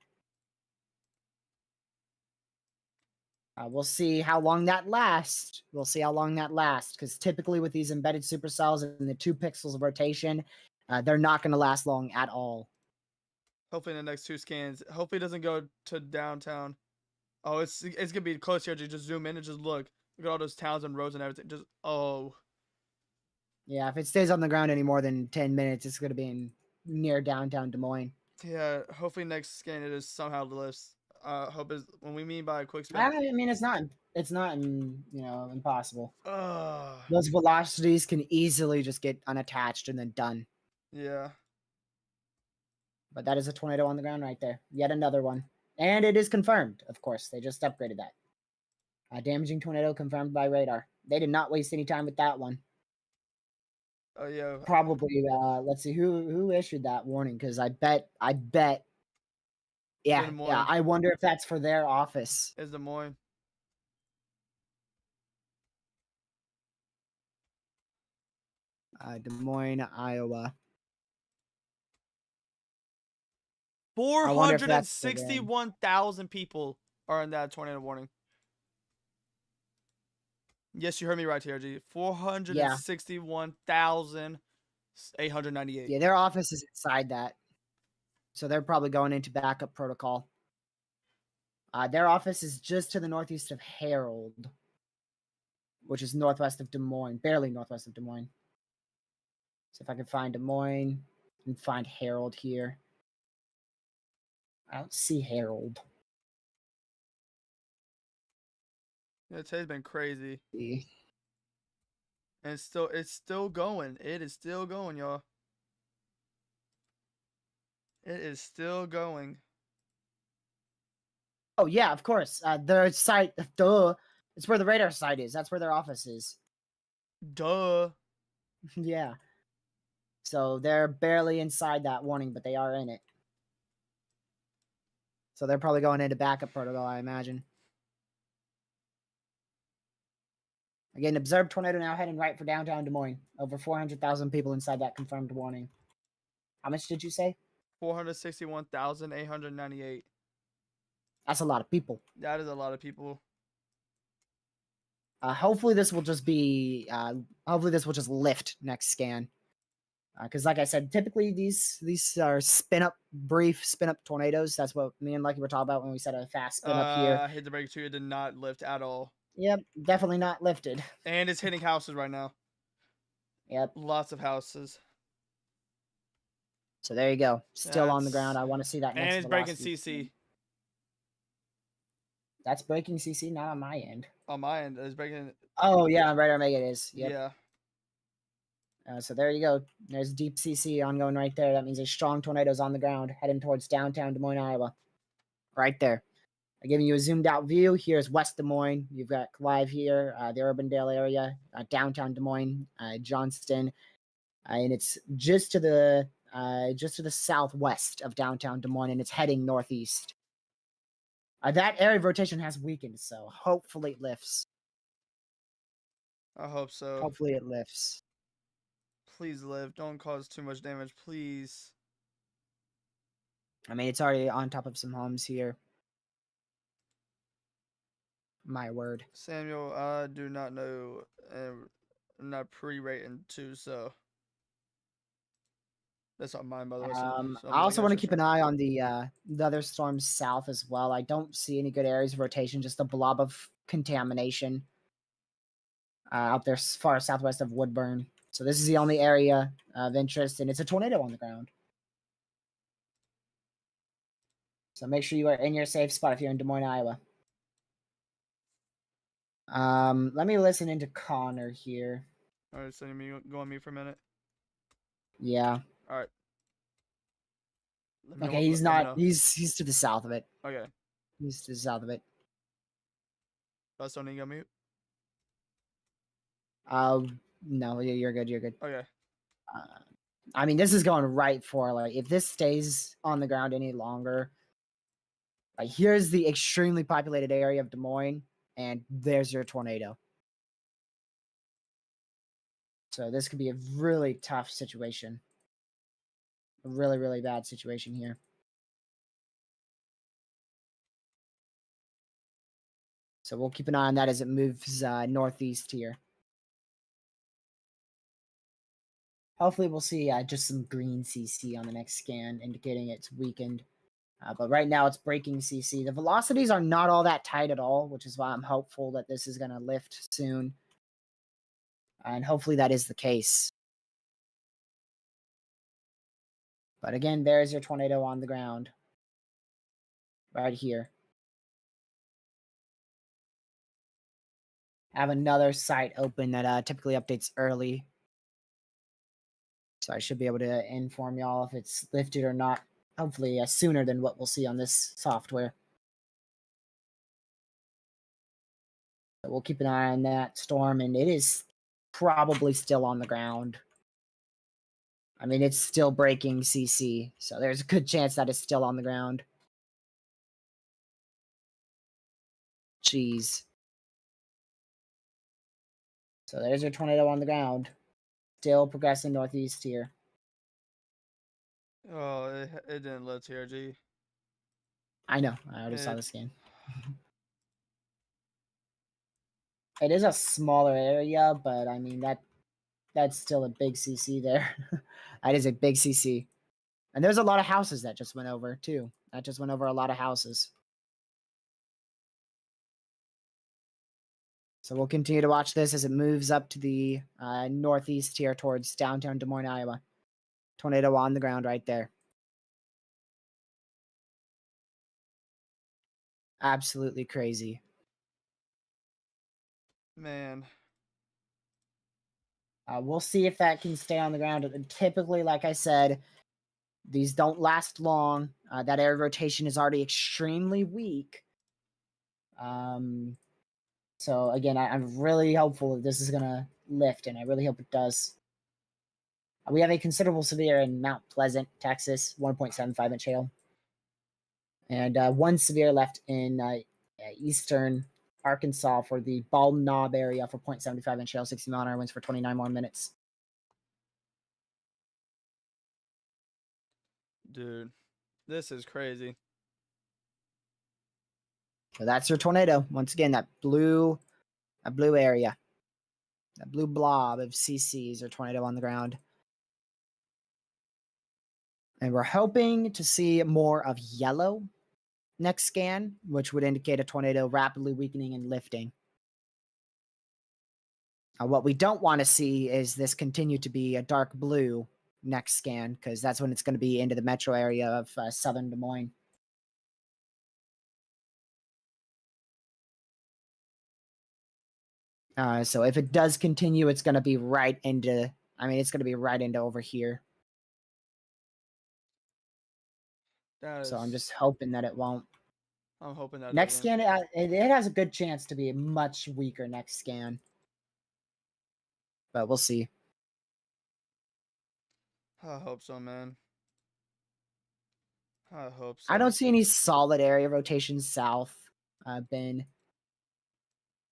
We'll see how long that lasts. Because typically with these embedded supercells and the 2 pixels of rotation, they're not going to last long at all. Hopefully in the next 2 scans. Hopefully it doesn't go to downtown. Oh, it's gonna be close here. Just zoom in and just look. Look at all those towns and roads and everything. Just Yeah, if it stays on the ground any more than 10 minutes, it's gonna be near downtown Des Moines. Yeah, hopefully next scan it is somehow lifts. Hope is when we mean by a quick spin. I mean, it's not impossible. Those velocities can easily just get unattached and then done. Yeah. But that is a tornado on the ground right there. Yet another one. And it is confirmed, of course. They just upgraded that. Damaging tornado confirmed by radar. They did not waste any time with that one. Oh yeah. Probably. Let's see who issued that warning, because I bet. Yeah. I wonder if that's for their office. It's Des Moines. Des Moines, Iowa. 461,000 people are in that tornado warning. Yes, you heard me right here, G. 461,898. Yeah, their office is inside that. So they're probably going into backup protocol. Their office is just to the northeast of Harold, which is northwest of Des Moines, barely northwest of Des Moines. So if I can find Des Moines and find Harold here. I don't see Harold. Yeah, today's been crazy. See. And it's still going. It is still going, y'all. It is still going. Oh yeah, of course. Their site, duh. It's where the radar site is. That's where their office is. Duh. Yeah. So they're barely inside that warning, but they are in it. So they're probably going into backup protocol, I imagine. Again, observed tornado now heading right for downtown Des Moines. Over 400,000 people inside that confirmed warning. How much did you say? 461,898. That's a lot of people. That is a lot of people. Hopefully this will just be. Hopefully this will just lift next scan. Because like I said, typically these are brief spin up tornadoes. That's what me and Lucky were talking about when we said a fast spin up here. I hit the break too. It did not lift at all. Yep, definitely not lifted. And it's hitting houses right now. Yep. Lots of houses. So there you go. Still on the ground. I want to see that next. And it's breaking CC. That's breaking CC, not on my end. On my end, it's breaking. Oh yeah, on Radar Mega it is. Yep. Yeah. So there you go. There's deep CC ongoing right there. That means a strong tornadoes on the ground heading towards downtown Des Moines, Iowa. Right there. I'm giving you a zoomed out view. Here's West Des Moines. You've got Clive here, the Urbandale area, downtown Des Moines, Johnston, and it's just to the southwest of downtown Des Moines, and it's heading northeast. That area of rotation has weakened, so hopefully it lifts. I hope so. Hopefully it lifts. Please live. Don't cause too much damage, please. I mean, it's already on top of some homes here. My word. Samuel, I do not know. I'm not pre-rating too, so that's not mine, by the way. I also want to keep an eye on the other storms south as well. I don't see any good areas of rotation, just a blob of contamination out there far southwest of Woodburn. So this is the only area of interest, and it's a tornado on the ground. So make sure you are in your safe spot if you're in Des Moines, Iowa. Let me listen into Connor here. All right, so go on mute for a minute. Yeah. All right. Okay, he's not. He's to the south of it. Okay. He's to the south of it. That's only go mute. No, you're good. You're good. Okay. I mean, this is going right for, like, if this stays on the ground any longer, like, here's the extremely populated area of Des Moines, and there's your tornado. So this could be a really tough situation. A really, really bad situation here. So we'll keep an eye on that as it moves northeast here. Hopefully we'll see just some green CC on the next scan, indicating it's weakened. But right now it's breaking CC. The velocities are not all that tight at all, which is why I'm hopeful that this is going to lift soon. And hopefully that is the case. But again, there's your tornado on the ground. Right here. I have another site open that typically updates early. So I should be able to inform y'all if it's lifted or not. Hopefully sooner than what we'll see on this software. So we'll keep an eye on that storm, and it is probably still on the ground. I mean, it's still breaking CC, so there's a good chance that it's still on the ground. Jeez. So there's your tornado on the ground. Still progressing northeast here. Oh, it didn't lift here, G. I know. I already saw this game. It is a smaller area, but I mean that's still a big CC there. That is a big CC. And there's a lot of houses that just went over too. That just went over a lot of houses. So we'll continue to watch this as it moves up to the northeast here towards downtown Des Moines, Iowa. Tornado on the ground right there. Absolutely crazy. Man. We'll see if that can stay on the ground. Typically, like I said, these don't last long. That air rotation is already extremely weak. So again, I'm really hopeful that this is going to lift, and I really hope it does. We have a considerable severe in Mount Pleasant, Texas, 1.75 inch hail. And one severe left in eastern Arkansas for the Bald Knob area for 0.75 inch hail, 60 mile an hour winds for 29 more minutes. Dude, this is crazy. So that's your tornado. Once again, that blue area. That blue blob of CCs or tornado on the ground. And we're hoping to see more of yellow next scan, which would indicate a tornado rapidly weakening and lifting. What we don't want to see is this continue to be a dark blue next scan, because that's when it's going to be into the metro area of southern Des Moines. So if it does continue, it's going to be right into I mean, it's going to be right into over here. So I'm just hoping that it won't. I'm hoping that Next doesn't. scan, it has a good chance to be a much weaker next scan. But we'll see. I hope so, man. I hope so. I don't see any solid area rotations south. Ben.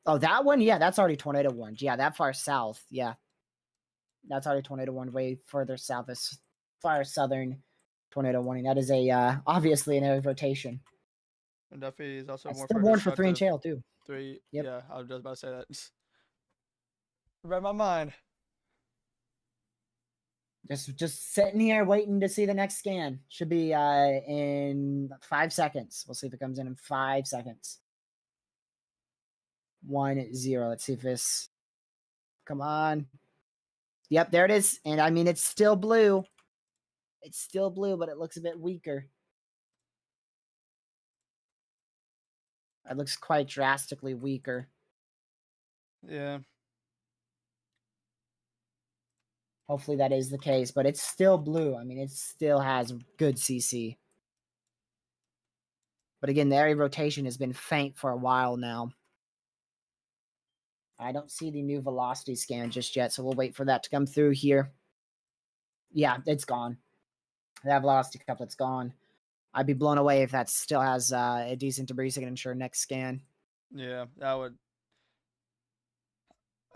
Oh, that one? Yeah, that's already tornado warned. Yeah, that far south. Yeah. That's already tornado warned way further south. As far southern tornado warning. That is a obviously an area of rotation. And Duffy is also That's more still for warned for 3 and destructive. shale too. 3. Yep. Yeah, I was just about to say that. Read my mind. Just sitting here waiting to see the next scan. Should be in 5 seconds. We'll see if it comes in 5 seconds. 1 0. Let's see if this. Come on. Yep, there it is. And I mean, it's still blue. It's still blue, but it looks a bit weaker. It looks quite drastically weaker. Yeah. Hopefully that is the case, but it's still blue. I mean, it still has good CC. But again, the area rotation has been faint for a while now. I don't see the new velocity scan just yet, so we'll wait for that to come through here. Yeah, it's gone. That velocity couplet's gone. I'd be blown away if that still has a decent debris signature next scan. Yeah, that would.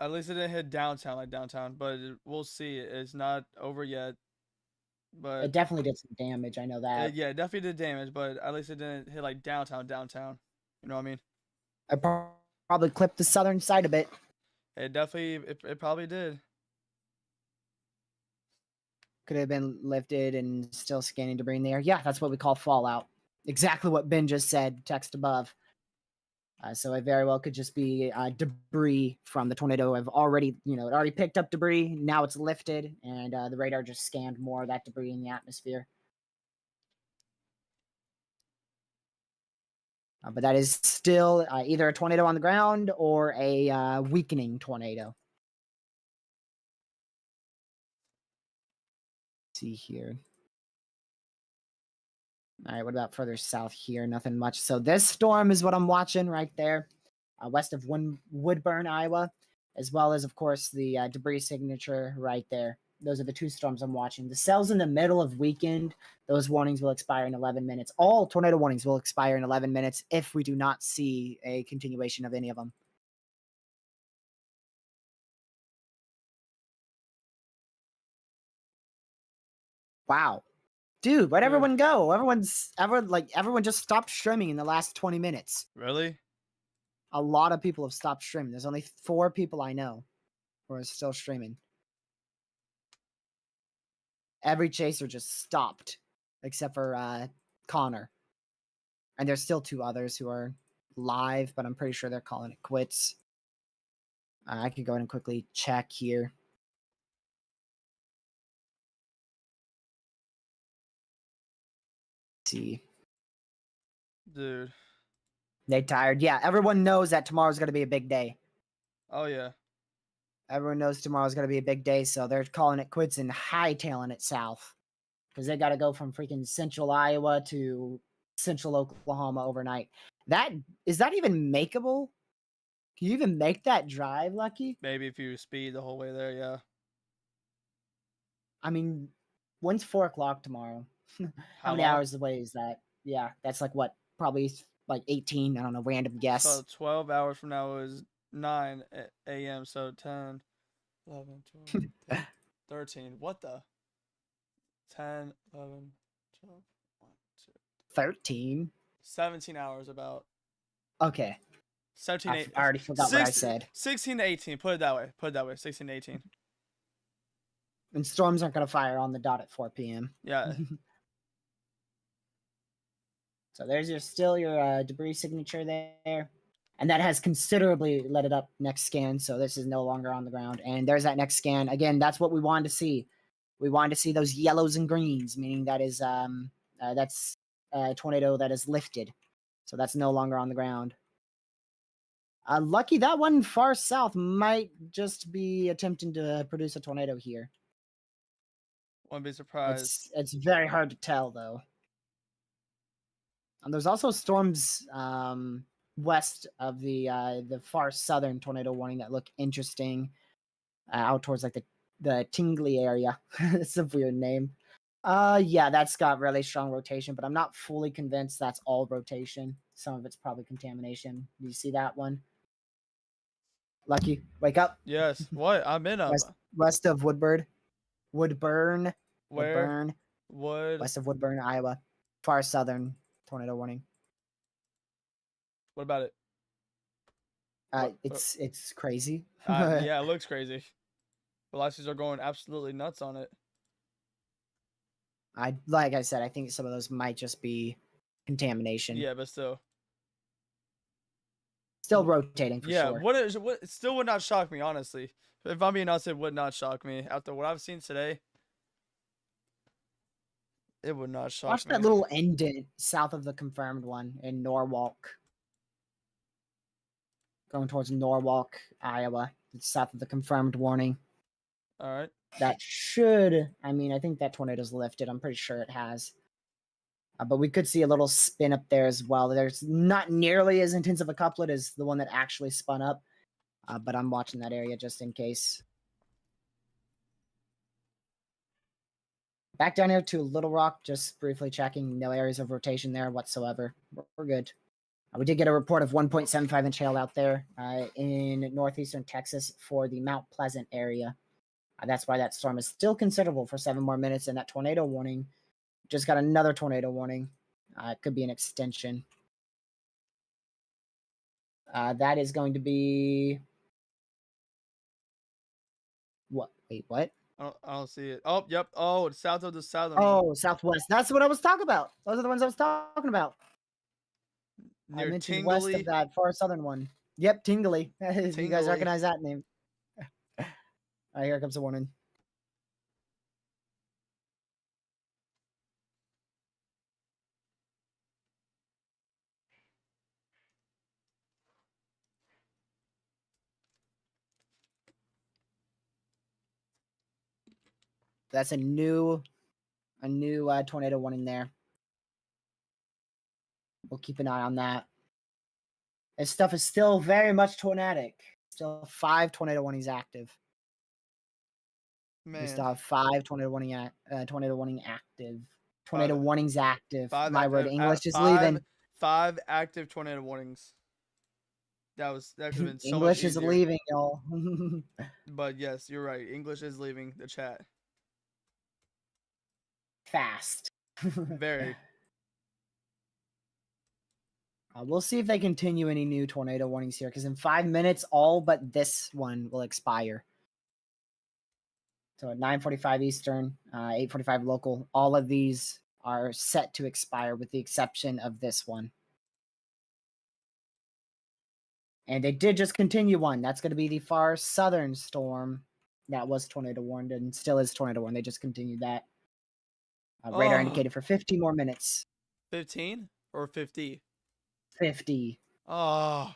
At least it didn't hit downtown like downtown, but we'll see. It's not over yet. But It definitely did some damage. I know that. yeah, it definitely did damage, but at least it didn't hit like downtown. You know what I mean? I probably clipped the southern side a bit. It definitely, it probably did. Could have been lifted and still scanning debris in the air. Yeah, that's what we call fallout. Exactly what Ben just said, text above. So it very well could just be debris from the tornado. I've already, it already picked up debris. Now it's lifted, and the radar just scanned more of that debris in the atmosphere. But that is still either a tornado on the ground or a weakening tornado. Let's see here. All right, what about further south here? Nothing much. So this storm is what I'm watching right there, west of Woodburn, Iowa, as well as, of course, the debris signature right there. Those are the two storms I'm watching. The cells in the middle of weekend, those warnings will expire in 11 minutes. All tornado warnings will expire in 11 minutes if we do not see a continuation of any of them. Wow. Dude, where'd everyone go? Everyone just stopped streaming in the last 20 minutes. Really? A lot of people have stopped streaming. There's only 4 people I know who are still streaming. Every chaser just stopped, except for Connor. And there's still 2 others who are live, but I'm pretty sure they're calling it quits. I could go ahead and quickly check here. See. Dude. They tired. Yeah, everyone knows that tomorrow's going to be a big day. Oh, yeah. Everyone knows tomorrow's going to be a big day, so they're calling it quits and hightailing it south. Because they got to go from freaking central Iowa to central Oklahoma overnight. Is that even makeable? Can you even make that drive, Lucky? Maybe if you speed the whole way there, yeah. I mean, when's 4 o'clock tomorrow? How many long? hours away is that? Yeah, that's like what? Probably like 18. I don't know, random guess. So 12 hours from now is 9 a.m. So 10, 11, 12, 13. What the? 10, 11, 12, 1, 2, 13? 17 hours about. Okay. 17, I already forgot what I said. 16 to 18. Put it that way. 16 to 18. And storms aren't going to fire on the dot at 4 p.m. Yeah. So there's your debris signature there. And that has considerably let it up next scan. So this is no longer on the ground. And there's that next scan. Again, that's what we wanted to see. We wanted to see those yellows and greens, meaning that is that's a tornado that is lifted. So that's no longer on the ground. Lucky that one far south might just be attempting to produce a tornado here. Wouldn't be surprised. It's very hard to tell though. And there's also storms west of the far southern tornado warning that look interesting, out towards like the Tingley area. It's a weird name. Yeah, that's got really strong rotation, but I'm not fully convinced that's all rotation. Some of it's probably contamination. Do you see that one? Lucky, wake up. Yes. What? I'm in them. West of Woodburn, Where? Would. west of Woodburn, Iowa. Far southern tornado warning. What about it? It's crazy. Yeah, it looks crazy. Velocities are going absolutely nuts on it. Like I said, I think some of those might just be contamination. Yeah, but still. Still rotating for Yeah, sure. what it still would not shock me, honestly. If I'm being honest, it would not shock me. After what I've seen today, it would not shock Watch me. that little indent south of the confirmed one in Norwalk. Going towards Norwalk, Iowa. It's south of the confirmed warning. All right. That should, I mean, I think that tornado's lifted. I'm pretty sure it has. But we could see a little spin up there as well. There's not nearly as intense of a couplet as the one that actually spun up. But I'm watching that area just in case. Back down here to Little Rock, just briefly checking. No areas of rotation there whatsoever. We're good. We did get a report of 1.75 inch hail out there in northeastern Texas for the Mount Pleasant area. That's why that storm is still considerable for 7 more minutes, and that tornado warning just got another tornado warning. It could be an extension. That is going to be what? Wait, what? I don't see it. Oh, yep. Oh, it's south of the southern. Oh, southwest. That's what I was talking about. Those are the ones I was talking about. Near I mentioned Tingly. west of that far southern one. Yep, Tingly. You guys recognize that name? All right, here comes the warning. That's a new tornado warning there. We'll keep an eye on that. This stuff is still very much tornadic. Still 5 tornado warnings active. Man. We still have 5 tornado warning active. Tornado warnings active. My word, English is leaving. 5 active tornado warnings. That could have been so much English easier. is leaving, y'all. But yes, you're right. English is leaving the chat. Fast. Very. We'll see if they continue any new tornado warnings here, because in 5 minutes, all but this one will expire. So at 9:45 Eastern, 8:45 local, all of these are set to expire with the exception of this one. And they did just continue one. That's going to be the far southern storm that was tornado warned and still is tornado warned. They just continued that. Radar indicated for 50 more minutes. 15 or 50? 50. Oh.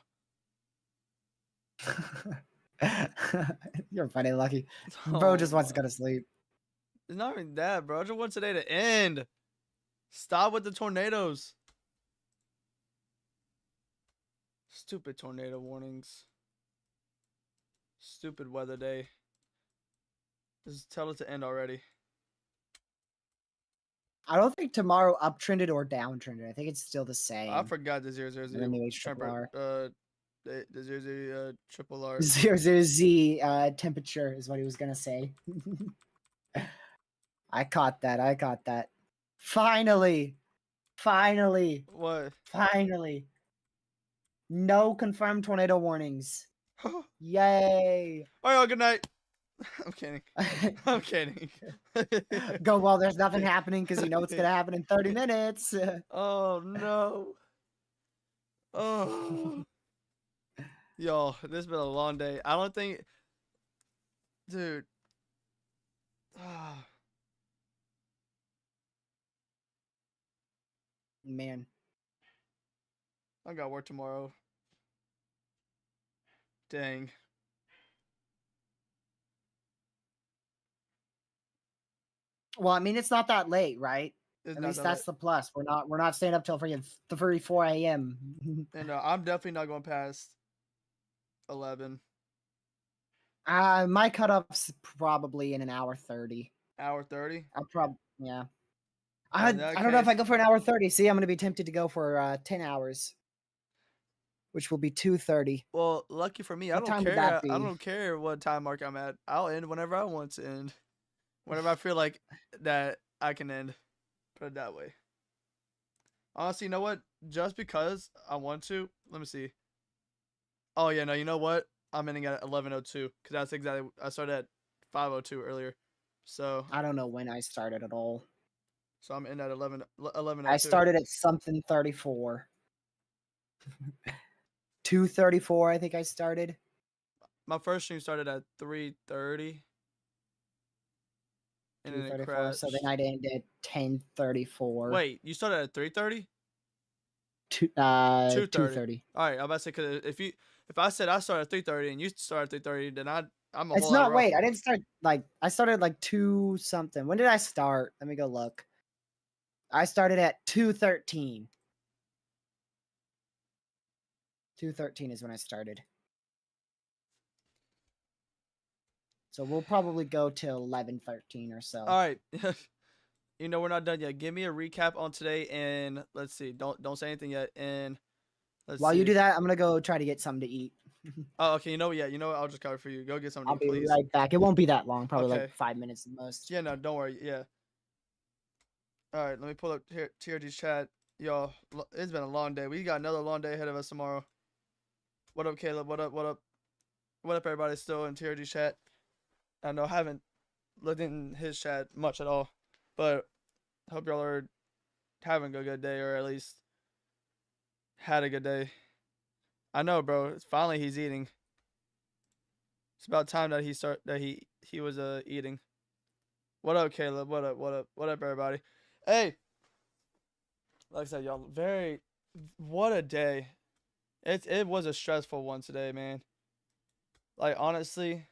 You're funny, Lucky. Bro just wants to go to sleep. It's not even that, bro. I just want today to end. Stop with the tornadoes. Stupid tornado warnings. Stupid weather day. Just tell it to end already. I don't think tomorrow uptrended or downtrended. I think it's still the same. I forgot the 000 the 000 triple R. 00Z temperature is what he was gonna say. I caught that. Finally. What? Finally. No confirmed tornado warnings. Yay. All right, good night. I'm kidding. I'm kidding. Go while there's nothing happening because you know it's gonna happen in 30 minutes. Oh no. Oh. Yo, this has been a long day. I don't think, dude. Man. I got work tomorrow. Dang. Well, I mean, it's not that late, right? It's At not least that late. that's the plus. We're not staying up till freaking 4 a.m. And I'm definitely not going past 11. My cutoff's probably in an hour 30. Hour 30. Yeah. Well, I in that I don't know if I case, go for an hour 30. See, I'm gonna be tempted to go for 10 hours, which will be 2:30. well, lucky for me, I What don't time would that care. I be? don't care what time mark I'm at. I'll end whenever I want to end. Whenever I feel like that I can end. Put it that way. Honestly, you know what? Just because I want to, let me see. Oh yeah, no, you know what? I'm ending at 11:02 because that's exactly I started at 5:02 earlier. So I don't know when I started at all. I'm in at 11 I 11:02. started at something 34. 2:34, I think I started. My first stream started at 3:30 and then it 2:34. So then crashed. I'd end at 10:34. Wait, you started at 3:30? 2:30. 2:30. All right, I'm about to say because if I said I started at 3:30 and you started at 3:30, then I'm a It's whole lot not. wrong. Wait, I didn't start I started like 2 something. When did I start? Let me go look. I started at 2:13. 2:13 is when I started. So we'll probably go till 11:13 or so. All right. You know we're not done yet. Give me a recap on today and let's see. Don't say anything yet. And let's While see. you do that, I'm gonna go try to get something to eat. Oh, okay. You know what? Yeah, you know what? I'll just cover for you. Go get something I'll to eat, be please. right back. It won't be that long. Probably like Okay. 5 minutes at most. Yeah, no, don't worry. Yeah. All right, let me pull up here TRG's chat. Y'all, it's been a long day. We got another long day ahead of us tomorrow. What up, Caleb? What up? What up? What up, everybody? Still in TRG chat. I know I haven't looked in his chat much at all, but hope y'all are having a good day or at least had a good day. I know, bro. It's finally he's eating. It's about time that he was eating. What up, Caleb? What up? What up? What up, everybody? Hey, like I said, y'all, what a day. It was a stressful one today, man. Like honestly,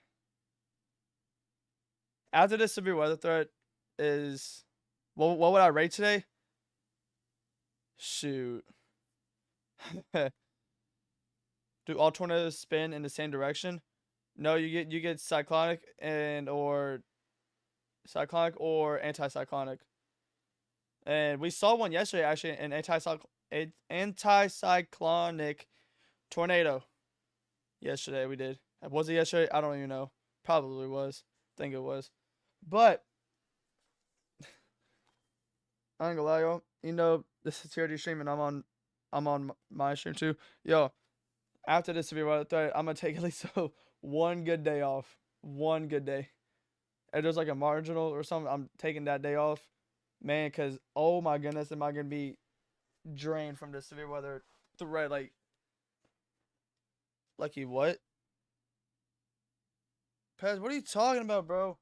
after this severe weather threat is, what would I rate today? Shoot. Do all tornadoes spin in the same direction? No, you get cyclonic or anticyclonic. And we saw one yesterday actually, an anticyclonic tornado. Yesterday we did. Was it yesterday? I don't even know. Probably was. Think it was. But I ain't gonna lie, y'all. You know, this is TRD stream and I'm on my stream too. Yo, after this severe weather threat, I'm gonna take at least one good day off. One good day. If there's like a marginal or something, I'm taking that day off. Man, cause oh my goodness, am I gonna be drained from this severe weather threat? Like you what? Pez, what are you talking about, bro?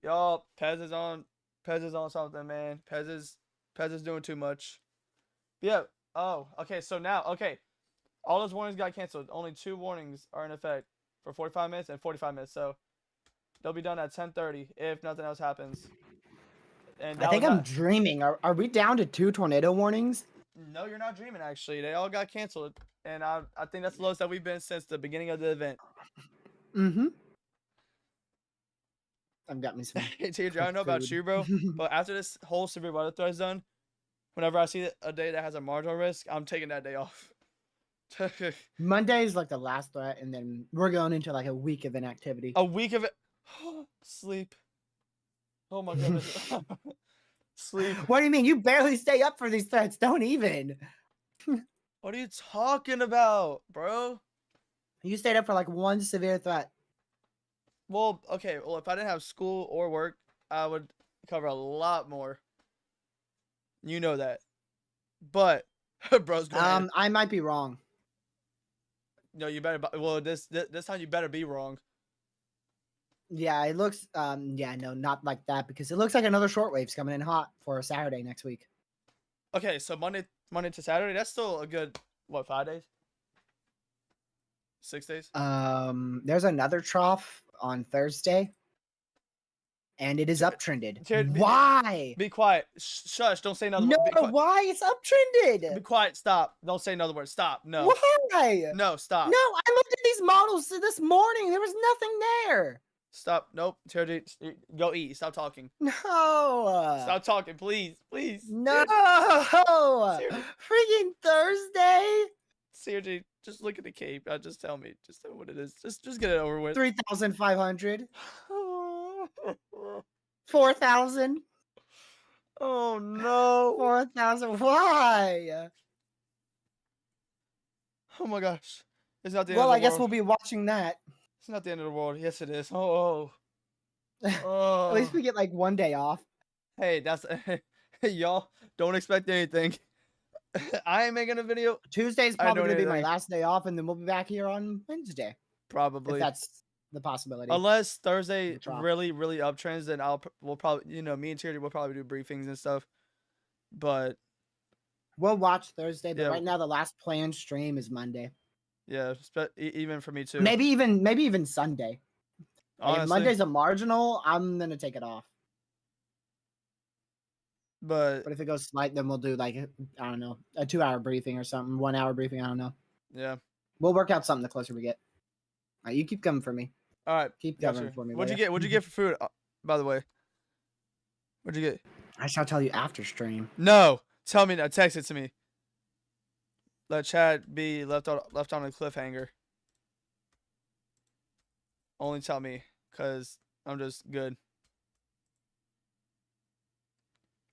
Y'all, Pez is on something, man. Pez is doing too much. Yeah. Oh, okay. So now, okay, all those warnings got canceled. Only 2 warnings are in effect for 45 minutes and 45 minutes. So they'll be done at 10:30 if nothing else happens. And I that was think I'm that. dreaming. Are we down to 2 tornado warnings? No, you're not dreaming. Actually, they all got canceled, and I think that's the lowest that we've been since the beginning of the event. Mm-hmm. I've got me some Hey, TJ, I don't cooked know about food. you, bro, but after this whole severe weather threat is done, whenever I see a day that has a marginal risk, I'm taking that day off. Monday is like the last threat, and then we're going into like a week of inactivity. A week of it. Sleep. Oh my goodness. Sleep. What do you mean? You barely stay up for these threats. Don't even. What are you talking about, bro? You stayed up for like one severe threat. Well, okay. Well, if I didn't have school or work, I would cover a lot more. You know that. But, bro's going. I might be wrong. No, you better. Well, this time you better be wrong. Yeah, it looks. Yeah, no, not like that because it looks like another shortwave's coming in hot for Saturday next week. Okay, so Monday to Saturday. That's still a good 5 days, 6 days. There's another trough on Thursday. And it is uptrended. Jared, Why? Be quiet. Shush. Don't say another No, word. Be quiet. why? It's uptrended. Be quiet. Stop. Don't say another word. Stop. No. Why? No. Stop. No, I looked at these models this morning. There was nothing there. Stop. Nope. Jared, go eat. Stop talking. No. Stop talking, please. Please. No. Seriously. Freaking Thursday. Seriously, just look at the cape. Just tell me. Just tell me what it is. Just get it over with. 3,500. 4,000. Oh no. 4,000. Why? Oh my gosh. It's not the end Well, of the I guess world. we'll be watching that. It's not the end of the world. Yes, it is. Oh. At least we get like one day off. Hey, that's y'all. Don't expect anything. I ain't making a video. Tuesday's I probably don't going to be my anything. last day off, and then we'll be back here on Wednesday. Probably. If that's the possibility. Unless Thursday We'll try. really uptrends, then we'll probably me and Charity will probably do briefings and stuff. But We'll watch Thursday, but Yeah. right now the last planned stream is Monday. yeah, even for me too. Maybe even Sunday. Like, if Honestly, Monday's a marginal, I'm gonna take it off. but But if it goes slight, then we'll do like I don't know, a 2-hour briefing or something, 1-hour briefing. I don't know. yeah. We'll work out something the closer we get. All right, you keep coming for me. All right. Keep Gotcha. covering for me. What'd you Blair. get? What'd you get for food? By the way, what'd you get? I shall tell you after stream. No, tell me now. Text it to me. Let Chad be left on a cliffhanger. Only tell me, cause I'm just good.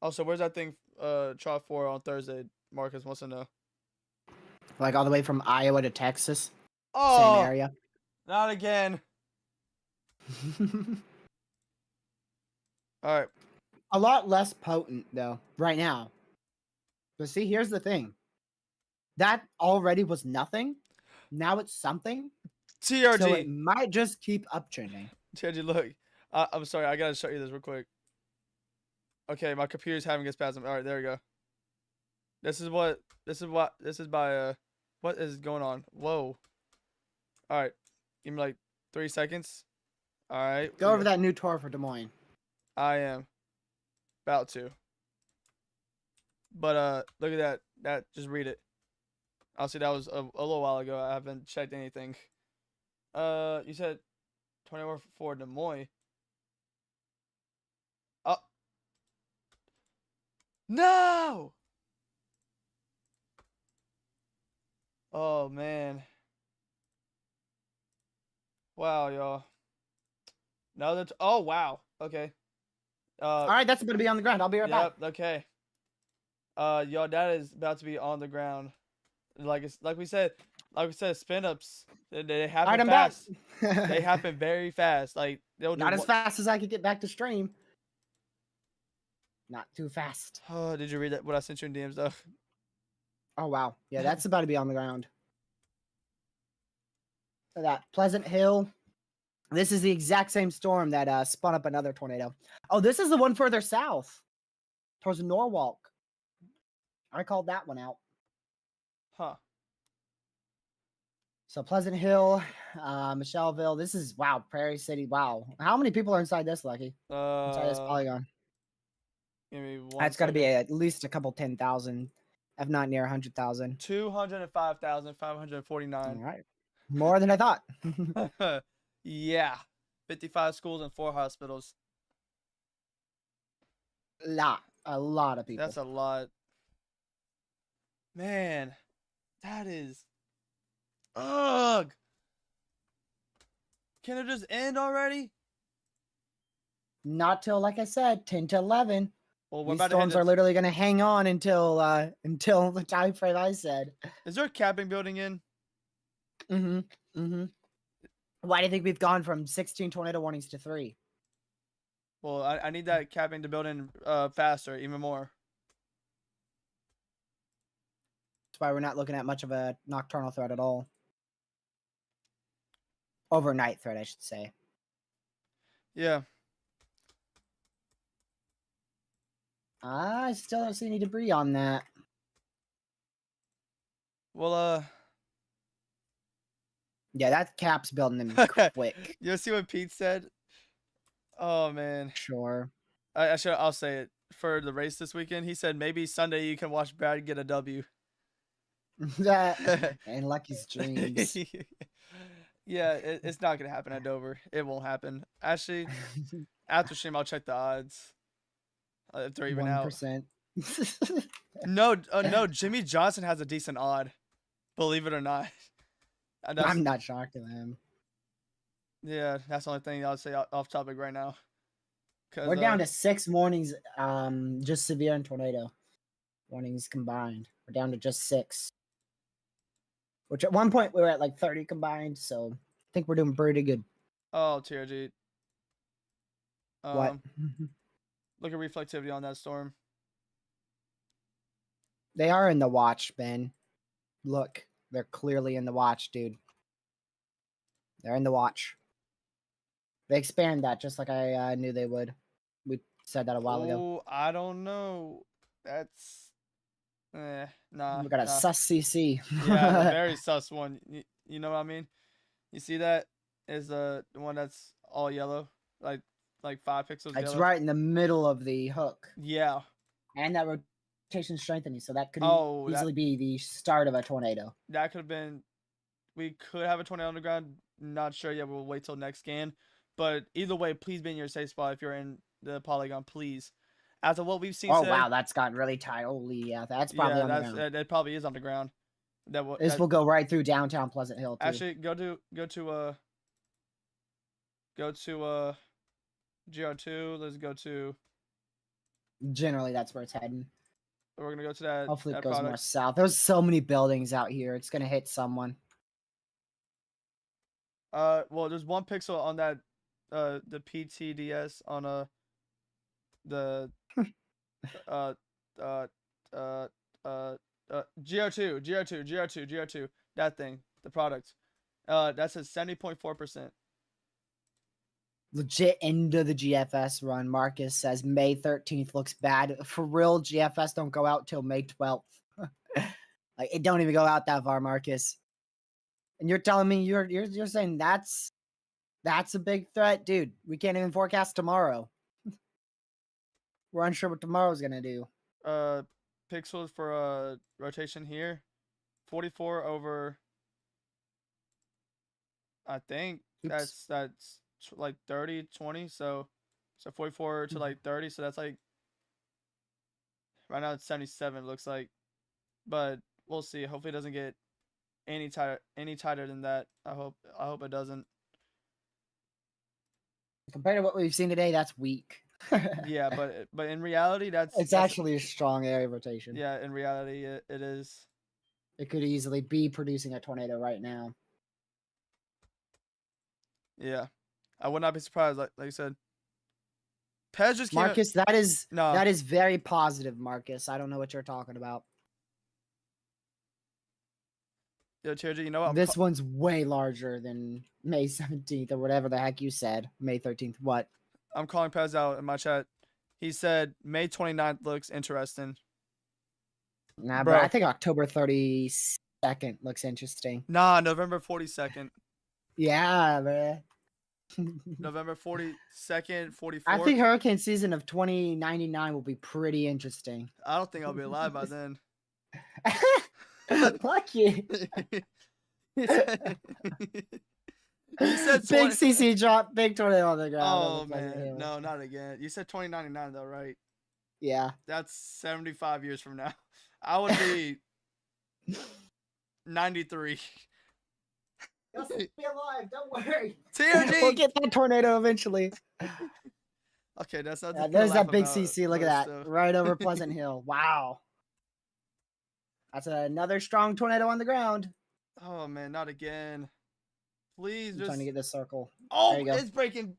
Also, where's that thing? Try for on Thursday. Marcus wants to know. Like all the way from Iowa to Texas, Oh, same area. not again. All right. A lot less potent though right now. But see, here's the thing. That already was nothing. Now it's something. TRG. So it might just keep uptrending. TRG, look. I'm sorry. I gotta show you this real quick. Okay, my computer's having a spasm. All right, there we go. This is by what is going on? Whoa. All right, give me like 3 seconds. All right. Go over that new tour for Des Moines. I am about to. But look at that. That just read it. Obviously that was a little while ago. I haven't checked anything. You said 21 for Des Moines. Oh. No. Oh man. Wow, y'all. Now that oh wow. Okay. All right, that's about to be on the ground. I'll be right back. Yep. Okay. Y'all, that is about to be on the ground. Like we said, spin ups. They happen All right, I'm fast. back. They happen very fast. Like they'll Not do as fast as I could get back to stream. Not too fast. Oh, did you read that? What I sent you in DMs though? Oh wow, yeah, that's about to be on the ground. So that Pleasant Hill. This is the exact same storm that spun up another tornado. Oh, this is the one further south, towards Norwalk. I called that one out. Huh. So Pleasant Hill, Michelleville. This is wow, Prairie City. Wow, how many people are inside this, Lucky? Inside this polygon. Give me one. That's got to be at least a couple 10,000, if not near 100,000. 205,549. All right, more than I thought. Yeah, 55 schools and 4 hospitals. A lot of people. That's a lot. Man, that is. Ugh. Can it just end already? Not till, like I said, 10 to 11. Well, we're These about to head storms are literally going to hang on until the time frame I said. Is there a capping building in? Why do you think we've gone from 16 tornado warnings to 3? Well, I need that capping to build in faster, even more. That's why we're not looking at much of a nocturnal threat at all. Overnight threat, I should say. Yeah. I still don't see any debris on that. Well, Yeah, that cap's building them quick. You see what Pete said? Oh man, Sure. I'll say it for the race this weekend. He said maybe Sunday you can watch Brad get a W. And Lucky's dreams. Yeah, it's not gonna happen at Dover. It won't happen. Actually, after stream I'll check the odds if they're even out. 1%. No, no, Jimmy Johnson has a decent odd, believe it or not. I'm not shocked at him. Yeah, that's the only thing I'll say off topic right now. We're down to 6 warnings, just severe and tornado warnings combined. We're down to just 6. Which at one point we were at like 30 combined, so I think we're doing pretty good. Oh, TRG. What? Look at reflectivity on that storm. They are in the watch, Ben. Look, they're clearly in the watch, dude. They're in the watch. They expand that just like I knew they would. We said that a while ago. Oh, I don't know. That's nah. We got a sus CC. Yeah, a very sus one. You know what I mean? You see that is the one that's all yellow, like 5 pixels. It's yellow. right in the middle of the hook. Yeah. And that rotation strengthening, so that could easily be the start of a tornado. That could have been. We could have a tornado on the ground. Not sure yet. We'll wait till next scan. But either way, please be in your safe spot if you're in the polygon, please. After what we've seen today, wow, that's gotten really tight. Holy, yeah, that's probably on the ground. That probably is on the ground. This will go right through downtown Pleasant Hill, too. Actually, go to GR2. Let's go to. Generally, that's where it's heading. We're gonna go to that. Hopefully, it that goes product. more south. There's so many buildings out here. It's gonna hit someone. Well, there's 1 pixel on that. The PTDS on the GR2, that thing, the product. That's at 70.4%. Legit into the GFS run. Marcus says May 13th looks bad. For real, GFS don't go out till May 12th. Like, it don't even go out that far, Marcus. And you're telling me you're saying that's a big threat, dude. We can't even forecast tomorrow. We're unsure what tomorrow's gonna do. Pixels for rotation here, 44 over. I think that's like 30, 20. So 44 to like 30. So that's like right now it's 77. It looks like, but we'll see. Hopefully, it doesn't get any tighter than that. I hope it doesn't. Compared to what we've seen today, that's weak. Yeah, but in reality, that's actually a strong area rotation. Yeah, in reality, it is. It could easily be producing a tornado right now. Yeah, I would not be surprised. Like you said, Pez just came Marcus, that is very positive, Marcus. I don't know what you're talking about. Yo, TRG, you know what? This one's way larger than May 17th or whatever the heck you said. May 13th. What? I'm calling Pez out in my chat. He said May 29th looks interesting. Nah, bro, I think October 32nd looks interesting. Nah, November 42nd. Yeah, man. November 42nd, 44th. I think hurricane season of 2099 will be pretty interesting. I don't think I'll be alive by then. Lucky. He said big CC drop, big tornado on the ground. Oh man, no, not again. You said 2099 though, right? Yeah. That's 75 years from now. I would be 93. You'll still be alive. Don't worry. TRG. We'll get that tornado eventually. Okay, that's not. There's that big CC. Look at that, right over Pleasant Hill. Wow. That's another strong tornado on the ground. Oh man, not again. Please, I'm trying to get this circle. Oh, it's breaking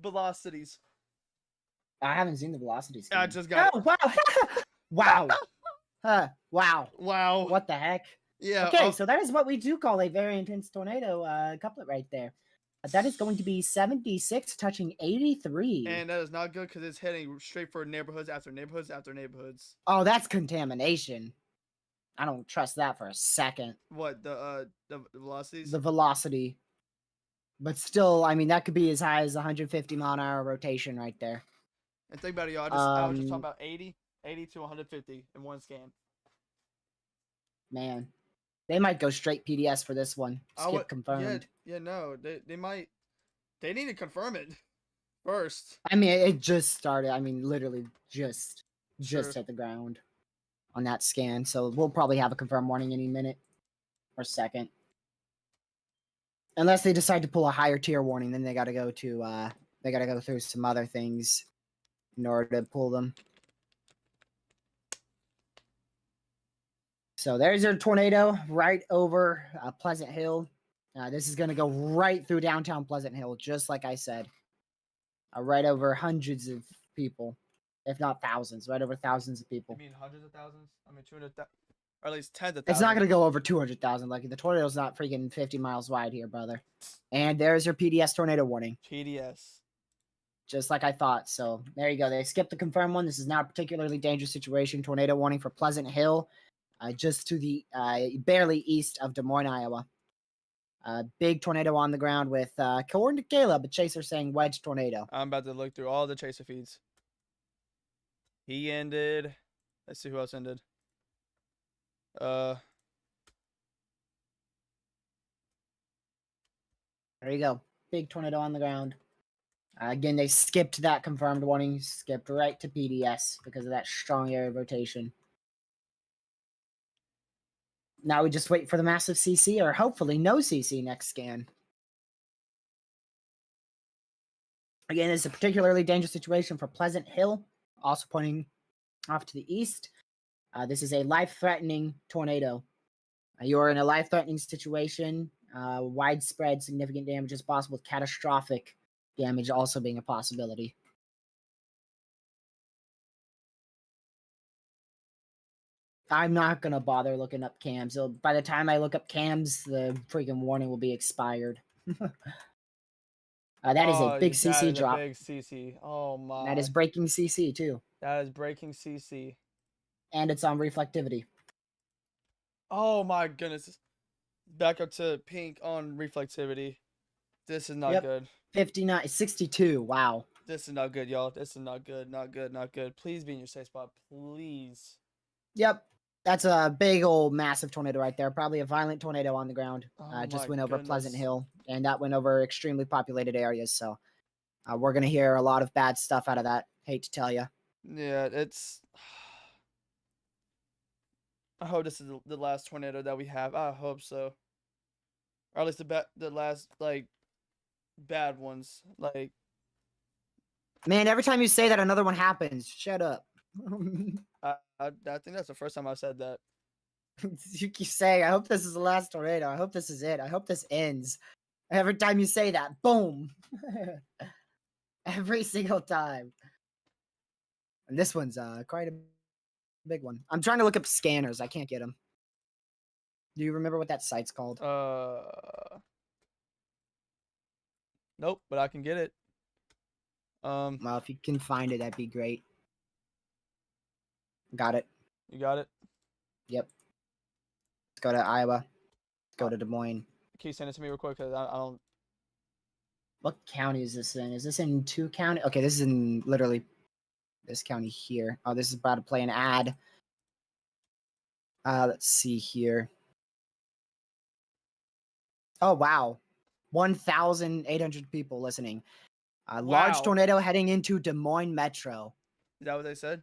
velocities. I haven't seen the velocities. I just got. Oh wow! Wow! Wow! Wow! What the heck? Yeah. Okay, so that is what we do call a very intense tornado couplet right there. That is going to be 76 touching 83. And that is not good because it's heading straight for neighborhoods after neighborhoods after neighborhoods. Oh, that's contamination. I don't trust that for a second. What, the velocities? The velocity. But still, I mean, that could be as high as 150-mile-an-hour rotation right there. And think about it, y'all. I was just talking about 80 to 150 in one scan. Man, they might go straight PDS for this one. Skip confirmed. Yeah, no, they might. They need to confirm it first. I mean, it just started. I mean, literally just Sure. hit the ground on that scan. So we'll probably have a confirm warning any minute or second. Unless they decide to pull a higher tier warning, then they got to go through some other things in order to pull them. So there's your tornado right over Pleasant Hill. This is going to go right through downtown Pleasant Hill, just like I said. Right over hundreds of people, if not thousands, right over thousands of people. I mean hundreds of thousands? I mean 200,000, or at least tens of It's thousands. not going to go over 200,000. Like, the tornado's not freaking 50 miles wide here, brother. And there's your PDS tornado warning. PDS. Just like I thought. So there you go. They skipped the confirmed one. This is now a particularly dangerous situation. Tornado warning for Pleasant Hill, just to the barely east of Des Moines, Iowa. Big tornado on the ground with, according to Caleb, a chaser saying wedge tornado. I'm about to look through all the chaser feeds. He ended. Let's see who else ended. There you go. Big tornado on the ground. Again, they skipped that confirmed warning, skipped right to PDS because of that strong area rotation. Now we just wait for the massive CC, or hopefully no CC next scan. Again, it's a particularly dangerous situation for Pleasant Hill, also pointing off to the east. This is a life-threatening tornado. You are in a life-threatening situation. Widespread significant damage is possible, with catastrophic damage also being a possibility. I'm not going to bother looking up cams. So by the time I look up cams, the freaking warning will be expired. That is a big CC drop. Big CC. Oh my. That is breaking CC too. That is breaking CC. And it's on reflectivity. Oh my goodness. Back up to pink on reflectivity. This is not good. 59, 62. Wow. This is not good, y'all. This is not good. Not good. Not good. Please be in your safe spot. Please. Yep. That's a big old massive tornado right there. Probably a violent tornado on the ground. Just went over Pleasant Hill, and that went over extremely populated areas. So we're going to hear a lot of bad stuff out of that. Hate to tell you. Yeah, it's... I hope this is the last tornado that we have. I hope so. Or at least the last, like, bad ones. Like... Man, every time you say that, another one happens. Shut up. I think that's the first time I've said that. You keep saying, I hope this is the last tornado. I hope this is it. I hope this ends. Every time you say that, boom. Every single time. And this one's quite a big one. I'm trying to look up scanners. I can't get them. Do you remember what that site's called? Nope, but I can get it. Well, if you can find it, that'd be great. Got it. You got it? Yep. Let's go to Iowa. Let's go to Des Moines. Can you send it to me real quick? Because I don't... What county is this in? Is this in 2 county? Okay, this is in literally this county here. Oh, this is about to play an ad. Let's see here. Oh, wow. 1,800 people listening. Large tornado heading into Des Moines Metro. Is that what they said?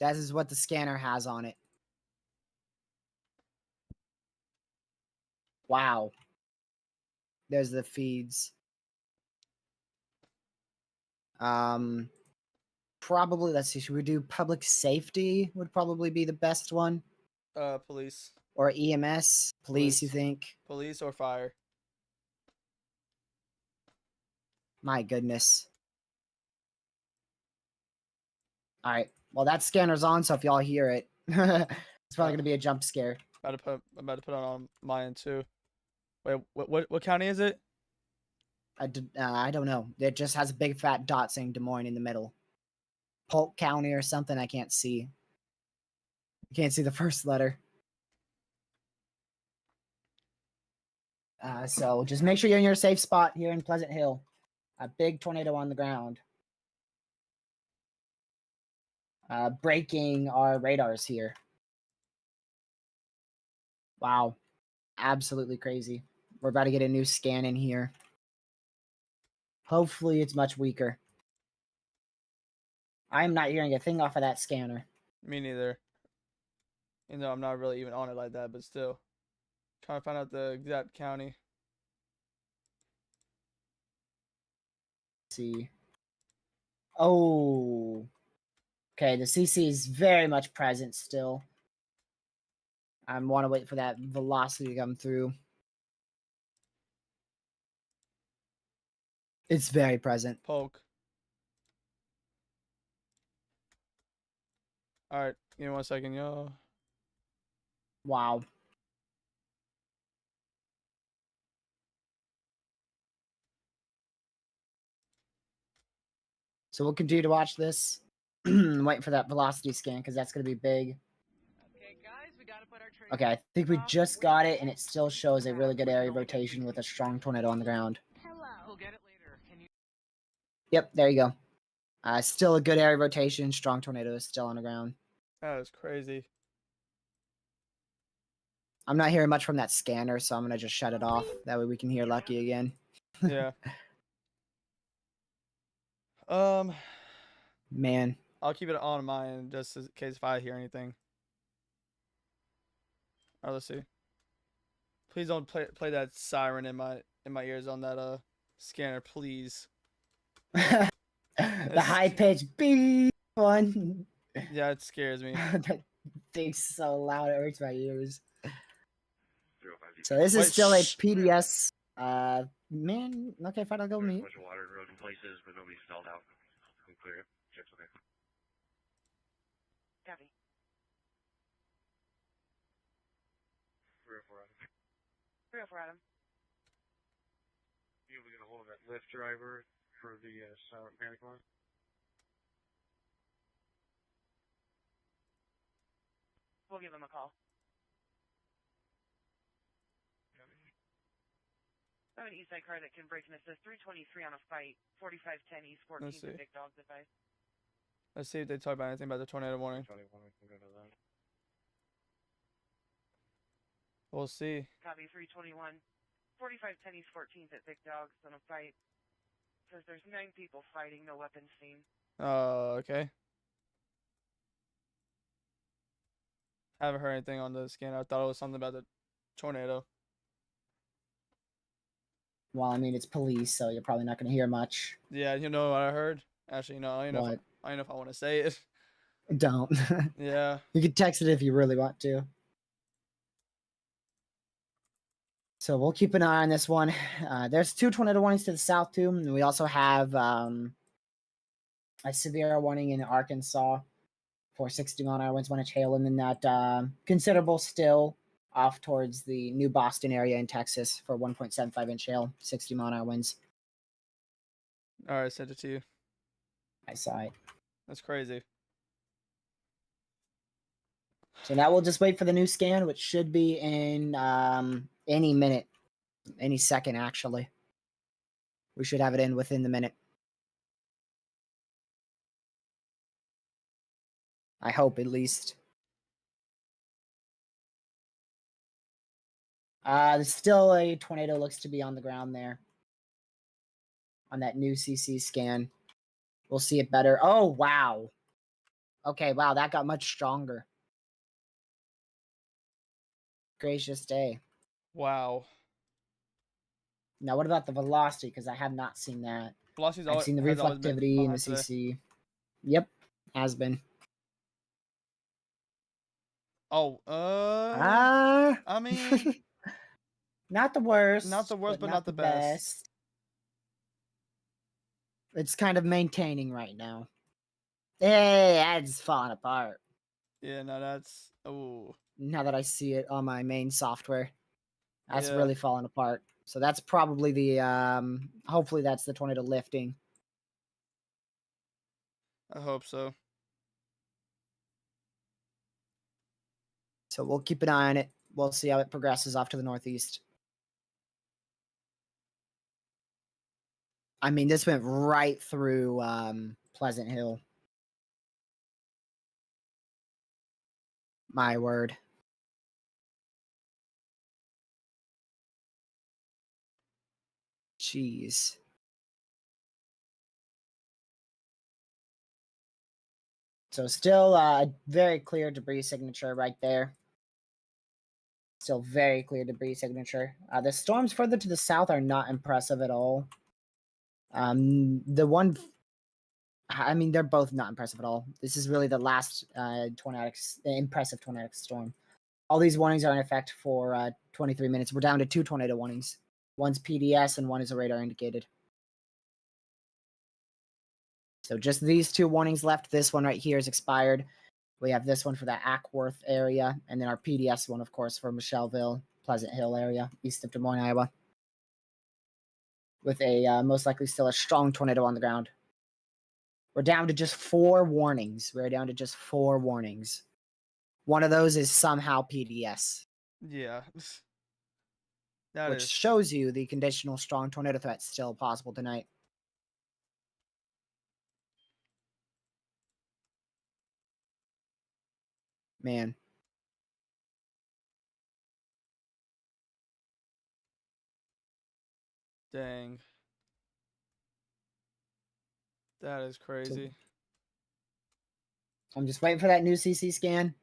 That is what the scanner has on it. Wow. There's the feeds. Probably, let's see, should we do public safety? Would probably be the best one. Police. Or EMS? Police, you think? Police or fire. My goodness. All right. Well, that scanner's on, so if y'all hear it, it's probably going to be a jump scare. I'm about to put it on mine too. Wait, what county is it? I don't know. It just has a big fat dot saying Des Moines in the middle. Polk County or something. I can't see. I can't see the first letter. So just make sure you're in your safe spot here in Pleasant Hill. A big tornado on the ground. Breaking our radars here. Wow. Absolutely crazy. We're about to get a new scan in here. Hopefully it's much weaker. I am not hearing a thing off of that scanner. Me neither. You know, I'm not really even on it like that, but still. Trying to find out the exact county. Let's see. Oh. Okay, the CC is very much present still. I want to wait for that velocity to come through. It's very present. Poke. Alright, give me 1 second, yo. Wow. So we'll continue to watch this. Wait for that velocity scan because that's going to be big. Okay, guys, we gotta put our trade. Okay, I think we just got it, and it still shows a really good area rotation with a strong tornado on the ground. Hello. We'll get it later. Can you? Yep, there you go. Still a good area rotation. Strong tornado is still on the ground. That is crazy. I'm not hearing much from that scanner, so I'm going to just shut it off. That way we can hear Lucky again. Yeah. Man. I'll keep it on mine just in case if I hear anything. Alright, let's see. Please don't play that siren in my ears on that scanner, please. The high pitched beep one. Yeah, it scares me. That thing's so loud it hurts my ears. So this is still a PDS. Man, okay, fine, I'll go meet. A bunch of water and road in places, but nobody's stalled out. We'll clear it. Check's okay. Copy. 304 Adam. 304 Adam. You able to get a hold of that Lyft driver for the silent panic line? We'll give him a call. I have an east side car that can break and assist 323 on a fight. 4510 East 14th see. and Big Dog's advice. Let's see if they talk about anything about the tornado warning. 21, we can go to that. We'll see. Copy 321. 4510 East 14th at Big Dog's on a fight. Says there's 9 people fighting, no weapons seen. Okay. Haven't heard anything on the scan. I thought it was something about the tornado. Well, I mean, it's police, so you're probably not going to hear much. Yeah, you know what I heard? Actually, no, I don't know. What? I don't know if I want to say it. Don't. Yeah. You can text it if you really want to. So we'll keep an eye on this one. There's 2 tornado warnings to the south, too. And we also have a severe warning in Arkansas for 60 mile an hour winds, 1 inch hail, and then that considerable still off towards the New Boston area in Texas for 1.75 inch hail, 60 mile an hour winds. All right, sent it to you. I saw it. That's crazy. So now we'll just wait for the new scan, which should be in any minute, any second, actually. We should have it in within the minute. I hope, at least. There's still a tornado looks to be on the ground there. On that new CC scan. We'll see it better. Oh, wow. Okay, wow, that got much stronger. Gracious day. Wow. Now, what about the velocity? Because I have not seen that. Velocity's I've seen the has always been reflectivity and the behind today. CC. Yep, has been. Oh, I mean, not the worst. not the worst, but not the best. It's kind of maintaining right now. Hey, that's falling apart. Yeah, no, that's Now that I see it on my main software, that's Yeah. really falling apart. So that's probably the hopefully that's the tornado lifting. I hope so. So we'll keep an eye on it. We'll see how it progresses off to the northeast. I mean, this went right through Pleasant Hill. My word. Jeez. So still very clear debris signature right there. Still very clear debris signature. The storms further to the south are not impressive at all. The one, I mean, they're both not impressive at all. This is really the last impressive tornadic storm. All these warnings are in effect for 23 minutes. We're down to 2 tornado warnings. One's PDS and one is a radar indicated. So just these 2 warnings left. This one right here is expired. We have this one for the Ackworth area, and then our PDS one, of course, for Michelleville, Pleasant Hill area, east of Des Moines, Iowa, with a most likely still a strong tornado on the ground. We're down to just 4 warnings. We're down to just 4 warnings. One of those is somehow PDS. Yeah. Which shows you the conditional strong tornado threat still possible tonight. Man. Dang. That is crazy. I'm just waiting for that new CC scan.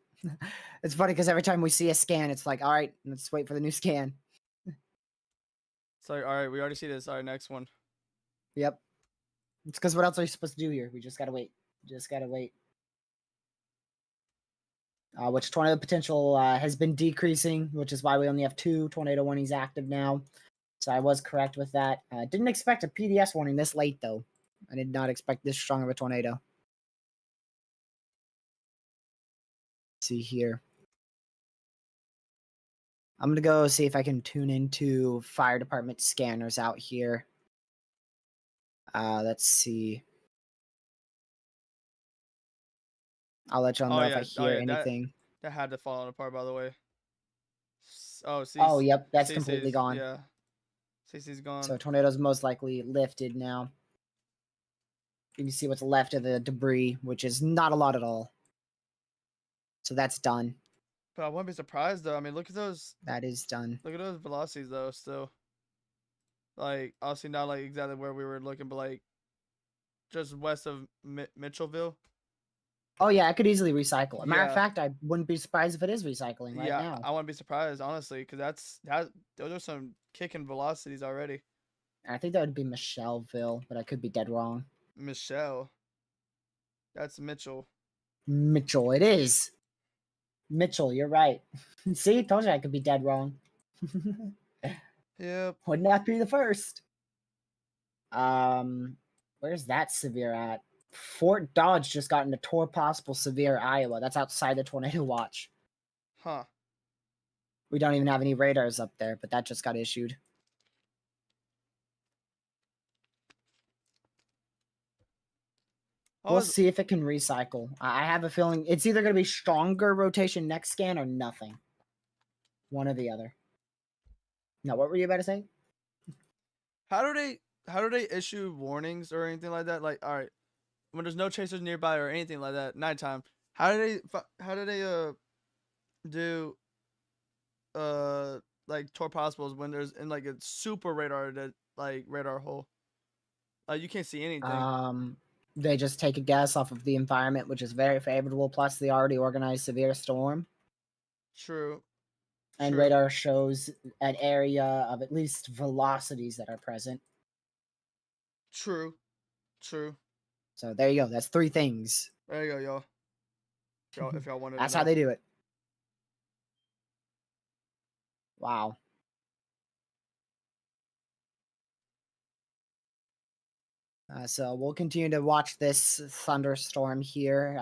It's funny because every time we see a scan, it's like, all right, let's wait for the new scan. It's like, all right, we already see this. All right, next one. Yep. It's because what else are you supposed to do here? We just gotta wait. Just gotta wait. Which tornado potential has been decreasing, which is why we only have 2 tornado warnings active now. So I was correct with that. Didn't expect a PDS warning this late, though. I did not expect this strong of a tornado. Let's see here. I'm going to go see if I can tune into fire department scanners out here. Let's see. I'll let y'all know if I hear anything. That had to fall apart, by the way. Oh, oh, yep, that's completely gone. Yeah. CC's gone. So tornado's most likely lifted now. You can see what's left of the debris, which is not a lot at all. So that's done. But I wouldn't be surprised, though. I mean, look at those. That is done. Look at those velocities, though, still. Like, obviously not, like, exactly where we were looking, but, like, just west of Mitchellville. Oh, yeah, I could easily recycle. Matter of fact, I wouldn't be surprised if it is recycling right now. I wouldn't be surprised, honestly, because those are some kicking velocities already. I think that would be Michelleville, but I could be dead wrong. Michelle. That's Mitchell. Mitchell, it is. Mitchell, you're right. See, told you I could be dead wrong. Yep. Would not be the first. Where's that severe at? Fort Dodge just got into Tor possible severe Iowa. That's outside the tornado watch. Huh. We don't even have any radars up there, but that just got issued. We'll see if it can recycle. I have a feeling it's either going to be stronger rotation next scan or nothing. One or the other. No, what were you about to say? How do they issue warnings or anything like that? Like, all right, when there's no chasers nearby or anything like that, nighttime. How do they do like Tor possibles when there's in like a super radar radar hole? You can't see anything. They just take a guess off of the environment, which is very favorable, plus the already organized severe storm. True. And radar shows an area of at least velocities that are present. True. So there you go. That's 3 things. There you go, y'all. If y'all wanted That's to know. how they do it. Wow. So we'll continue to watch this thunderstorm here,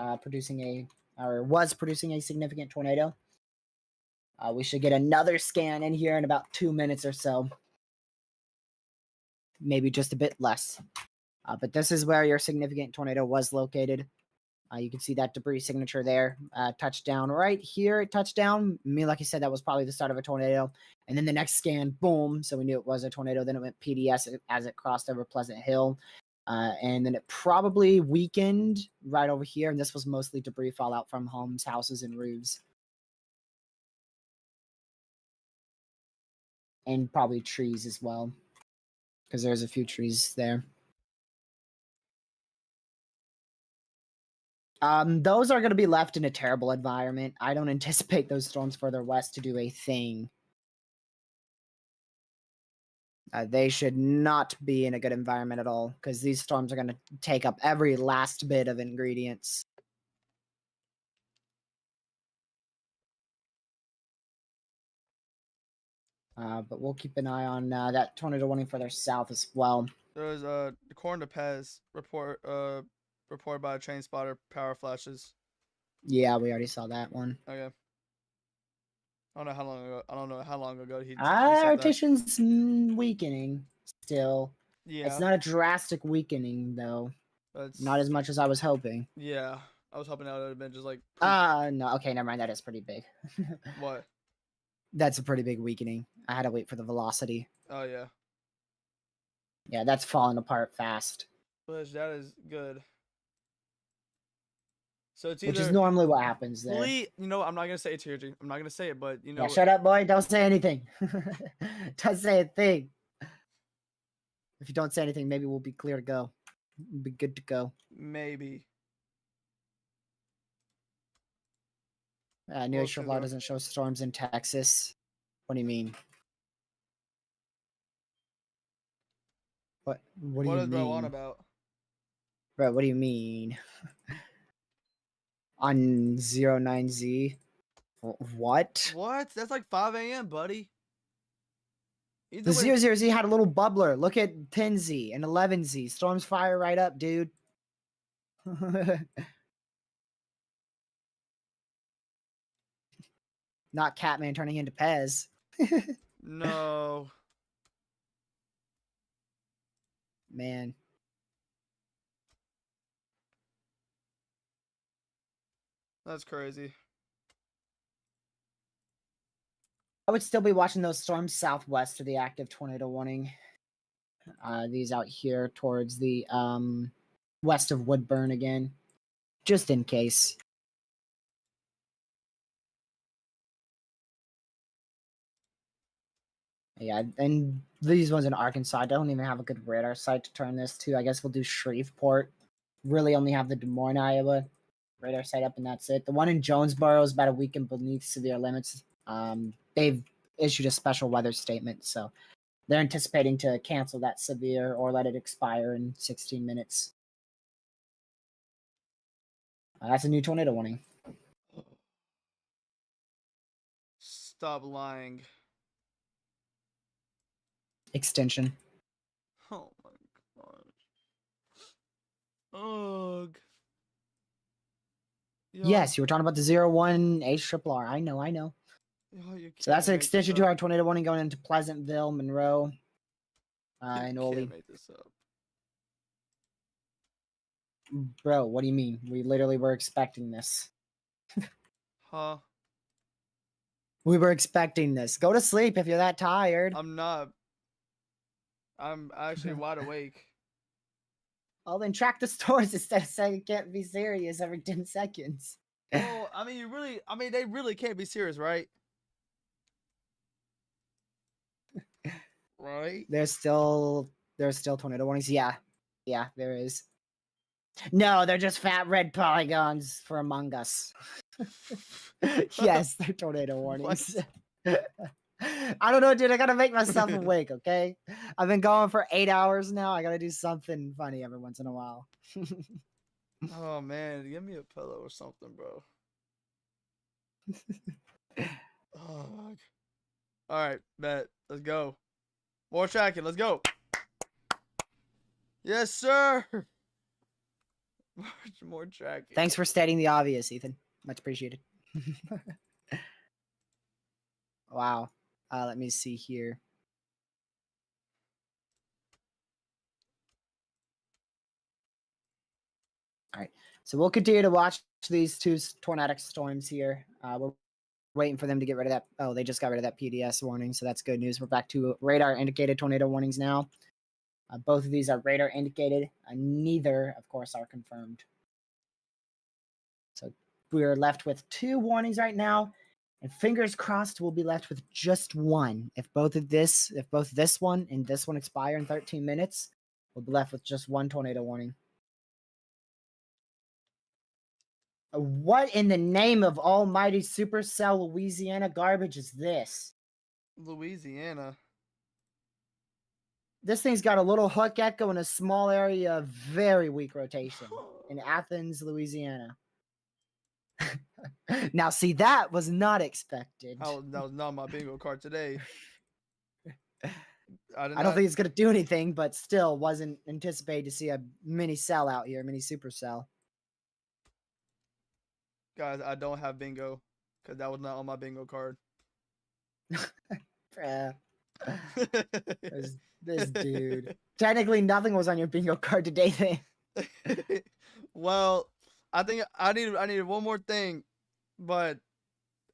was producing a significant tornado. We should get another scan in here in about 2 minutes or so. Maybe just a bit less. But this is where your significant tornado was located. You can see that debris signature there. Touchdown right here at touchdown. Like I said, that was probably the start of a tornado. And then the next scan, boom. So we knew it was a tornado. Then it went PDS as it crossed over Pleasant Hill. And then it probably weakened right over here. And this was mostly debris fallout from homes, houses, and roofs. And probably trees as well, because there's a few trees there. Those are going to be left in a terrible environment. I don't anticipate those storms further west to do a thing. They should not be in a good environment at all, because these storms are going to take up every last bit of ingredients. But we'll keep an eye on that tornado warning further south as well. There's according to Pez reported by a train spotter, power flashes. Yeah, we already saw that one. Okay. I don't know how long ago he said that. Rotation's weakening still. Yeah. It's not a drastic weakening though. Not as much as I was hoping. Yeah. I was hoping that would have been just like no, okay, never mind. That is pretty big. What? That's a pretty big weakening. I had to wait for the velocity. Oh yeah. Yeah, that's falling apart fast. Which that is good. So it's either, which is normally what happens there. you know, I'm not gonna say it here, G. I'm not gonna say it, but you know. Yeah, shut up, boy. Don't say anything. Don't say a thing. If you don't say anything, maybe we'll be clear to go. We'll be good to go. Maybe. New Age Law doesn't show storms in Texas. What do you mean? What do you mean? What is bro on about? Bro, what do you mean? On 09Z? What? What? That's like 5 a.m., buddy. The 00Z had a little bubbler. Look at 10Z and 11Z. Storms fire right up, dude. Not Catman turning into Pez. No. Man. That's crazy. I would still be watching those storms southwest of the active tornado warning. These out here towards the west of Woodburn again, just in case. Yeah, and these ones in Arkansas, I don't even have a good radar site to turn this to. I guess we'll do Shreveport. Really only have the Des Moines, Iowa radar site up, and that's it. The one in Jonesboro is about a week and beneath severe limits. They've issued a special weather statement, so they're anticipating to cancel that severe or let it expire in 16 minutes. That's a new tornado warning. Stop lying. Extension. Oh my gosh. Ugh. Yo. Yes, you were talking about the 01 HRRR. I know. Yo, So that's an extension to our tornado warning going into Pleasantville, Monroe, and You Ole. can't make this up. Bro, what do you mean? We literally were expecting this. Huh? We were expecting this. Go to sleep if you're that tired. I'm not. I'm actually wide awake. Well, then track the stores instead of saying it can't be serious every 10 seconds. Well, I mean, they really can't be serious, right? Right? There's still tornado warnings. Yeah, there is. No, they're just fat red polygons for Among Us. Yes, they're tornado warnings. I don't know, dude. I gotta make myself awake, okay? I've been going for 8 hours now. I gotta do something funny every once in a while. Oh man, give me a pillow or something, bro. Oh. All right, bet. Let's go. More tracking. Let's go. Yes, sir. More tracking. Thanks for stating the obvious, Ethan. Much appreciated. Wow. Let me see here. All right. So we'll continue to watch these two tornadic storms here. We're waiting for them to get rid of that. Oh, they just got rid of that PDS warning, so that's good news. We're back to radar indicated tornado warnings now. Both of these are radar indicated. Neither, of course, are confirmed. So we're left with 2 warnings right now, and fingers crossed we'll be left with just one. If both this one and this one expire in 13 minutes, we'll be left with just one tornado warning. What in the name of almighty supercell Louisiana garbage is this? Louisiana. This thing's got a little hook echo in a small area of very weak rotation in Athens, Louisiana. Now, see, that was not expected. That was not my bingo card today. I don't think it's going to do anything, but still wasn't anticipated to see a mini cell out here, mini supercell. Guys, I don't have bingo because that was not on my bingo card. This dude. Technically, nothing was on your bingo card today. Then. Well, I think I needed one more thing, but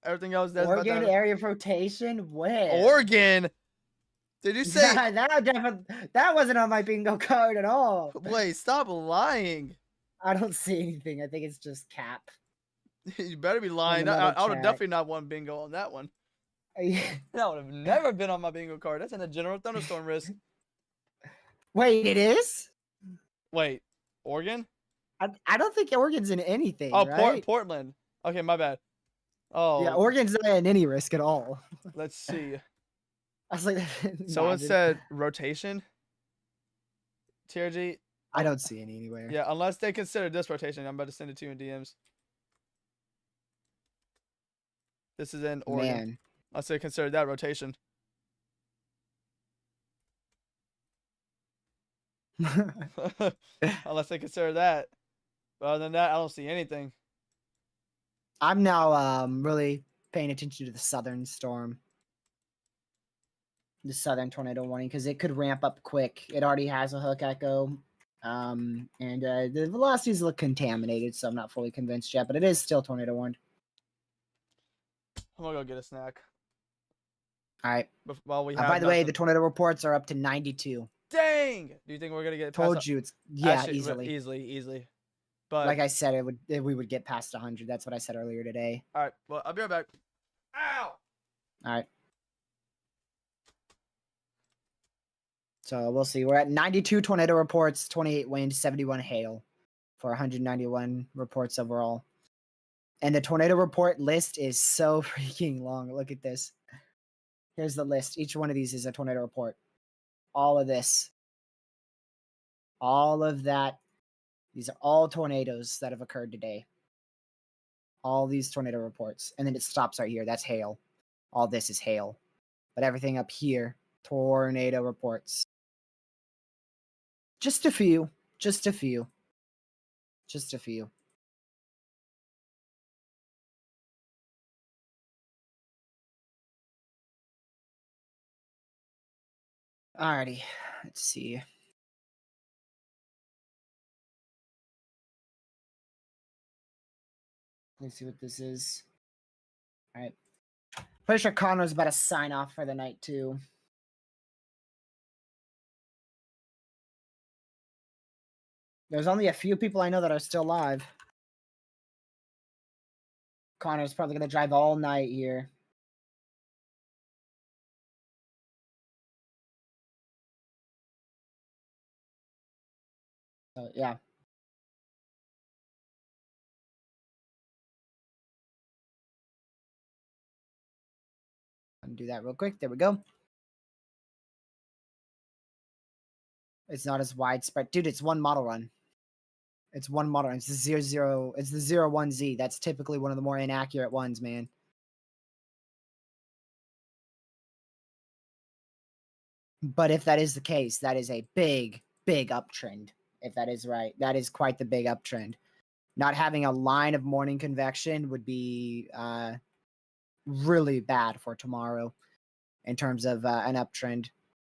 everything else. That's Oregon area of rotation. Where? Oregon. Did you say that wasn't on my bingo card at all? Wait, stop lying. I don't see anything. I think it's just cap. You better be lying. I would have definitely not won bingo on that one. That would have never been on my bingo card. That's in the general thunderstorm risk. Wait, it is? Wait, Oregon? I don't think Oregon's in anything. Oh, right? Portland. Okay, my bad. Oh. Yeah, Oregon's not in any risk at all. Let's see. I was like, someone said rotation. TRG. I don't see any anywhere. Yeah, unless they consider this rotation. I'm about to send it to you in DMs. This is in Oregon. Man. Unless they consider that rotation. Unless they consider that. But other than that, I don't see anything. I'm now really paying attention to the southern storm. The southern tornado warning, because it could ramp up quick. It already has a hook echo. And the velocities look contaminated, so I'm not fully convinced yet, but it is still tornado warned. I'm gonna go get a snack. All right. While we by the way, the tornado reports are up to 92. Dang! Do you think we're gonna get? Told you it's Actually, easily. easily. But like I said, we would get past 100. That's what I said earlier today. All right. Well, I'll be right back. Ow! All right. So we'll see. We're at 92 tornado reports, 28 wind, 71 hail for 191 reports overall. And the tornado report list is so freaking long. Look at this. Here's the list. Each one of these is a tornado report. All of this. All of that. These are all tornadoes that have occurred today. All these tornado reports. And then it stops right here. That's hail. All this is hail. But everything up here, tornado reports. Just a few. Just a few. Just a few. Alrighty. Let's see. Let's see what this is. Alright. Pretty sure Connor's about to sign off for the night too. There's only a few people I know that are still live. Connor's probably going to drive all night here. So, yeah. Undo that real quick. There we go. It's not as widespread. Dude, it's one model run. It's one model run. It's the 00. It's the 01Z. That's typically one of the more inaccurate ones, man. But if that is the case, that is a big, big uptrend. If that is right, that is quite the big uptrend. Not having a line of morning convection would be really bad for tomorrow in terms of an uptrend.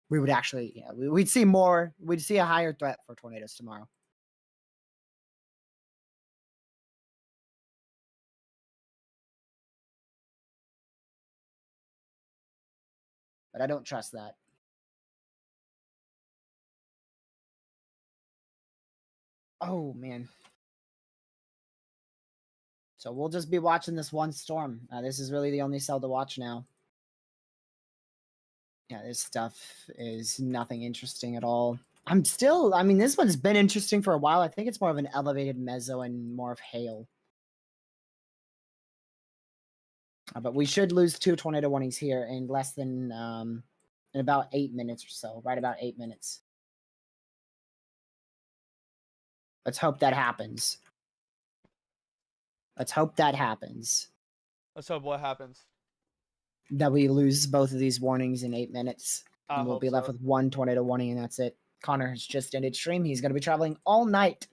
We would actually, we'd see more. We'd see a higher threat for tornadoes tomorrow. but I don't trust that. Oh, man. So we'll just be watching this one storm. This is really the only cell to watch now. Yeah, this stuff is nothing interesting at all. I mean, this one's been interesting for a while. I think it's more of an elevated meso and more of hail. But we should lose 2 tornado warnings here in less than, in about 8 minutes or so. Right about 8 minutes. Let's hope that happens. Let's hope that happens. Let's hope what happens. That we lose both of these warnings in 8 minutes. I And we'll hope be left so. with 1 tornado warning, and that's it. Connor has just ended stream. He's going to be traveling all night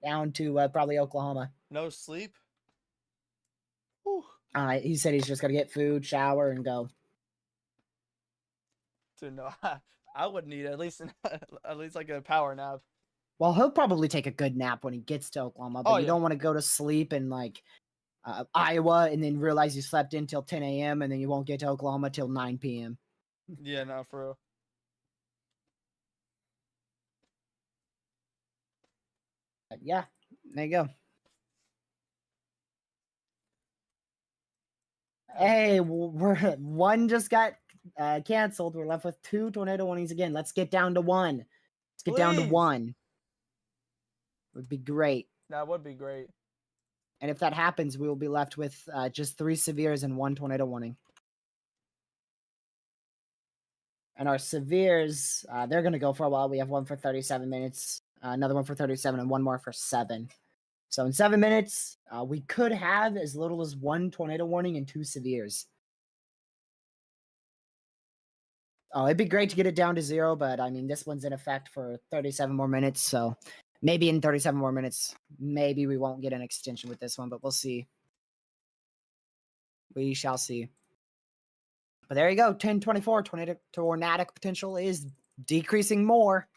down to probably Oklahoma. No sleep. Whew. He said he's just going to get food, shower, and go. Dude, no, I would need at least like a power nap. Well, he'll probably take a good nap when he gets to Oklahoma, but Oh, you yeah. don't want to go to sleep in like Iowa and then realize you slept in till 10 a.m. and then you won't get to Oklahoma till 9 p.m. Yeah, no, for real. But yeah, there you go. Hey, one just got canceled. We're left with 2 tornado warnings again. Let's get down to 1. Let's get down to Please. 1. Would be great. That would be great. And if that happens, we will be left with just 3 severes and 1 tornado warning. And our severes, they're going to go for a while. We have one for 37 minutes, another one for 37, and one more for 7. So in 7 minutes, we could have as little as 1 tornado warning and 2 severes. Oh, it'd be great to get it down to 0, but I mean, this one's in effect for 37 more minutes, so maybe in 37 more minutes, maybe we won't get an extension with this one, but we'll see. We shall see. But there you go, 1024, tornadic potential is decreasing more.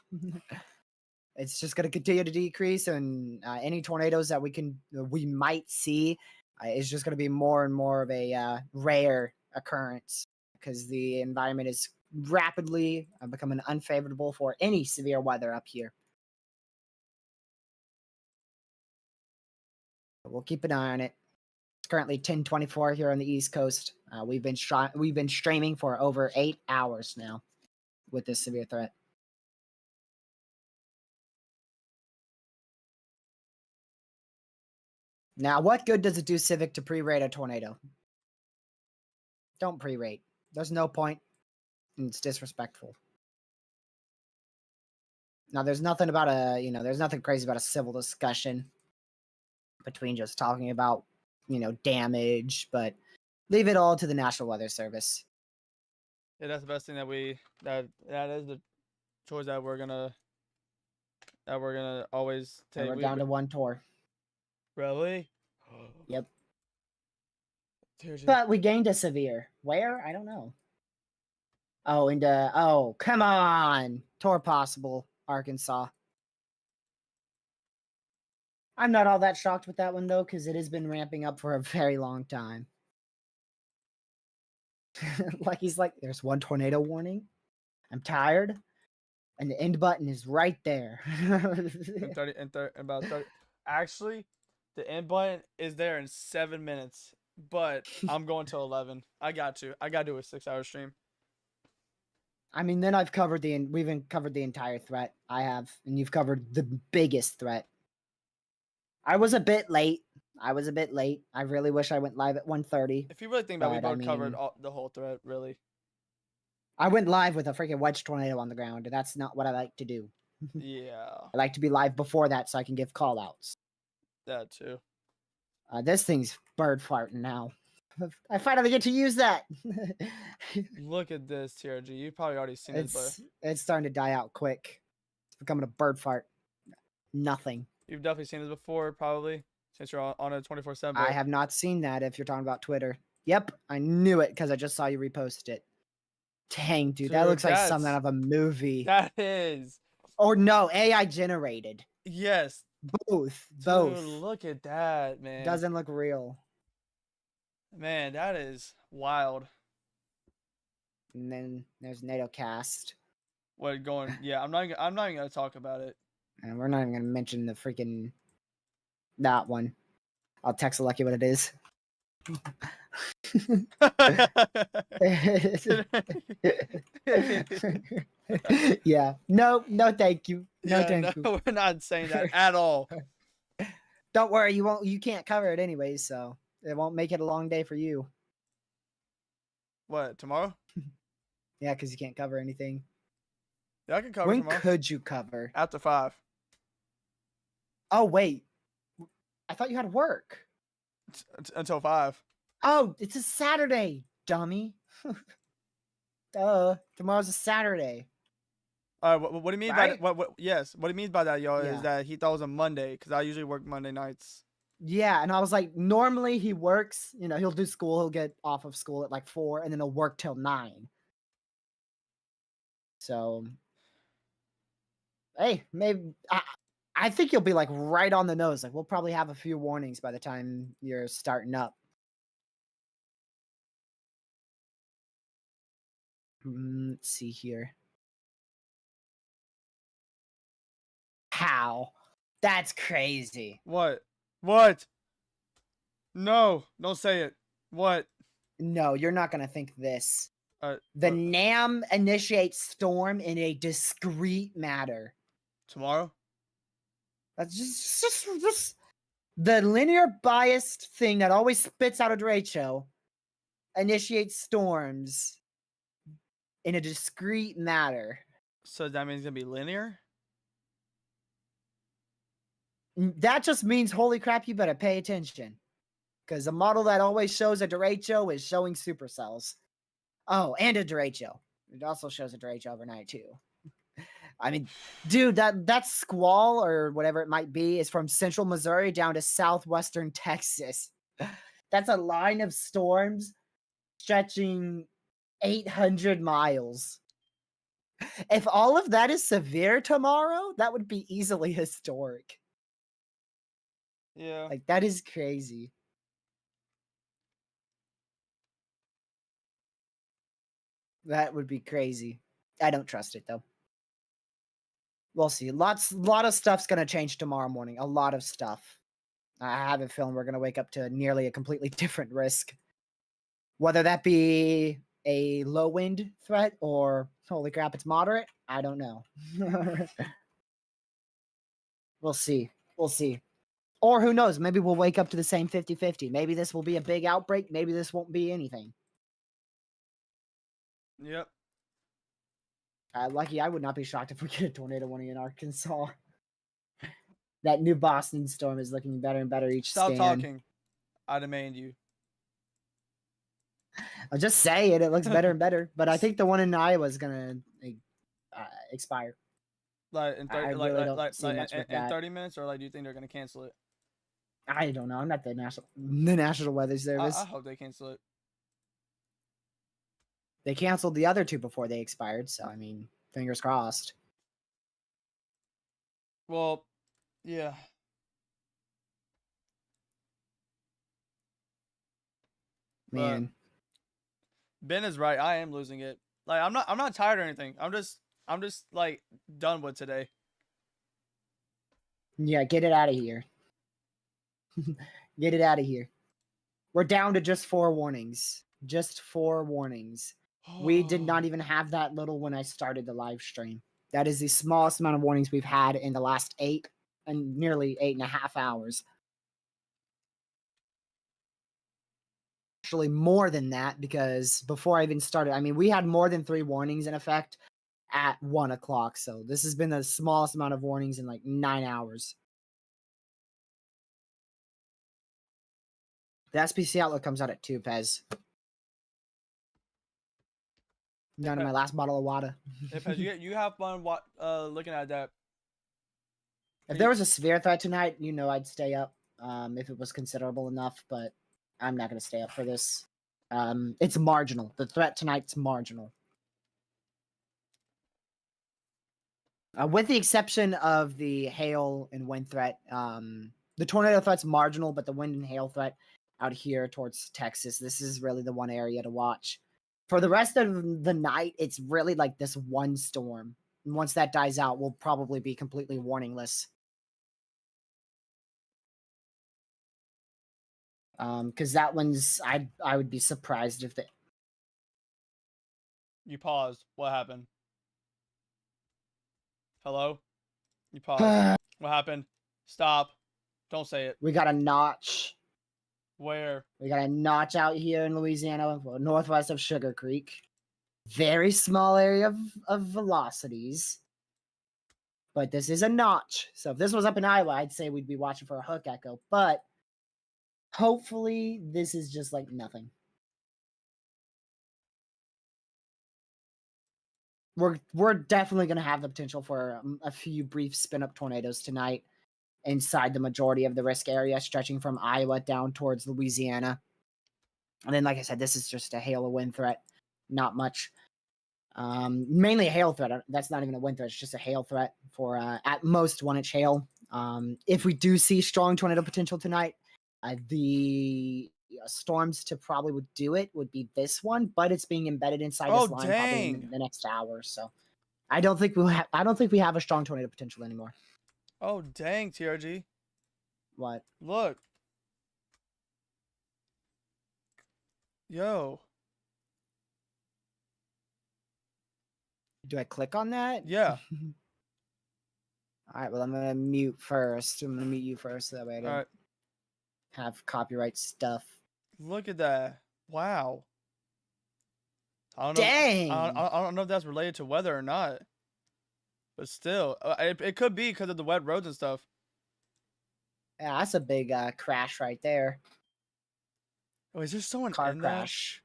It's just going to continue to decrease, and any tornadoes that we might see is just going to be more and more of a rare occurrence because the environment is rapidly becoming unfavorable for any severe weather up here. We'll keep an eye on it. It's currently 10:24 here on the East Coast. We've been streaming for over 8 hours now with this severe threat. Now, what good does it do Civic to pre-rate a tornado? Don't pre-rate. There's no point. And it's disrespectful. Now, there's nothing about there's nothing crazy about a civil discussion between just talking about, damage, but leave it all to the National Weather Service. Yeah, that's the best thing that that is the choice that we're gonna always And take. we're down to 1 tour. Really? Yep. Dude, But we gained a severe. Where? I don't know. Oh, and come on. Tour possible, Arkansas. I'm not all that shocked with that one, though, because it has been ramping up for a very long time. He's like, there's 1 tornado warning. I'm tired. And the end button is right there. about 30. Actually, the end button is there in 7 minutes, but I'm going to 11. I got to do a 6-hour stream. I mean, then we've covered the entire threat. I have, and you've covered the biggest threat. I was a bit late. I really wish I went live at 1:30. If you really think about it, we both covered the whole threat, really. I went live with a freaking wedge tornado on the ground. That's not what I like to do. Yeah. I like to be live before that so I can give call outs. That too. This thing's bird farting now. I finally get to use that. Look at this, TRG. You've probably already seen this, but it's starting to die out quick. It's becoming a bird fart. Nothing. You've definitely seen this before, probably, since you're on a 24/7. I have not seen that if you're talking about Twitter. Yep, I knew it because I just saw you repost it. Dang, dude, that looks like something out of a movie. That is. Or no, AI generated. Yes. Both. Dude, look at that, man. Doesn't look real. Man, that is wild. And then there's NATO cast. What going? Yeah, I'm not even gonna talk about it. And we're not even gonna mention the freaking that one. I'll text Lucky what it is. Yeah. No, thank you. No, Yeah, thank you. no, we're not saying that at all. Don't worry, you can't cover it anyways, so it won't make it a long day for you. What, tomorrow? Yeah, because you can't cover anything. Yeah, I can cover When tomorrow. could you cover? After 5. Oh wait, I thought you had work. Until 5. Oh, it's a Saturday, dummy. Duh. Tomorrow's a Saturday. What do you mean Right? by that? What? Yes. What he means by that, y'all, Yeah. is that he thought it was a Monday because I usually work Monday nights. Yeah, and I was like, normally he works, he'll do school, he'll get off of school at like 4, and then he'll work till 9. So, hey, maybe I think you'll be like right on the nose. Like we'll probably have a few warnings by the time you're starting up. Let's see here. How? That's crazy. What? What? No, don't say it. What? No, you're not gonna think this. The What? NAM initiates storm in a discrete matter. Tomorrow? That's just the linear biased thing that always spits out a derecho initiates storms in a discrete matter. So that means it's gonna be linear? That just means, holy crap, you better pay attention. Because a model that always shows a derecho is showing supercells. Oh, and a derecho. It also shows a derecho overnight, too. I mean, dude, that squall or whatever it might be is from central Missouri down to southwestern Texas. That's a line of storms stretching 800 miles. If all of that is severe tomorrow, that would be easily historic. Yeah. Like, that is crazy. That would be crazy. I don't trust it, though. We'll see. A lot of stuff's going to change tomorrow morning. A lot of stuff. I have a feeling we're going to wake up to nearly a completely different risk. Whether that be a low wind threat or, holy crap, it's moderate, I don't know. We'll see. We'll see. Or who knows? Maybe we'll wake up to the same 50-50. Maybe this will be a big outbreak. Maybe this won't be anything. Yep. Lucky, I would not be shocked if we get a tornado warning in Arkansas. That new Boston storm is looking better and better each Stop scan. talking. I demand you. I'll just say it. It looks better and better. But I think the one in Iowa is gonna expire. Like in 30, I really don't see much with in that. 30 minutes, or like do you think they're gonna cancel it? I don't know. I'm not the National Weather Service. I hope they cancel it. They canceled the other two before they expired, so I mean, fingers crossed. Well, yeah. Man, Ben is right. I am losing it. Like I'm not tired or anything. I'm just like done with today. yeah, get it out of here. Get it out of here. We're down to just 4 warnings. Just 4 warnings. We did not even have that little when I started the live stream. That is the smallest amount of warnings we've had in the last 8 and nearly 8.5 hours. Actually, more than that, because before I even started, I mean, we had more than 3 warnings in effect at 1 o'clock. So this has been the smallest amount of warnings in like 9 hours. The SPC outlook comes out at 2, Pez. Down to my last bottle of water. Hey, Pez, you have fun looking at that. If there was a severe threat tonight, I'd stay up if it was considerable enough, but I'm not going to stay up for this. It's marginal. The threat tonight's marginal. With the exception of the hail and wind threat, the tornado threat's marginal, but the wind and hail threat out here towards Texas, this is really the one area to watch For the rest of the night, it's really like this one storm. And once that dies out, we'll probably be completely warningless. Because that one's I would be surprised if You paused. What happened? Hello? You paused. the What happened? Stop. Don't say it. we got a notch. Where? We got a notch out here in Louisiana, northwest of Sugar Creek. Very small area of velocities. But this is a notch. So if this was up in Iowa, I'd say we'd be watching for a hook echo. But hopefully this is just like nothing. We're definitely going to have the potential for a few brief spin up tornadoes tonight inside the majority of the risk area, stretching from Iowa down towards Louisiana. And then, like I said, this is just a hail of wind threat, not much. Mainly a hail threat. That's not even a wind threat. It's just a hail threat for at most 1-inch hail. If we do see strong tornado potential tonight, the storms to probably would do it would be this one, but it's being embedded inside Oh, this line probably in dang. the next hour. So I don't think we have a strong tornado potential anymore. Oh, dang, TRG. What? Look. Yo. Do I click on that? Yeah. All right. Well, I'm gonna mute first. I'm gonna mute you first, so that way I All don't right. have copyright stuff. Look at that. Wow. I don't know. Dang. I don't know if that's related to weather or not. But still, it could be because of the wet roads and stuff. Yeah, that's a big crash right there. Oh, is there someone Car in crash.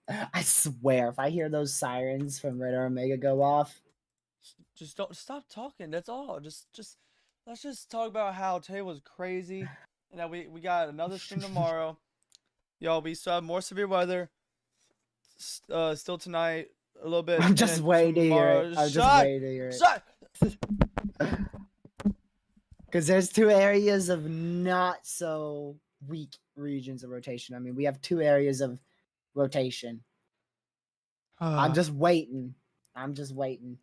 I swear, if I hear those sirens from Red Omega go off, that? Just don't stop talking. That's all. Just let's just talk about how today was crazy, and that we got another stream tomorrow. Y'all, we still have more severe weather. Still tonight, a little bit. I'm and just then waiting to hear it. tomorrow- I'm just waiting to hear it. Shut. Because there's two areas of not so weak regions of rotation. I mean, we have two areas of rotation. I'm just waiting. I'm just waiting.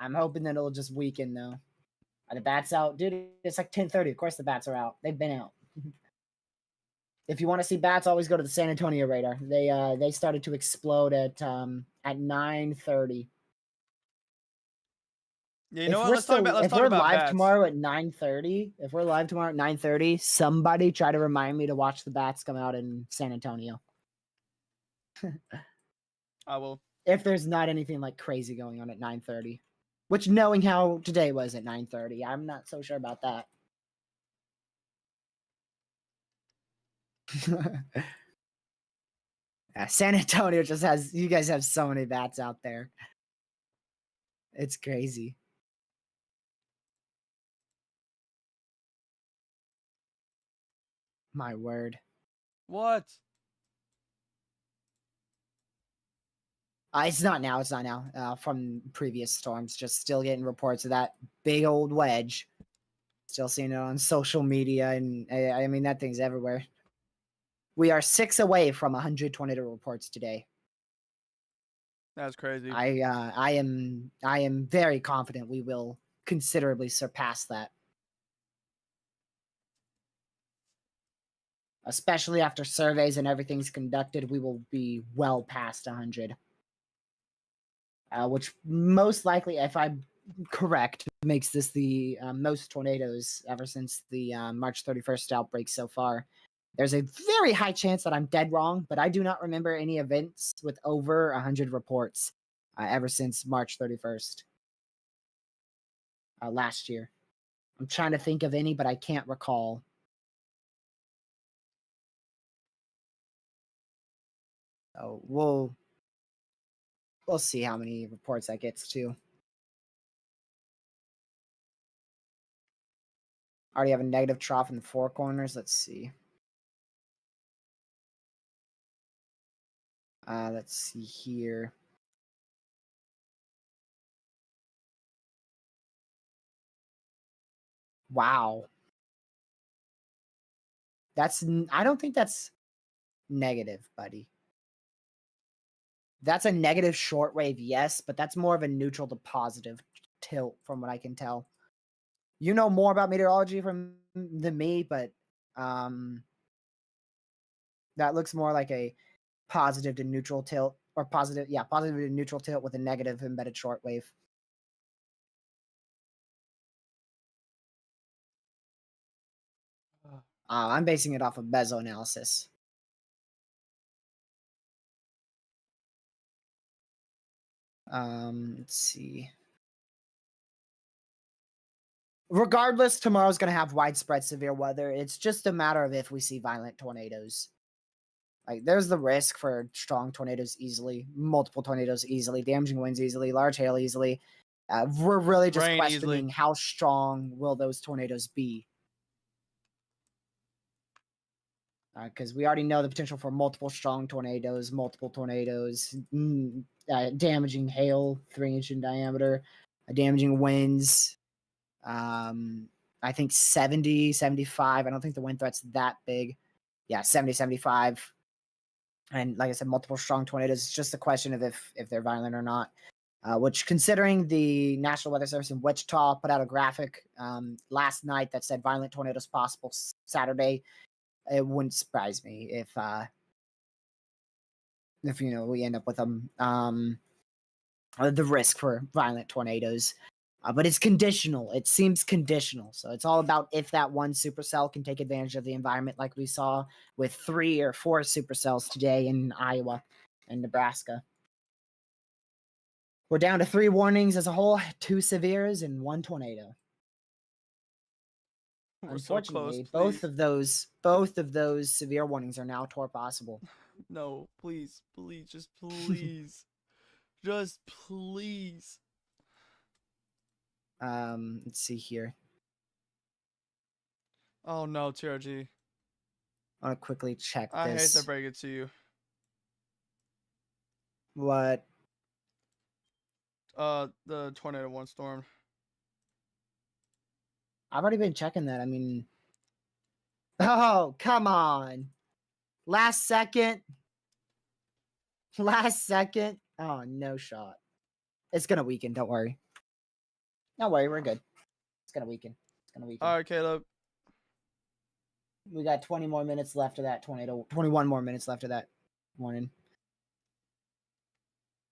I'm hoping that it'll just weaken though. Are the bats out? Dude, it's like 10:30. Of course the bats are out. They've been out. If you want to see bats, always go to the San Antonio radar. They started to explode at 9:30. Yeah, you know what? Let's talk about live bats. tomorrow at 9:30, if we're live tomorrow at 9:30, somebody try to remind me to watch the bats come out in San Antonio. I will. If there's not anything like crazy going on at 9:30, which knowing how today was at 9:30, I'm not so sure about that. Yeah, San Antonio just has, you guys have so many bats out there. It's crazy. My word. What? It's not now. It's not now. From previous storms, just still getting reports of that big old wedge. Still seeing it on social media, and I mean that thing's everywhere. We are 6 away from 100 tornado reports today. That's crazy. I am very confident we will considerably surpass that, especially after surveys and everything's conducted. We will be well past 100. Which most likely, if I'm correct, makes this the most tornadoes ever since the March 31st outbreak so far. There's a very high chance that I'm dead wrong, but I do not remember any events with over 100 reports ever since March 31st last year. I'm trying to think of any, but I can't recall. So we'll see how many reports that gets to. Already have a negative trough in the four corners. Let's see. Let's see here. Wow. I don't think that's negative, buddy. That's a negative shortwave, yes, but that's more of a neutral to positive tilt from what I can tell. You know more about meteorology than me, but that looks more like a positive to neutral tilt, or positive to neutral tilt with a negative embedded shortwave. I'm basing it off of Bezo analysis. Let's see. Regardless, tomorrow's going to have widespread severe weather. It's just a matter of if we see violent tornadoes. Like, there's the risk for strong tornadoes easily, multiple tornadoes easily, damaging winds easily, large hail easily. We're really just Rain questioning easily. how strong will those tornadoes be. Because we already know the potential for multiple strong tornadoes, damaging hail, 3-inch in diameter, damaging winds. I think 70, 75. I don't think the wind threat's that big. Yeah, 70, 75. And like I said, multiple strong tornadoes. It's just a question of if they're violent or not. Which, considering the National Weather Service in Wichita put out a graphic last night that said violent tornadoes possible Saturday, it wouldn't surprise me if we end up with them. The risk for violent tornadoes. But it's conditional. It seems conditional. So it's all about if that one supercell can take advantage of the environment, like we saw with 3 or 4 supercells today in Iowa and Nebraska. We're down to 3 warnings as a whole, 2 severes and 1 tornado. We're so Unfortunately, close, both of those severe warnings are now possible. No, please, just please. Just please. Let's see here. Oh no, TRG. I want to quickly check I hate this. to break it to you. What? The tornado one storm. I've already been checking that. I mean, oh, come on. Last second. Oh, no shot. It's going to weaken. Don't worry. Don't worry. We're good. It's going to weaken. All right, Caleb. We got 20 more minutes left of that tornado. 21 more minutes left of that warning.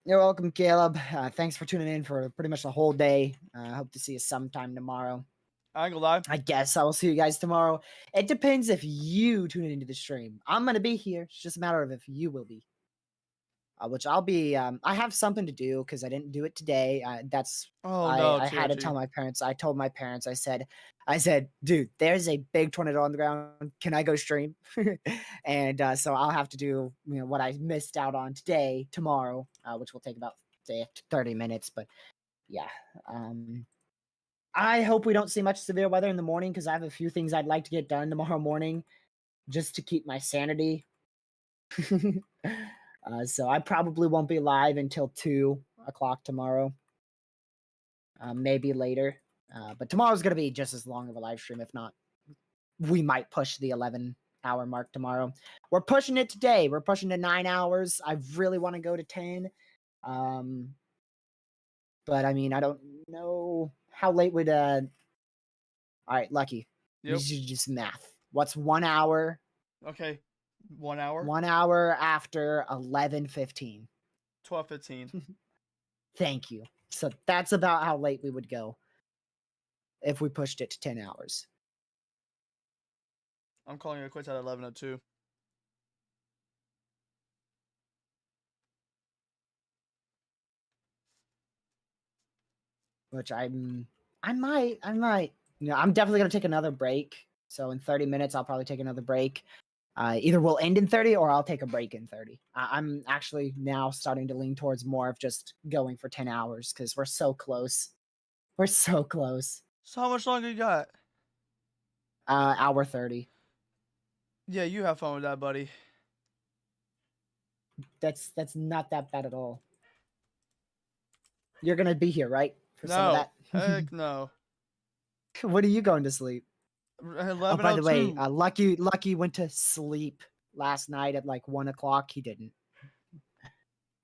You're welcome, Caleb. Thanks for tuning in for pretty much the whole day. I hope to see you sometime tomorrow. I ain't gonna lie. I guess I will see you guys tomorrow. It depends if you tune into the stream. I'm going to be here. It's just a matter of if you will be. Which I'll be. I have something to do because I didn't do it today. I had to tell my parents. I told my parents. I said, dude, there's a big tornado on the ground. Can I go stream? And so I'll have to do what I missed out on tomorrow, which will take about 30 minutes. But yeah, I hope we don't see much severe weather in the morning because I have a few things I'd like to get done tomorrow morning, just to keep my sanity. So I probably won't be live until 2 o'clock tomorrow. Maybe later. But tomorrow's going to be just as long of a live stream. If not, we might push the 11-hour mark tomorrow. We're pushing it today. We're pushing to 9 hours. I really want to go to 10. But I mean, I don't know how late would... All right, Lucky. Yep. We should do some math. What's 1 hour? Okay. 1 hour? 1 hour after 11:15. 12:15. Thank you. So that's about how late we would go if we pushed it to 10 hours. I'm calling it quits at 11:02. Which I might. I'm definitely gonna take another break. So in 30 minutes, I'll probably take another break. Either we'll end in 30 or I'll take a break in 30. I'm actually now starting to lean towards more of just going for 10 hours because we're so close. So how much longer you got? Hour 30. Yeah, you have fun with that, buddy. That's not that bad at all. You're gonna be here, right? For some of No. that? Heck no. When are you going to sleep? Oh, by the way, 11:02. Lucky went to sleep last night at like 1 o'clock. He didn't.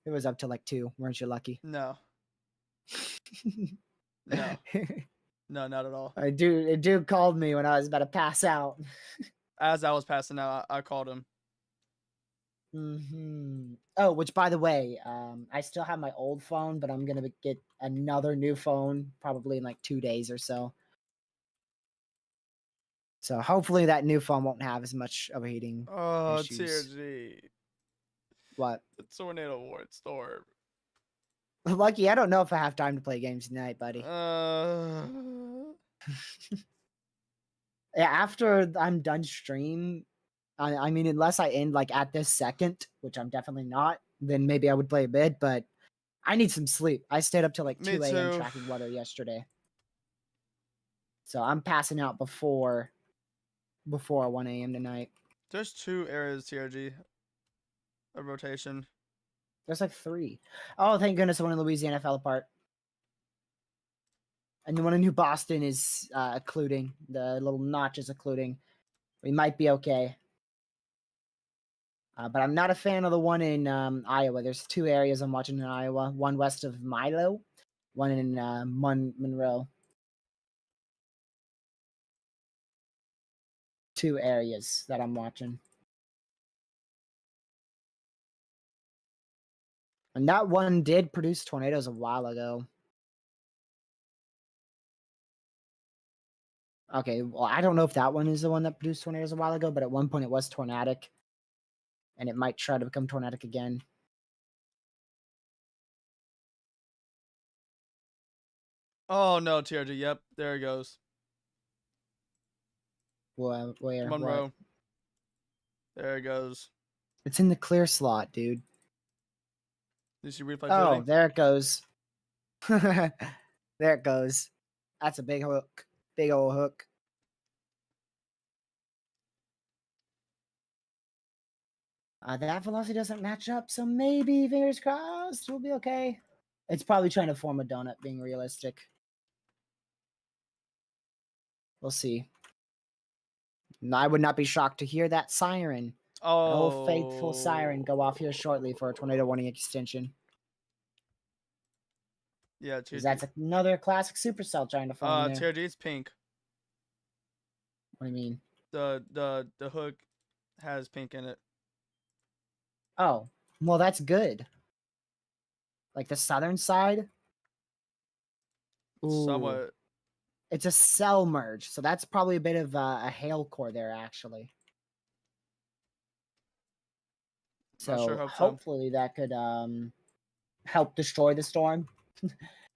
It was up to like 2. Weren't you, Lucky? No, no, no, not at all. A dude called me when I was about to pass out. As I was passing out, I called him. Oh, which by the way, I still have my old phone, but I'm gonna get another new phone probably in like 2 days or so. So hopefully that new phone won't have as much overheating Oh, issues. TRG. What? The tornado warning storm. Lucky, I don't know if I have time to play games tonight, buddy. Yeah, after I'm done stream, I mean, unless I end like at this second, which I'm definitely not, then maybe I would play a bit, but I need some sleep. I stayed up till like Me 2 a.m. too. tracking weather yesterday. So I'm passing out before 1 a.m. tonight. There's 2 areas, TRG, of rotation. There's like 3. Oh, thank goodness the one in Louisiana fell apart. And the one in New Boston is occluding. The little notch is occluding. We might be okay. But I'm not a fan of the one in Iowa. There's 2 areas I'm watching in Iowa. One west of Milo, one in Monroe. 2 areas that I'm watching. And that one did produce tornadoes a while ago. Okay, well, I don't know if that one is the one that produced tornadoes a while ago, but at one point it was tornadic. And it might try to become tornadic again. Oh no, TRG. Yep, there it goes. Where? Monroe. What? There it goes. It's in the clear slot, dude. Did you see replay? Oh, there it goes. There it goes. That's a big hook. Big old hook. That velocity doesn't match up, so maybe, fingers crossed, we'll be okay. It's probably trying to form a donut, being realistic. We'll see. And I would not be shocked to hear that siren. Oh, An old faithful siren go off here shortly for a tornado warning extension. Yeah, Because TRG. that's another classic supercell trying to form there. TRG, it's pink. What do you mean? The hook has pink in it. Oh, well, that's good. Like the southern side? Ooh. Somewhat. It's a cell merge, so that's probably a bit of a hail core there, actually. I sure So hope so. hopefully that could help destroy the storm.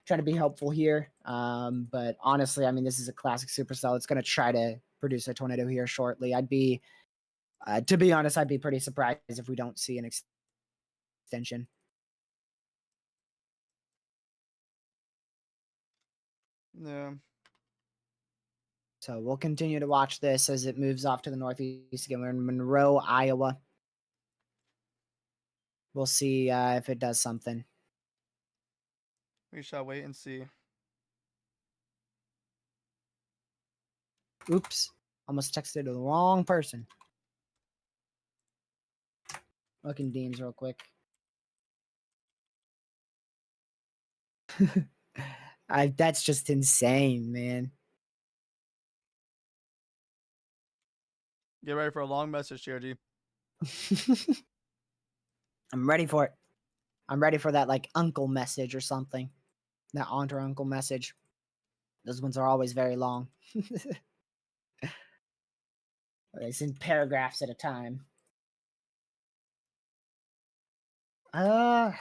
Trying to be helpful here. But honestly, I mean, this is a classic supercell. It's going to try to produce a tornado here shortly. I'd be, to be honest, I'd be pretty surprised if we don't see an extension. Yeah. So we'll continue to watch this as it moves off to the northeast again. We're in Monroe, Iowa. We'll see if it does something. We shall wait and see. Oops. Almost texted the wrong person. Looking Deems real quick. That's just insane, man. Get ready for a long message, TRG. I'm ready for it. I'm ready for that like uncle message or something. That aunt or uncle message. Those ones are always very long. They send paragraphs at a time. I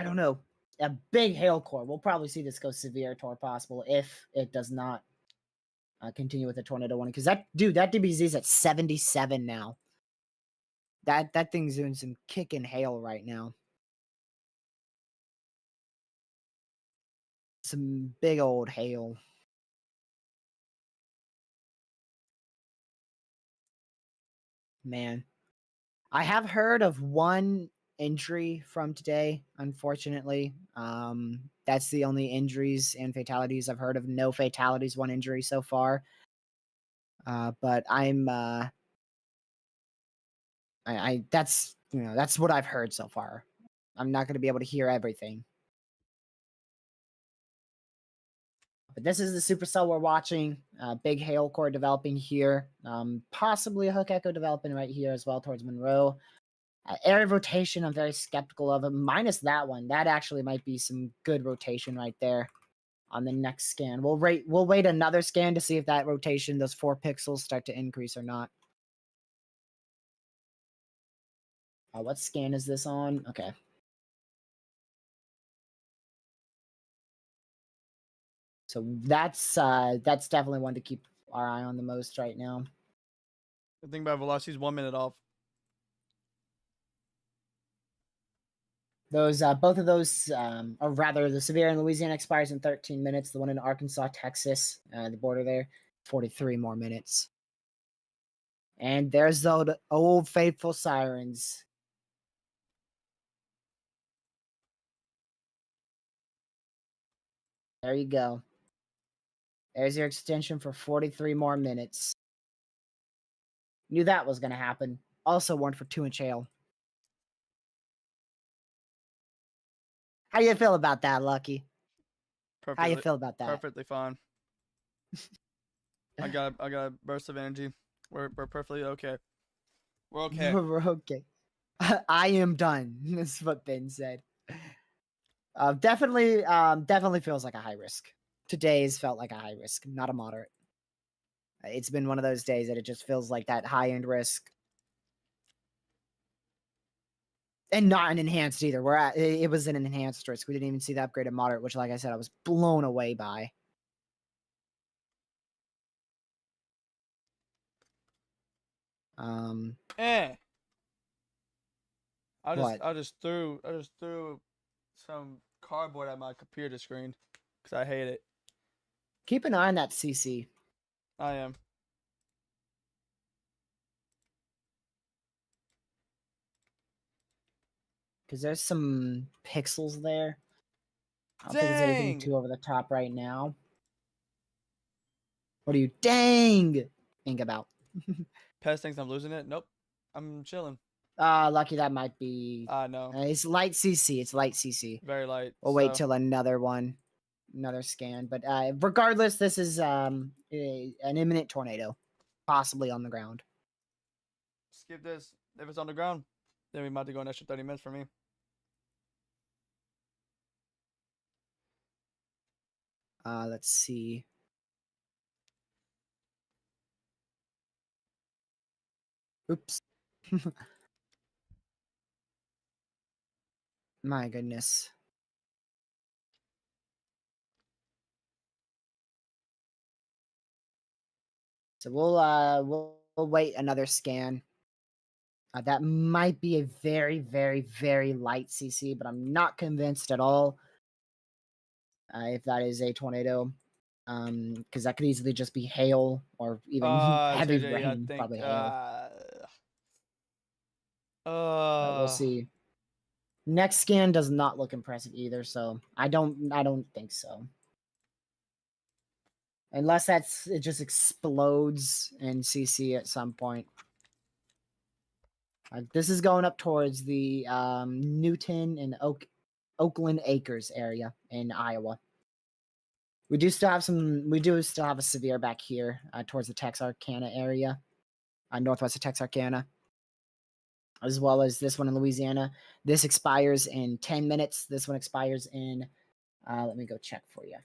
don't know. A big hail core. We'll probably see this go severe to possible if it does not continue with the tornado warning. Because that DBZ is at 77 now. That thing's doing some kicking hail right now. Some big old hail. Man. I have heard of one injury from today, unfortunately. That's the only injuries and fatalities I've heard of. No fatalities, one injury so far. But I that's that's what I've heard so far. I'm not going to be able to hear everything. But this is the supercell we're watching. Big hail core developing here. Possibly a hook echo developing right here as well towards Monroe. Area rotation, I'm very skeptical of it. Minus that one. That actually might be some good rotation right there on the next scan. We'll wait another scan to see if that rotation, those 4 pixels, start to increase or not. What scan is this on? Okay. So that's definitely one to keep our eye on the most right now. The thing about velocity is 1 minute off. Those both of those, or rather, the severe in Louisiana expires in 13 minutes. The one in Arkansas, Texas, the border there, 43 more minutes. And there's the old faithful sirens. There you go. There's your extension for 43 more minutes. Knew that was going to happen. Also warned for 2-inch hail. How you feel about that, Lucky? How you feel about that? Perfectly fine. I got a burst of energy. We're perfectly okay. We're okay. We're okay. I am done. That's what Ben said. Definitely feels like a high risk. Today's felt like a high risk, not a moderate. It's been one of those days that it just feels like that high end risk. And not an enhanced either. It was an enhanced risk. We didn't even see the upgraded moderate, which, like I said, I was blown away by. I What? just threw some cardboard at my computer screen because I hate it. Keep an eye on that CC. I am. Because there's some pixels there. I don't think there's anything Dang! too over the top right now. What are you think about? Pest thinks I'm losing it. Nope. I'm chilling. Lucky that might be. No. It's light CC. It's light CC. Very light. We'll wait till another scan. But regardless, this is an imminent tornado, possibly on the ground. Skip this. If it's on the ground, then we might have to go an extra 30 minutes for me. Let's see. Oops. My goodness. So we'll wait another scan. That might be a very, very, very light CC, but I'm not convinced at all if that is a tornado. Because that could easily just be hail or even heavy JJ, rain. I think, Probably hail. But we'll see. Next scan does not look impressive either, so I don't think so. Unless it just explodes in CC at some point. This is going up towards the Newton and Oakland Acres area in Iowa. We do still have a severe back here towards the Texarkana area, northwest of Texarkana, as well as this one in Louisiana. This expires in 10 minutes. This one expires in, let me go check for you.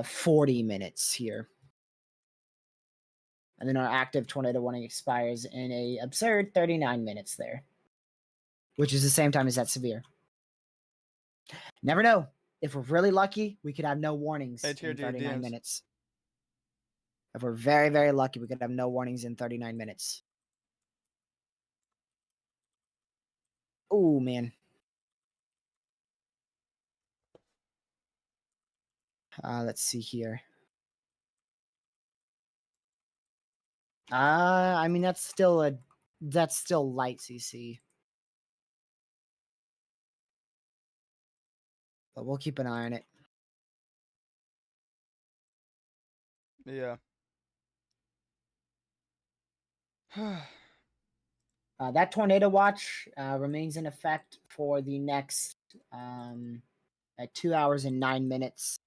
40 minutes here. And then our active tornado warning expires in a absurd 39 minutes there, which is the same time as that severe. Never know. If we're really lucky, we could have no warnings in 39 minutes. If we're very, very lucky, we could have no warnings in 39 minutes. Oh, man. Let's see here. I mean, that's still light CC. But we'll keep an eye on it. Yeah. That tornado watch remains in effect for the next 2 hours and 9 minutes.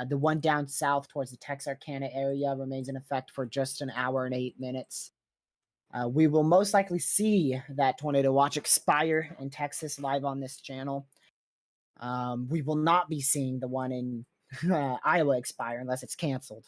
The one down south towards the Texarkana area remains in effect for just an hour and 8 minutes. We will most likely see that tornado watch expire in Texas live on this channel. We will not be seeing the one in Iowa expire unless it's canceled.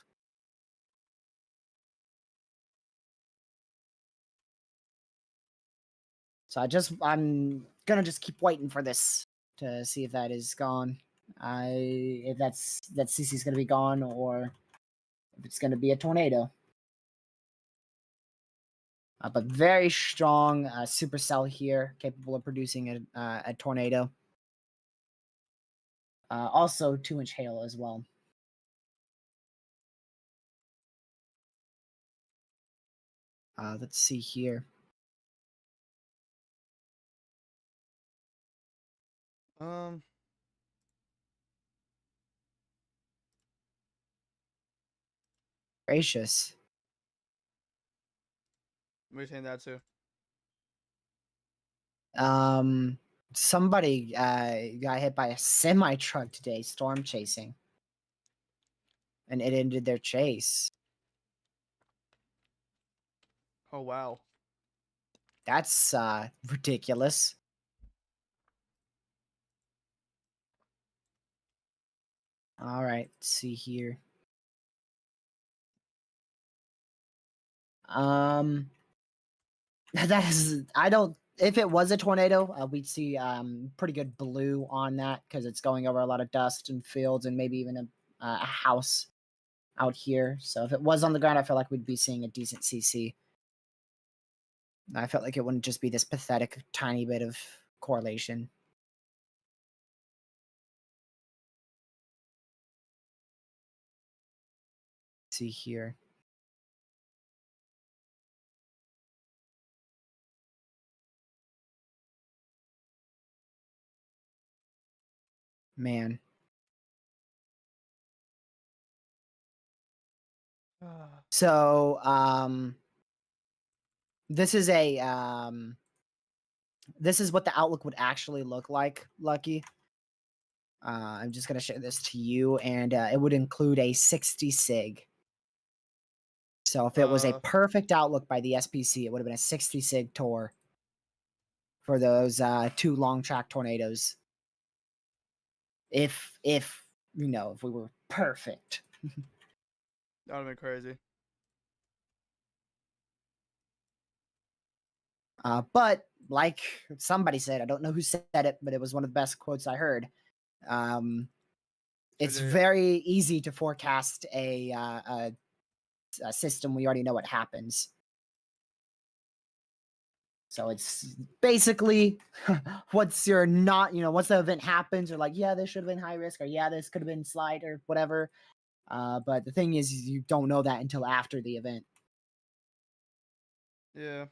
So I'm gonna just keep waiting for this to see if that is gone. If that CC's gonna be gone or if it's gonna be a tornado. But very strong supercell here, capable of producing a tornado. Also 2-inch hail as well. Let's see here. Gracious. We're saying that too. Somebody got hit by a semi truck today, storm chasing, and it ended their chase. Oh wow. That's ridiculous. All right, let's see here. That is, I don't. If it was a tornado, we'd see pretty good blue on that because it's going over a lot of dust and fields and maybe even a house out here. So if it was on the ground, I feel like we'd be seeing a decent CC. I felt like it wouldn't just be this pathetic tiny bit of correlation. Let's see here. Man. So, this is this is what the outlook would actually look like, Lucky. I'm just gonna share this to you, and it would include a 60 sig. So if it was a perfect outlook by the SPC, it would have been a 60 sig tour for those 2 long track tornadoes. If you know, if we were perfect. That would have been crazy. But like somebody said, I don't know who said it, but it was one of the best quotes I heard. It's very easy to forecast a system we already know what happens. So it's basically once you're not, once the event happens, you're like, yeah, this should have been high risk, or yeah, this could have been slide or whatever. But the thing is, you don't know that until after the event. Yeah.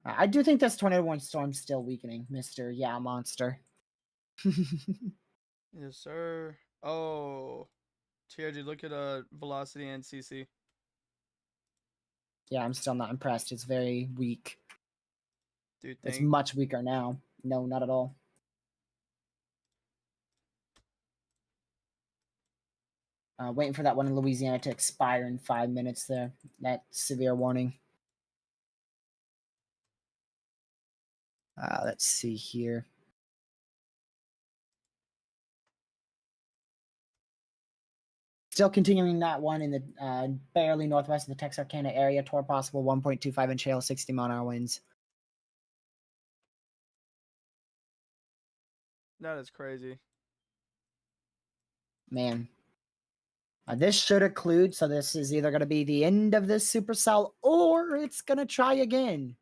I do think this tornado warning storm's still weakening, Mr. Yeah Monster. Yes, sir. Oh. TRG, look at velocity and CC. Yeah, I'm still not impressed. It's very weak. Do you It's think? much weaker now. No, not at all. Waiting for that one in Louisiana to expire in 5 minutes there. That severe warning. Let's see here. Still continuing that one in the barely northwest of the Texarkana area. Toward possible 1.25-inch hail, 60-mile-an-hour winds. That is crazy. Man. This should occlude, so this is either going to be the end of this supercell or it's going to try again.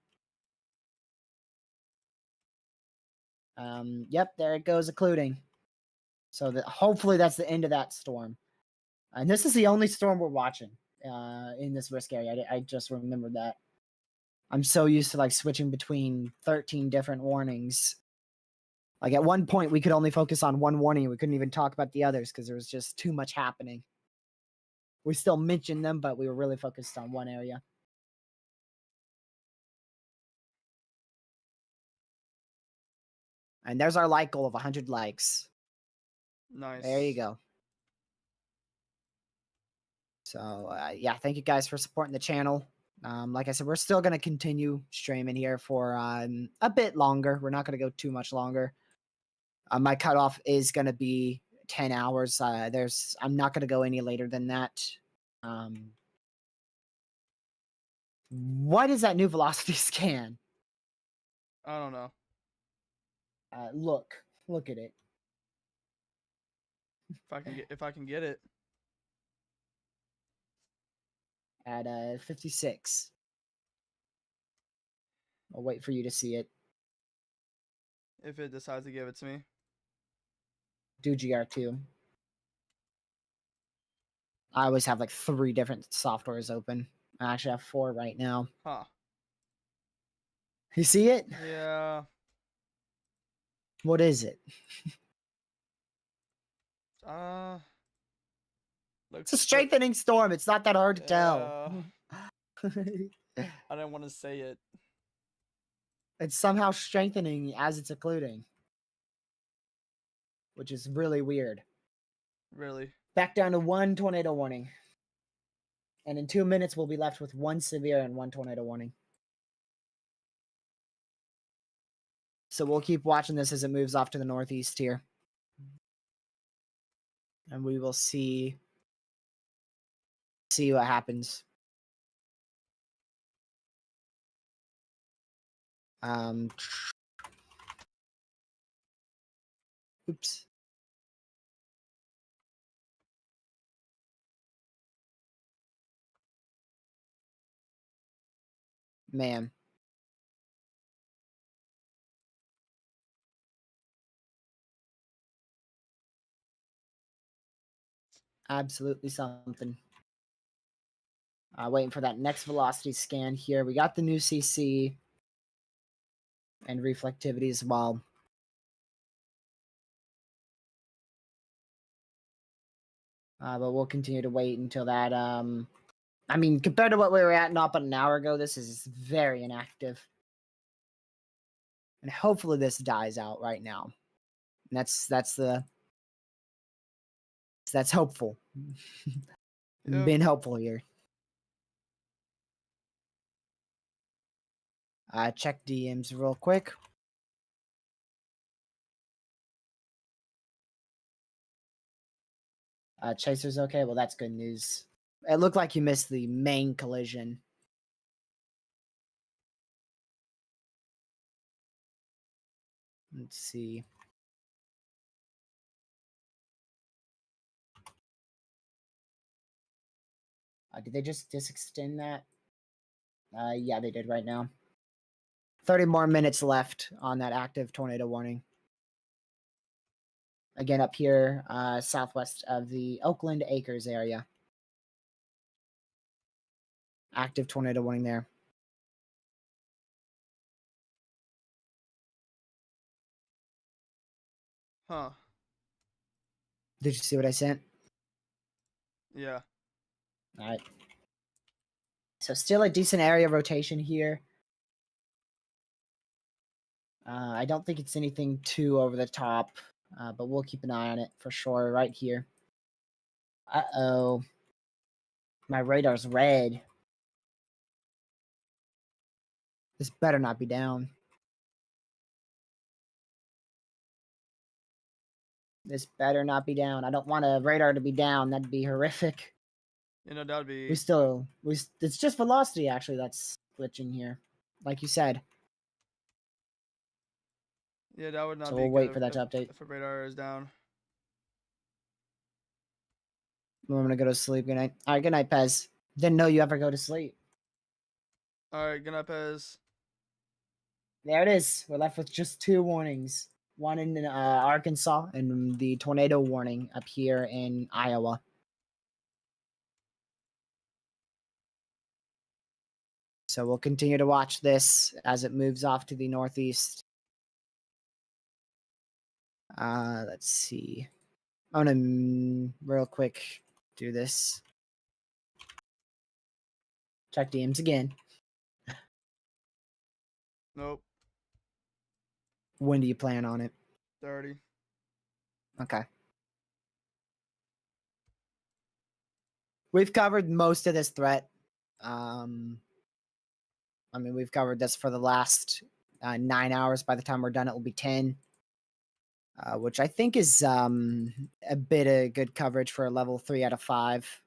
Yep, there it goes, occluding. So hopefully that's the end of that storm. And this is the only storm we're watching in this risk area. I just remembered that. I'm so used to like switching between 13 different warnings. Like at one point, we could only focus on one warning. We couldn't even talk about the others because there was just too much happening. We still mentioned them, but we were really focused on one area. And there's our like goal of 100 likes. Nice. There you go. So yeah, thank you guys for supporting the channel. Like I said, we're still going to continue streaming here for a bit longer. We're not going to go too much longer. My cutoff is going to be 10 hours. I'm not going to go any later than that. What is that new velocity scan? I don't know. Look at it. If I can get it. At 56. I'll wait for you to see it. If it decides to give it to me. Do GR2. I always have like 3 different softwares open. I actually have 4 right now. Huh. You see it? Yeah. What is it? Looks It's a strengthening storm. It's not that hard to tell. I didn't want to say it. It's somehow strengthening as it's occluding, which is really weird. Really. Back down to 1 tornado warning. And in 2 minutes, we'll be left with 1 severe and 1 tornado warning. So we'll keep watching this as it moves off to the northeast here. And we will see what happens. Oops. Man. Absolutely something. Waiting for that next velocity scan here. We got the new CC and reflectivity as well. But we'll continue to wait until that. I mean, compared to what we were at not but an hour ago, this is very inactive. And hopefully this dies out right now. And that's hopeful. Yep. Being hopeful here. Check DMs real quick. Chaser's okay. Well, that's good news. It looked like you missed the main collision. Let's see. Did they just disextend that? Yeah, they did right now. 30 more minutes left on that active tornado warning. Again, up here, southwest of the Oakland Acres area. Active tornado warning there. Huh. Did you see what I sent? Yeah. All right. So still a decent area rotation here. I don't think it's anything too over the top, but we'll keep an eye on it for sure right here. Uh-oh. My radar's red. This better not be down. This better not be down. I don't want a radar to be down. That'd be horrific. You know, that'd be. It's just velocity actually that's glitching here, like you said. Yeah, that would not So be we'll good wait for that to update. if a radar is down. I'm gonna go to sleep. Good night. All right, good night, Pez. Didn't know you ever go to sleep. All right, good night, Pez. There it is. We're left with just 2 warnings. One in Arkansas and the tornado warning up here in Iowa. So we'll continue to watch this as it moves off to the northeast. Let's see. I'm gonna real quick do this. Check DMs again. Nope. When do you plan on it? 30. Okay. We've covered most of this threat. I mean, we've covered this for the last 9 hours. By the time we're done, it will be 10, which I think is a bit of good coverage for a level 3 out of 5,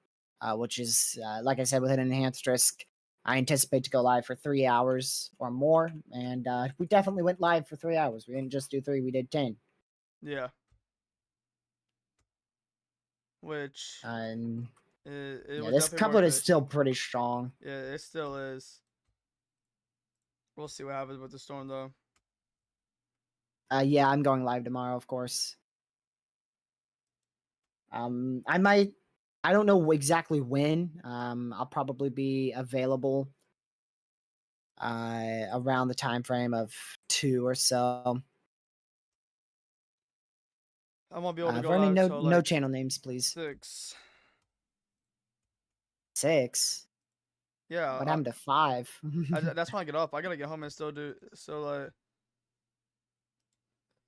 which is, like I said, with an enhanced risk. I anticipate to go live for 3 hours or more, and we definitely went live for 3 hours. We didn't just do 3; we did 10. Yeah. Which And it yeah, was this definitely couplet worth is it. still pretty strong. Yeah, it still is. We'll see what happens with the storm though. Yeah, I'm going live tomorrow, of course. I might. I don't know exactly when. I'll probably be available around the time frame of 2 or so. I won't be able to go Vernon, live no, till no like channel names, please. 6. 6. Yeah, What happened to 5? that's when I get up. I gotta get home and still do still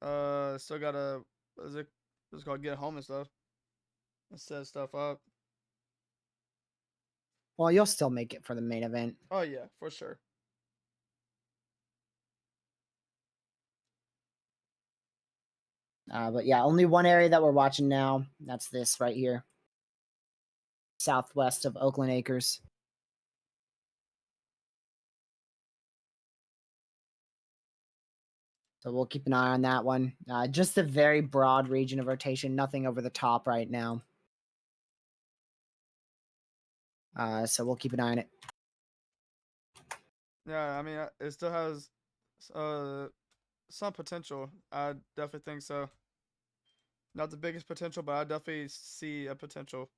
gotta what's it called, get home and stuff and set stuff up. Well, you'll still make it for the main event. Oh yeah, for sure. But yeah, only one area that we're watching now. That's this right here, southwest of Oakland Acres. So we'll keep an eye on that one. Just a very broad region of rotation, nothing over the top right now. So we'll keep an eye on it. Yeah, I mean it still has some potential. I definitely think so. Not the biggest potential, but I definitely see a potential.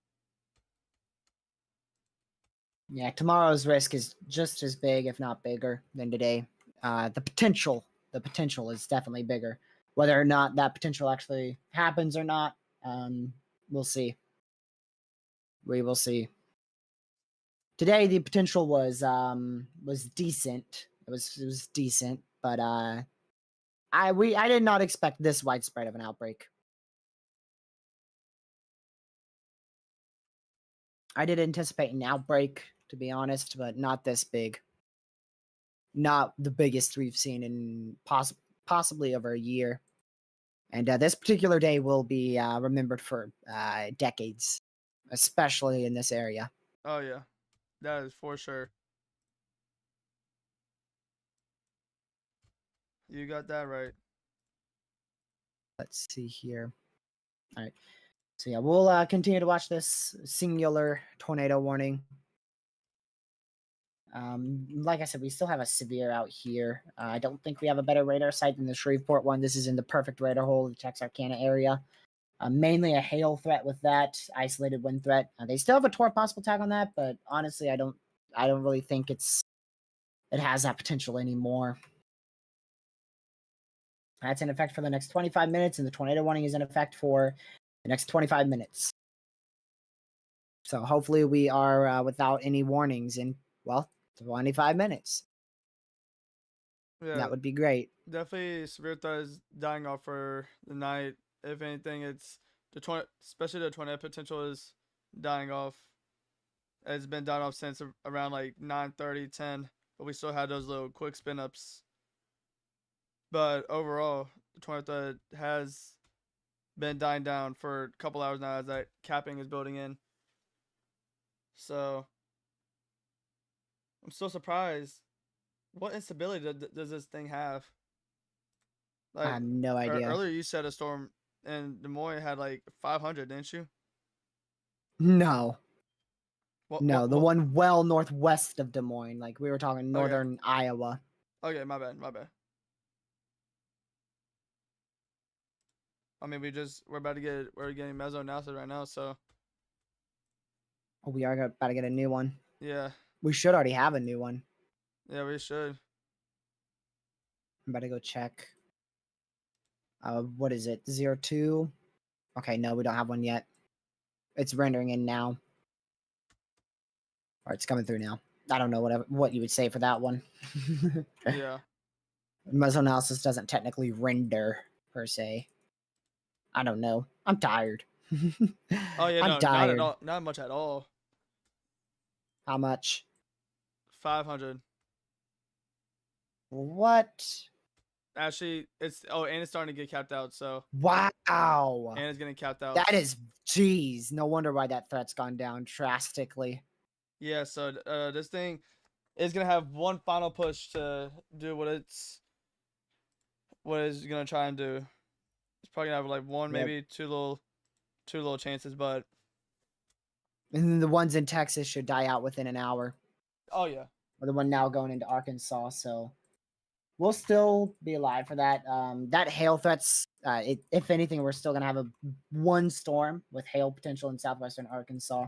Yeah, tomorrow's risk is just as big, if not bigger, than today. The potential is definitely bigger. Whether or not that potential actually happens or not, we'll see. We will see. Today, the potential was decent. It was decent, but I did not expect this widespread of an outbreak. I did anticipate an outbreak, to be honest, but not this big. Not the biggest we've seen in possibly over a year. And this particular day will be remembered for decades, especially in this area. Oh yeah, that is for sure. You got that right. Let's see here. All right. So yeah, we'll continue to watch this singular tornado warning. Like I said, we still have a severe out here. I don't think we have a better radar site than the Shreveport one. This is in the perfect radar hole of the Texarkana area. Mainly a hail threat with that isolated wind threat. They still have a torp possible tag on that, but honestly, I don't really think it has that potential anymore. That's in effect for the next 25 minutes, and the tornado warning is in effect for the next 25 minutes. So hopefully we are without any warnings in, well, 25 minutes. Yeah, That would be great. definitely severe threat is dying off for the night. If anything, it's especially the tornado potential is dying off. It's been dying off since around like 9:30, 10, but we still had those little quick spin ups. But overall, the tornado threat has been dying down for a couple hours now as that capping is building in. So I'm still surprised. What instability does this thing have? I Like have no idea. earlier, you said a storm in Des Moines had like 500, didn't you? No. No, the What? one well northwest of Des Moines. Like we were talking northern Iowa. Okay, my bad, my bad. I mean, we're getting meso announced right now, so Oh, we are about to get a new one. yeah, We should already have a new one. yeah, we should. I'm about to go check. What is it? 02? Okay, no, we don't have one yet. It's rendering in now. Or it's coming through now. I don't know what you would say for that one. Yeah. Muzzle analysis doesn't technically render per se. I don't know. I'm tired. Oh yeah, I'm no, not at tired. all, not much at all. How much? 500. What? Actually, it's and it's starting to get capped out. So Wow. and it's getting capped out. That is, geez. No wonder why that threat's gone down drastically. Yeah. So this thing is gonna have one final push to do what it's gonna try and do. It's probably gonna have like one, Yep. maybe two little chances, but And then the ones in Texas should die out within an hour. oh yeah. Or the one now going into Arkansas. So we'll still be alive for that. That hail threats, if anything, we're still going to have one storm with hail potential in southwestern Arkansas,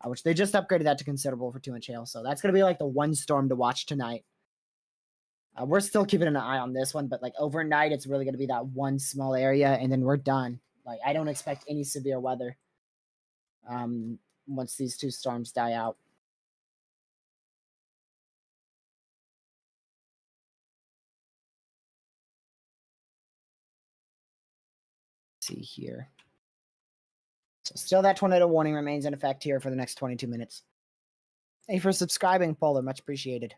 which they just upgraded that to considerable for 2-inch hail. So that's going to be like the one storm to watch tonight. We're still keeping an eye on this one, but like overnight, it's really going to be that one small area, and then we're done. Like I don't expect any severe weather once these two storms die out. Let's see here. So still that tornado warning remains in effect here for the next 22 minutes. Thank you for subscribing, Polar. Much appreciated.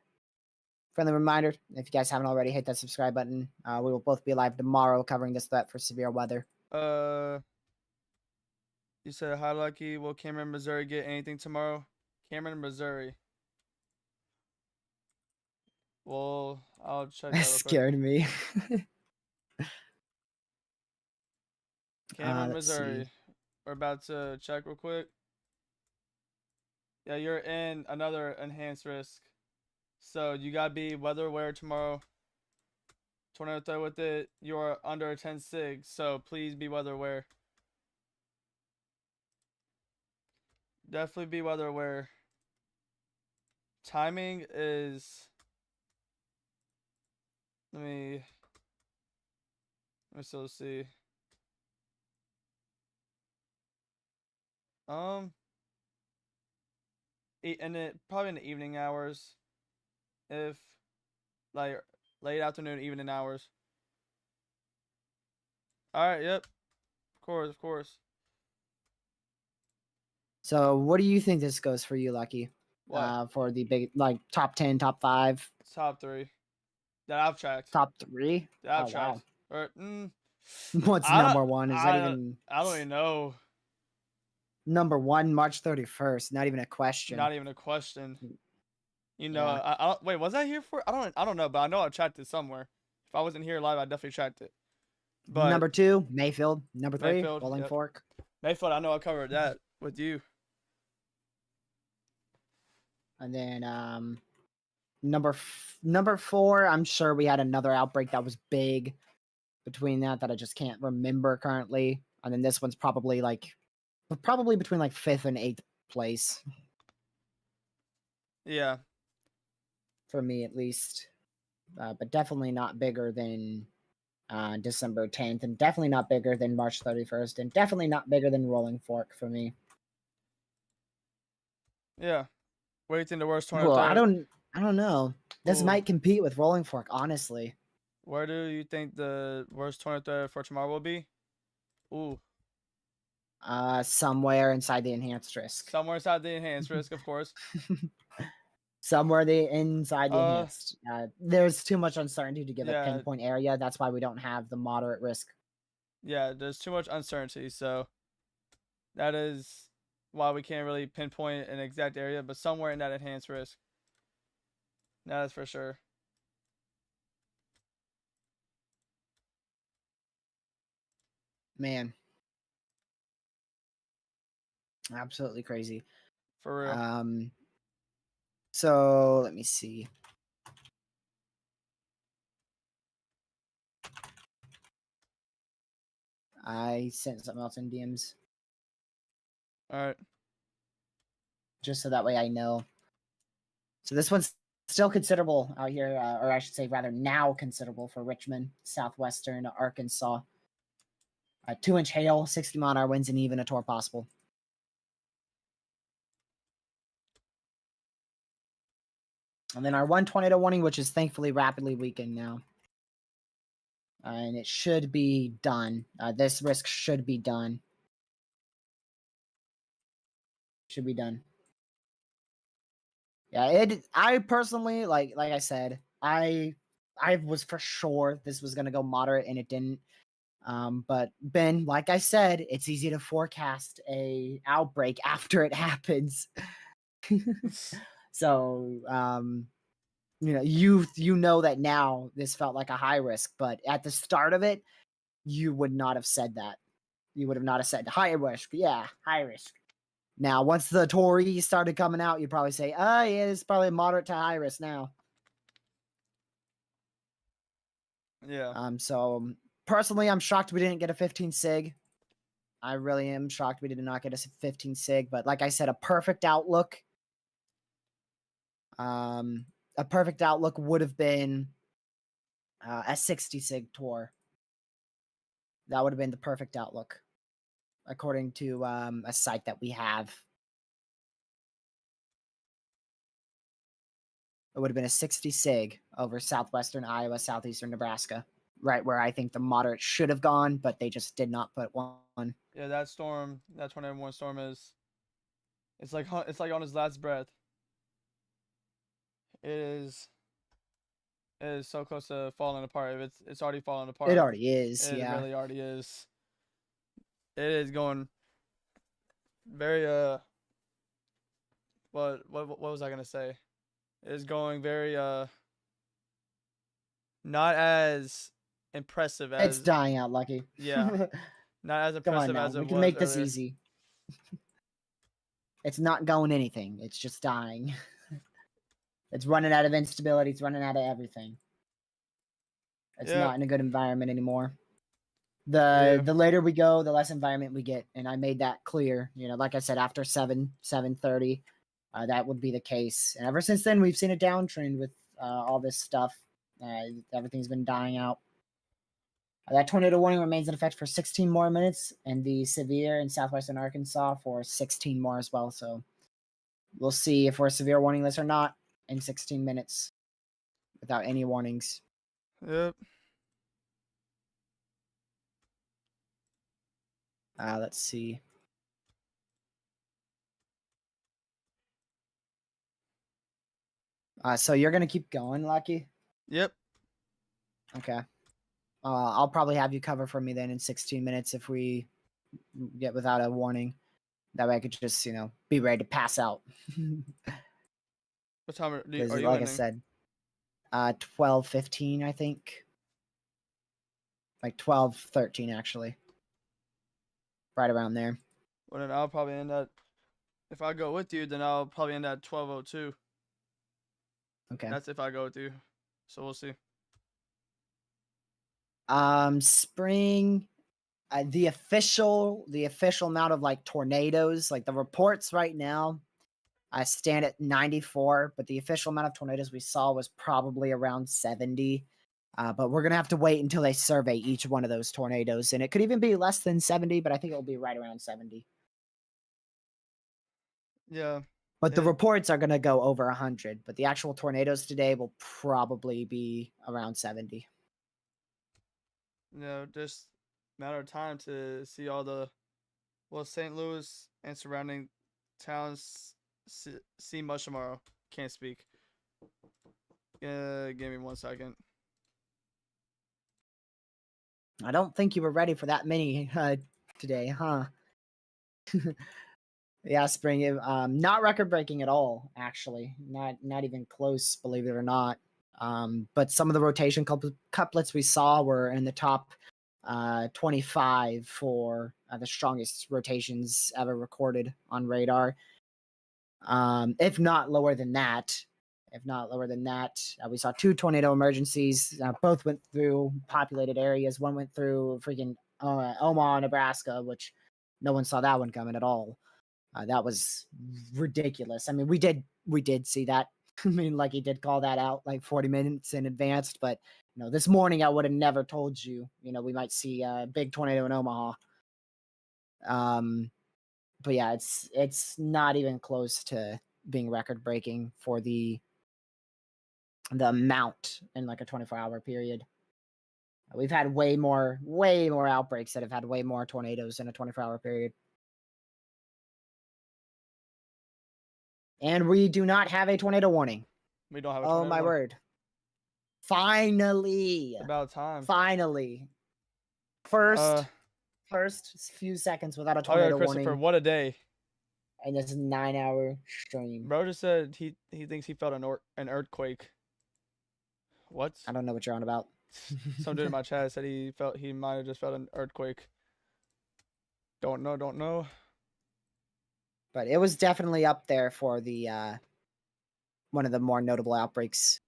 Friendly reminder, if you guys haven't already, hit that subscribe button. We will both be live tomorrow covering this threat for severe weather. You said hi, Lucky. Will Cameron, Missouri get anything tomorrow? Cameron, Missouri. Well, I'll check that That real quick. scared me. Cameron, Let's Missouri. see. We're about to check real quick. Yeah, you're in another enhanced risk. So you gotta be weather aware tomorrow. Tornado threat with it. You're under a 10 sig, so please be weather aware. Definitely be weather aware. Timing is. Let me still see. And it probably in the evening hours, if like late afternoon, evening hours. All right. Yep. Of course. Of course. So what do you think this goes for you, Lucky? What? For the big, like, top 10, top 5? Top 3 that I've tracked. Top 3? That I've Oh, tracked. wow. Or What's I don't. number one? Is that I even don't even know. number one? March 31st. Not even a question. Not even a question. You know, Yeah. I don't, wait. Was I here for? I don't know, but I know I tracked it somewhere. If I wasn't here live, I definitely tracked it. But Number 2, Mayfield. Number 3, Mayfield, Rolling yep. Fork. Mayfield, I know I covered that with you. And then number 4, I'm sure we had another outbreak that was big between that I just can't remember currently. And then this one's probably between like 5th and 8th place Yeah. for me at least. But definitely not bigger than December 10th, and definitely not bigger than March 31st, and definitely not bigger than Rolling Fork for me. Yeah. What do you think the worst tornado Well, threat? I don't know. This Ooh. might compete with Rolling Fork, honestly. Where do you think the worst tornado threat for tomorrow will be? Ooh. Somewhere inside the enhanced risk. Somewhere inside the enhanced risk, of course. Somewhere inside the enhanced. There's too much uncertainty to give a pinpoint area. That's why we don't have the moderate risk. Yeah, there's too much uncertainty, so that is why we can't really pinpoint an exact area, but somewhere in that enhanced risk. That is for sure. Man. Absolutely crazy. For real. So let me see. I sent something else in DMs. All right. Just so that way I know. So this one's still considerable out here, or I should say rather now considerable for Richmond, southwestern Arkansas. 2-inch hail, 60-mile-an-hour winds, and even a tornado possible. And then our one tornado warning, which is thankfully rapidly weakened now. and it should be done. This risk should be done. Should be done. Yeah, I personally like I said, I was for sure this was gonna go moderate and it didn't. But Ben, like I said, it's easy to forecast a outbreak after it happens. So you know that now this felt like a high risk, but at the start of it, you would not have said that. You would have not have said high risk. Yeah, high risk. Now, once the Tories started coming out, you'd probably say, yeah, it's probably moderate to high risk now. Yeah. So personally, I'm shocked we didn't get a 15 sig. I really am shocked we did not get a 15 sig, but like I said, a perfect outlook would have been a 60 sig tour. That would have been the perfect outlook, according to a site that we have. It would have been a 60 sig over southwestern Iowa, southeastern Nebraska, right where I think the moderate should have gone, but they just did not put one. Yeah, that storm, that tornado warning storm it's like on his last breath. It is so close to falling apart. It's already falling apart. It already is, It yeah. really already is. It is going very what was I gonna say? It is going very not as impressive as It's dying out, Lucky. Yeah. Not as Come on impressive now, as it we was can make this earlier. easy. It's not going anything. It's just dying. It's running out of instability. It's running out of everything. It's Yeah. not in a good environment anymore. The later we go, the less environment we get, and I made that clear. Like I said, after 7:30, that would be the case. And ever since then, we've seen a downtrend with all this stuff. Everything's been dying out. That tornado warning remains in effect for 16 more minutes, and the severe in southwestern Arkansas for 16 more as well. So we'll see if we're a severe warning list or not in 16 minutes without any warnings. Yep. Let's see. So you're gonna keep going, Lucky? Yep. Okay. I'll probably have you cover for me then in 16 minutes if we get without a warning. That way I could just, be ready to pass out. What time are you Like ending? I said, 12:15, I think. Like 12:13, actually. Right around there. Well, then I'll probably end at. If I go with you, then I'll probably end at 12:02. Okay. That's if I go with you. So we'll see. Spring. The official amount of like tornadoes, like the reports right now, I stand at 94, but the official amount of tornadoes we saw was probably around 70. But we're gonna have to wait until they survey each one of those tornadoes, and it could even be less than 70, but I think it'll be right around 70. Yeah. But the reports are gonna go over 100, but the actual tornadoes today will probably be around 70. Just a matter of time to see all the, St. Louis and surrounding towns see much tomorrow. Can't speak. Give me 1 second. I don't think you were ready for that many today, huh? Yeah, spring. Not record breaking at all. Actually, not even close. Believe it or not. But some of the rotation couplets we saw were in the top 25 for the strongest rotations ever recorded on radar. If not lower than that. We saw 2 tornado emergencies. Both went through populated areas. One went through freaking Omaha, Nebraska, which no one saw that one coming at all. That was ridiculous. I mean, we did see that. I mean, like he did call that out like 40 minutes in advance, but this morning I would have never told you. We might see a big tornado in Omaha. But yeah, it's not even close to being record breaking for the amount in like a 24-hour period. We've had way more outbreaks that have had way more tornadoes in a 24-hour period. And we do not have a tornado warning. We don't have a Oh tornado my warning. word. Finally. It's about time. Finally. First few seconds without a Oh yeah, tornado Christopher, warning. what a day. And this is a 9-hour stream. Bro just said he thinks he felt an earthquake. What? I don't know what you're on about. Some dude in my chat said he might have just felt an earthquake. Don't know. But it was definitely up there for the one of the more notable outbreaks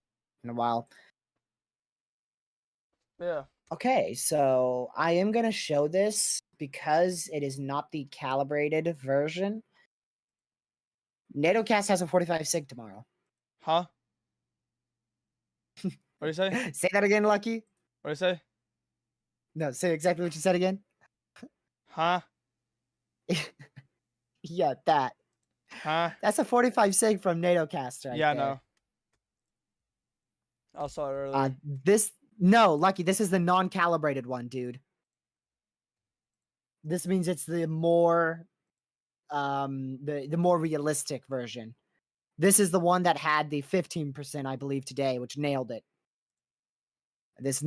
in a while. Yeah. Okay, so I am going to show this because it is not the calibrated version. NATOcast has a 45 sig tomorrow. Huh? What do you say? Say that again, Lucky. What do you say? No, say exactly what you said again. Huh? Yeah, that. Huh? That's a 45 sig from NATOcast right Yeah, I there. know. I saw it earlier. No, Lucky, this is the non-calibrated one, dude. This means it's the more the more realistic version. This is the one that had the 15%, I believe, today, which nailed it. This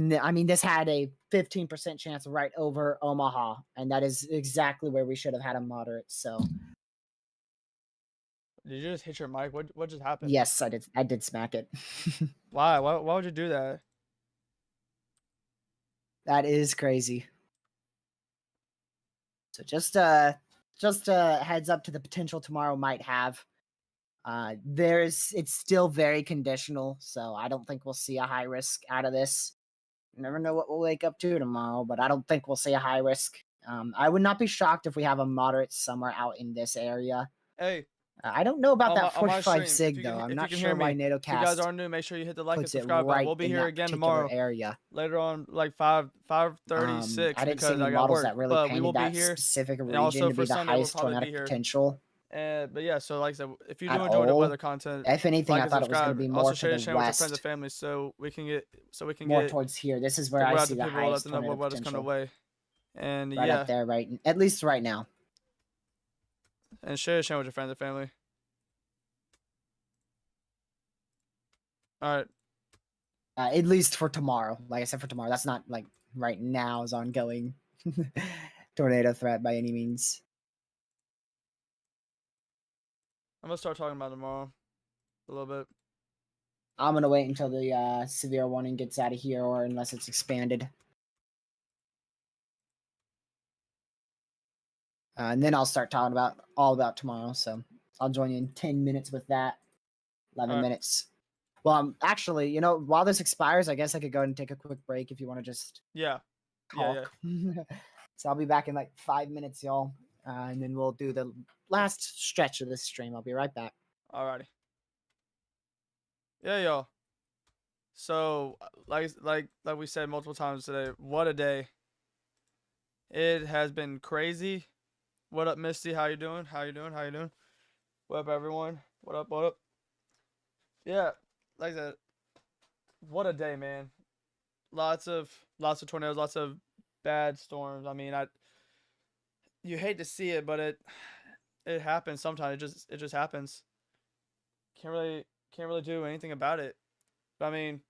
had a 15% chance right over Omaha, and that is exactly where we should have had a moderate. So Did you just hit your mic? What just happened? yes, I did smack it. Why? Why would you do that? That is crazy. So just a heads up to the potential tomorrow might have. It's still very conditional, so I don't think we'll see a high risk out of this. You never know what we'll wake up to tomorrow, but I don't think we'll see a high risk. I would not be shocked if we have a moderate somewhere out in this area. Hey. I don't know about that on my 45 stream, sig though. I'm not sure why If you guys NATOcast are new, make sure you hit the like and puts it subscribe button. right We'll be in here that again particular tomorrow. area. Later on, like 5:36 I didn't see because any I got models work. that really But we will painted be that here. specific And region also to for be the Sunday, we'll highest probably be tornadic here. potential. But yeah, so like I said, if you do At enjoy the all. weather content, If anything, like I and thought it was going to subscribe. be more Also to share the this channel with your friends and west, family so we can more get towards here. This is the where I word out see to the people, let highest them know tornado what weather's coming potential. away. And Right yeah, up there, right? At least right now. and share this channel with your friends and family. All right. At least for tomorrow. Like I said, for tomorrow. That's not like right now is ongoing tornado threat by any means. I'm gonna start talking about it tomorrow a little bit. I'm gonna wait until the severe warning gets out of here, or unless it's expanded. And then I'll start talking all about tomorrow. So I'll join you in 10 minutes with that. 11 Alright. minutes. Well, actually, while this expires, I guess I could go and take a quick break if you want to just Yeah. talk. Yeah. So I'll be back in like 5 minutes, y'all. And then we'll do the last stretch of this stream. I'll be right back. Alrighty. Yeah, y'all. So, like we said multiple times today, what a day. It has been crazy. What up, Misty? How you doing? How you doing? What up, everyone? What up? Yeah, like I said, what a day, man. Lots of tornadoes, lots of bad storms. I mean, you hate to see it, but it happens sometimes. It just happens. Can't really do anything about it. But I mean,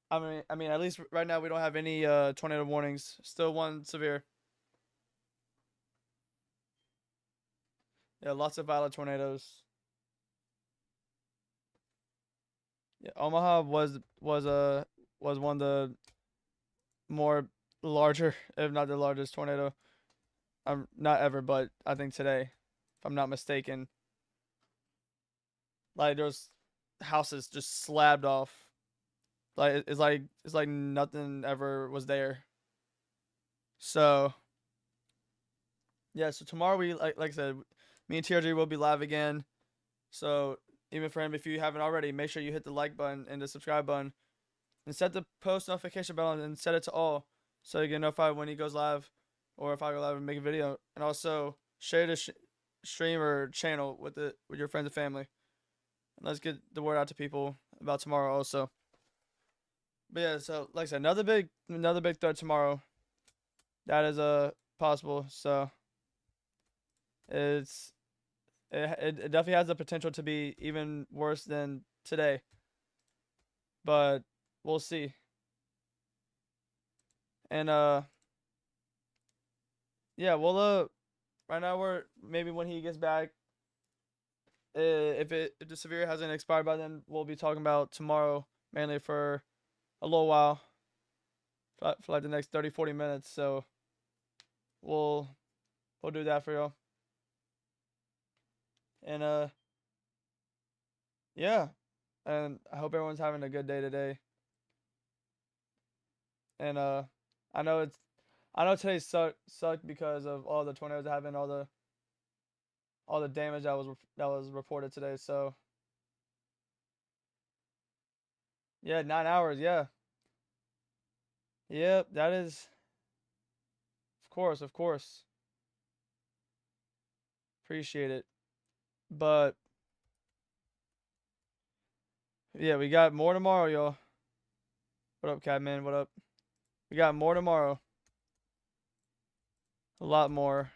at least right now we don't have any tornado warnings. Still one severe. Yeah, lots of violent tornadoes. Yeah, Omaha was one of the more larger, if not the largest tornado. Not ever, but I think today, if I'm not mistaken. Like there's houses just slabbed off. Like it's like nothing ever was there. So yeah, so tomorrow we like I said, me and TRG will be live again. So even for him, if you haven't already, make sure you hit the like button and the subscribe button, and set the post notification bell and set it to all, so you get notified when he goes live, or if I go live and make a video. And also share the stream or channel with your friends and family. And let's get the word out to people about tomorrow also. But yeah, so like I said, another big threat tomorrow. That is possible. So it's it definitely has the potential to be even worse than today. But we'll see. And yeah, well right now we're maybe when he gets back, if the severe hasn't expired by then, we'll be talking about tomorrow mainly for a little while, for like the next 30-40 minutes. So we'll do that for y'all. And yeah, and I hope everyone's having a good day today. And I know it's I know today sucked because of all the tornadoes that happened, all the damage that was reported today. So yeah, 9 hours. Yeah, yep, that is of course, appreciate it. But yeah, we got more tomorrow, y'all. What up, Catman? What up? We got more tomorrow. A lot more.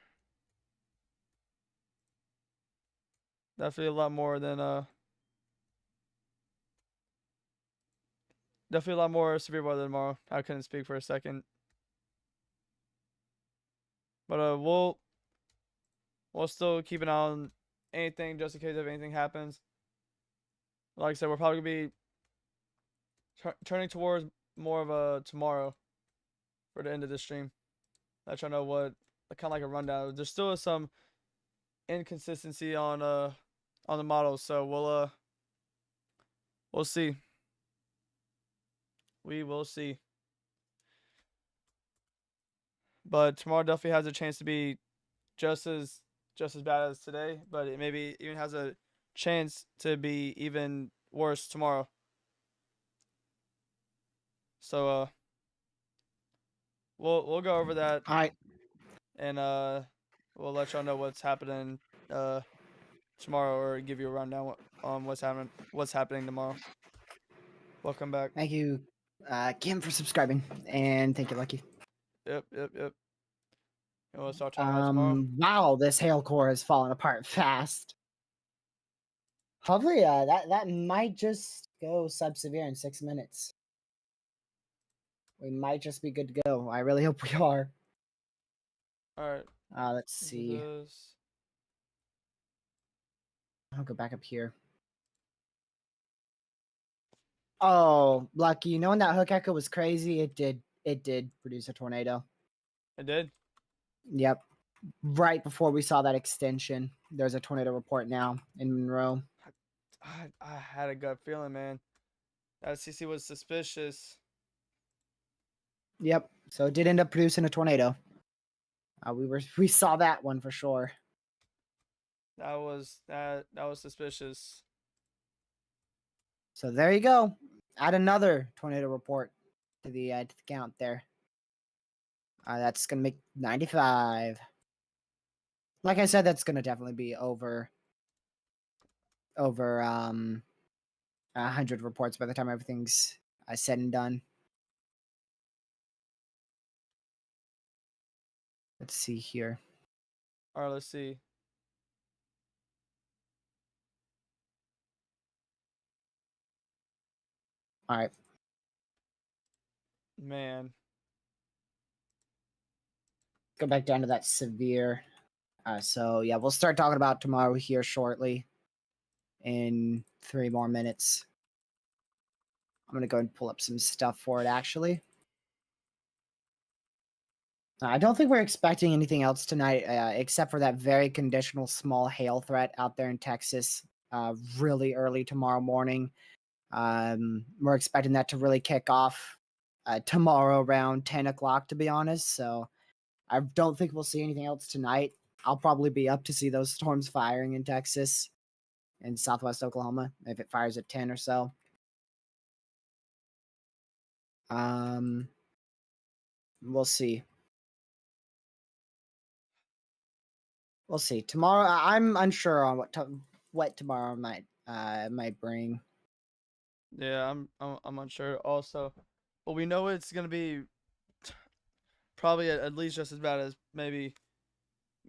Definitely a lot more than definitely a lot more severe weather tomorrow. I couldn't speak for a second. But we'll still keep an eye on anything just in case if anything happens. Like I said, we're probably gonna be turning towards more of a tomorrow for the end of the stream. Let y'all know what kind of like a rundown. There's still some inconsistency on the models, so we'll see. We will see. But tomorrow definitely has a chance to be just as bad as today, but it maybe even has a chance to be even worse tomorrow. So we'll go over that All right. and we'll let y'all know what's happening tomorrow, or give you a rundown on what's happening tomorrow. Welcome back. Thank you, Kim, for subscribing, and thank you, Lucky. Yep. And we'll start talking about tomorrow. Wow, this hail core has fallen apart fast. Hopefully, that might just go sub-severe in 6 minutes. We might just be good to go. I really hope we are. All right. Let's see. I'll go back up here. Oh, Lucky, knowing that hook echo was crazy, it did produce a tornado. It did. Yep. Right before we saw that extension, there's a tornado report now in Monroe. I had a gut feeling, man. That CC was suspicious. Yep. So it did end up producing a tornado. We saw that one for sure. That was suspicious. So there you go. Add another tornado report to the count there. That's gonna make 95. Like I said, that's gonna definitely be over 100 reports by the time everything's said and done. Let's see here. All right, let's see. All right. Man. Go back down to that severe. So yeah, we'll start talking about tomorrow here shortly. In 3 more minutes. I'm gonna go and pull up some stuff for it actually. I don't think we're expecting anything else tonight, except for that very conditional small hail threat out there in Texas, really early tomorrow morning. We're expecting that to really kick off tomorrow around 10 o'clock, to be honest. So I don't think we'll see anything else tonight. I'll probably be up to see those storms firing in Texas and southwest Oklahoma if it fires at 10 or so. We'll see. We'll see. Tomorrow, I'm unsure on what tomorrow might bring. Yeah, I'm unsure. Also, Well, we know it's gonna be probably at least just as bad as maybe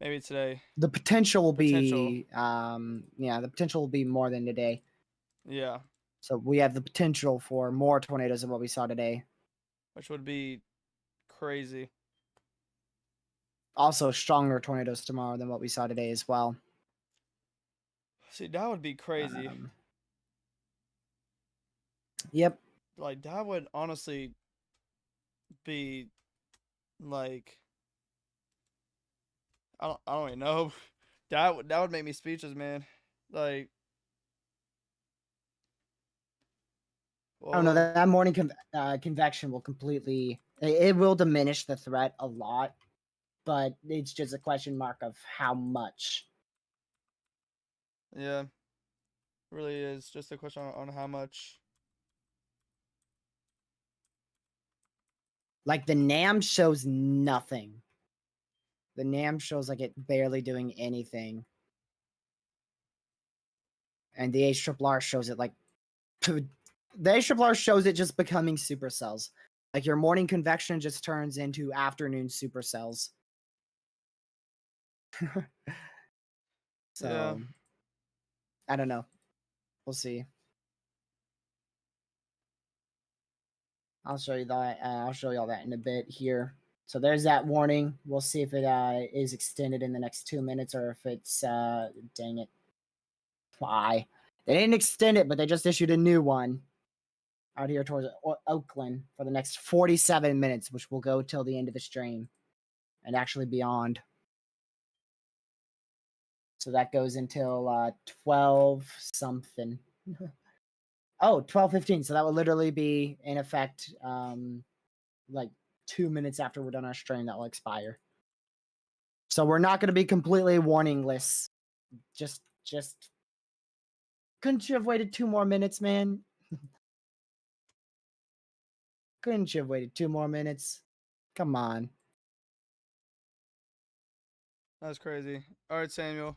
today. The potential will Potential. be the potential will be more than today. Yeah, So we have the potential for more tornadoes than what we saw today. which would be crazy. Also, stronger tornadoes tomorrow than what we saw today as well. See, that would be crazy. Yep. Like that would honestly be like I don't even know. That would make me speechless, man. Like I don't know. whoa. That morning convection will completely. It will diminish the threat a lot, but it's just a question mark of how much. Yeah. Really is just a question on how much. Like the NAM shows nothing. The NAM shows like it barely doing anything. And the HRRR shows it like the HRRR shows it just becoming supercells. Like your morning convection just turns into afternoon supercells. So Yeah. I don't know. We'll see. I'll show you that. I'll show you all that in a bit here. So there's that warning. We'll see if it is extended in the next 2 minutes or if it's dang it. Why? They didn't extend it, but they just issued a new one out here towards Oakland for the next 47 minutes, which will go till the end of the stream and actually beyond. So that goes until 12 something. Oh, 12:15. So that will literally be in effect like 2 minutes after we're done our stream that will expire. So we're not going to be completely warningless. Just couldn't you have waited 2 more minutes, man? Couldn't you have waited 2 more minutes? Come on. That's crazy. All right, Samuel.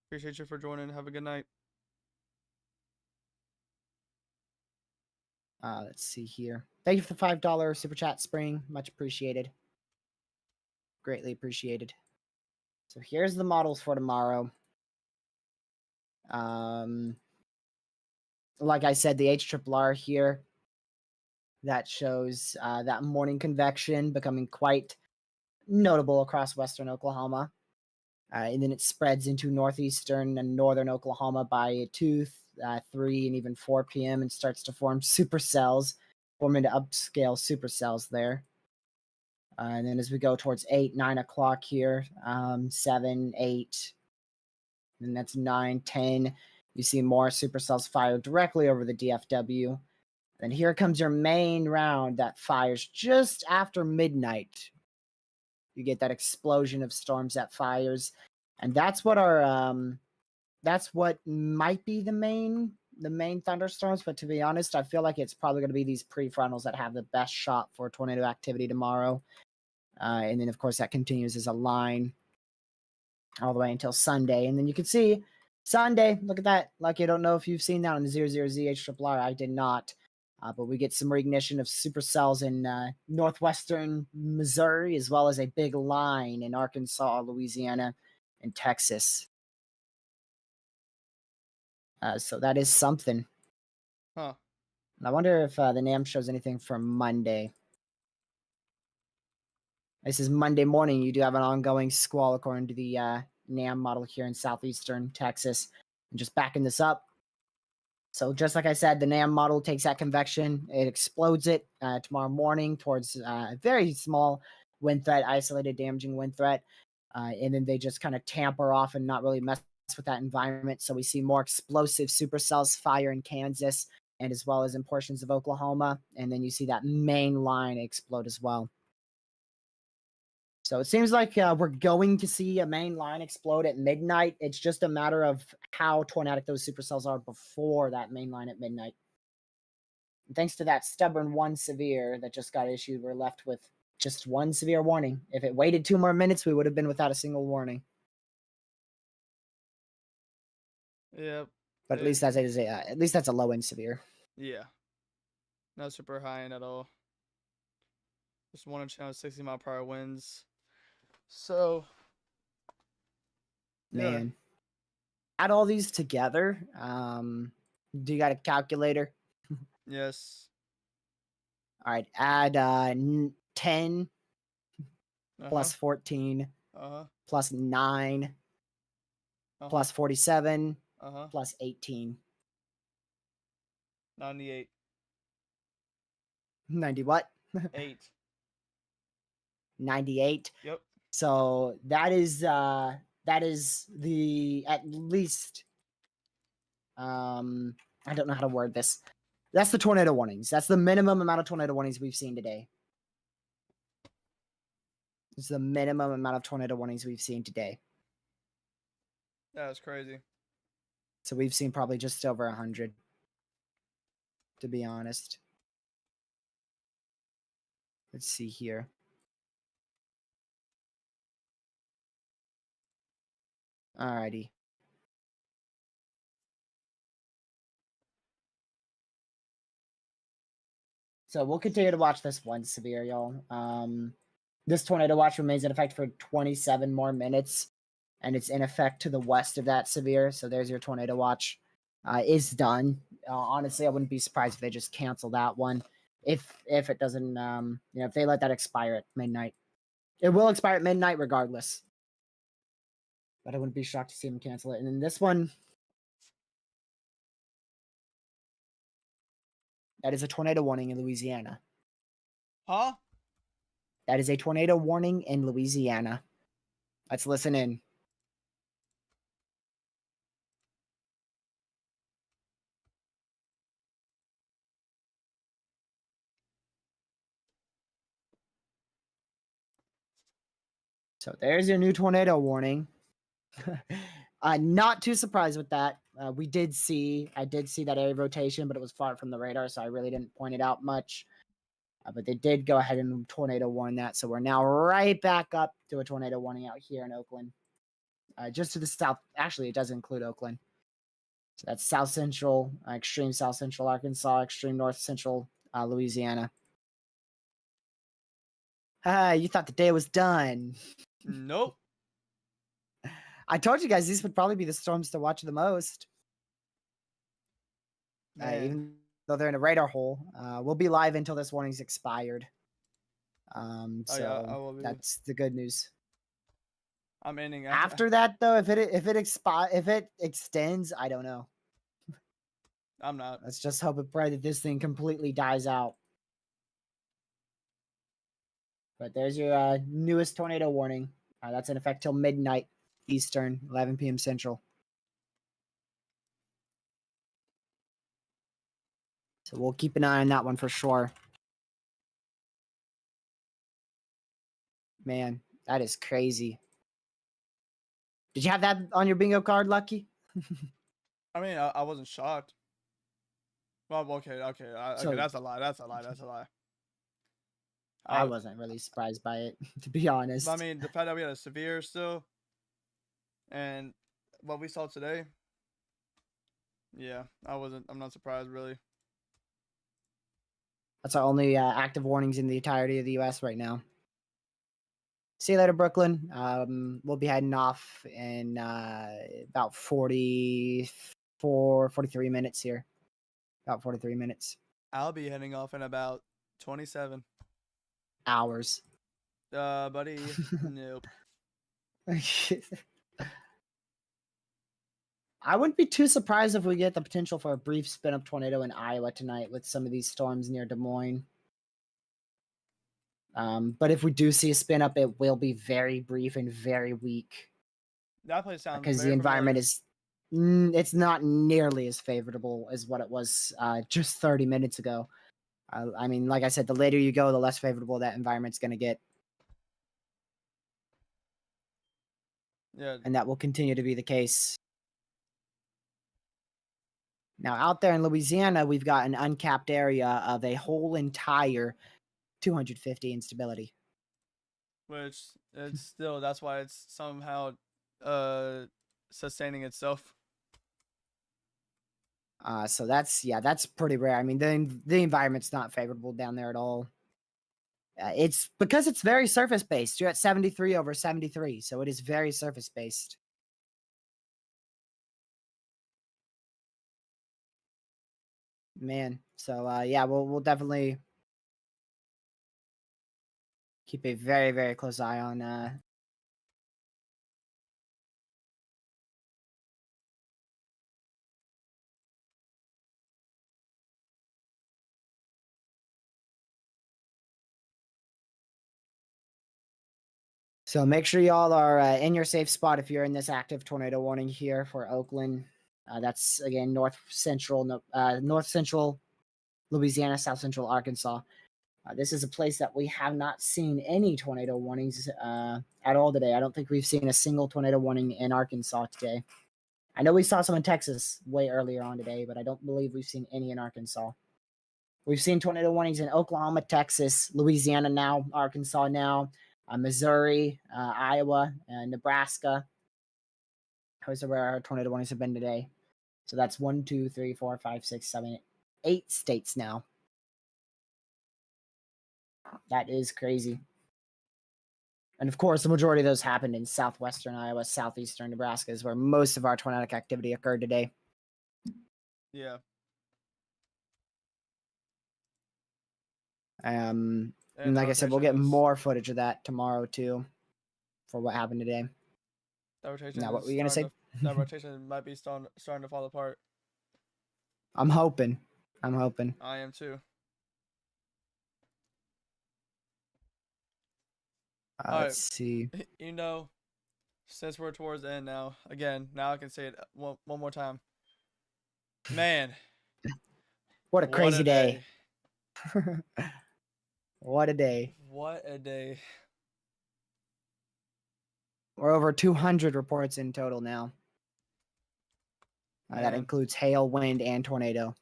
Appreciate you for joining. Have a good night. Let's see here. Thank you for the $5 super chat, Spring. Much appreciated. Greatly appreciated. So here's the models for tomorrow. Like I said, the HRRR here, that shows that morning convection becoming quite notable across western Oklahoma. And then it spreads into northeastern and northern Oklahoma by 2, 3, and even 4 p.m. and starts to form supercells, form into upscale supercells there. And then as we go towards 8, 9 o'clock here, 7, 8, and that's 9, 10, you see more supercells fired directly over the DFW. And here comes your main round that fires just after midnight. You get that explosion of storms that fires, and that's what our that's what might be the main thunderstorms. But to be honest, I feel like it's probably going to be these prefrontals that have the best shot for tornado activity tomorrow. And then of course that continues as a line all the way until Sunday, and then you can see Sunday. Look at that! Like I don't know if you've seen that on the 00ZH I did not. But we get some reignition of supercells in northwestern Missouri, as well as a big line in Arkansas, Louisiana, and Texas. So that is something. Huh. And I wonder if the NAM shows anything for Monday. This is Monday morning. You do have an ongoing squall according to the NAM model here in southeastern Texas. And just backing this up. So just like I said, the NAM model takes that convection, it explodes it tomorrow morning towards a very small wind threat, isolated damaging wind threat. And then they just kind of tamper off and not really mess with that environment. So we see more explosive supercells fire in Kansas and as well as in portions of Oklahoma. And then you see that main line explode as well. So it seems like we're going to see a main line explode at midnight. It's just a matter of how tornadic those supercells are before that main line at midnight. And thanks to that stubborn 1 severe that just got issued, we're left with just 1 severe warning. If it waited 2 more minutes, we would have been without a single warning. Yep. But at least that's a low end severe. Yeah. Not super high end at all. Just 1 60-mile-per-hour winds. So, yeah. Man. Add all these together. Do you got a calculator? Yes. All right. Add 10 plus 14 Uh-huh. plus 9 Uh-huh. plus 47 Uh-huh. plus 18. 98. 90 what? 8. 98. Yep. So that is the at least I don't know how to word this. That's the tornado warnings. That's the minimum amount of tornado warnings we've seen today. It's the minimum amount of tornado warnings we've seen today. That's crazy. So we've seen probably just over 100, to be honest. Let's see here. Alrighty. So we'll continue to watch this one severe, y'all. This tornado watch remains in effect for 27 more minutes, and it's in effect to the west of that severe. So there's your tornado watch. Is done. Honestly, I wouldn't be surprised if they just cancel that one. If it doesn't, if they let that expire at midnight, it will expire at midnight regardless. But I wouldn't be shocked to see them cancel it. And then this one, that is a tornado warning in Louisiana. Huh? That is a tornado warning in Louisiana. Let's listen in. So there's your new tornado warning. Not too surprised with that. I did see that area rotation, but it was far from the radar, so I really didn't point it out much. But they did go ahead and tornado warn that, so we're now right back up to a tornado warning out here in Oakland. Just to the south. Actually, it does include Oakland. So that's south central, extreme south central Arkansas, extreme north central Louisiana. You thought the day was done. Nope. I told you guys these would probably be the storms to watch the most. Man. Even though they're in a radar hole, we'll be live until this warning's expired. So I will be. that's the good news. I'm ending After that, though, if it extends, I don't know. I'm not. Let's just hope and pray that this thing completely dies out. But there's your newest tornado warning. That's in effect till midnight Eastern, 11 p.m. Central. So we'll keep an eye on that one for sure. Man, that is crazy. Did you have that on your bingo card, Lucky? I mean, I wasn't shocked. Well, okay. So- That's a lie. That's a lie. I wasn't really surprised by it, to be honest. I mean, the fact that we had a severe still, and what we saw today, yeah, I'm not surprised really. That's our only active warnings in the entirety of the U.S. right now. See you later, Brooklyn. We'll be heading off in about 43 minutes here. About 43 minutes. I'll be heading off in about 27. Hours. Buddy, nope. I wouldn't be too surprised if we get the potential for a brief spin-up tornado in Iowa tonight with some of these storms near Des Moines. But if we do see a spin-up, it will be very brief and very weak. That place sounds Because the very environment familiar. it's not nearly as favorable as what it was just 30 minutes ago. I mean, like I said, the later you go, the less favorable that environment's going to get. Yeah. And that will continue to be the case. Now, out there in Louisiana, we've got an uncapped area of a whole entire 250 instability. Which it's still, that's why it's somehow sustaining itself. So that's pretty rare. I mean, the environment's not favorable down there at all. It's because it's very surface based. You're at 73 over 73, so it is very surface based. Man, so yeah, we'll definitely keep a very, very close eye on so make sure y'all are in your safe spot if you're in this active tornado warning here for Oakland. That's again north central Louisiana, south central Arkansas. This is a place that we have not seen any tornado warnings at all today. I don't think we've seen a single tornado warning in Arkansas today. I know we saw some in Texas way earlier on today, but I don't believe we've seen any in Arkansas. We've seen tornado warnings in Oklahoma, Texas, Louisiana now, Arkansas now, Missouri, Iowa, Nebraska. Those are where our tornado warnings have been today. So that's 1, 2, 3, 4, 5, 6, 7, 8 states now. That is crazy. And of course, the majority of those happened in southwestern Iowa, southeastern Nebraska, is where most of our tornadic activity occurred today. Yeah. And like I said, we'll get more footage of that tomorrow too, for what happened today. That rotation Now, what were you gonna say? That rotation might be starting to fall apart. I'm hoping. I am too. Let's see. You know, since we're towards the end now, now I can say it one more time. Man, what a crazy day. What a day. What a day. We're over 200 reports in total now. That includes hail, wind, and tornado.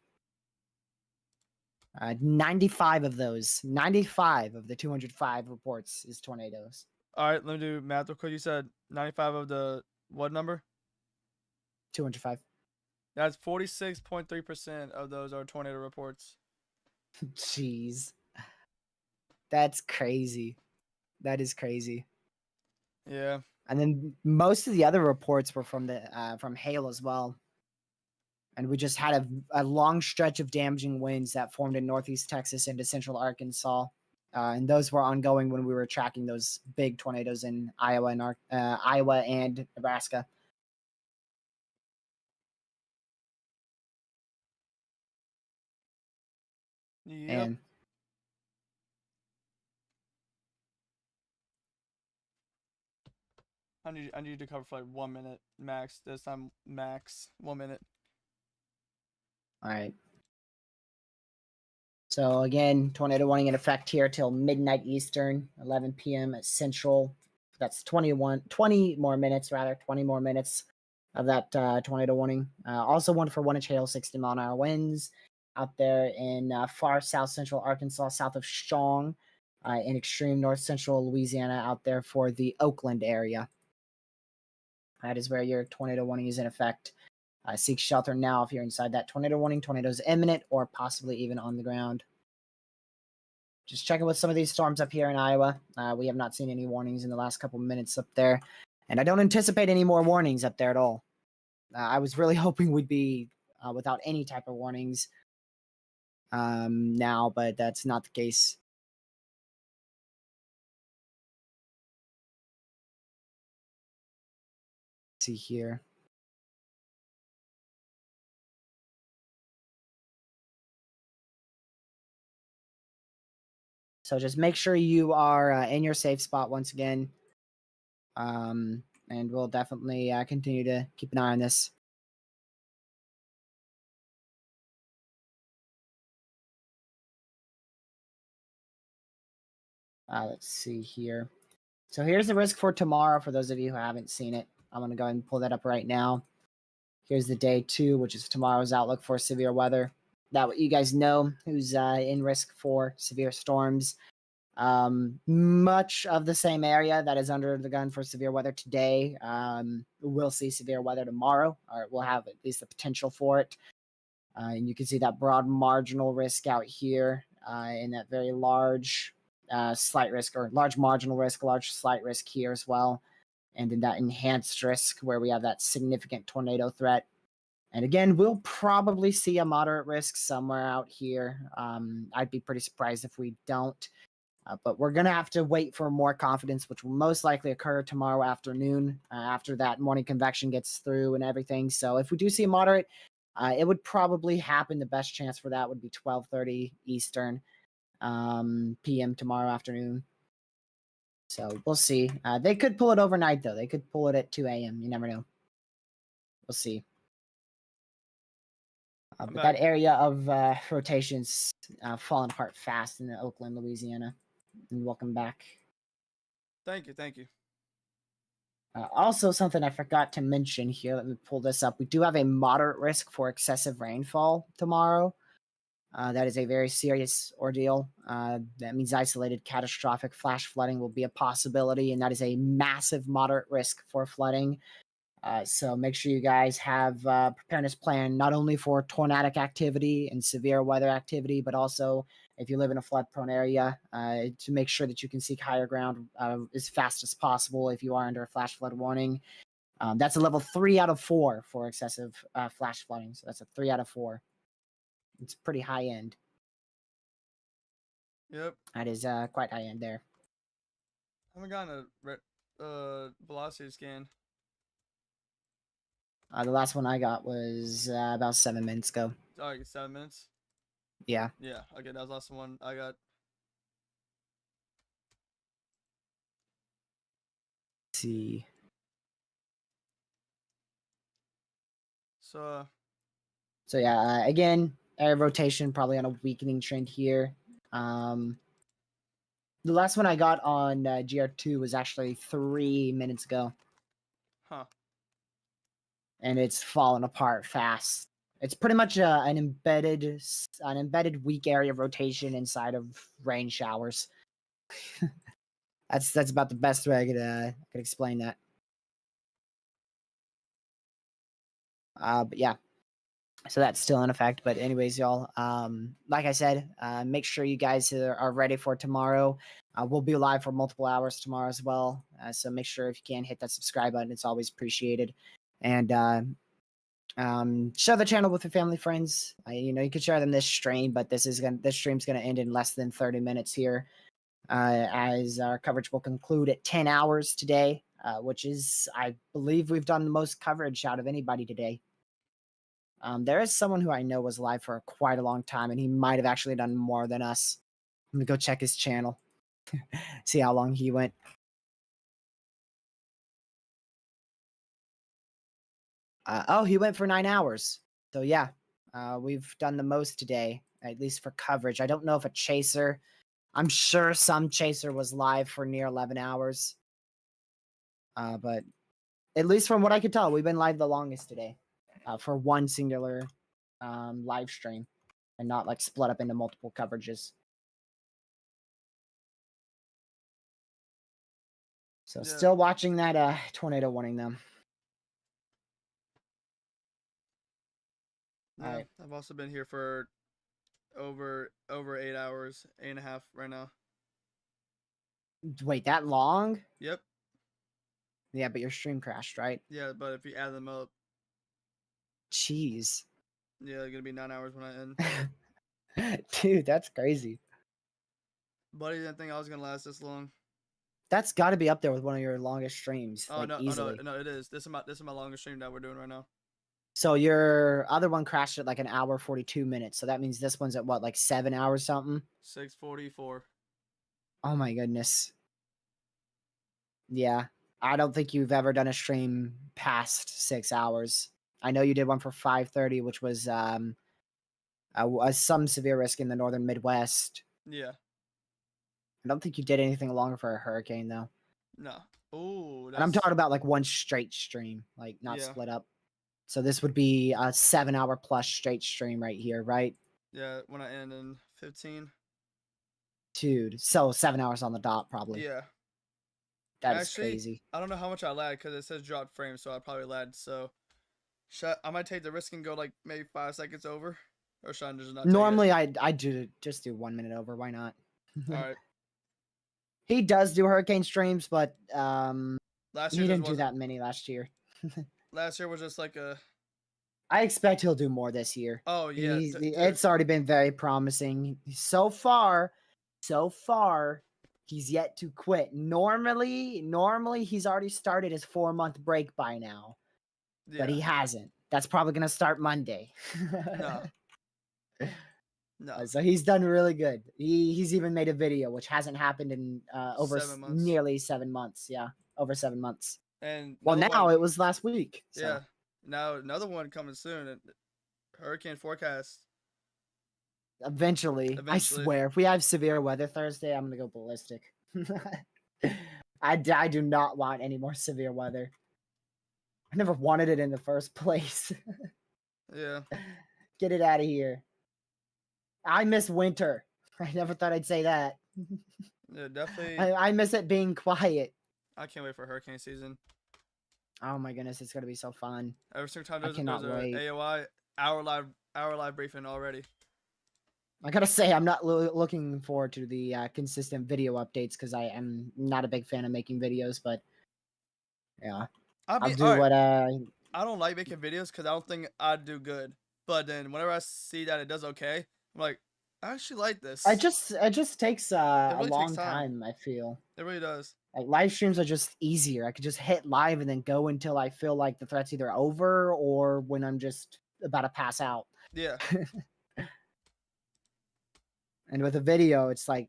95 of those, 95 of the 205 reports is tornadoes. All right, let me do math real quick. You said 95 of the what number? 205. That's 46.3% of those are tornado reports. Jeez. That's crazy. That is crazy. Yeah. And then most of the other reports were from the from hail as well. And we just had a long stretch of damaging winds that formed in northeast Texas into central Arkansas. And those were ongoing when we were tracking those big tornadoes in Iowa and Nebraska. Yep. And I need to cover for like 1 minute max. This time max 1 minute. All right. So again, tornado warning in effect here till midnight Eastern, 11 p.m. at Central. That's 20 more minutes of that tornado warning. Also one for 1-inch hail, 60-mile-an-hour winds out there in far south central Arkansas, south of Strong, in extreme north central Louisiana, out there for the Oakland area. That is where your tornado warning is in effect. Seek shelter now if you're inside that tornado warning. Tornadoes imminent or possibly even on the ground. Just checking with some of these storms up here in Iowa. We have not seen any warnings in the last couple minutes up there. And I don't anticipate any more warnings up there at all. I was really hoping we'd be without any type of warnings now, but that's not the case. Let's see here. So just make sure you are in your safe spot once again. And we'll definitely continue to keep an eye on this. Let's see here. So here's the risk for tomorrow for those of you who haven't seen it. I'm going to go ahead and pull that up right now. Here's the day 2, which is tomorrow's outlook for severe weather. That way you guys know who's in risk for severe storms. Much of the same area that is under the gun for severe weather today. We'll see severe weather tomorrow, or we'll have at least the potential for it. And you can see that broad marginal risk out here in that very large slight risk or large marginal risk, large slight risk here as well. And then that enhanced risk where we have that significant tornado threat. And again, we'll probably see a moderate risk somewhere out here. I'd be pretty surprised if we don't. But we're going to have to wait for more confidence, which will most likely occur tomorrow afternoon after that morning convection gets through and everything. So if we do see a moderate, it would probably happen. The best chance for that would be 12:30 Eastern p.m. tomorrow afternoon. So we'll see. They could pull it overnight, though. They could pull it at 2 a.m. You never know. We'll see. But that area of rotations falling apart fast in Oakland, Louisiana. And welcome back. Thank you. Thank you. Also, something I forgot to mention here. Let me pull this up. We do have a moderate risk for excessive rainfall tomorrow. That is a very serious ordeal. That means isolated catastrophic flash flooding will be a possibility, and that is a massive moderate risk for flooding. So make sure you guys have a preparedness plan not only for tornadic activity and severe weather activity, but also if you live in a flood-prone area, to make sure that you can seek higher ground as fast as possible if you are under a flash flood warning. That's a level 3 out of 4 for excessive flash flooding. So that's a 3 out of 4. It's pretty high end. Yep. That is quite high end there. I haven't gotten a velocity scan. The last one I got was about 7 minutes ago. Oh, 7 minutes? Yeah. Yeah, okay, that was the last one I got. Let's see. So yeah, again, air rotation probably on a weakening trend here. The last one I got on GR2 was actually 3 minutes ago. Huh. And it's fallen apart fast. It's pretty much an embedded weak area of rotation inside of rain showers. That's about the best way I could explain that. But yeah, so that's still in effect. But anyways, y'all, like I said, make sure you guys are ready for tomorrow. We'll be live for multiple hours tomorrow as well. So make sure if you can hit that subscribe button, it's always appreciated. And share the channel with your family, friends. You can share them this stream, but this stream's gonna end in less than 30 minutes here, as our coverage will conclude at 10 hours today, which is, I believe, we've done the most coverage out of anybody today. There is someone who I know was live for quite a long time, and he might have actually done more than us. Let me go check his channel, see how long he went. He went for 9 hours. So yeah, we've done the most today, at least for coverage. I don't know if a chaser. I'm sure some chaser was live for near 11 hours. But at least from what I could tell, we've been live the longest today, for one singular live stream, and not like split up into multiple coverages. So Yeah. still watching that tornado warning though. Yeah, Alright. I've also been here for over 8 hours, 8.5 right now. Wait, that long? Yep. Yeah, but your stream crashed, right? Yeah, but if you add them up, Jeez. yeah, it's gonna be 9 hours when I end. Dude, that's crazy. Buddy didn't think I was gonna last this long. That's got to be up there with one of your longest streams, Oh like no, easily. no, it is. This is my longest stream that we're doing right now. So your other one crashed at like an hour 42 minutes. So that means this one's at what, like 7 hours something? 6:44. Oh my goodness. Yeah, I don't think you've ever done a stream past 6 hours. I know you did one for 5:30, which was some severe risk in the northern Midwest. Yeah. I don't think you did anything longer for a hurricane though. No. Ooh, And I'm talking about like one straight stream, like not Yeah. split up. So this would be a 7 hour plus straight stream right here, right? Yeah, when I end in 15. Dude, so 7 hours on the dot probably. Yeah. That is Actually, crazy. I don't know how much I lagged because it says dropped frames, so I probably lagged. So, I might take the risk and go like maybe 5 seconds over, or should I just not? Normally, I do just do 1 minute over. Why not? All right. He does do hurricane streams, but Last he year just didn't do wasn't. that many last year. Last year was just like a. I expect he'll do more this year. Oh yeah, dude. It's already been very promising so far. So far, he's yet to quit. Normally, he's already started his 4-month break by now, but he Yeah. hasn't. That's probably gonna start Monday. No. No. So he's done really good. He's even made a video, which hasn't happened in over 7 months. nearly 7 months. Yeah, over 7 months. And Well, another now one- it was last week. So. Yeah. Now another one coming soon. Hurricane forecast. Eventually, I Eventually. swear, if we have severe weather Thursday, I'm gonna go ballistic. I do not want any more severe weather. I never wanted it in the first place. Yeah. Get it out of here. I miss winter. I never thought I'd say that. Yeah, definitely. I miss it being quiet. I can't wait for hurricane season. Oh my goodness, it's gonna be so fun. Every single time I there's cannot a wait. AOI hour live briefing already. I gotta say, I'm not looking forward to the consistent video updates because I am not a big fan of making videos. But yeah, I'll do alright, what I don't like making videos because I don't think I'd do good. But then whenever I see that it does okay, I'm like, I actually like this. it just takes a really long takes time. time. I feel It really does. like live streams are just easier. I could just hit live and then go until I feel like the threat's either over or when I'm just about to pass out. Yeah. And with a video, it's like,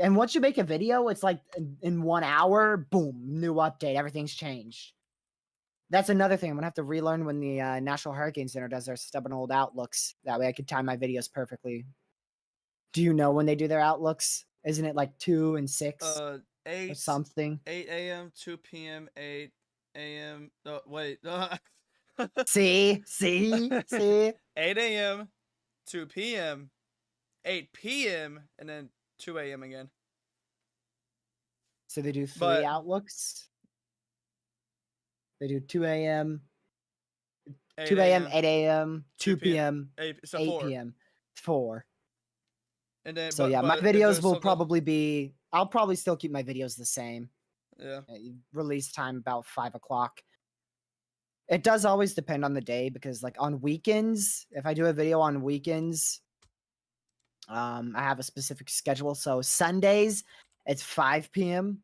and once you make a video, it's like in 1 hour, boom, new update, everything's changed. That's another thing. I'm gonna have to relearn when the National Hurricane Center does their stubborn old outlooks. That way, I could time my videos perfectly. Do you know when they do their outlooks? Isn't it like 2 and 6 or 8 something? 8 a.m., 2 p.m., 8 a.m. No, wait. 8 a.m., 2 p.m., 8 p.m., and then 2 a.m. again. So they do 3 But- outlooks. They do 2 a.m., 8 2 a.m., 8 a.m., 2 2 p.m., p.m., 8, so 8 4. p.m., 4. And then, So yeah, my videos will probably be. I'll probably still keep my videos the same. Yeah. Release time about 5 o'clock. It does always depend on the day because, like, on weekends, if I do a video on weekends, I have a specific schedule. So Sundays, it's 5 p.m.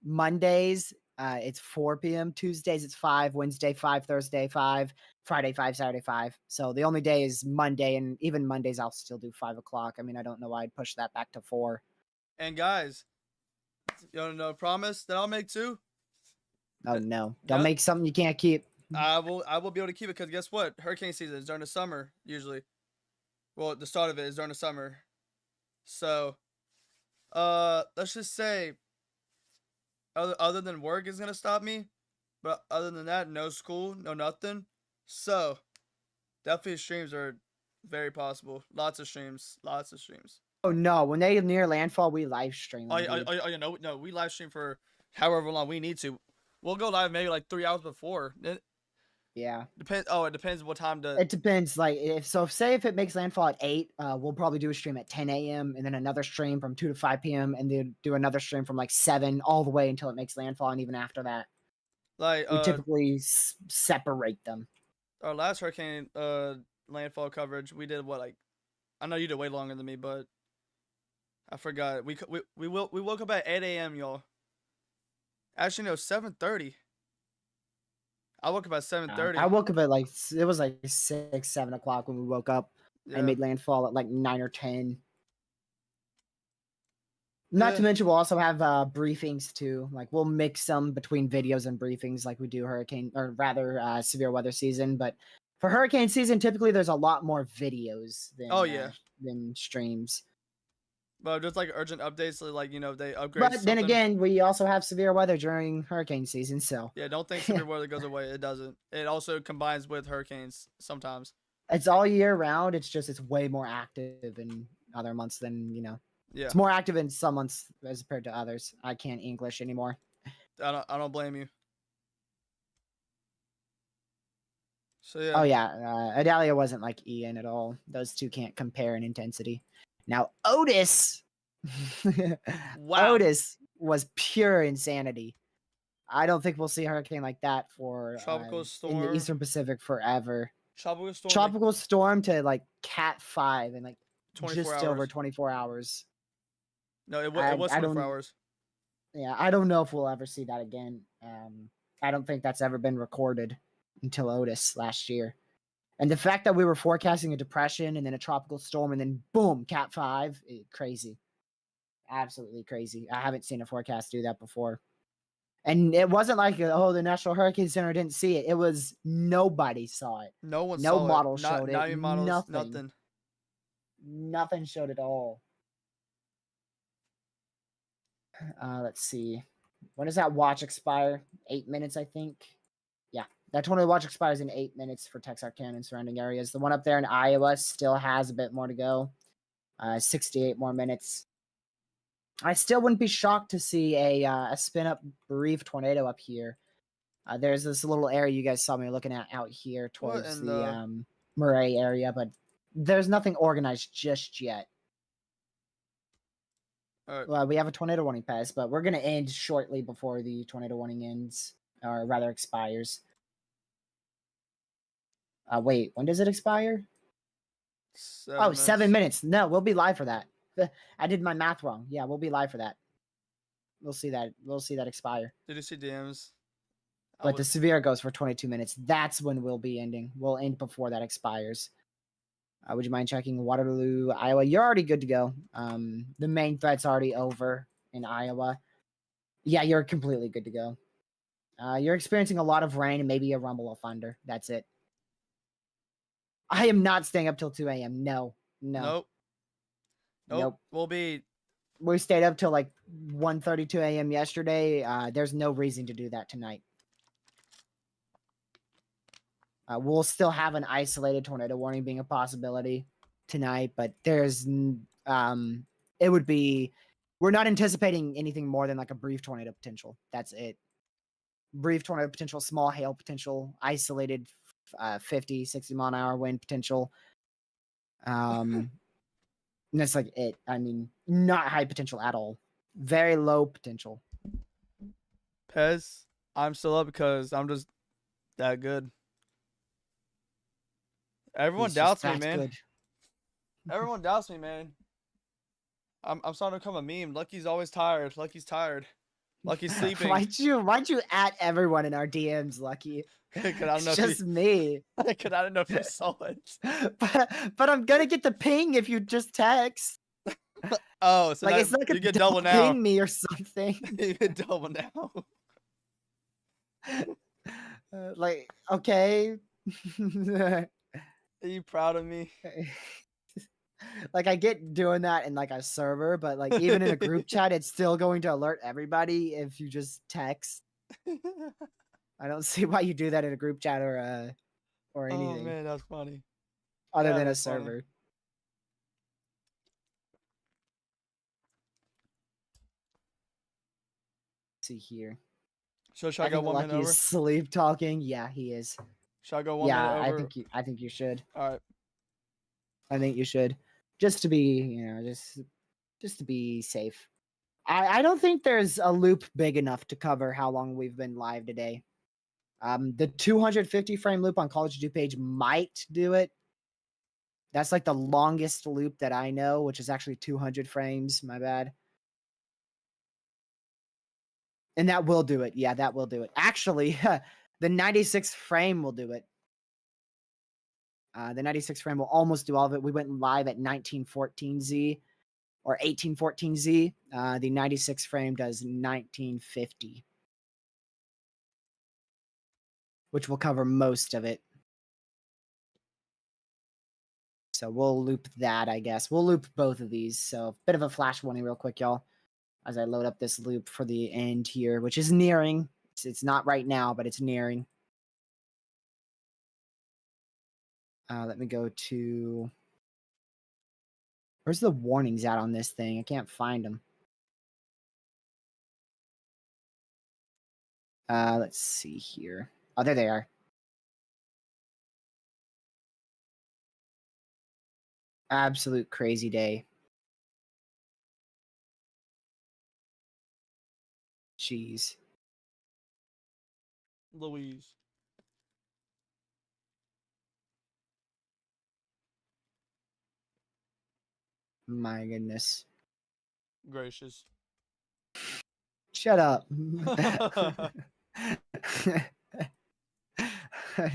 Mondays, it's 4 p.m. Tuesdays, it's 5. Wednesday, 5. Thursday, 5. Friday, 5. Saturday, 5. So the only day is Monday, and even Mondays, I'll still do 5 o'clock. I mean, I don't know why I'd push that back to 4. And guys, you want to know a promise that I'll make too? Oh no! Don't Yeah. make something you can't keep. I will be able to keep it because guess what? Hurricane season is during the summer usually. Well, the start of it is during the summer. So, let's just say, other than work is gonna stop me, but other than that, no school, no nothing. So, definitely streams are very possible. Lots of streams. Oh no! When they near landfall, we live stream. Oh, them, dude. you know, no, we live stream for however long we need to. We'll go live maybe like 3 hours before. Yeah. It depends what time to. It depends. Like say if it makes landfall at 8, we'll probably do a stream at 10 a.m. and then another stream from 2 to 5 p.m. and then do another stream from like 7 all the way until it makes landfall, and even after that, Like we typically separate them. our last hurricane landfall coverage, we did what, like, I know you did way longer than me, but I forgot. We woke up at 8 a.m. y'all. Actually, no, 7:30. I woke up at 7:30. I woke up at like it was like 6, 7 o'clock when we woke up. Yeah. And made landfall at like 9 or 10. Not Yeah. to mention, we'll also have briefings too. Like we'll mix them between videos and briefings, like we do hurricane, or rather, severe weather season. But for hurricane season, typically there's a lot more videos than than streams. But just like urgent updates, like, you know, they upgrade. But then something. again, we also have severe weather during hurricane season, so Yeah, don't think severe weather goes away. It doesn't. It also combines with hurricanes sometimes. it's all year round. It's just it's way more active in other months than Yeah, It's more active in some months as compared to others. I can't English anymore. I don't blame you. So yeah. Oh yeah, Adalia wasn't like Ian at all. Those two can't compare in intensity. Now Otis, Wow. Otis was pure insanity. I don't think we'll see a hurricane like that for Tropical in the storm. Eastern Pacific forever. Tropical storm. Tropical storm to like Cat 5 in like 24 just over hours. 24 hours. No, it I was 24 don't- hours. Yeah, I don't know if we'll ever see that again. I don't think that's ever been recorded until Otis last year. And the fact that we were forecasting a depression and then a tropical storm and then boom, Cat 5, crazy. Absolutely crazy. I haven't seen a forecast do that before. And it wasn't like, oh, the National Hurricane Center didn't see it. It was nobody saw it. No one No saw model it. Not showed not it. even models. Nothing. Nothing. Nothing showed at all. Let's see. When does that watch expire? 8 minutes, I think. Yeah, that tornado watch expires in 8 minutes for Texarkana and surrounding areas. The one up there in Iowa still has a bit more to go. 68 more minutes. I still wouldn't be shocked to see a spin up brief tornado up here. There's this little area you guys saw me looking at out here towards in the Murray area, but there's nothing organized just yet. All right. Well, we have a tornado warning pass, but we're going to end shortly before the tornado warning ends, or rather expires. Wait, when does it expire? 7 minutes. No, we'll be live for that. I did my math wrong. Yeah, we'll be live for that. We'll see that. We'll see that expire. Did you see DMs? But the severe goes for 22 minutes. That's when we'll be ending. We'll end before that expires. Would you mind checking Waterloo, Iowa? You're already good to go. The main threat's already over in Iowa. Yeah, you're completely good to go. You're experiencing a lot of rain and maybe a rumble of thunder. That's it. I am not staying up till 2 a.m. No. Nope. We stayed up till like 1:32 a.m. yesterday. There's no reason to do that tonight. We'll still have an isolated tornado warning being a possibility tonight, but it would be, we're not anticipating anything more than like a brief tornado potential. That's it. Brief tornado potential, small hail potential, isolated 50, 60 mile an hour wind potential. And that's like it. I mean, not high potential at all. Very low potential. Pez, I'm still up because I'm just that good. Everyone doubts me, man. Good. Everyone doubts me, man. I'm starting to become a meme. Lucky's always tired. Lucky's tired. Lucky's sleeping. Why'd you at everyone in our DMs, Lucky? It's just me. Because I don't know if you saw it. But I'm gonna get the ping if you just text. Oh, so like now it's like you get double now. Ping me or something. You get double now. Like okay. Are you proud of me? Like I get doing that in like a server, but like even in a group chat, it's still going to alert everybody if you just text. I don't see why you do that in a group chat or anything. Oh man, that's funny. Other Yeah, than a that's funny. server. Let's see here. So should I go 1 minute over? Sleep talking. Yeah, he is. Should I go 1 minute over? Yeah, I think you should. All right. I think you should, just to be, just to be safe. I don't think there's a loop big enough to cover how long we've been live today. The 250 frame loop on College Due page might do it. That's like the longest loop that I know, which is actually 200 frames. My bad. And that will do it. Yeah, that will do it. Actually, the 96 frame will do it. The 96 frame will almost do all of it. We went live at 1914Z or 1814Z. The 96 frame does 1950, which will cover most of it. So we'll loop that, I guess. We'll loop both of these. So bit of a flash warning real quick, y'all, as I load up this loop for the end here, which is nearing. It's not right now, but it's nearing. Let me go to... Where's the warnings at on this thing? I can't find them. Let's see here. Oh, there they are. Absolute crazy day. Jeez. Louise. My goodness. Gracious. Shut up.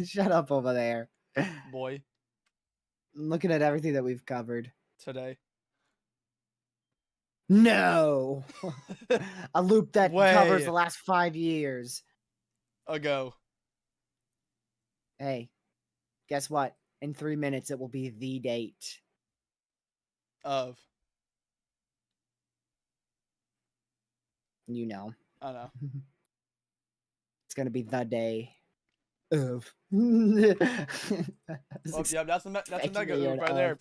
Shut up over there. Boy. I'm looking at everything that we've covered. Today. No. A loop that covers Way the last 5 years. ago. Hey, guess what? In 3 minutes, it will be the date. Of. You know. I know. It's going to be the day of. Well, yeah, that's a mega weird, oof right there.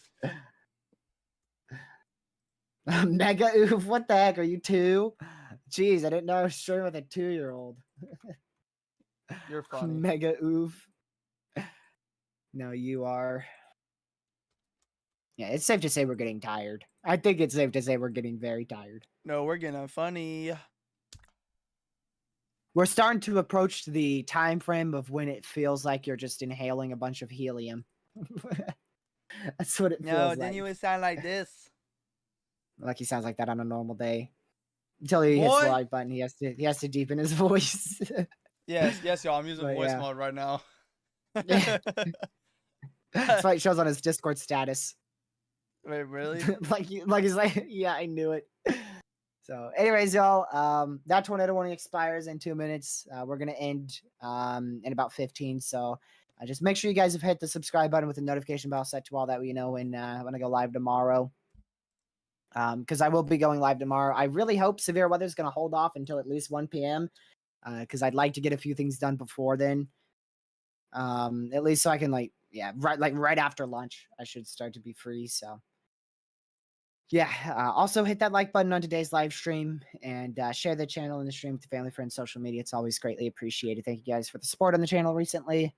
Mega oof? What the heck? Are you 2? Jeez, I didn't know I was streaming with a 2-year-old. You're funny. Mega oof. No, you are. Yeah, it's safe to say we're getting tired. I think it's safe to say we're getting very tired. No, we're getting funny. We're starting to approach the time frame of when it feels like you're just inhaling a bunch of helium. That's what it feels like. You would sound like this. Like he sounds like that on a normal day. Until he hits the Boy. like button, he has to deepen his voice. Yes, y'all. I'm using But voice yeah. mode right now. That's why it shows on his Discord status. Wait, really? like he's like, yeah, I knew it. So, anyways, y'all, that tornado warning expires in 2 minutes. We're gonna end in about 15. So, just make sure you guys have hit the subscribe button with the notification bell set to all that we know when I go live tomorrow. Because I will be going live tomorrow. I really hope severe weather is gonna hold off until at least 1 p.m. Because I'd like to get a few things done before then. At least so I can right after lunch, I should start to be free. So. Yeah, also hit that like button on today's live stream and share the channel and the stream with your family, friends, social media. It's always greatly appreciated. Thank you guys for the support on the channel recently.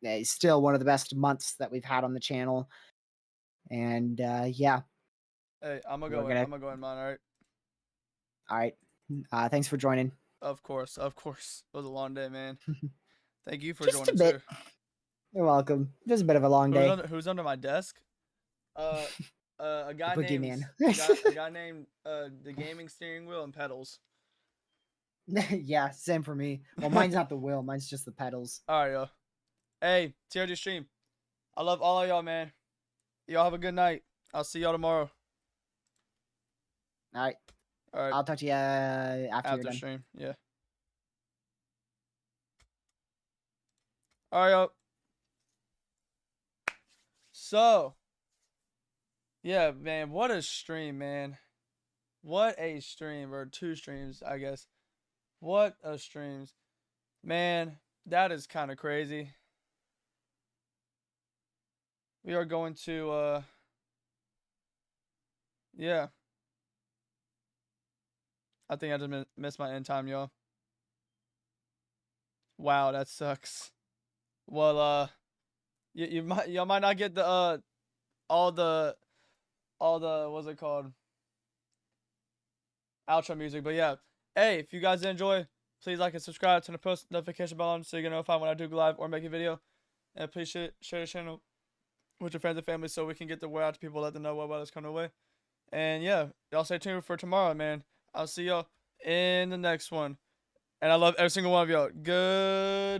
It's still one of the best months that we've had on the channel. And yeah. Hey, I'm gonna go in mine, all right. Thanks for joining. Of course. It was a long day, man. Thank you for Just joining a bit. too. You're welcome. Just a bit of a long day. Who's under my desk? A guy named Boogeyman. a guy named the gaming steering wheel and pedals. Yeah, same for me. Well, mine's not the wheel, mine's just the pedals. All right, yo. Hey, TRG stream. I love all of y'all, man. Y'all have a good night. I'll see y'all tomorrow. All right. All right. I'll talk to you after you're done. Stream. Yeah. All right, yo. So, yeah, man, what a stream, man. What a stream, or 2 streams, I guess. What a streams. Man, that is kind of crazy. We are going to, yeah. I think I just missed my end time, y'all. Wow, that sucks. Well, y'all might not get the, all the what's it called, outro music, but yeah. Hey, if you guys enjoy, please like and subscribe, turn the post notification bell on so you get notified when I do go live or make a video, and please share the channel with your friends and family so we can get the word out to people, let them know what weather's coming away. And yeah, y'all stay tuned for tomorrow, man. I'll see y'all in the next one, and I love every single one of y'all. Goodbye.